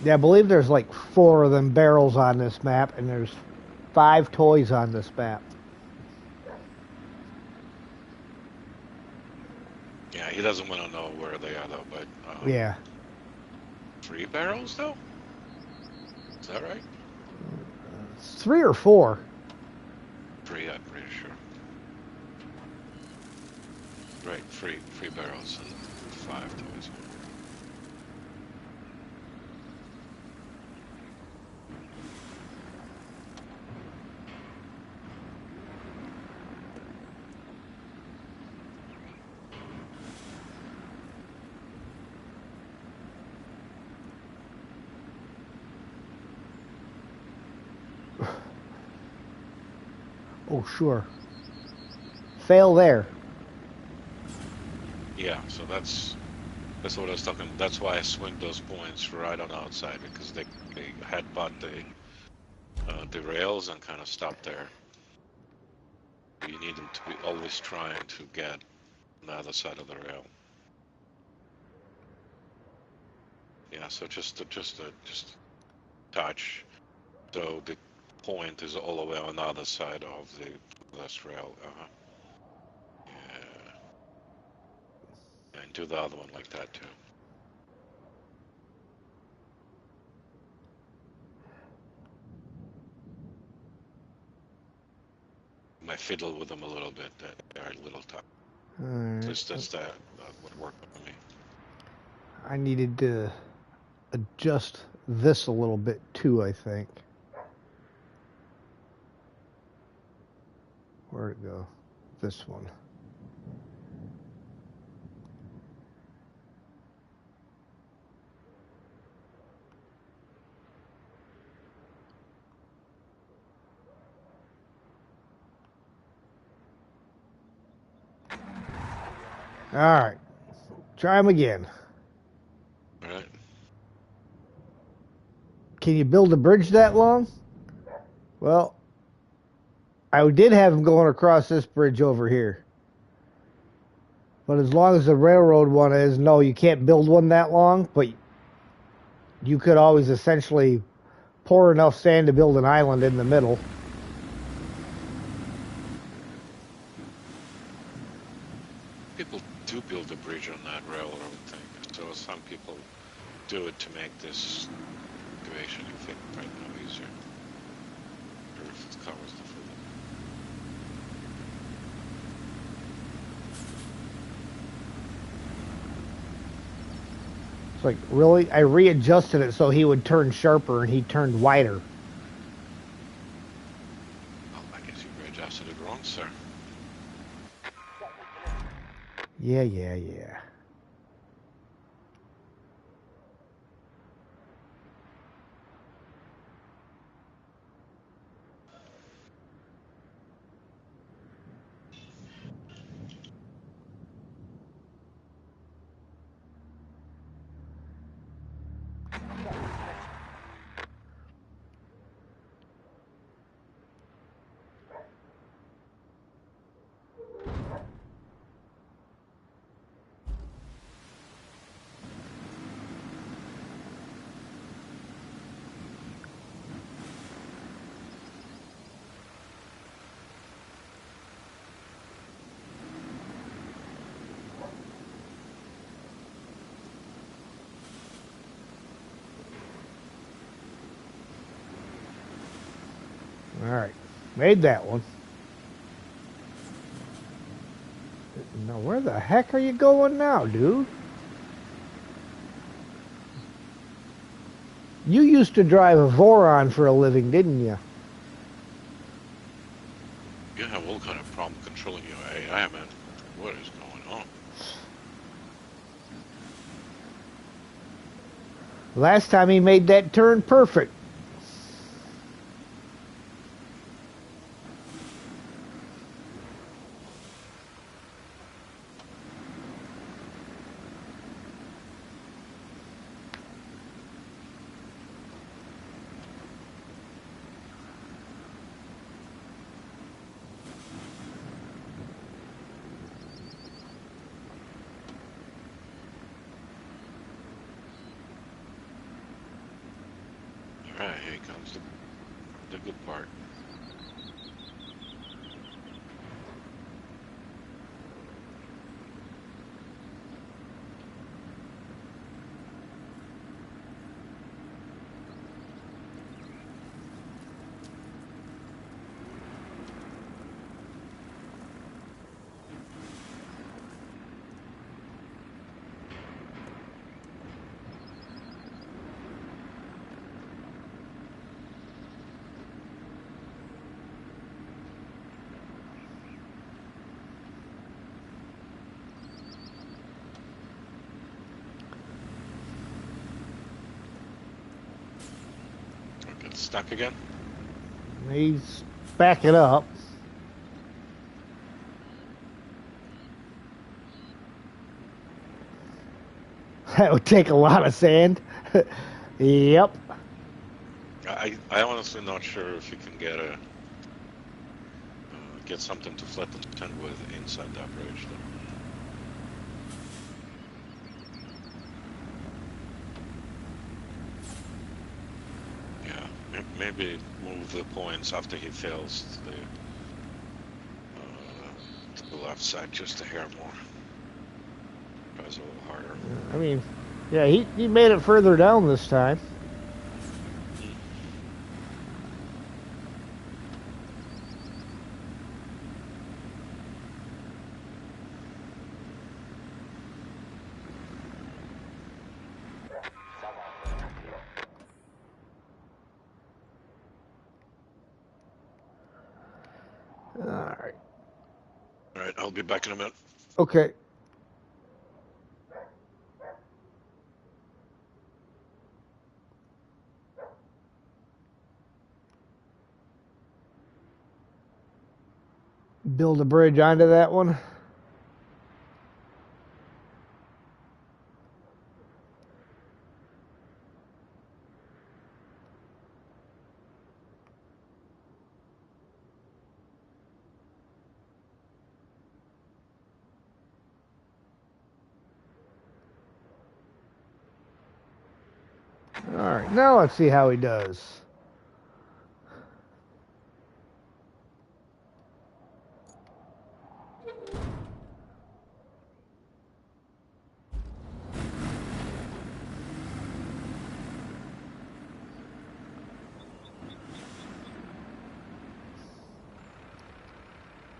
S1: Yeah, I believe there's like 4 of them barrels on this map, and there's 5 toys on this map.
S2: Yeah, he doesn't want to know where they are, though, but...
S1: Yeah.
S2: 3 barrels, though? Is that right?
S1: 3 or 4.
S2: 3, I'm pretty sure. Right, 3 barrels and 5 toys.
S1: Oh, sure. Fail there.
S2: Yeah, so that's what I was talking. That's why I swing those points right on the outside, because they headbutt the rails and kind of stop there. You need them to be always trying to get on the other side of the rail. Yeah, so just touch. So the point is all the way on the other side of this rail. Yeah. And do the other one like that too. I fiddle with them a little bit. They're a little tough.
S1: Right.
S2: Just that would work for me.
S1: I needed to adjust this a little bit too, I think. Where'd it go? This one. All right. Try them again.
S2: All right.
S1: Can you build a bridge that long? Well, I did have them going across this bridge over here. But as long as the railroad one is, no, you can't build one that long, but you could always essentially pour enough sand to build an island in the middle.
S2: People do build a bridge on that railroad thing, so some people do it to make this excavation thing right now easier. Or if it covers the full.
S1: It's like, really? I readjusted it so he would turn sharper, and he turned wider.
S2: Oh, I guess you readjusted it wrong, sir.
S1: Yeah. All right. Made that one. Now, where the heck are you going now, dude? You used to drive a Voron for a living, didn't you?
S2: You have all kind of problem controlling your AI, man. What is going on?
S1: Last time he made that turn perfect.
S2: Alright, here comes the good part. Get stuck again?
S1: He's backing up. That would take a lot of sand. Yep.
S2: I honestly not sure if you can get something to flatten the tent with inside that bridge though. Maybe move the points after he fails to the left side just a hair more. Tries a little harder.
S1: I mean, yeah, he made it further down this time. All right.
S2: All right, I'll be back in a minute.
S1: Okay. Build a bridge onto that one. All right, now let's see how he does.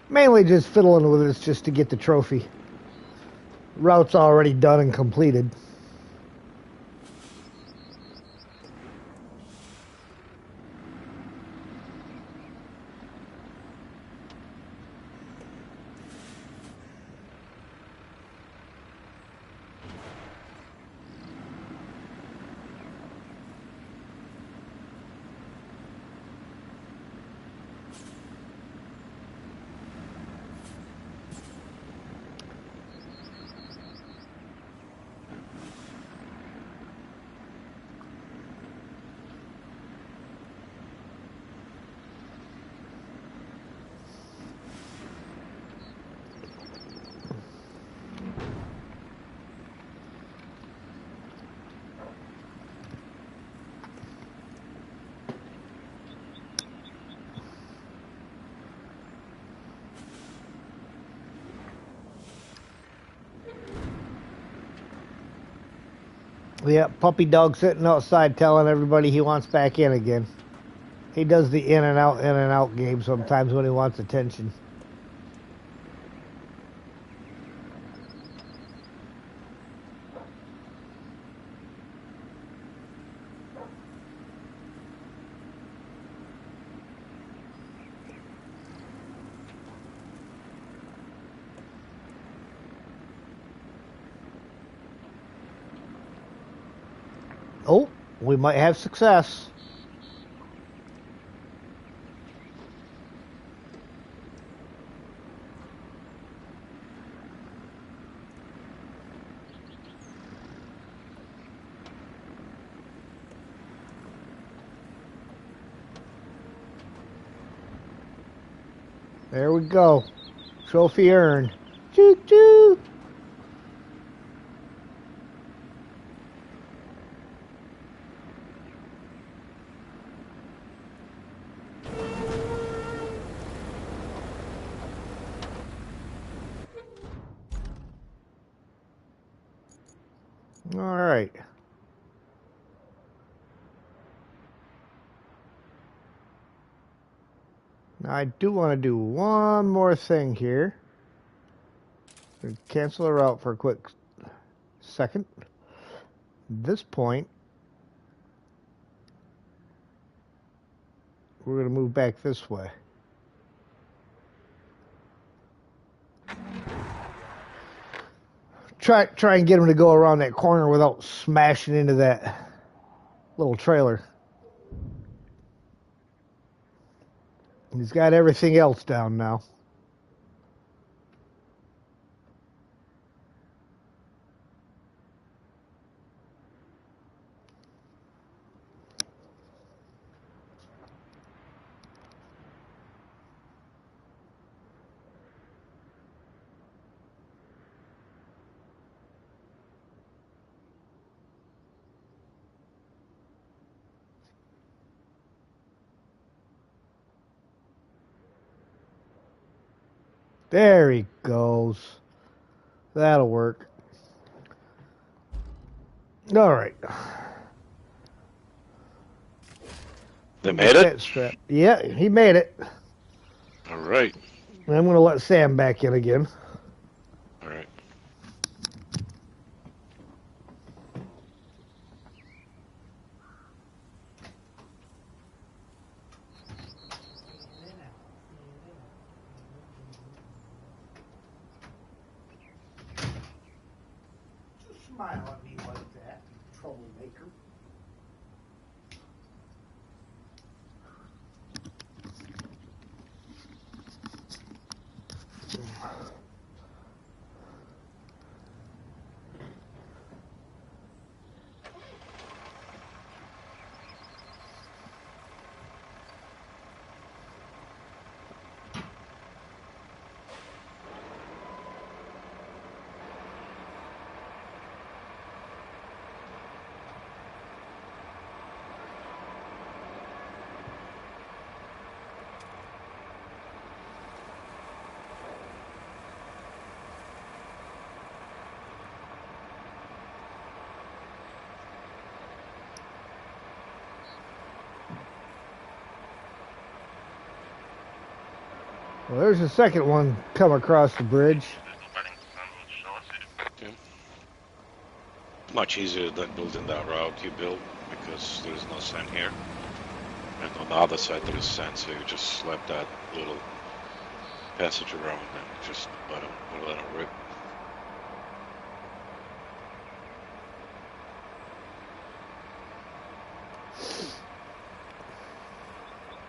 S1: Mainly just fiddling with this just to get the trophy. Route's already done and completed. Yeah, puppy dog sitting outside telling everybody he wants back in again. He does the in and out game sometimes when he wants attention. Oh, we might have success. There we go. Trophy earned. Choo choo. All right. Now I do want to do one more thing here. Cancel the route for a quick second. At this point, we're going to move back this way. Try and get him to go around that corner without smashing into that little trailer. He's got everything else down now. There he goes. That'll work. All right.
S2: They made it?
S1: Strap. Yeah, he made it.
S2: All right.
S1: I'm going to let Sam back in again.
S2: All right.
S1: smile at me like that, you troublemaker. Well, there's the second one come across the bridge.
S2: Okay. Much easier than building that route you built because there's no sand here. And on the other side there is sand, so you just slap that little passage around and just let it rip.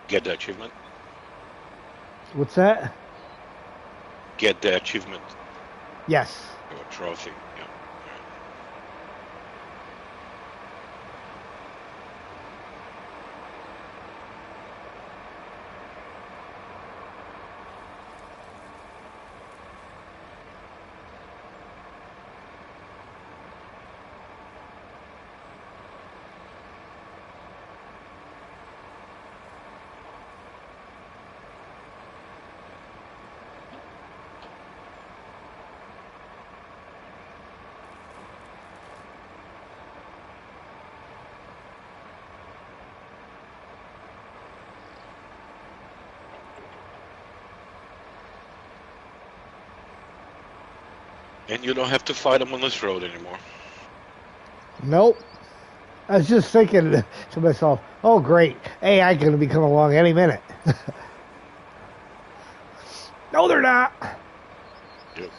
S2: Get the achievement.
S1: What's that?
S2: Get the achievement
S1: Yes.
S2: or trophy. Yeah. And you don't have to fight them on this road anymore.
S1: Nope. I was just thinking to myself, oh great, AI gonna be coming along any minute. No, they're not.
S2: Yep.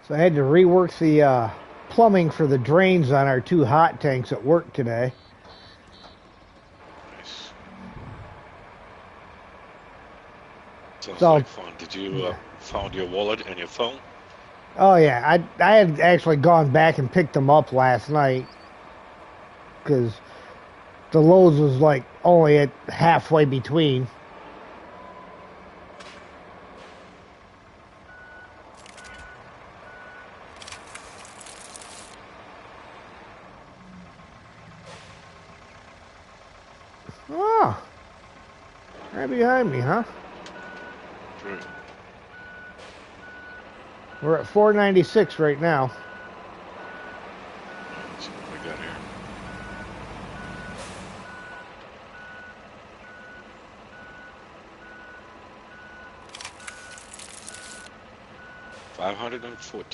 S1: So I had to rework the plumbing for the drains on our two hot tanks at work today.
S2: Nice. Sounds
S1: So,
S2: like fun. Did you found your wallet and your phone?
S1: oh yeah, I had actually gone back and picked them up last night because the Lowe's was like only at halfway between. Oh, right behind me, huh?
S2: Sure.
S1: We're at 496 right now.
S2: Let's see what we got here. $514.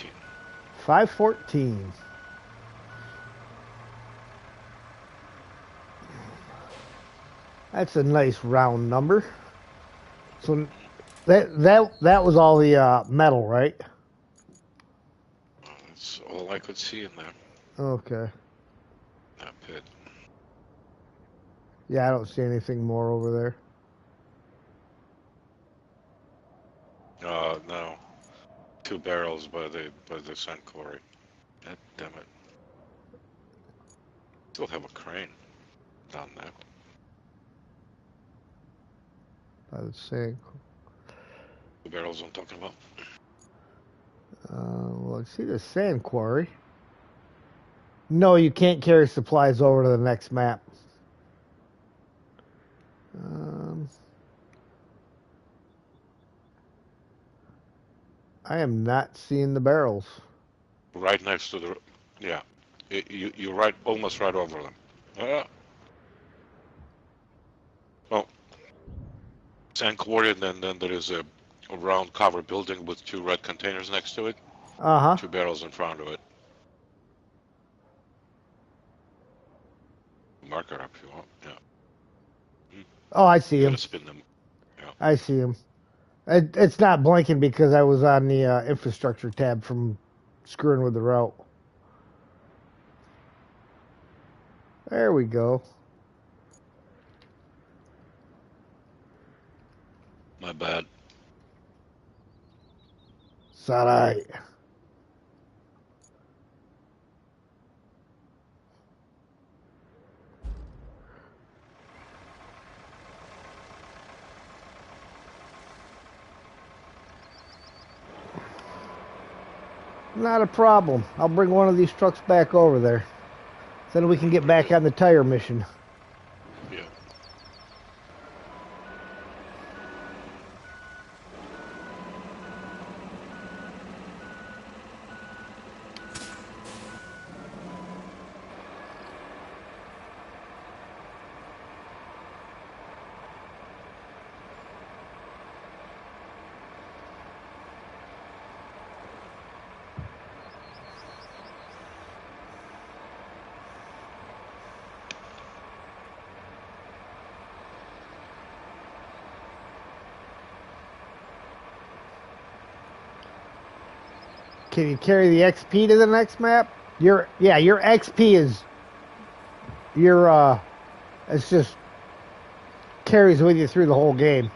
S1: 514. That's a nice round number. So that was all the metal, right?
S2: That's all I could see in there.
S1: Okay.
S2: That pit.
S1: Yeah, I don't see anything more over there.
S2: 2 barrels by the sand quarry. God damn it. Still have a crane down there.
S1: By the sand.
S2: 2 barrels I'm talking about.
S1: Well, I see the sand quarry. No, you can't carry supplies over to the next map. I am not seeing the barrels.
S2: Right next to the... Yeah. You're right, almost right over them. Well, sand quarry, and then there is a round covered building with 2 red containers next to it. 2 barrels in front of it. Mark it up if you want. Yeah.
S1: Oh, I see him.
S2: Spin them. Yeah.
S1: I see him. It's not blinking because I was on the infrastructure tab from screwing with the route. There we go.
S2: My bad.
S1: It's all right. Not a problem. I'll bring one of these trucks back over there. Then we can get back on the tire mission.
S2: Yeah.
S1: Can you carry the XP to the next map? Your XP is it's just carries with you through the whole game.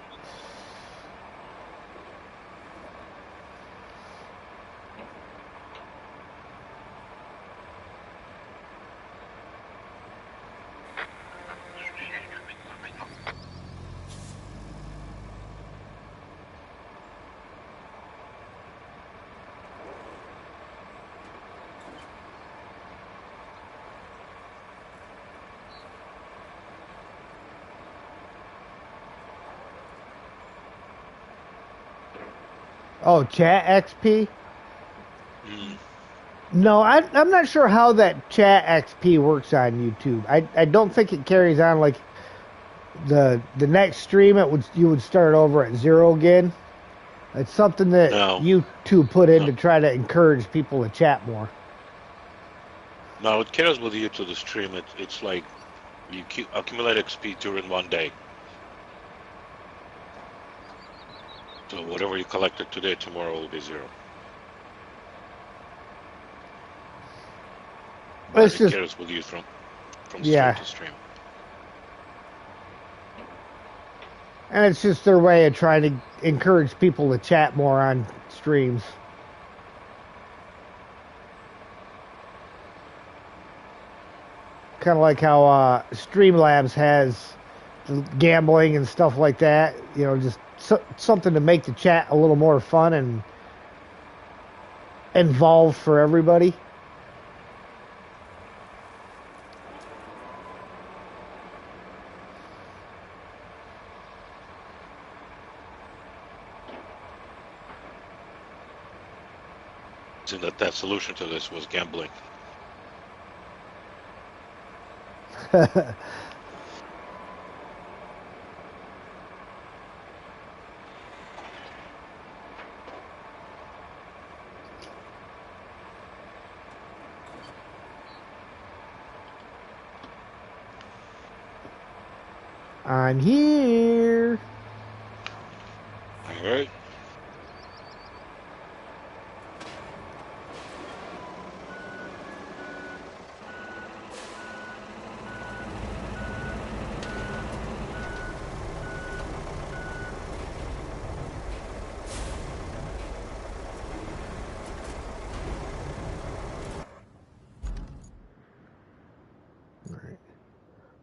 S1: Oh, chat XP? No, I'm not sure how that chat XP works on YouTube. I don't think it carries on like the next stream. You would start over at 0 again. It's something that YouTube put in to try to encourage people to chat more.
S2: No, it carries with you to the stream. It's like you accumulate XP during one day. So whatever you collected today, tomorrow will be 0.
S1: It's
S2: just carries with you from stream to stream.
S1: And it's just their way of trying to encourage people to chat more on streams. Kind of like how Streamlabs has gambling and stuff like that. You know, just something to make the chat a little more fun and involved for everybody.
S2: And that solution to this was gambling.
S1: I'm here.
S2: All right.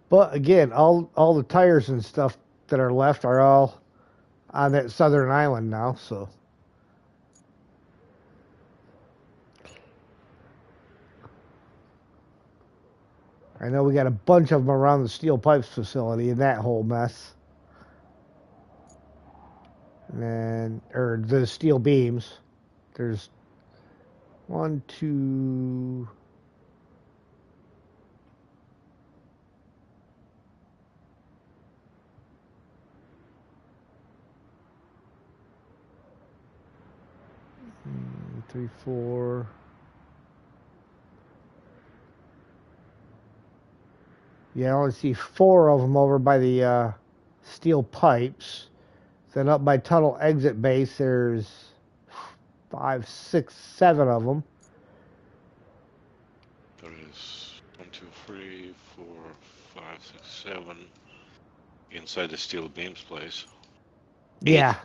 S1: But again, all the tires and stuff that are left are all on that southern island now. So I know we got a bunch of them around the steel pipes facility in that whole mess. And then, or the steel beams. There's 1, 2. Three, 4. Yeah, I only see 4 of them over by the steel pipes. Then up by tunnel exit base, there's 5, 6, 7 of them.
S2: There is 1, 2, 3, 4, 5, 6, 7 inside the steel beams place.
S1: Yeah.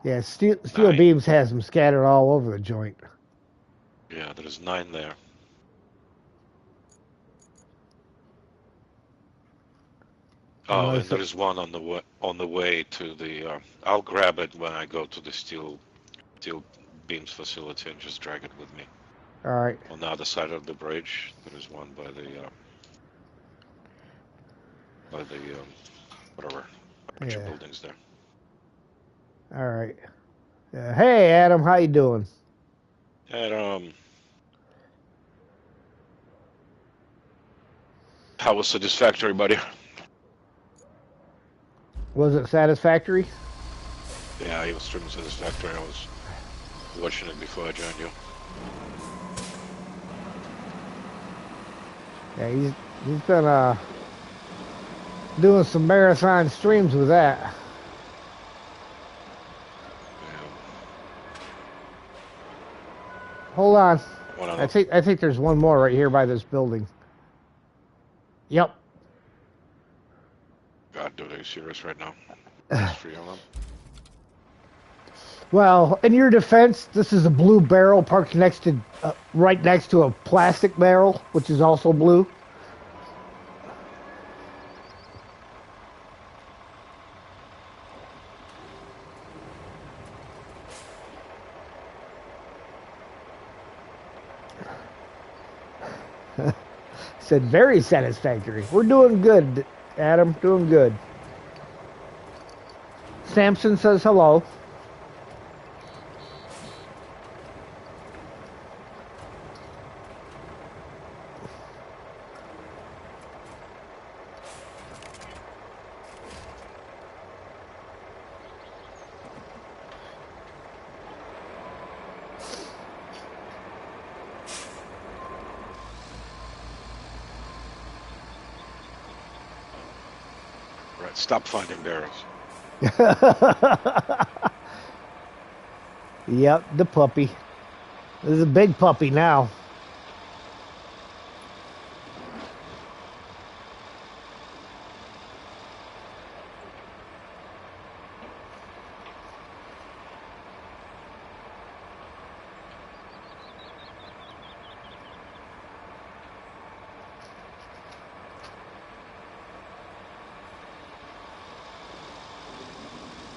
S1: Yeah, steel
S2: 9.
S1: beams has them scattered all over the joint.
S2: Yeah, there's 9 there. Oh, and there is one on the way to the. I'll grab it when I go to the steel beams facility and just drag it with me.
S1: All right.
S2: On the other side of the bridge, there is one by the whatever bunch of buildings there.
S1: All right. Hey, Adam, how you doing?
S2: And how was satisfactory, buddy?
S1: Was it satisfactory?
S2: Yeah, it was extremely satisfactory. I was watching it before I joined you.
S1: Yeah, he's been doing some marathon streams with that.
S2: Yeah.
S1: Hold on. I think there's one more right here by this building. Yep.
S2: God, dude, are you serious right now? There's 3 of them.
S1: Well, in your defense, this is a blue barrel parked next to, right next to a plastic barrel, which is also blue. Said very satisfactory. We're doing good, Adam. Doing good. Samson says hello.
S2: Right, stop finding barrels.
S1: Yep, the puppy. This is a big puppy now.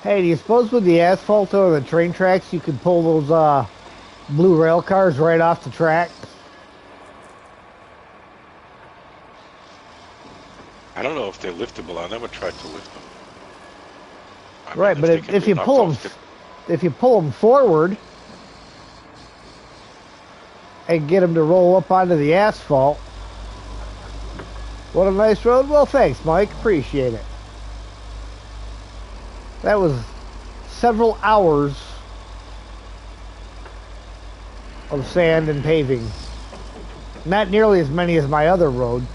S1: Hey, do you suppose with the asphalt or the train tracks you could pull those blue rail cars right off the track?
S2: I don't know if they're liftable. I never tried to lift them.
S1: Right, but if you pull them forward and get them to roll up onto the asphalt, what a nice road. Well, thanks, Mike. Appreciate it. That was several hours of sand and paving. Not nearly as many as my other road.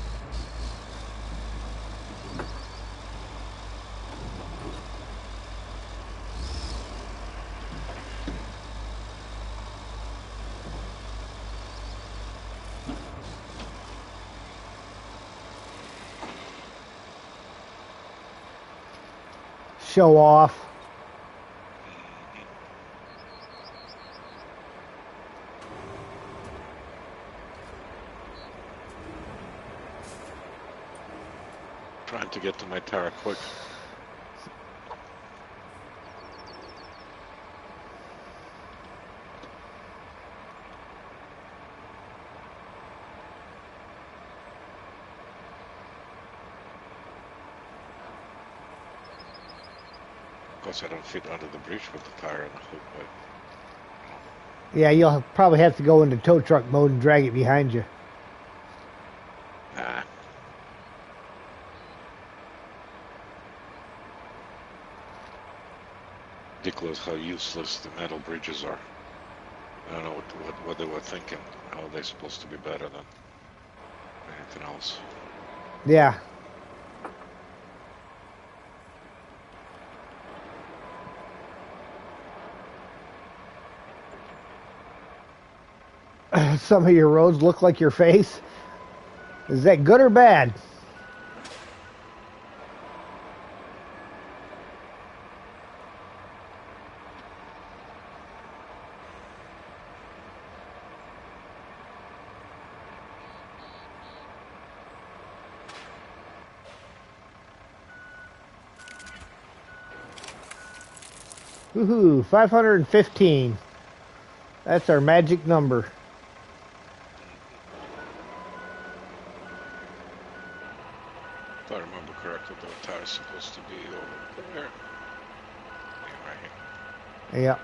S1: Show off.
S2: Trying to get to my tower quick. Of course, I don't fit under the bridge with the tire and the hook, but
S1: Yeah, you'll probably have to go into tow truck mode and drag it behind you.
S2: nah. Ridiculous how useless the metal bridges are. I don't know what they were thinking. How are they supposed to be better than anything else?
S1: Yeah. Some of your roads look like your face. Is that good or bad? Woohoo, 515. That's our magic number.
S2: If I remember correctly, the tire's supposed to be over there. Yeah, right here.
S1: Yeah.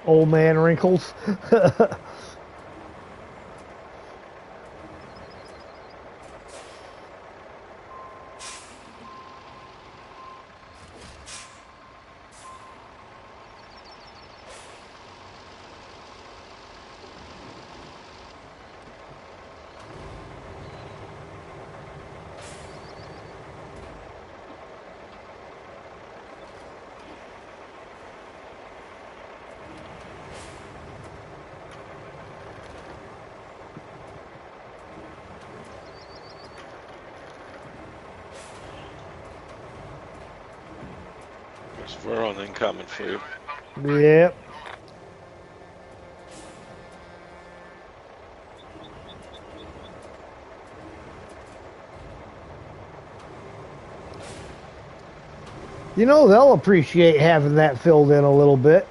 S1: Old man wrinkles.
S2: There's Veron incoming for you.
S1: Yep. You know, they'll appreciate having that filled in a little bit.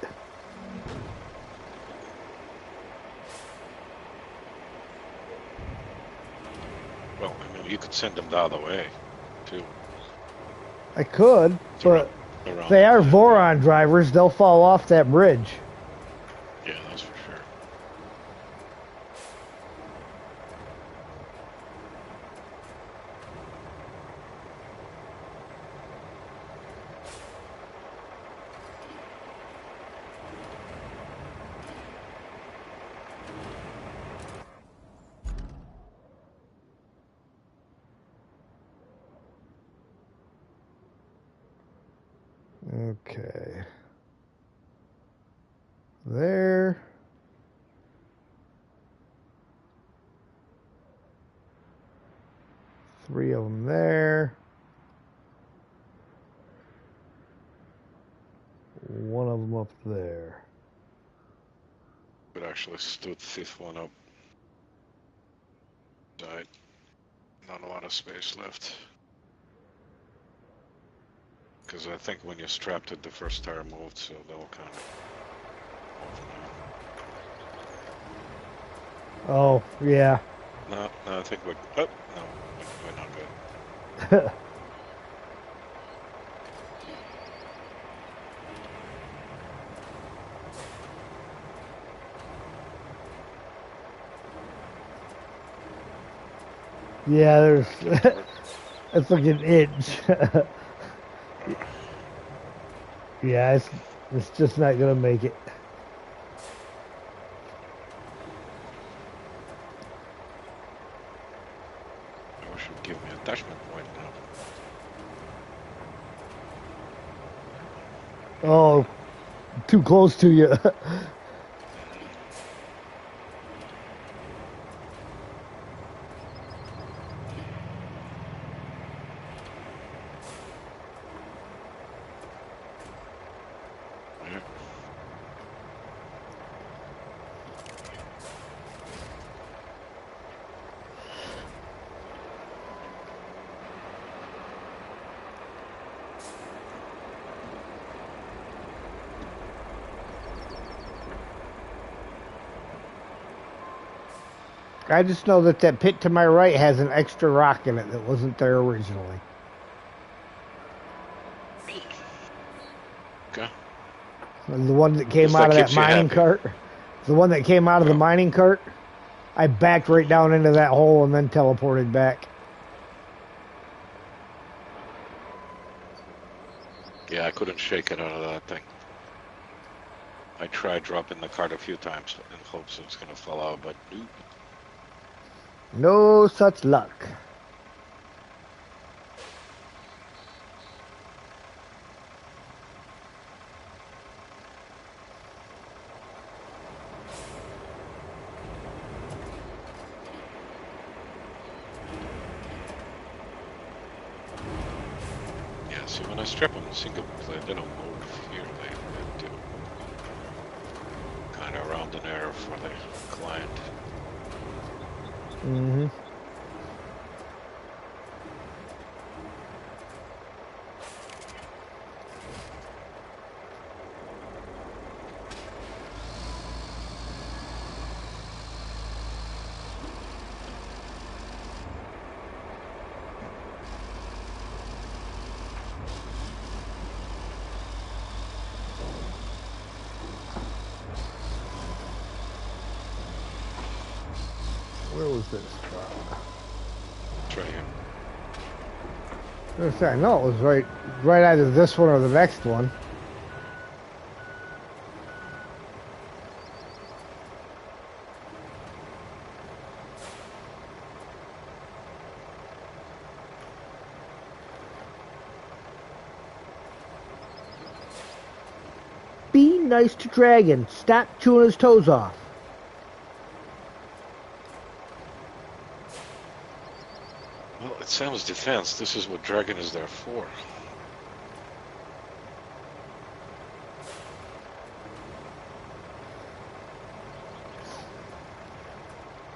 S2: Well, I mean, you could send them the other way, too.
S1: I could, but
S2: Around
S1: if they are
S2: the-
S1: Voron drivers, they'll fall off that bridge.
S2: Yeah, that's for sure.
S1: Okay. There. Three of them there. One of them up there.
S2: But actually stood fifth one up. Died. Not a lot of space left. Because I think when you're strapped it, the first tire moved, so they'll kind of open
S1: Oh, yeah.
S2: up. No, I think we're... Oh, no, we're not good.
S1: Yeah, there's... It's like an inch. Yeah, it's just not gonna make it.
S2: I should give me attachment point now.
S1: Oh, too close to you.
S2: Yeah.
S1: I just know that that pit to my right has an extra rock in it that wasn't there originally.
S2: Okay.
S1: And the one that came
S2: Just
S1: out
S2: that
S1: of that
S2: keeps you
S1: mining
S2: happy.
S1: cart, the one that came out of the
S2: Oh.
S1: mining cart, I backed right down into that hole and then teleported back.
S2: Yeah, I couldn't shake it out of that thing. I tried dropping the cart a few times in hopes it was gonna fall out, but nope.
S1: No such luck.
S2: Yeah, see, when I strip them in single player, they don't move. Here they do. Kind of round and error for the client.
S1: Mm-hmm. Where was this spot?
S2: It's right here.
S1: I know it was right either this one or the next one. Be nice to Dragon. Stop chewing his toes off.
S2: Well, it sounds defense. This is what Dragon is there for.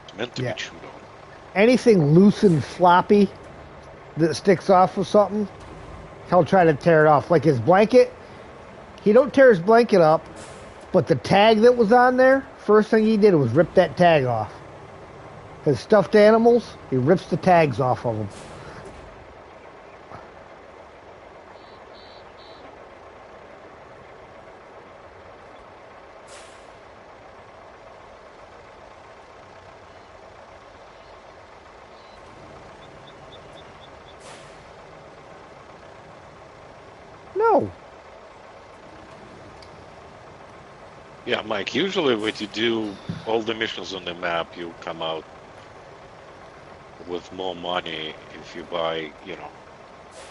S2: It's meant to
S1: Yeah.
S2: be chewed on.
S1: Anything loose and floppy that sticks off of something, he'll try to tear it off. Like his blanket, he don't tear his blanket up, but the tag that was on there, first thing he did was rip that tag off. His stuffed animals, he rips the tags off of them. No.
S2: Yeah, Mike, usually when you do all the missions on the map, you come out with more money if you buy,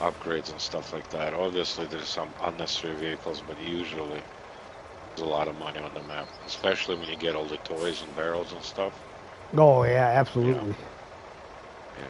S2: upgrades and stuff like that. Obviously, there's some unnecessary vehicles, but usually there's a lot of money on the map, especially when you get all the toys and barrels and stuff.
S1: Oh yeah,
S2: Yeah,
S1: absolutely.
S2: yeah.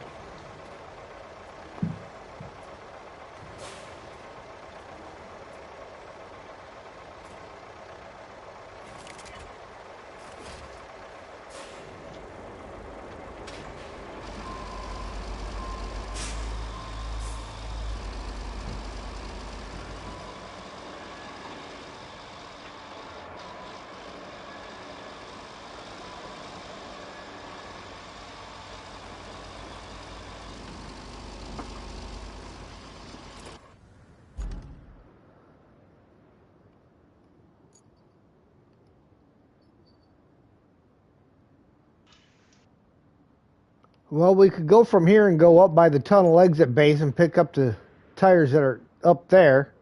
S1: Well, we could go from here and go up by the tunnel exit base and pick up the tires that are up there,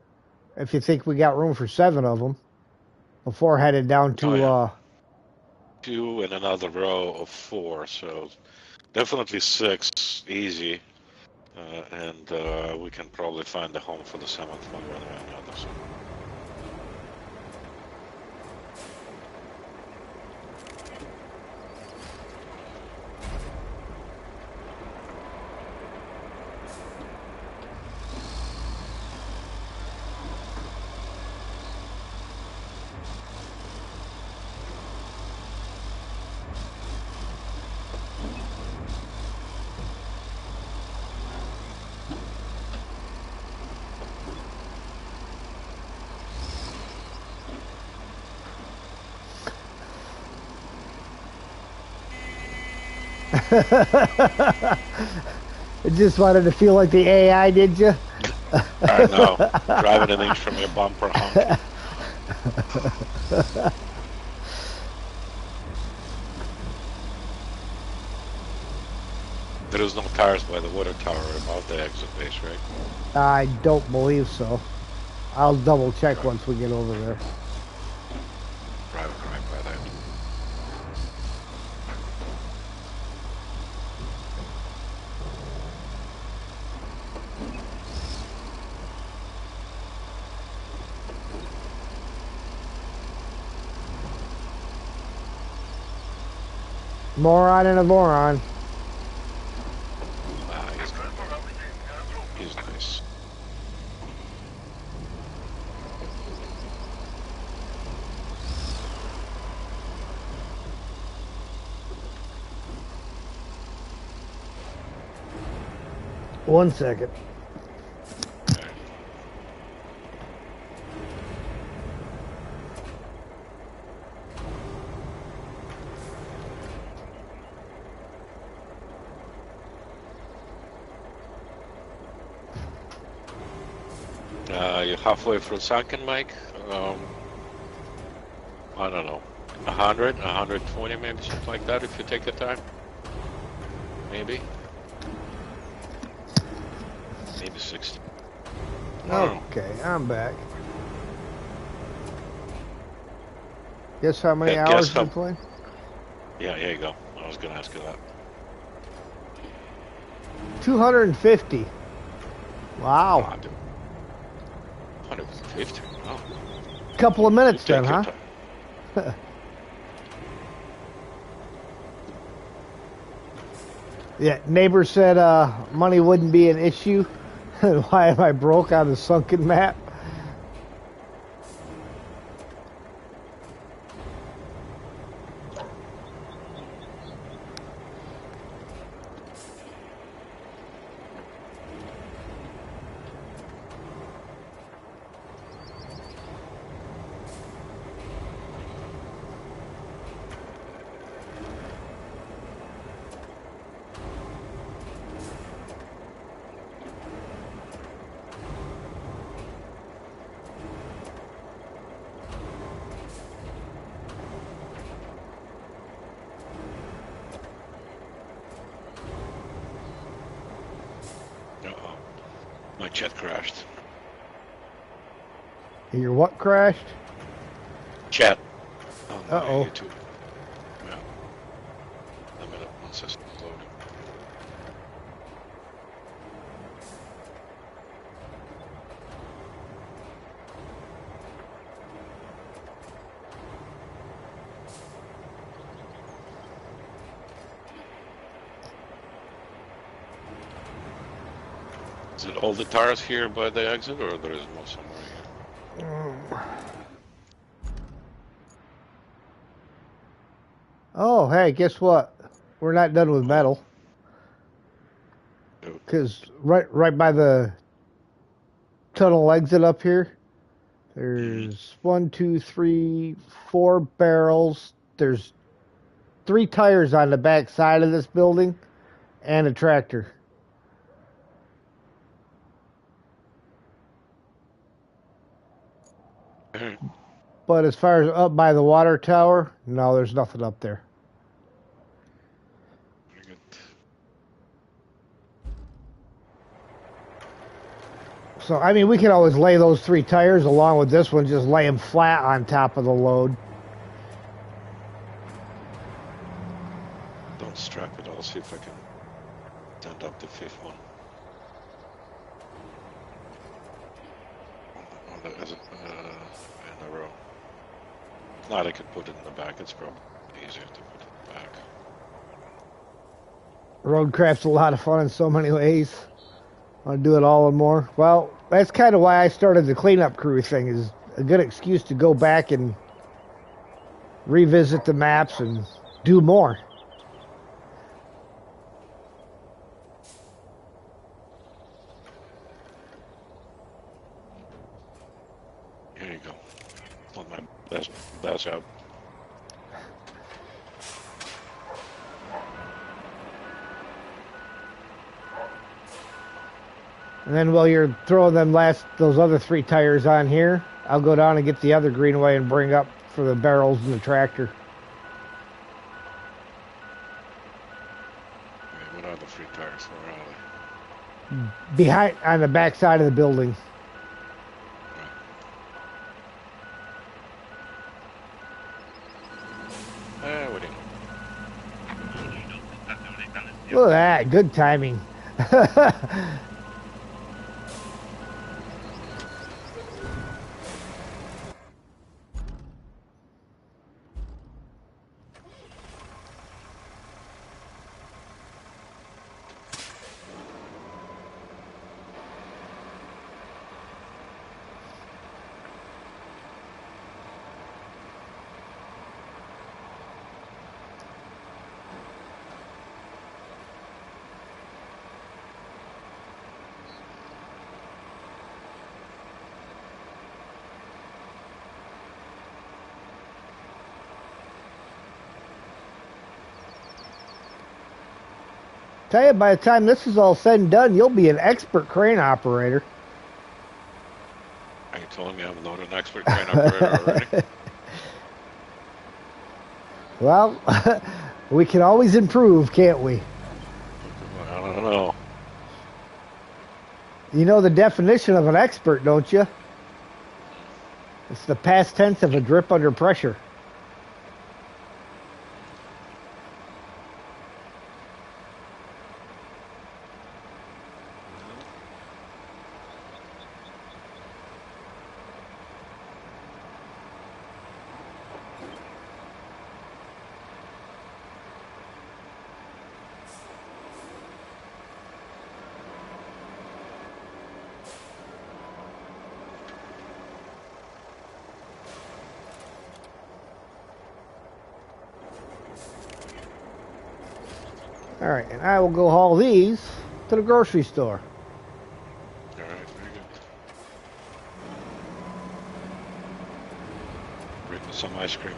S1: if you think we got room for 7 of them, before headed down to,
S2: Oh, yeah. 2 and another row of 4, so definitely 6, easy. And we can probably find a home for the 7th one way or another. So.
S1: I just wanted to feel like the AI, did you?
S2: I know. Driving an inch from your bumper hump. There is no tires by the water tower above the exit base, right?
S1: I don't believe so. I'll double check once we get over there.
S2: Driving right by that.
S1: Moron and a moron.
S2: He's nice.
S1: One second.
S2: You're halfway through Sunken, Mike. I don't know, 100, 120, maybe something like that. If you take your time, maybe 60.
S1: Okay, I'm back. Guess how many
S2: Yeah,
S1: hours
S2: guess
S1: you
S2: how-
S1: playing?
S2: Yeah, here you go. I was gonna ask you that.
S1: 250. Wow.
S2: 150. Oh,
S1: Couple of minutes then,
S2: take your
S1: huh?
S2: time.
S1: Yeah, neighbor said money wouldn't be an issue. Why am I broke on the sunken map?
S2: Uh-oh. My jet crashed.
S1: Your what crashed?
S2: Jet. Oh, no,
S1: Uh-oh.
S2: you too. Yeah. A minute, once it's loading. Is it all the tires here by the exit, or there is more somewhere here?
S1: Oh, hey, guess what? We're not done with metal. Because right by the tunnel exit up here, there's 1, 2, 3, 4 barrels. There's 3 tires on the back side of this building and a tractor. But as far as up by the water tower, no, there's nothing up there.
S2: Very good.
S1: So, I mean, we can always lay those 3 tires along with this one, just lay them flat on top of the load.
S2: Don't strap it. I'll see if I can stand up the 5th one. In a row. If not, I could put it in the back. It's probably easier to put it in the back.
S1: Roadcraft's a lot of fun in so many ways. I want to do it all and more. Well, that's kind of why I started the cleanup crew thing, is a good excuse to go back and revisit the maps and do more.
S2: Here you go. Not my best job.
S1: And then while you're throwing those other 3 tires on here, I'll go down and get the other Greenway and bring up for the barrels and the tractor.
S2: Wait, what are the 3 tires? Where are they?
S1: Behind, on the back side of the building. Look at that, good timing. Tell you, by the time this is all said and done, you'll be an expert crane operator.
S2: Are you telling me I'm not an expert crane operator already?
S1: Well, we can always improve, can't we?
S2: I don't know.
S1: You know the definition of an expert, don't you? It's the past tense of a grip under pressure. All right, and I will go haul these to the grocery store.
S2: All right, very good. Bring me some ice cream.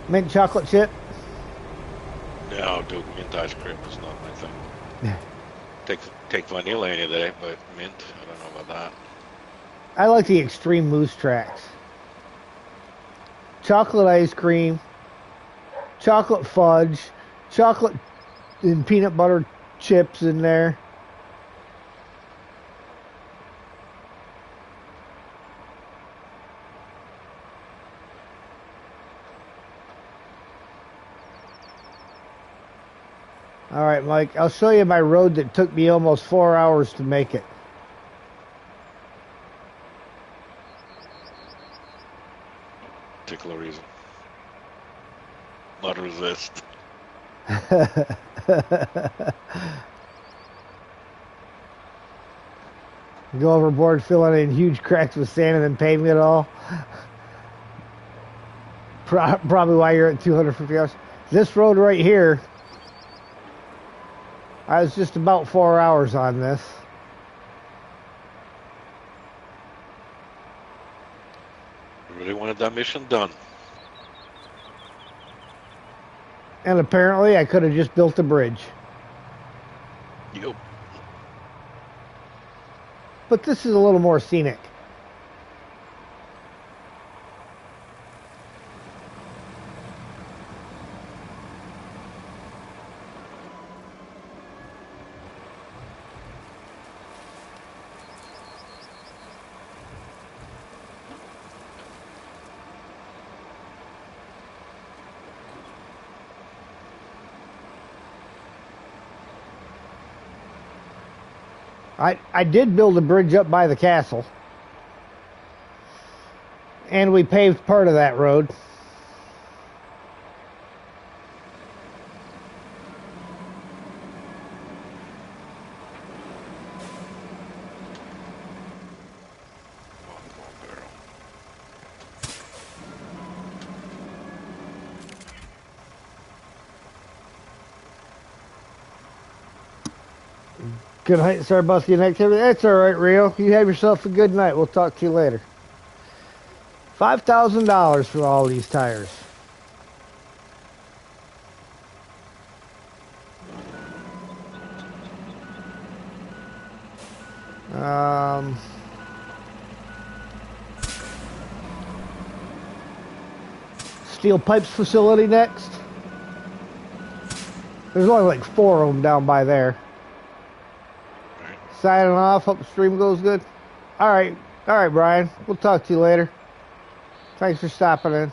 S1: Mint chocolate chip.
S2: No, dude, mint ice cream is not my thing. Take vanilla any day, but mint, I don't know about that.
S1: I like the extreme moose tracks. Chocolate ice cream, chocolate fudge, chocolate and peanut butter chips in there. All right, Mike, I'll show you my road that took me almost 4 hours to make it.
S2: Particular reason. Not resist.
S1: Go overboard, filling in huge cracks with sand and then paving it all. Probably why you're at 250 hours. This road right here, I was just about 4 hours on this.
S2: I really wanted that mission done.
S1: And apparently I could have just built a bridge.
S2: Yep.
S1: But this is a little more scenic. I did build a bridge up by the castle. And we paved part of that road.
S2: One more barrel.
S1: Good night. Sorry about the inactivity. That's all right, Rio. You have yourself a good night. We'll talk to you later. $5,000 for all these tires. Steel pipes facility next. There's only like 4 of them down by there.
S2: Right.
S1: Signing off. Hope the stream goes good. All right, Brian. We'll talk to you later. Thanks for stopping in.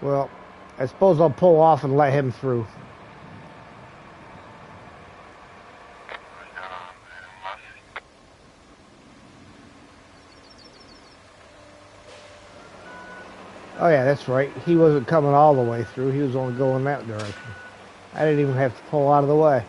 S1: Well, I suppose I'll pull off and let him through. Oh yeah, that's right. He wasn't coming all the way through. He was only going that direction. I didn't even have to pull out of the way.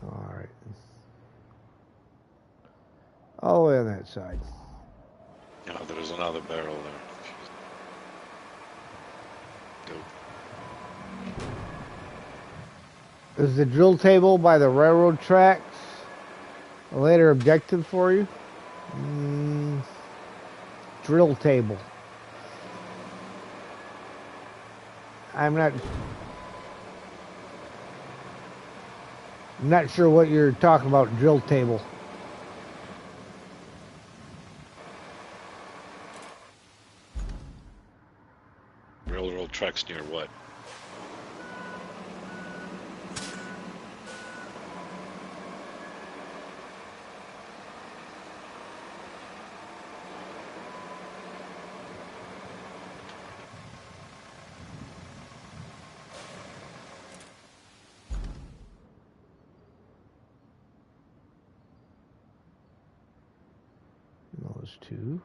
S1: All right. All the way on that side.
S2: Yeah, there's another barrel there. Go.
S1: Is the drill table by the railroad tracks a later objective for you? Drill table. I'm not sure what you're talking about, drill table.
S2: Railroad tracks near what?
S1: Those two.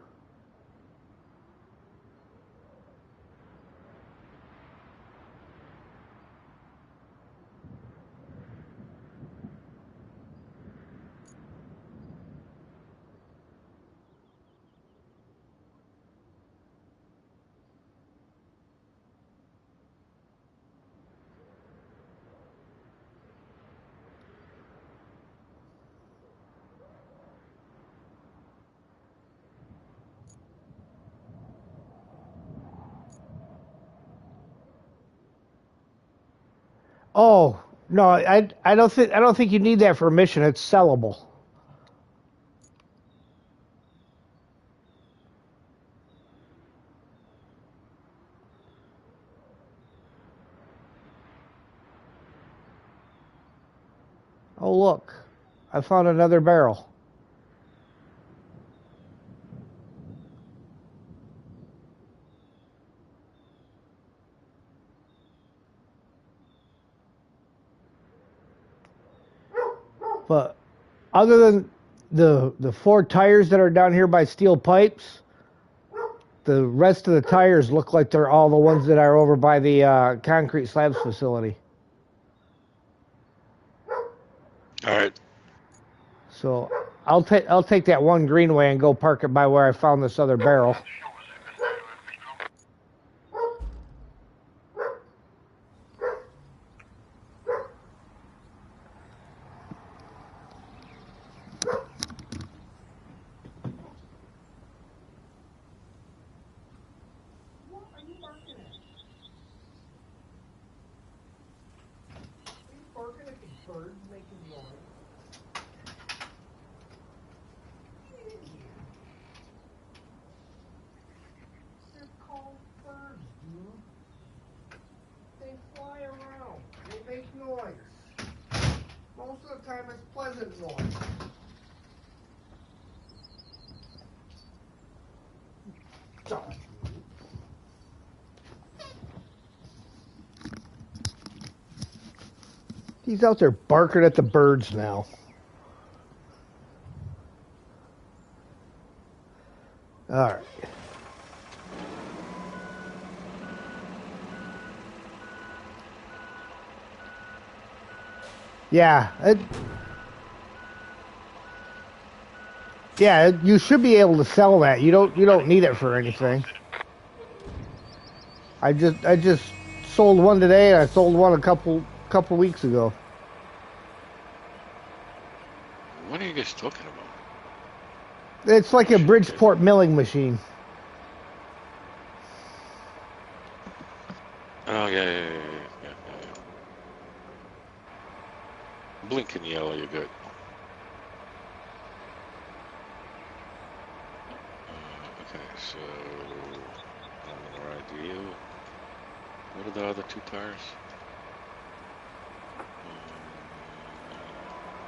S1: Oh, no, I don't think you need that for a mission. It's sellable. Oh, look. I found another barrel. But other than the 4 tires that are down here by steel pipes, the rest of the tires look like they're all the ones that are over by the concrete slabs facility.
S2: All right.
S1: So I'll take that one greenway and go park it by where I found this other barrel. Birds making noise. They're called birds, dude. They fly around. They make noise. Most of the time it's pleasant noise. Stop. He's out there barking at the birds now. All right. Yeah. You should be able to sell that. You don't need it for anything. I just sold one today, and I sold one a couple weeks ago.
S2: What are you guys talking about?
S1: It's like a Bridgeport milling machine.
S2: Oh yeah. Blinking yellow, you're good. Okay, so I'm gonna ride you. What are the other two tires?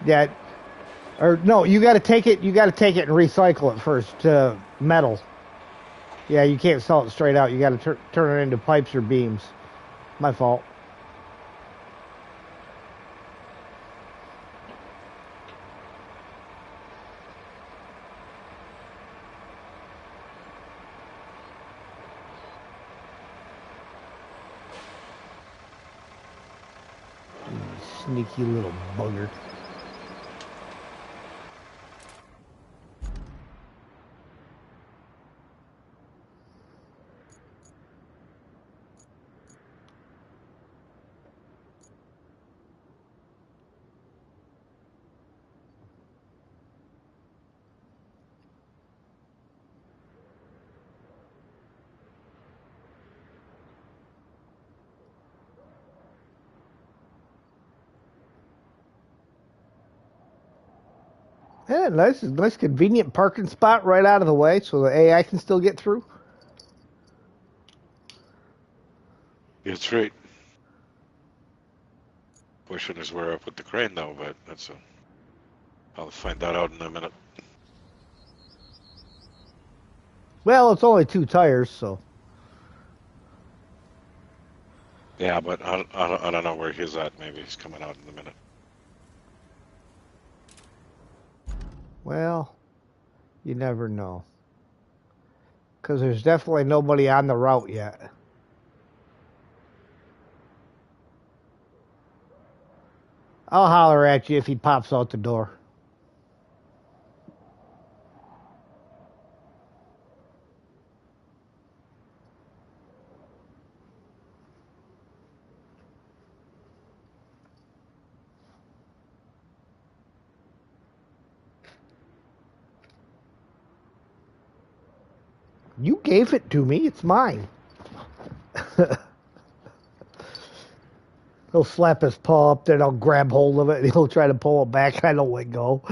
S1: Yeah. Or no, you got to take it. You got to take it and recycle it first to metal. Yeah, you can't sell it straight out. You got to turn it into pipes or beams. My fault. You sneaky little bugger. Yeah, nice convenient parking spot right out of the way so the AI can still get through.
S2: That's right. Question is where I put the crane though, but I'll find that out in a minute.
S1: Well, it's only 2 tires, so.
S2: Yeah, but I don't know where he's at. Maybe he's coming out in a minute.
S1: Well, you never know. Because there's definitely nobody on the route yet. I'll holler at you if he pops out the door. You gave it to me. It's mine. He'll slap his paw up there, and I'll grab hold of it, and he'll try to pull it back, and I don't let go.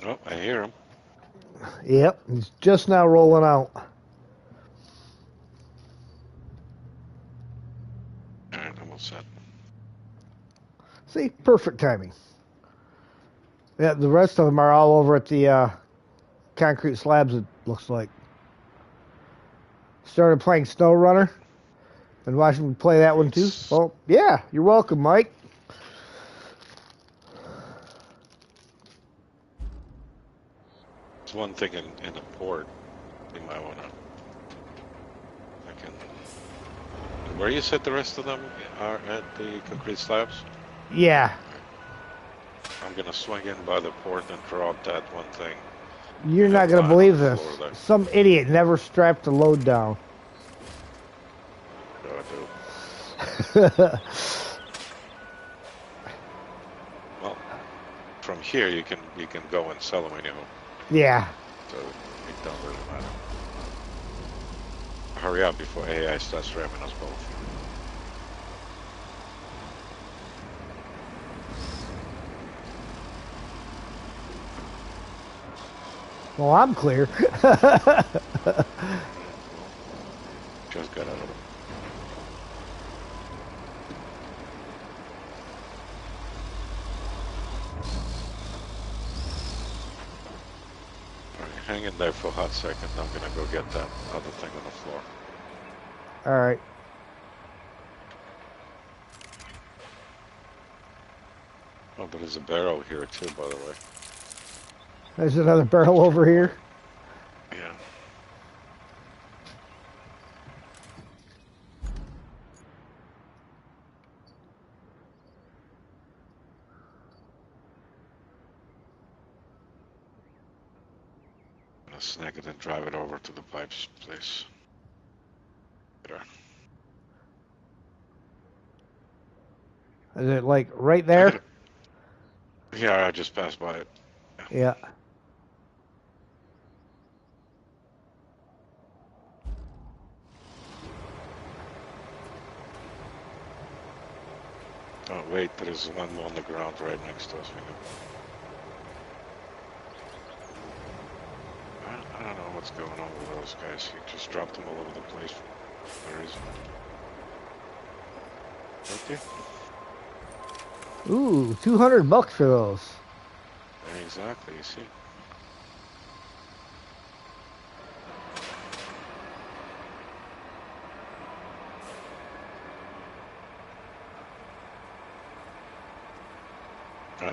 S2: Oh, I hear him.
S1: Yep, he's just now rolling out.
S2: Alright, I'm all set.
S1: See, perfect timing. Yeah, the rest of them are all over at the concrete slabs, it looks like. Started playing Snow Runner. Been watching me play that one too. Oh, yeah, you're welcome, Mike.
S2: There's one thing in the port you might want to. Where you said the rest of them are at the concrete slabs?
S1: Yeah.
S2: I'm gonna swing in by the port and throw out that one thing.
S1: You're not going to believe this. Some idiot never strapped the load down.
S2: Well, from here you can go and sell them anyhow.
S1: Yeah.
S2: So it don't really matter. Hurry up before AI starts ramming us both.
S1: Well, I'm clear.
S2: Just got out of it. Alright, hang in there for a hot second. I'm gonna go get that other thing on the floor.
S1: All right.
S2: Oh, but there's a barrel here too, by the way.
S1: There's another barrel over here.
S2: Yeah. I'm gonna snag it and drive it over to the pipes place. There.
S1: Is it like right there?
S2: Yeah, I just passed by it.
S1: Yeah.
S2: Oh wait, there's one on the ground right next to us. I don't know what's going on with those guys. He just dropped them all over the place for no reason. Okay.
S1: Ooh, $200 for those.
S2: Exactly, you see.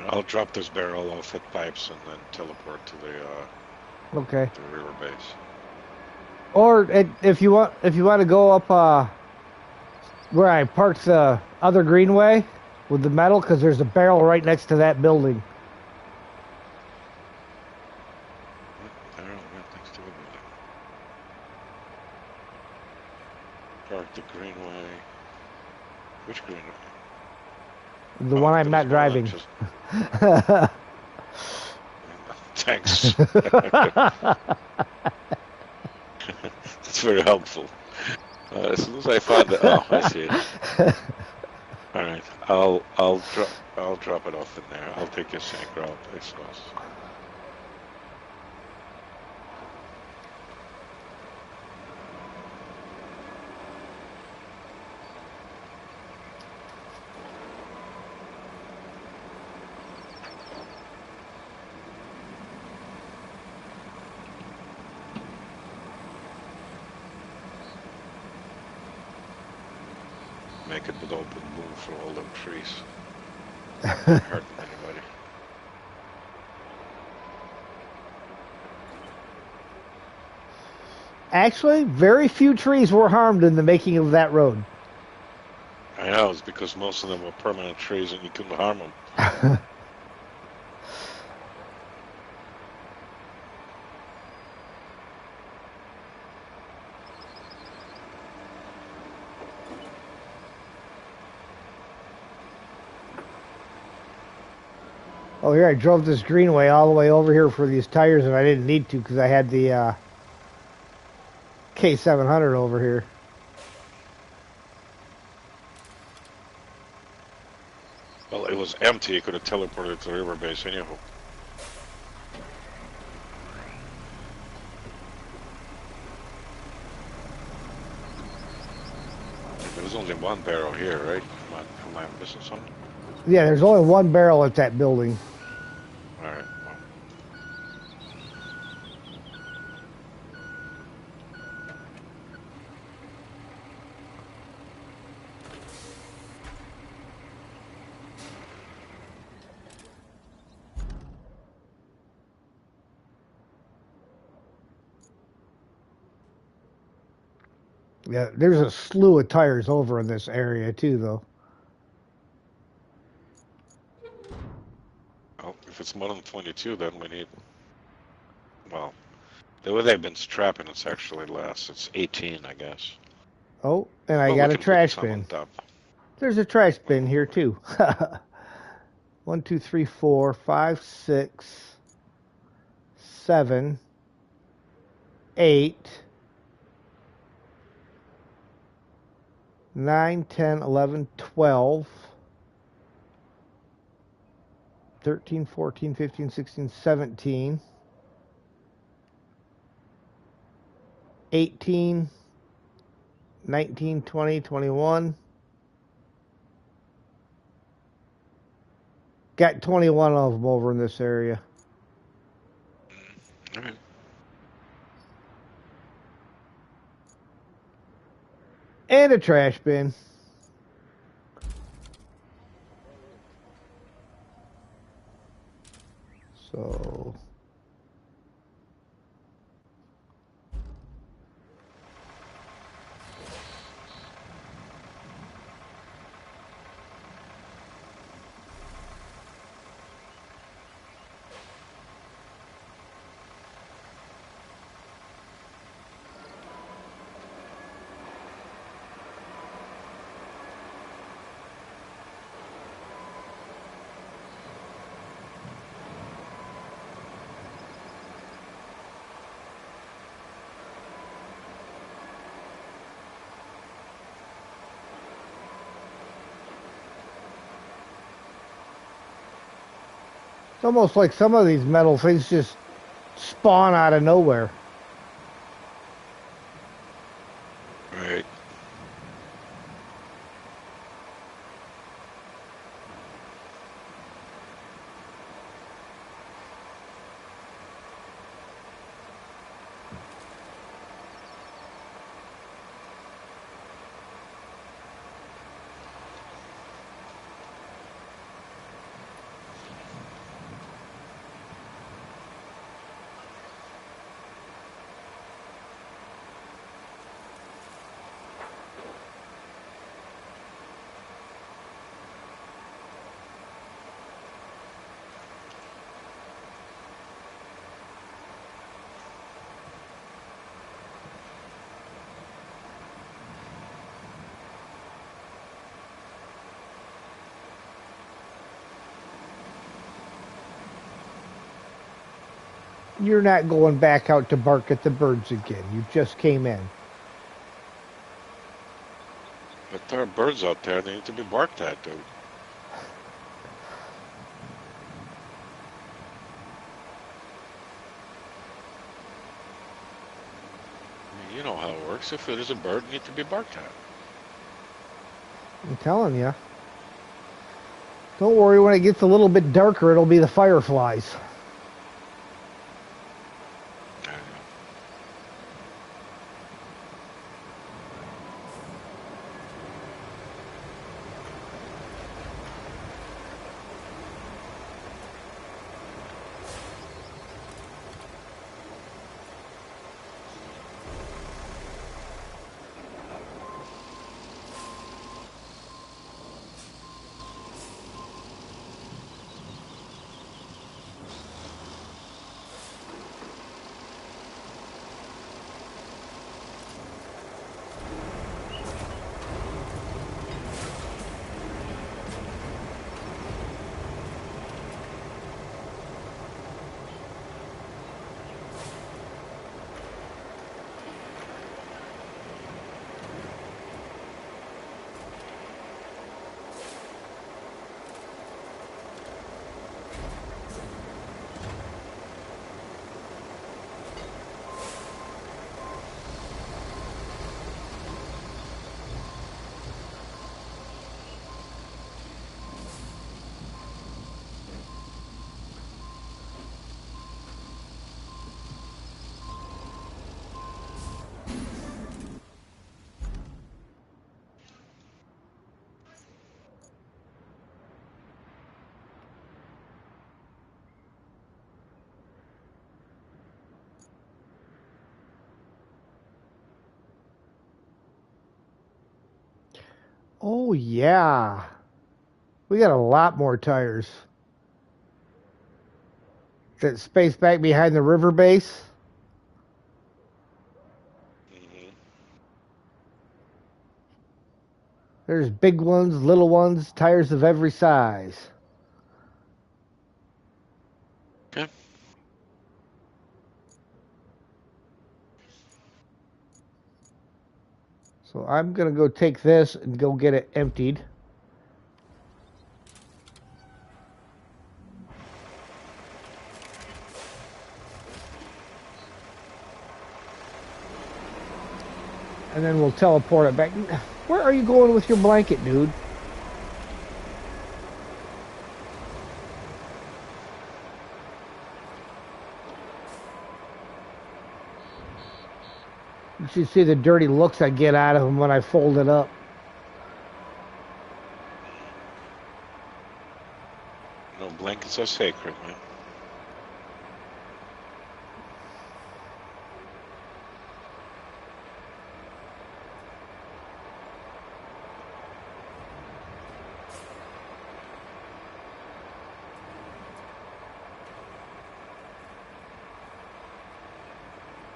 S2: I'll drop this barrel off at pipes and then teleport to the
S1: Okay.
S2: river base.
S1: Or if you want to go up where I parked the other greenway with the metal, because there's a barrel right next to that building.
S2: Barrel right next to the building. Park the greenway. Which greenway?
S1: The one I'm not driving.
S2: Thanks. That's very helpful. As soon as I find it, oh, I see it. All right, I'll drop it off in there. I'll take your scenic route, I suppose. Make it with open boom for all them trees. Hurting anybody.
S1: Actually, very few trees were harmed in the making of that road.
S2: I know, it's because most of them were permanent trees and you couldn't harm them.
S1: Oh, here I drove this greenway all the way over here for these tires, and I didn't need to because I had the K700 over here.
S2: Well, it was empty. You could have teleported to the river base anyhow. There's only one barrel here, right? Am I missing something?
S1: Yeah, there's only one barrel at that building.
S2: All right.
S1: Yeah, there's a slew of tires over in this area too, though.
S2: Well, if it's more than 22, then we need. Well, the way they've been strapping, it's actually less. It's 18, I guess.
S1: Oh, and I
S2: Well,
S1: got
S2: we
S1: a
S2: can put
S1: trash
S2: some on
S1: bin.
S2: top.
S1: There's a trash bin here too. 1, 2, 3, 4, 5, 6, 7, 8, 9, 10, 11, 12, 13, 14, 15, 16, 17, 18, 19, 20, 21. Got 21 of them over in this area.
S2: All right.
S1: And a trash bin. So it's almost like some of these metal things just spawn out of nowhere.
S2: Right.
S1: You're not going back out to bark at the birds again. You just came in.
S2: But there are birds out there. They need to be barked at, dude. I mean, you know how it works. If it is a bird, it needs to be barked at.
S1: I'm telling you. Don't worry, when it gets a little bit darker, it'll be the fireflies.
S2: I know.
S1: Oh, yeah. We got a lot more tires. That space back behind the river base.
S2: Mm-hmm.
S1: There's big ones, little ones, tires of every size.
S2: Okay.
S1: So I'm going to go take this and go get it emptied. And then we'll teleport it back. Where are you going with your blanket, dude? You should see the dirty looks I get out of them when I fold it up.
S2: No blankets are sacred, man.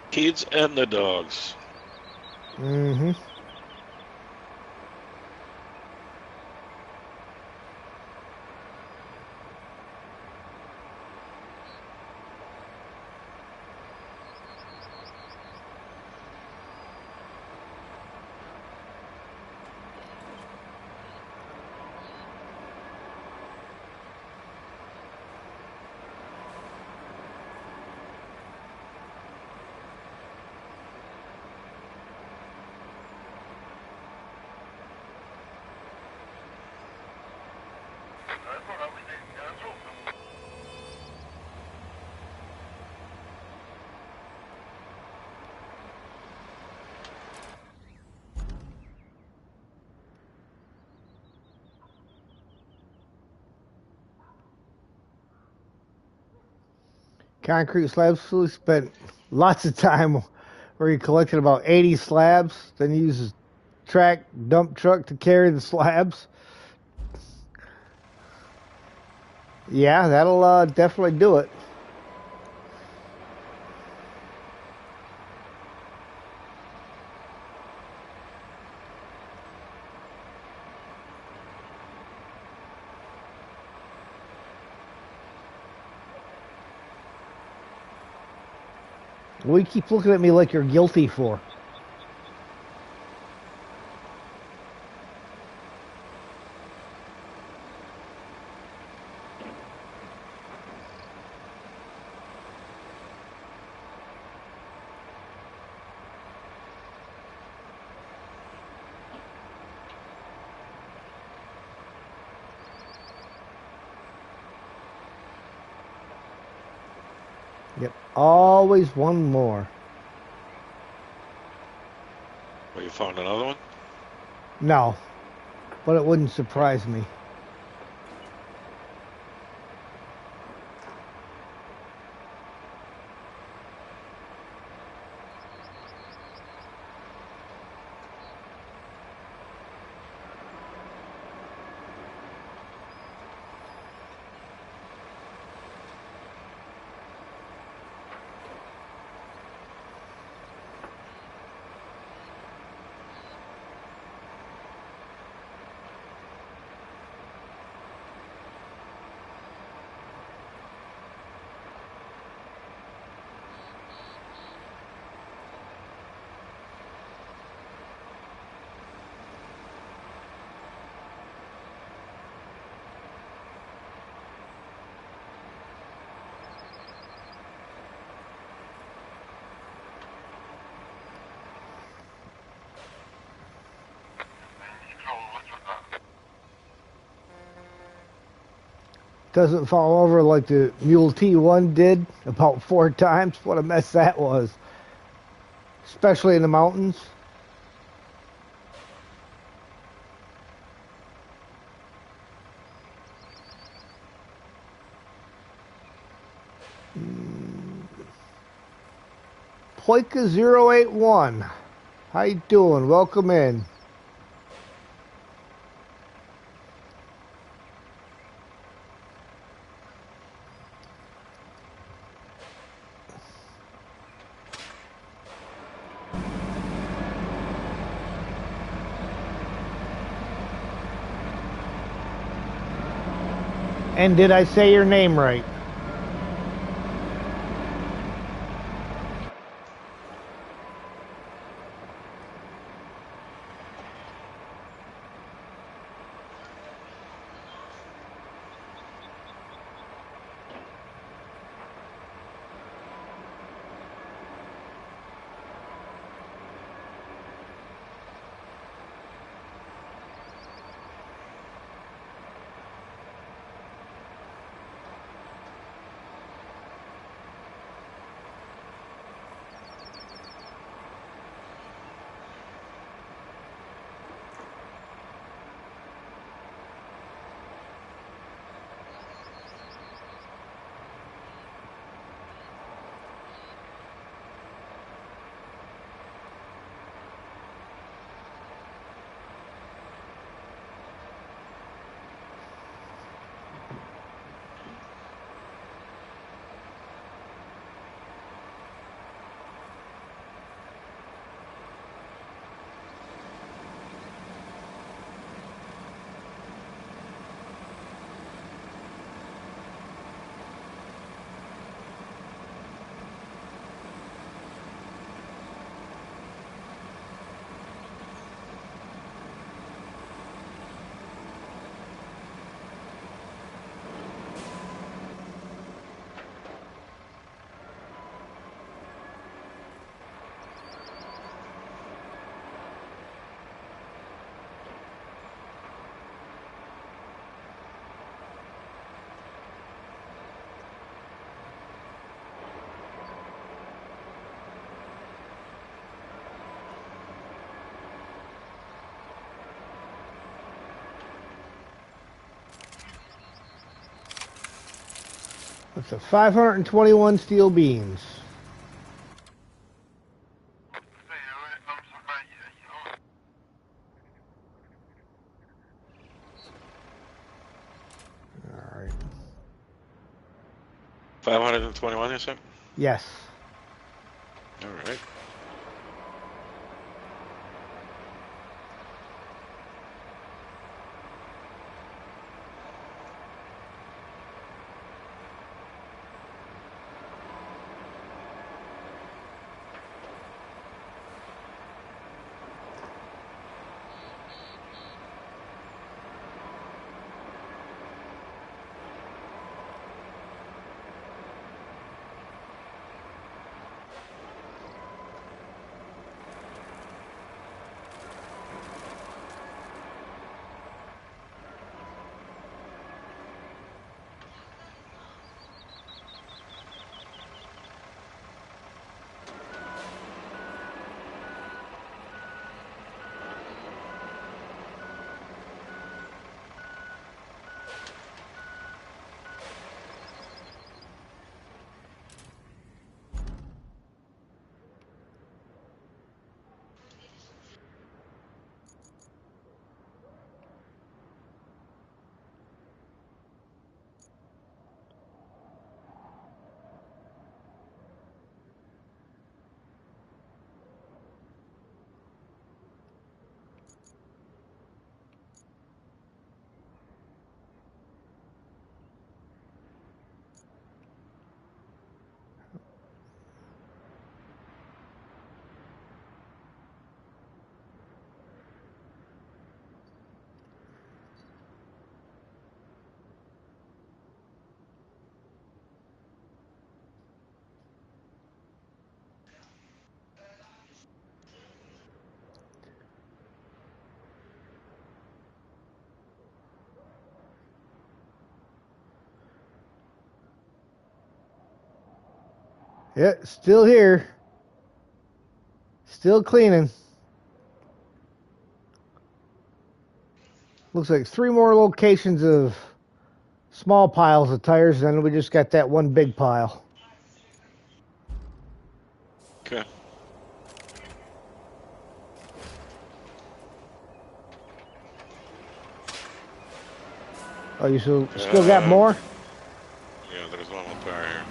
S2: Kids and the dogs.
S1: Mm-hmm. Concrete slabs. We spent lots of time where he collected about 80 slabs, then he uses track dump truck to carry the slabs. Yeah, that'll definitely do it. What do you keep looking at me like you're guilty for? Yep, always one more.
S2: Well, you found another one?
S1: No, but it wouldn't surprise me. Doesn't fall over like the Mule T1 did about 4 times. What a mess that was. Especially in the mountains. Poika081. How you doing? Welcome in. And did I say your name right? That's a 521 steel beams. All right.
S2: 521, you said?
S1: Yes.
S2: All right.
S1: Yeah, still here. Still cleaning. Looks like 3 more locations of small piles of tires, and then we just got that one big pile.
S2: Okay.
S1: Oh, you still got more?
S2: Yeah, there's one more tire here.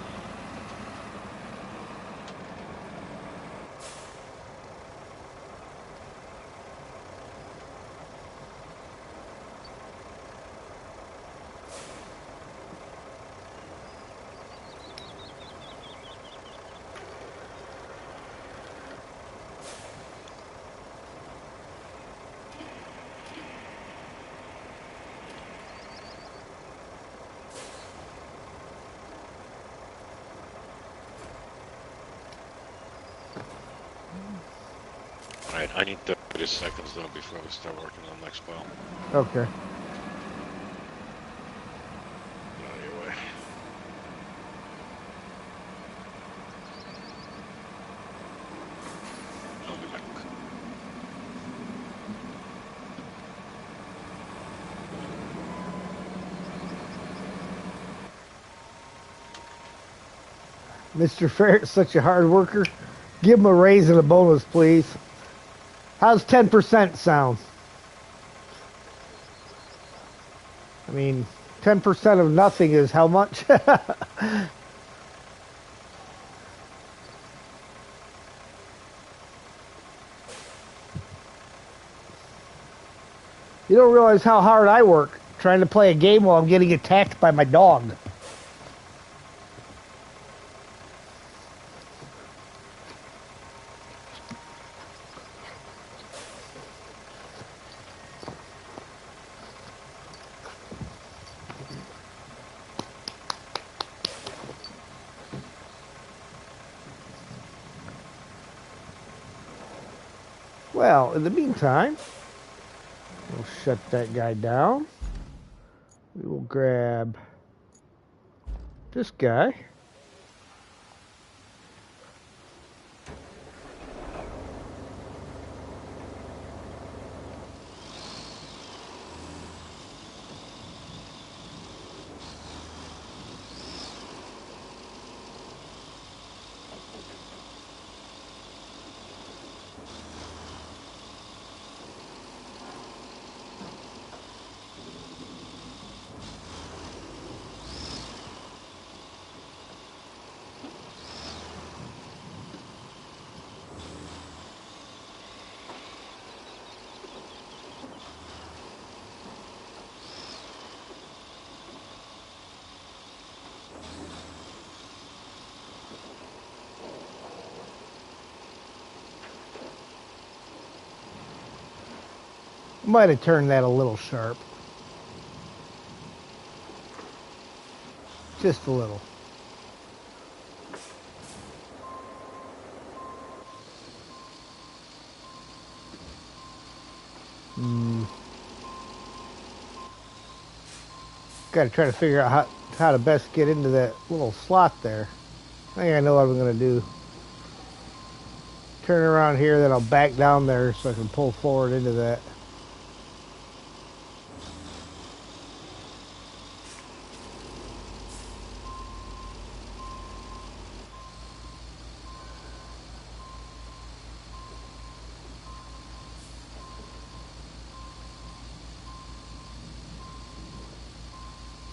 S2: I need 30 seconds though before we start working on the next pile.
S1: Okay.
S2: Get out of your way. I'll be back.
S1: Mr. Ferret's such a hard worker. Give him a raise and a bonus, please. How's 10% sound? I mean, 10% of nothing is how much? You don't realize how hard I work trying to play a game while I'm getting attacked by my dog. Well, in the meantime, we'll shut that guy down. We will grab this guy. Might have turned that a little sharp. Just a little. Got to try to figure out how to best get into that little slot there. I think I know what I'm going to do. Turn around here, then I'll back down there so I can pull forward into that.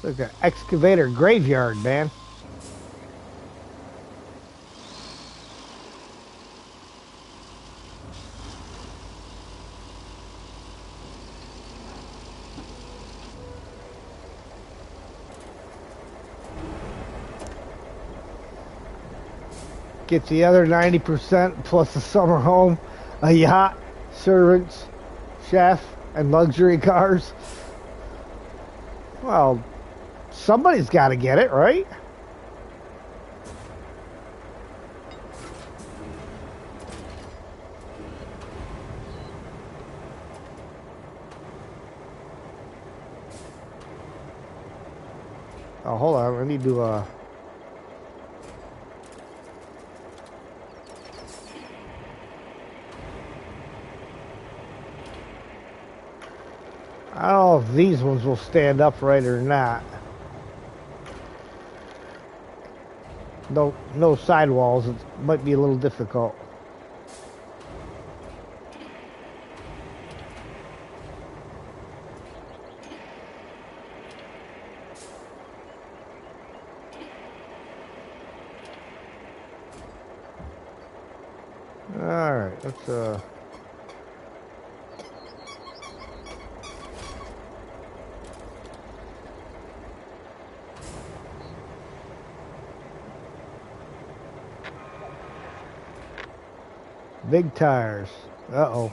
S1: It's like an excavator graveyard, man. Get the other 90% plus a summer home, a yacht, servants, chef, and luxury cars. Well, somebody's got to get it, right? Oh, hold on. I need to, I don't know if these ones will stand upright or not. No sidewalls. It might be a little difficult. All right, let's big tires. Uh-oh.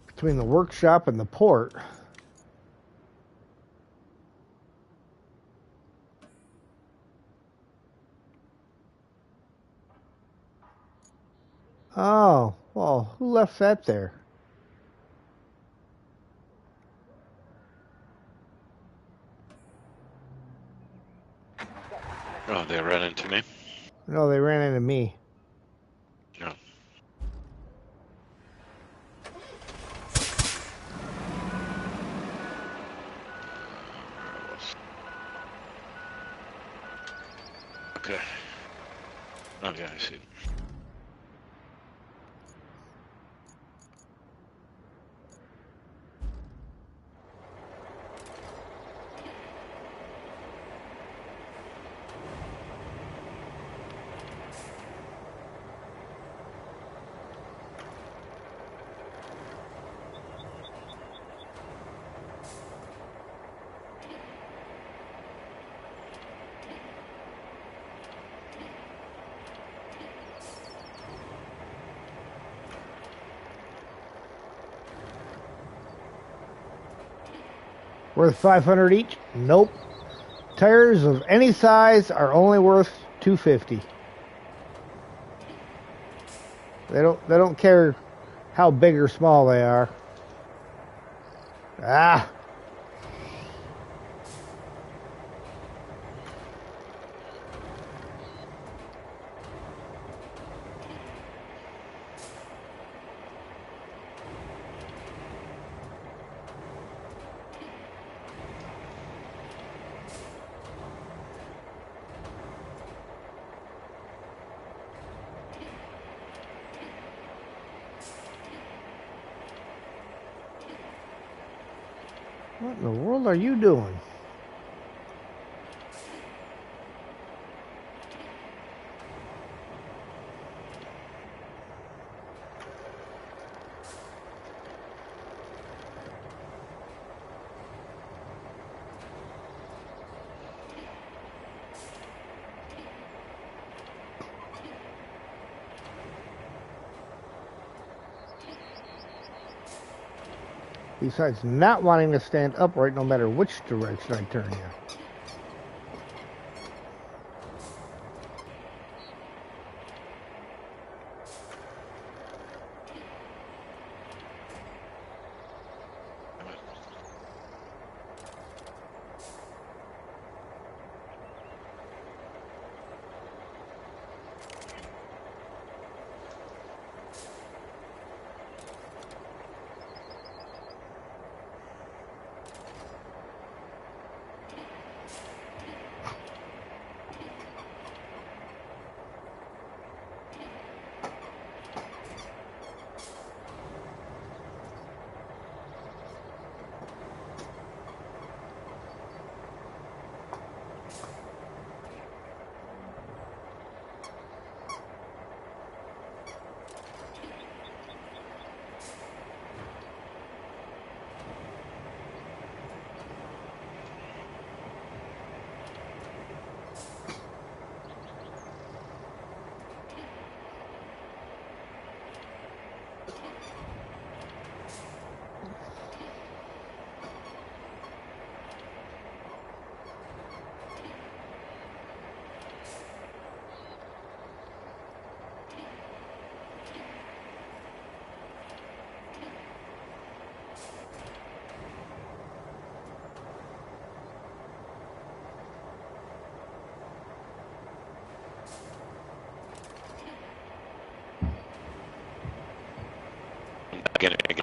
S1: Between the workshop and the port. Oh, well, who left that there?
S2: Oh, they ran into me.
S1: No, they ran into me.
S2: No. Okay. Okay, I see.
S1: Worth 500 each? Nope. Tires of any size are only worth 250. They don't care how big or small they are. Ah. What in the world are you doing? Besides not wanting to stand upright no matter which direction I turn you.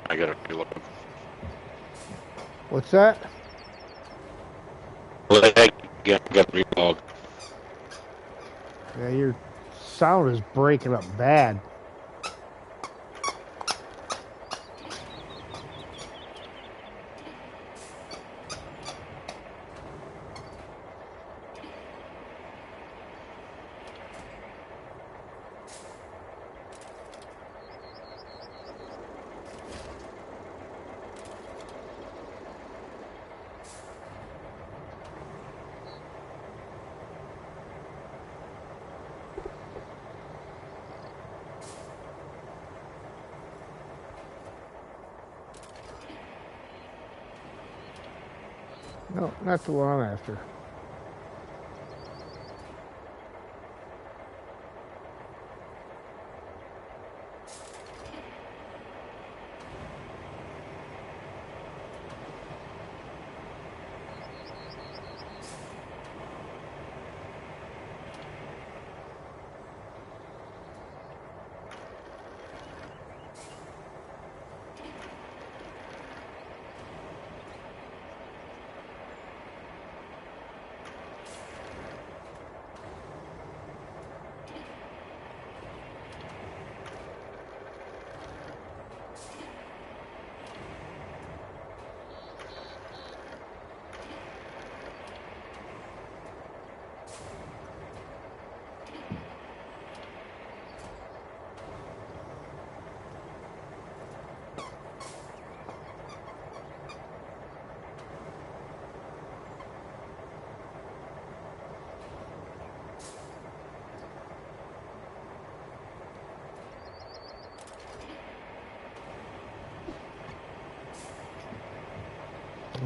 S2: I gotta reload.
S1: What's that?
S2: I gotta reload.
S1: Yeah, your sound is breaking up bad. No, not the one I'm after.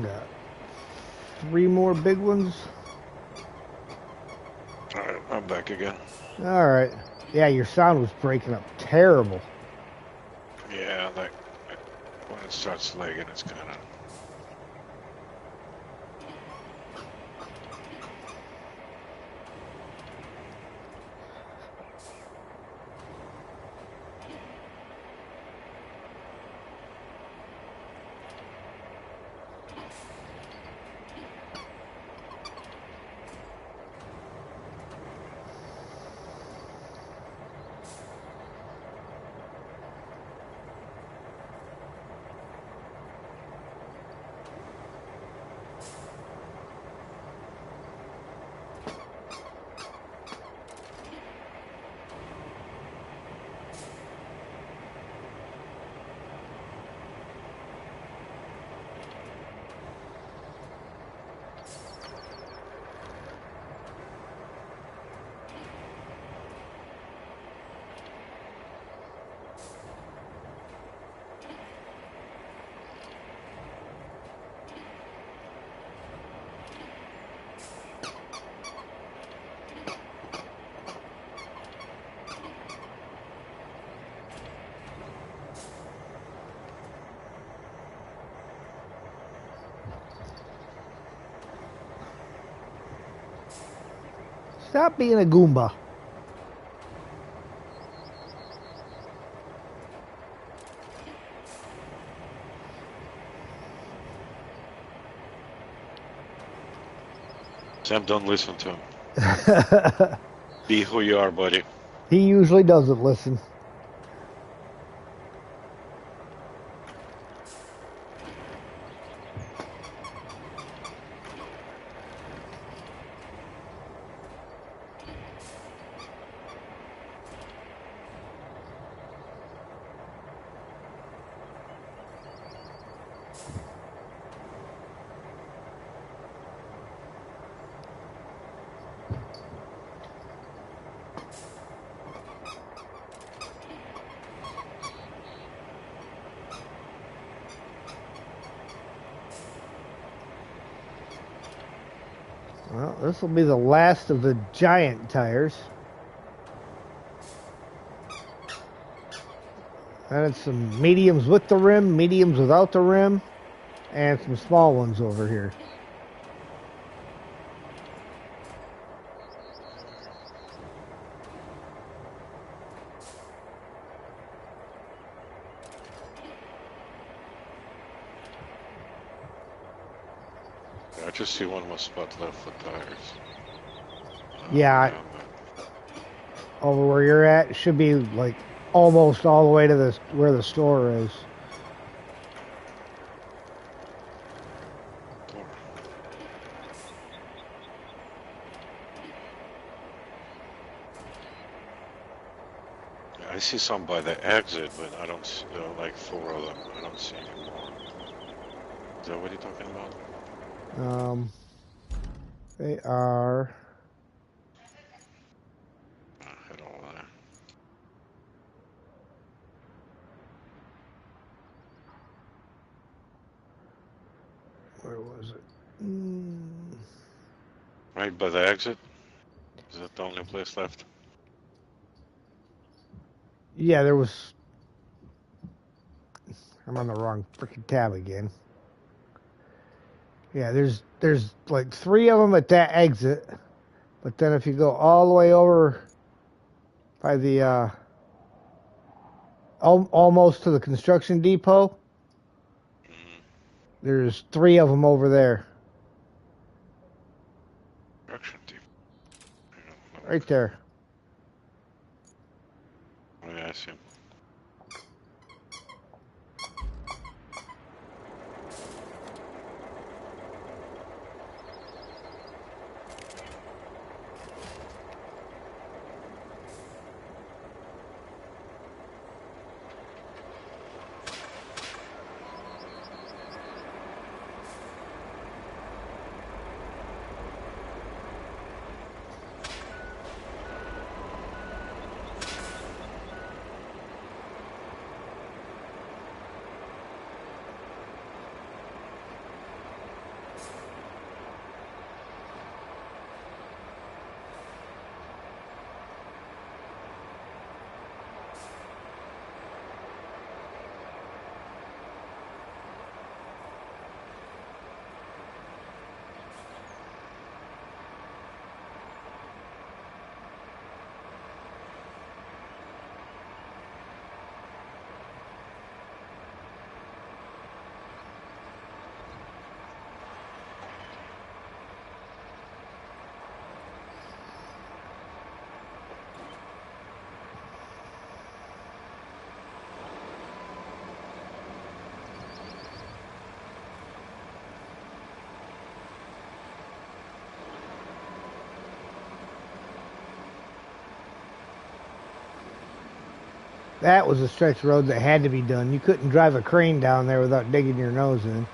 S1: Got 3 more big ones.
S2: Alright, I'm back again.
S1: All right. Yeah, your sound was breaking up terrible.
S2: Yeah, like when it starts lagging, it's kind of.
S1: Stop being a Goomba.
S2: Sam, don't listen to him. Be who you are, buddy.
S1: He usually doesn't listen. Well, this will be the last of the giant tires. And it's some mediums with the rim, mediums without the rim, and some small ones over here.
S2: I just see one more spot left for tires.
S1: Yeah, over where you're at, it should be like almost all the way to the where the store is.
S2: I see some by the exit, but I don't see, like 4 of them. I don't see any more. Is that what you're talking about?
S1: They are.
S2: Head over there.
S1: Where was it?
S2: Right by the exit? Is that the only place left?
S1: Yeah, there was. I'm on the wrong freaking tab again. Yeah, there's like 3 of them at that exit, but then if you go all the way over by the almost to the construction depot, there's 3 of them over there.
S2: Construction team.
S1: Right there.
S2: Oh, yeah, I see him.
S1: That was a stretch of road that had to be done. You couldn't drive a crane down there without digging your nose in.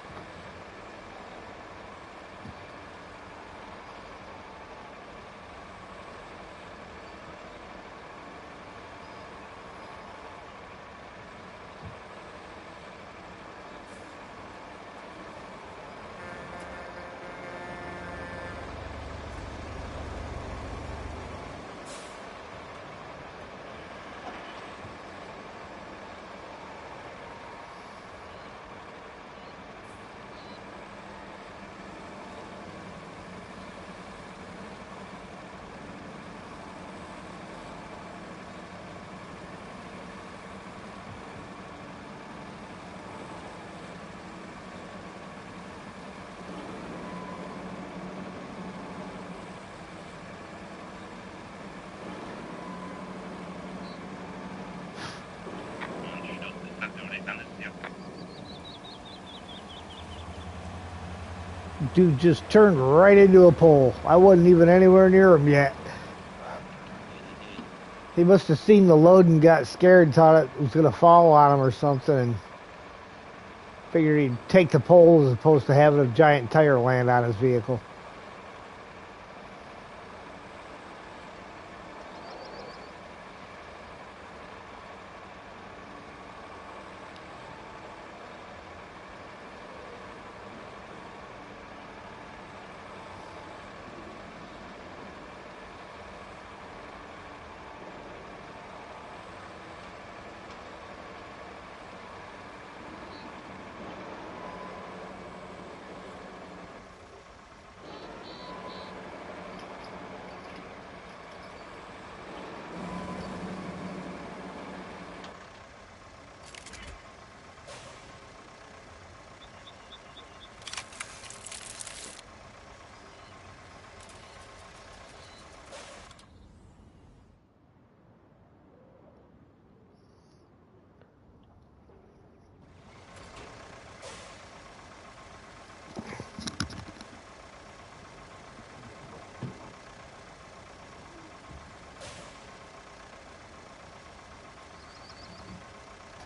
S1: Dude just turned right into a pole. I wasn't even anywhere near him yet. He must have seen the load and got scared and thought it was going to fall on him or something, and figured he'd take the pole as opposed to having a giant tire land on his vehicle.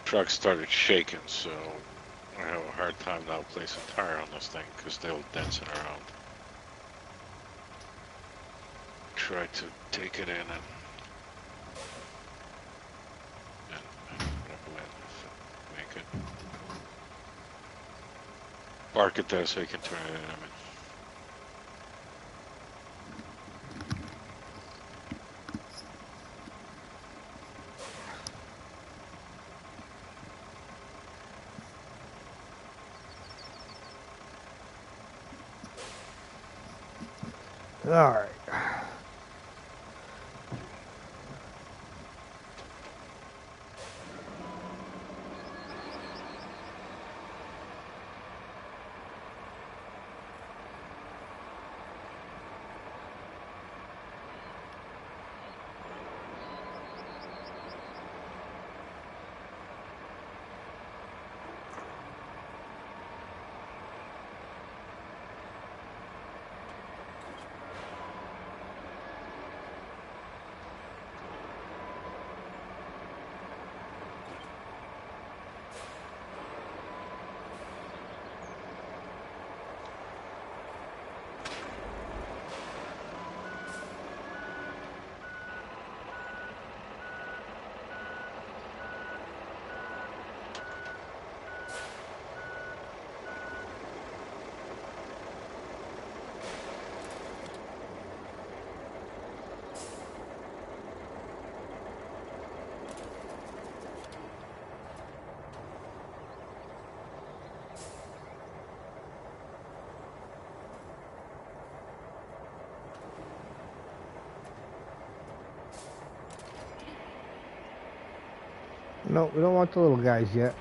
S2: Truck started shaking, so I have a hard time now placing tire on this thing because they'll dance it around. Try to take it in and make it. Park it there so you can turn it in.
S1: All right. No, we don't want the little guys yet.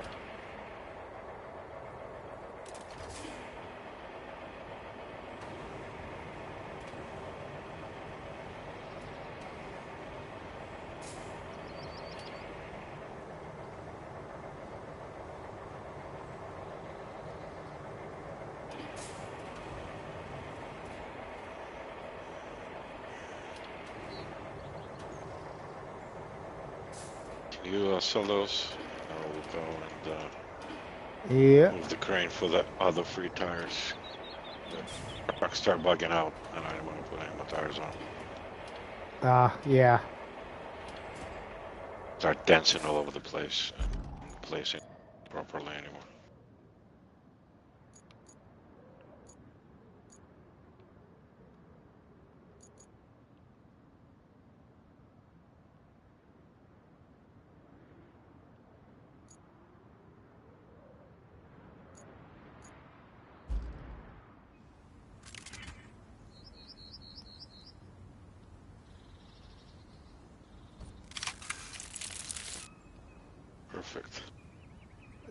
S2: Can you sell those? We'll go and
S1: Yeah.
S2: move the crane for the other free tires. The trucks start bugging out, and I don't want to put any more tires on.
S1: Yeah.
S2: Start dancing all over the place and placing properly anymore. Perfect.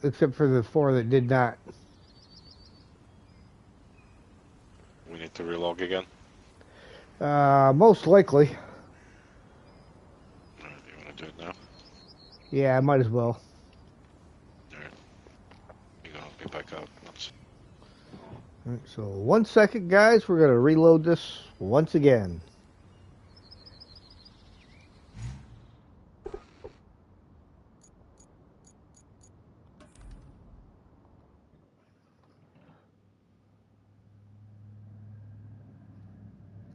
S1: Except for the 4 that did not.
S2: We need to relog again.
S1: Most likely.
S2: Alright, you want to do it now?
S1: Yeah, I might as well.
S2: Alright. You're gonna be back out.
S1: All right, so 1 second, guys. We're going to reload this once again.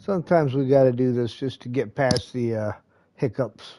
S1: Sometimes we got to do this just to get past the hiccups.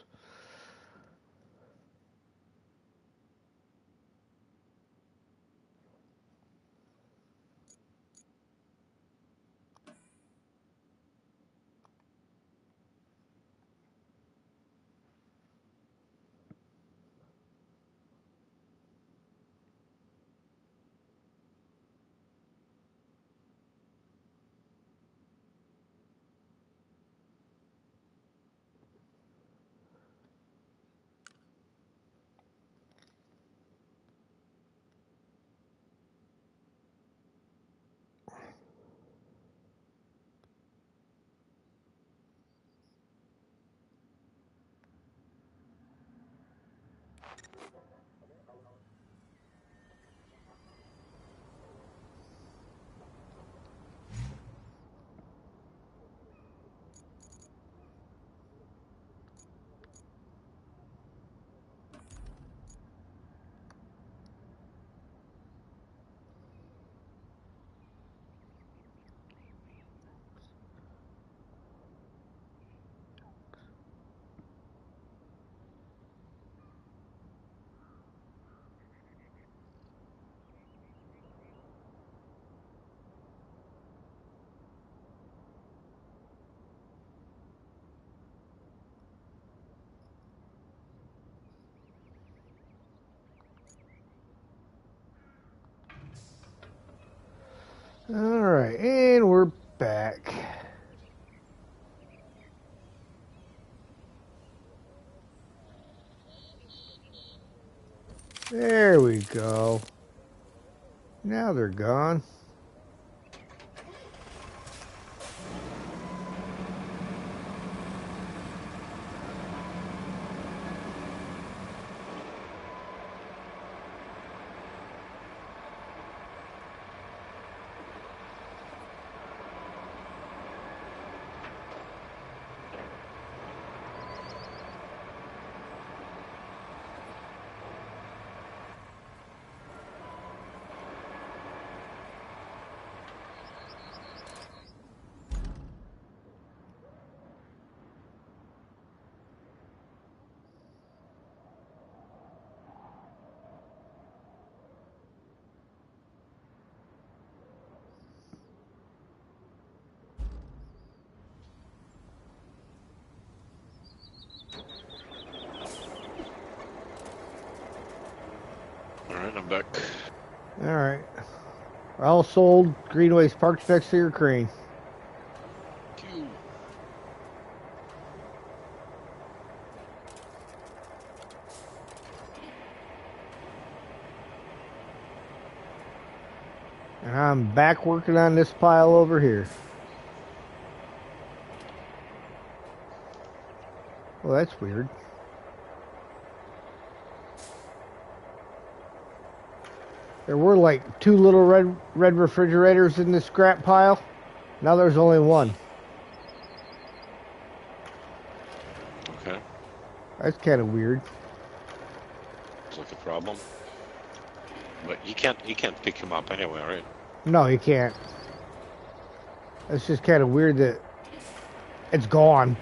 S1: All right, and we're back. There we go. Now they're gone.
S2: Alright, I'm back.
S1: All right. All sold. Greenway's parked next to your crane. And I'm back working on this pile over here. Well, that's weird. There were like 2 little red refrigerators in this scrap pile. Now there's only 1.
S2: Okay.
S1: That's kind of weird.
S2: problem. But you can't pick him up anyway, right?
S1: No, you can't. It's just kind of weird that it's gone.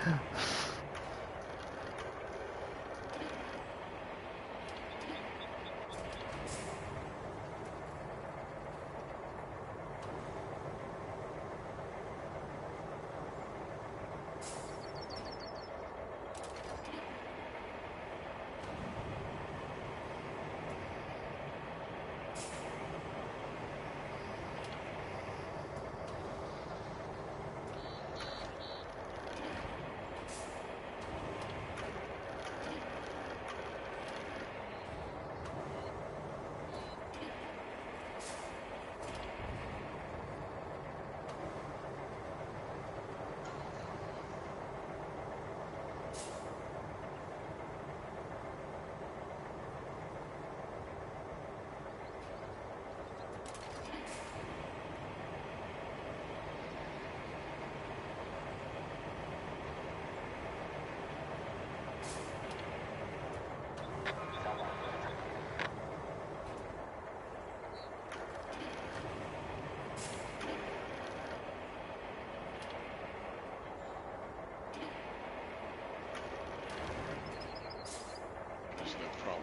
S2: There's no problem.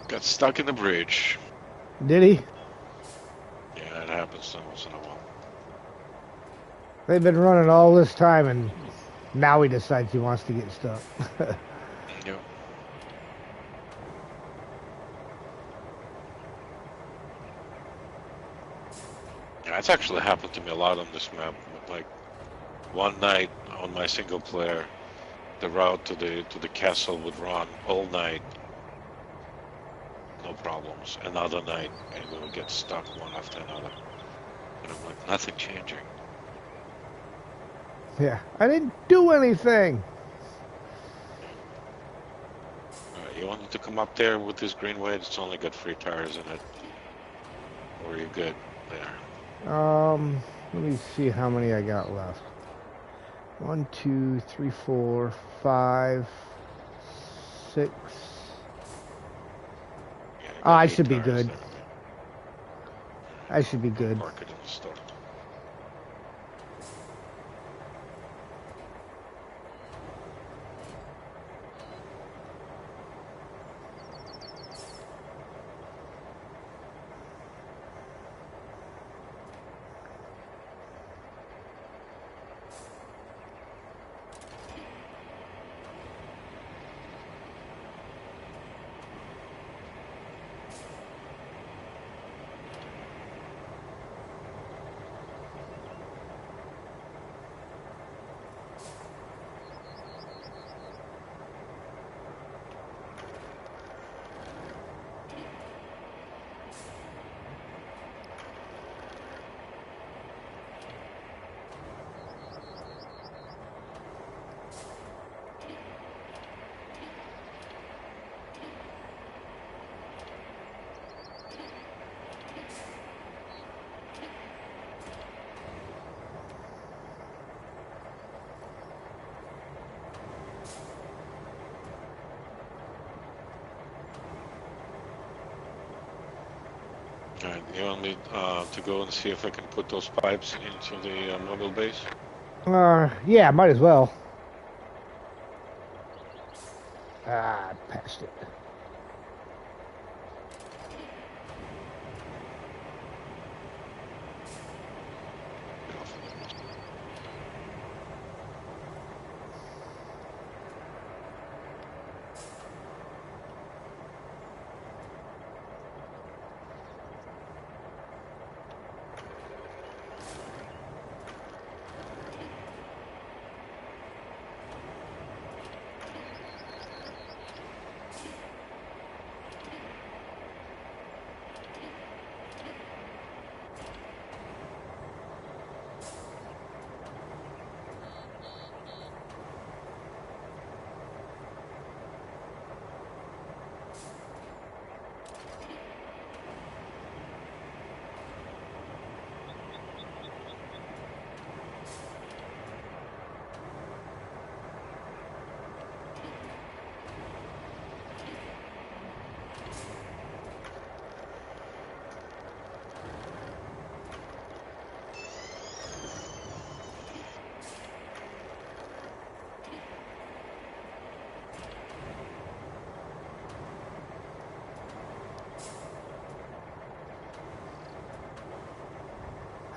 S2: Got stuck in the bridge.
S1: Did he?
S2: Yeah, it happens once in a while.
S1: They've been running all this time, and now he decides he wants to get stuck.
S2: Yeah. Yeah, it's actually happened to me a lot on this map. Like one night on my single player, the route to the castle would run all night, no problems. Another night, and we would get stuck one after another. And I'm like, nothing changing.
S1: Yeah, I didn't do anything.
S2: You wanted to come up there with this Greenway? It's only got 3 tires in it. Or are you good there?
S1: Let me see how many I got left. 1, 2, 3, 4, 5, 6.
S2: Yeah, you
S1: Oh,
S2: got
S1: I
S2: 8
S1: should be
S2: tires
S1: good.
S2: there.
S1: I should be good.
S2: Park it in the store. Alright, you want me to go and see if I can put those pipes into the mobile base?
S1: Yeah, might as well. Ah, I passed it.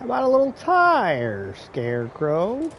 S1: How about a little tire, Scarecrow?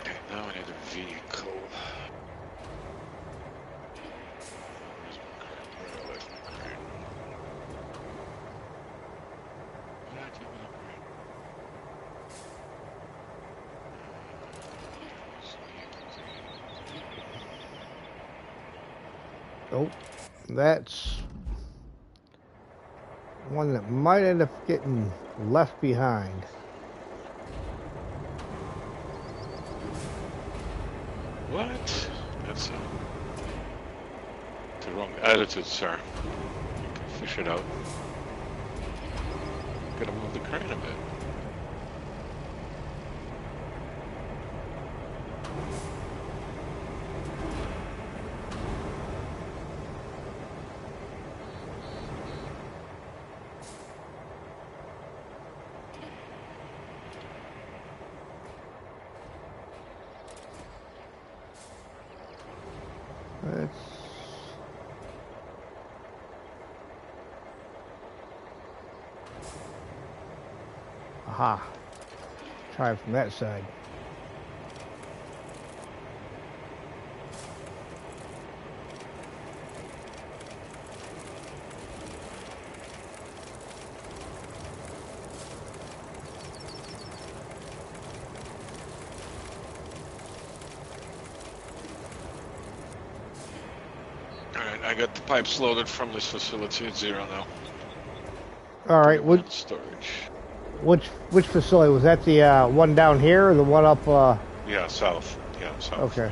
S2: Okay, now I need a vehicle. Where's my crate? Where I left my crate? What did I do with the crate?
S1: Oh, that's one that might end up getting left behind.
S2: What? That's the wrong attitude, sir. You can fish it out. Gotta move the crane a bit.
S1: That's aha. Try it from that side.
S2: Alright, I got the pipes loaded from this facility at 0 now.
S1: All right,
S2: Put storage.
S1: which facility was that? The one down here, or the one up?
S2: Yeah, south. Yeah, south.
S1: Okay.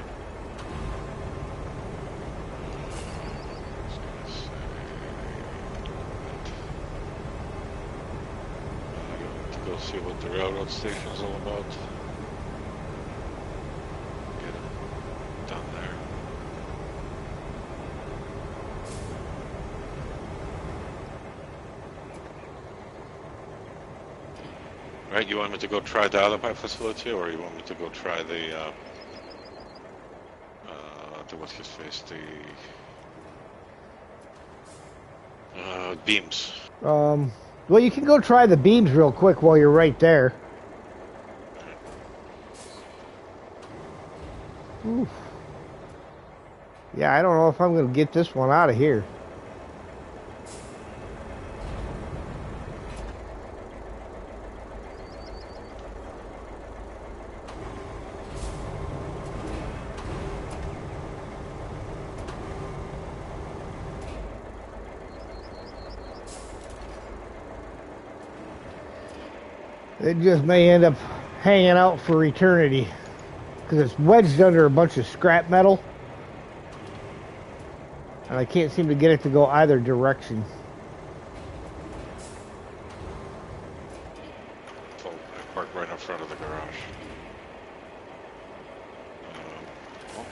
S2: To go see what the railroad station's all about. Get it done there. Right, you want me to go try the other pipe facility, or you want me to go try the what's his face, the beams?
S1: Well, you can go try the beams real quick while you're right there. Oof. Yeah, I don't know if I'm going to get this one out of here. It just may end up hanging out for eternity because it's wedged under a bunch of scrap metal, and I can't seem to get it to go either direction.
S2: Oh, I parked right in front of the garage. Oh.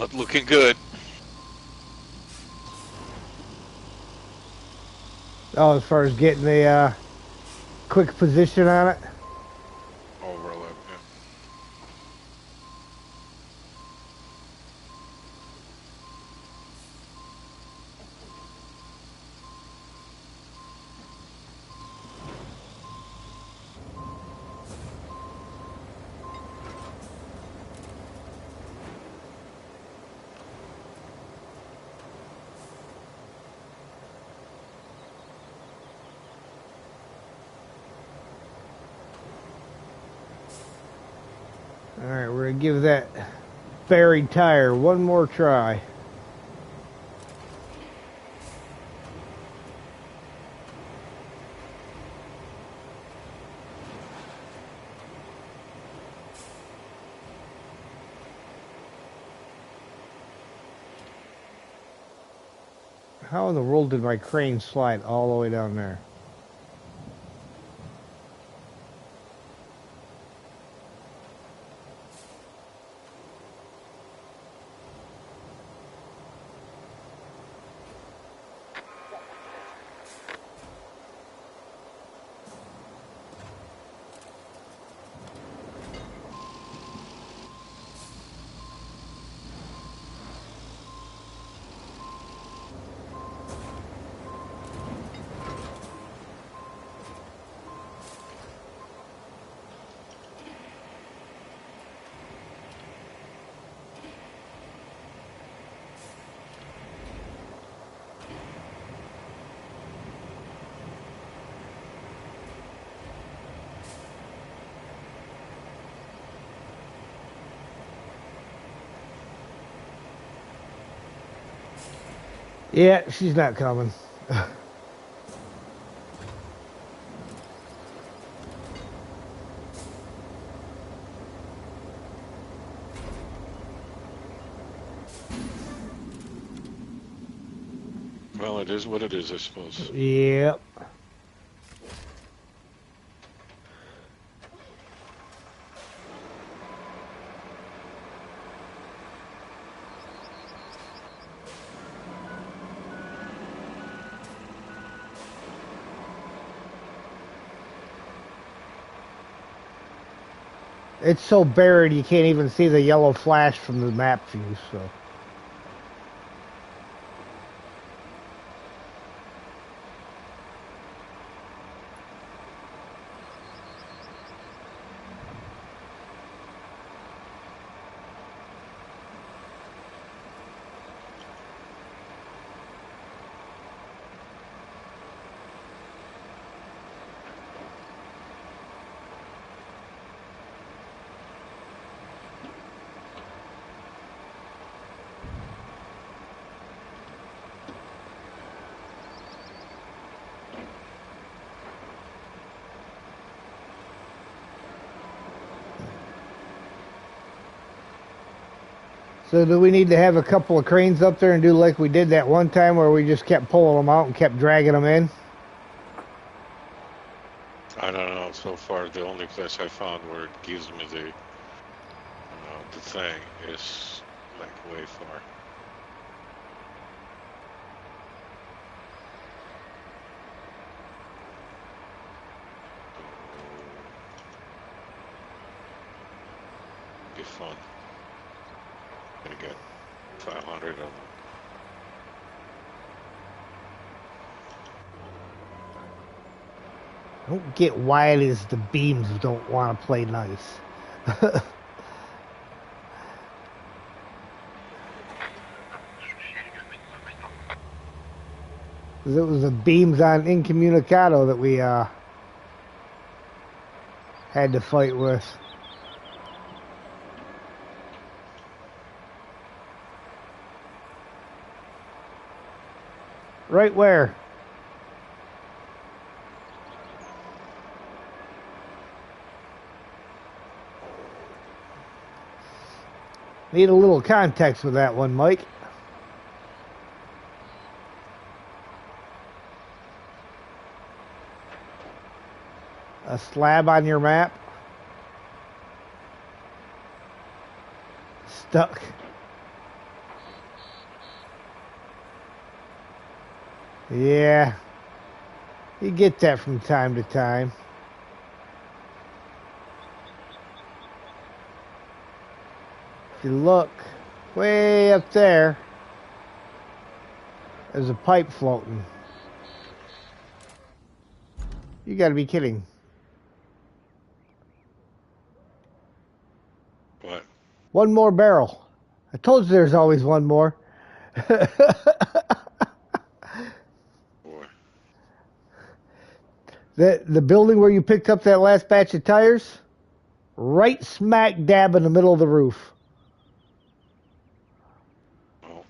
S2: Not looking good.
S1: Oh, as far as getting the quick position on it.
S2: Overload, yeah.
S1: All right, we're gonna give that buried tire one more try. How in the world did my crane slide all the way down there? Yeah, she's not coming.
S2: Well, it is what it is, I suppose.
S1: Yep. It's so buried you can't even see the yellow flash from the map view, so. So do we need to have a couple of cranes up there and do like we did that one time where we just kept pulling them out and kept dragging them in?
S2: I don't know. So far, the only place I found where it gives me the thing is like way far. Be fun. Gonna get 500 of them.
S1: I don't get why it is the beams don't want to play nice. It was the beams on Incommunicado that we had to fight with. Right where? Need a little context with that one, Mike. A slab on your map? Stuck. Yeah. You get that from time to time. If you look way up there, there's a pipe floating. You gotta be kidding.
S2: What?
S1: One more barrel. I told you there's always one more.
S2: Boy.
S1: The building where you picked up that last batch of tires, right smack dab in the middle of the roof.
S2: Well,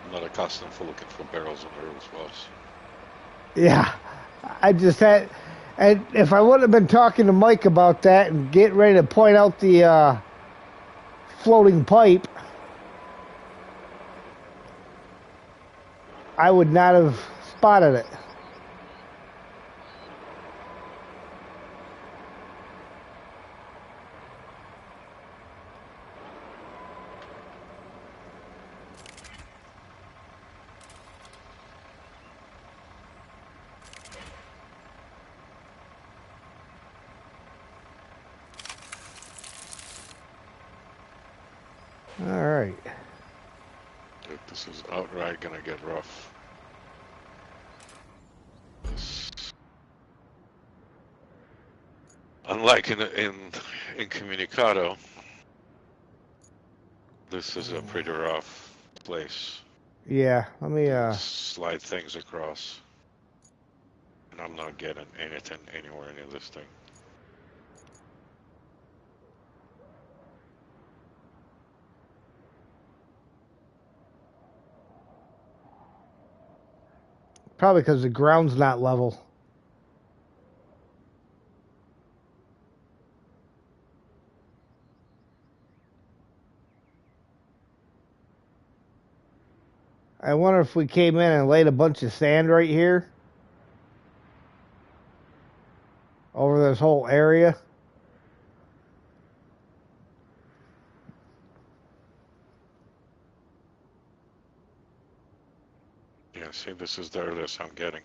S2: I'm not accustomed for looking for barrels on the roof, boss.
S1: Yeah, I just had, and if I wouldn't have been talking to Mike about that and getting ready to point out the floating pipe, I would not have spotted it. All right.
S2: Dude, this is outright gonna get rough. This... Unlike in Comunicado, this is a pretty rough place.
S1: Yeah, let me
S2: To slide things across. And I'm not getting anything anywhere near this thing.
S1: probably because the ground's not level. I wonder if we came in and laid a bunch of sand right here over this whole area.
S2: Yeah, see, this is the earliest I'm getting.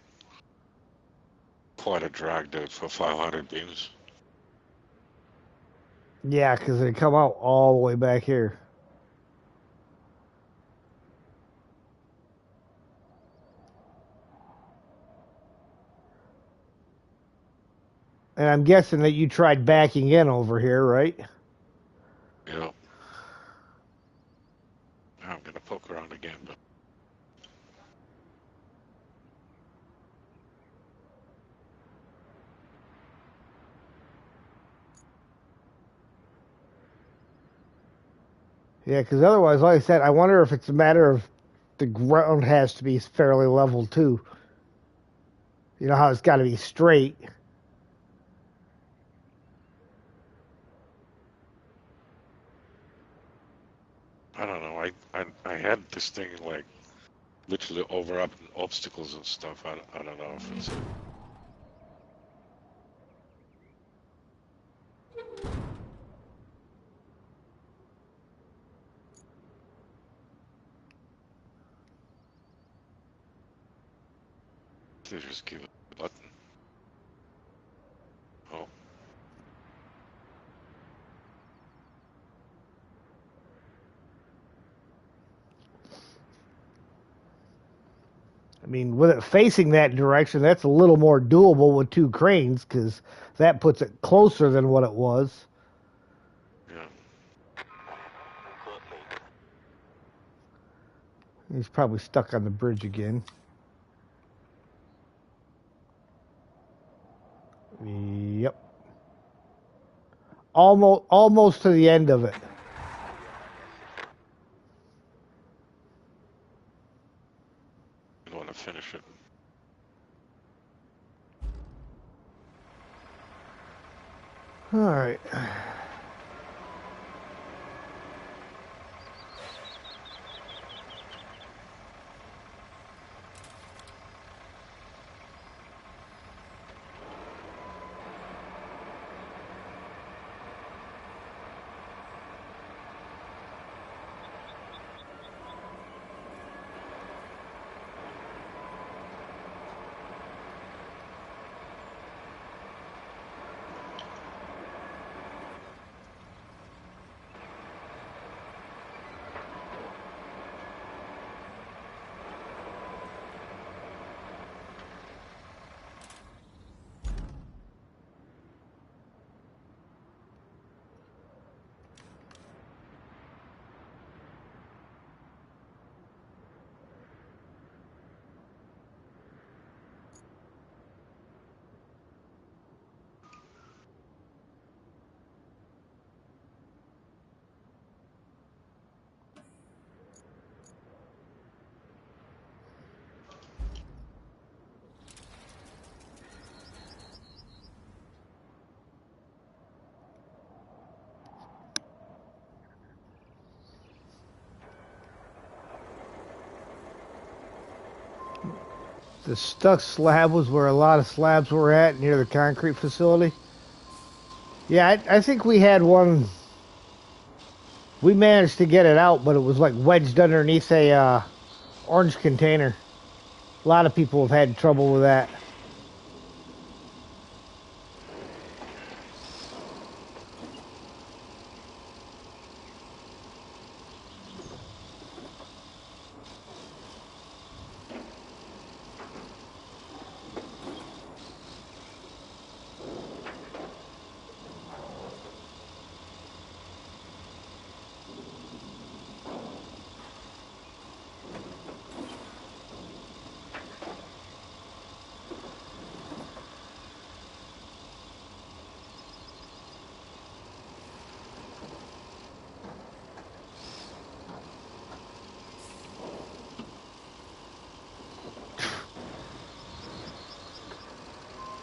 S2: Quite a drag, dude, for 500 beams.
S1: Yeah, because they come out all the way back here. And I'm guessing that you tried backing in over here, right?
S2: Yeah. I'm gonna poke around again, but
S1: Yeah, because otherwise, like I said, I wonder if it's a matter of the ground has to be fairly level too. You know how it's got to be straight.
S2: I don't know. I had this thing like literally over up obstacles and stuff. I don't know if it's. They just give it a button. Oh.
S1: I mean, with it facing that direction, that's a little more doable with two cranes because that puts it closer than what it was.
S2: Yeah.
S1: He's probably stuck on the bridge again. Yep. Almost to the end of it.
S2: I want to finish it.
S1: All right. The stuck slab was where a lot of slabs were at near the concrete facility. Yeah, I think we had one. We managed to get it out, but it was like wedged underneath a orange container. A lot of people have had trouble with that.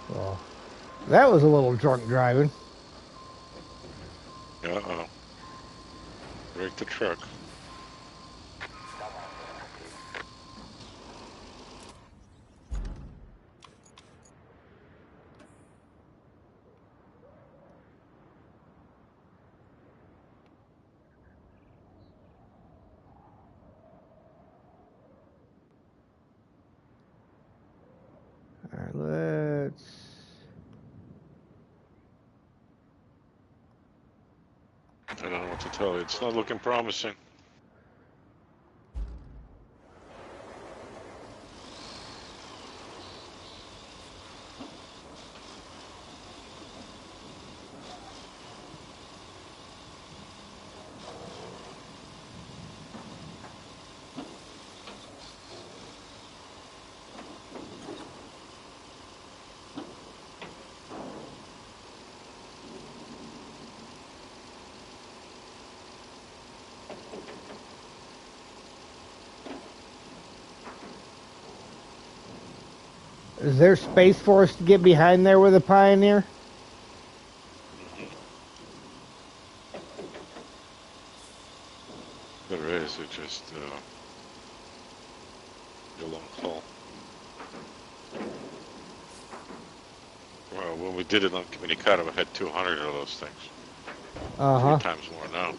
S1: Well, that was a little drunk driving.
S2: Uh-oh. Break the truck.
S1: All right, let's.
S2: I don't know what to tell you. It's not looking promising.
S1: Is there space for us to get behind there with a Pioneer?
S2: There is. It just a long haul. Well, when we did it on Comunicado, we had 200 of those things.
S1: Uh-huh.
S2: 3 times more now.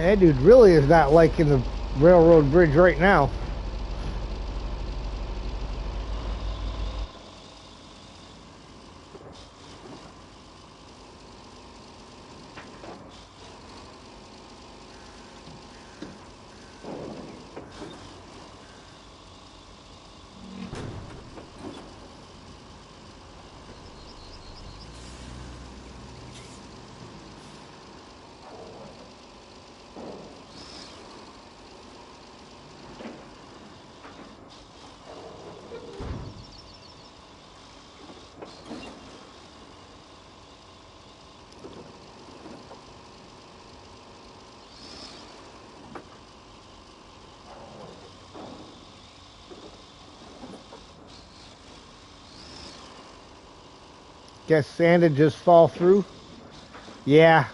S1: Man, that dude really is not liking the railroad bridge right now. Guess sand did just fall through. Yeah,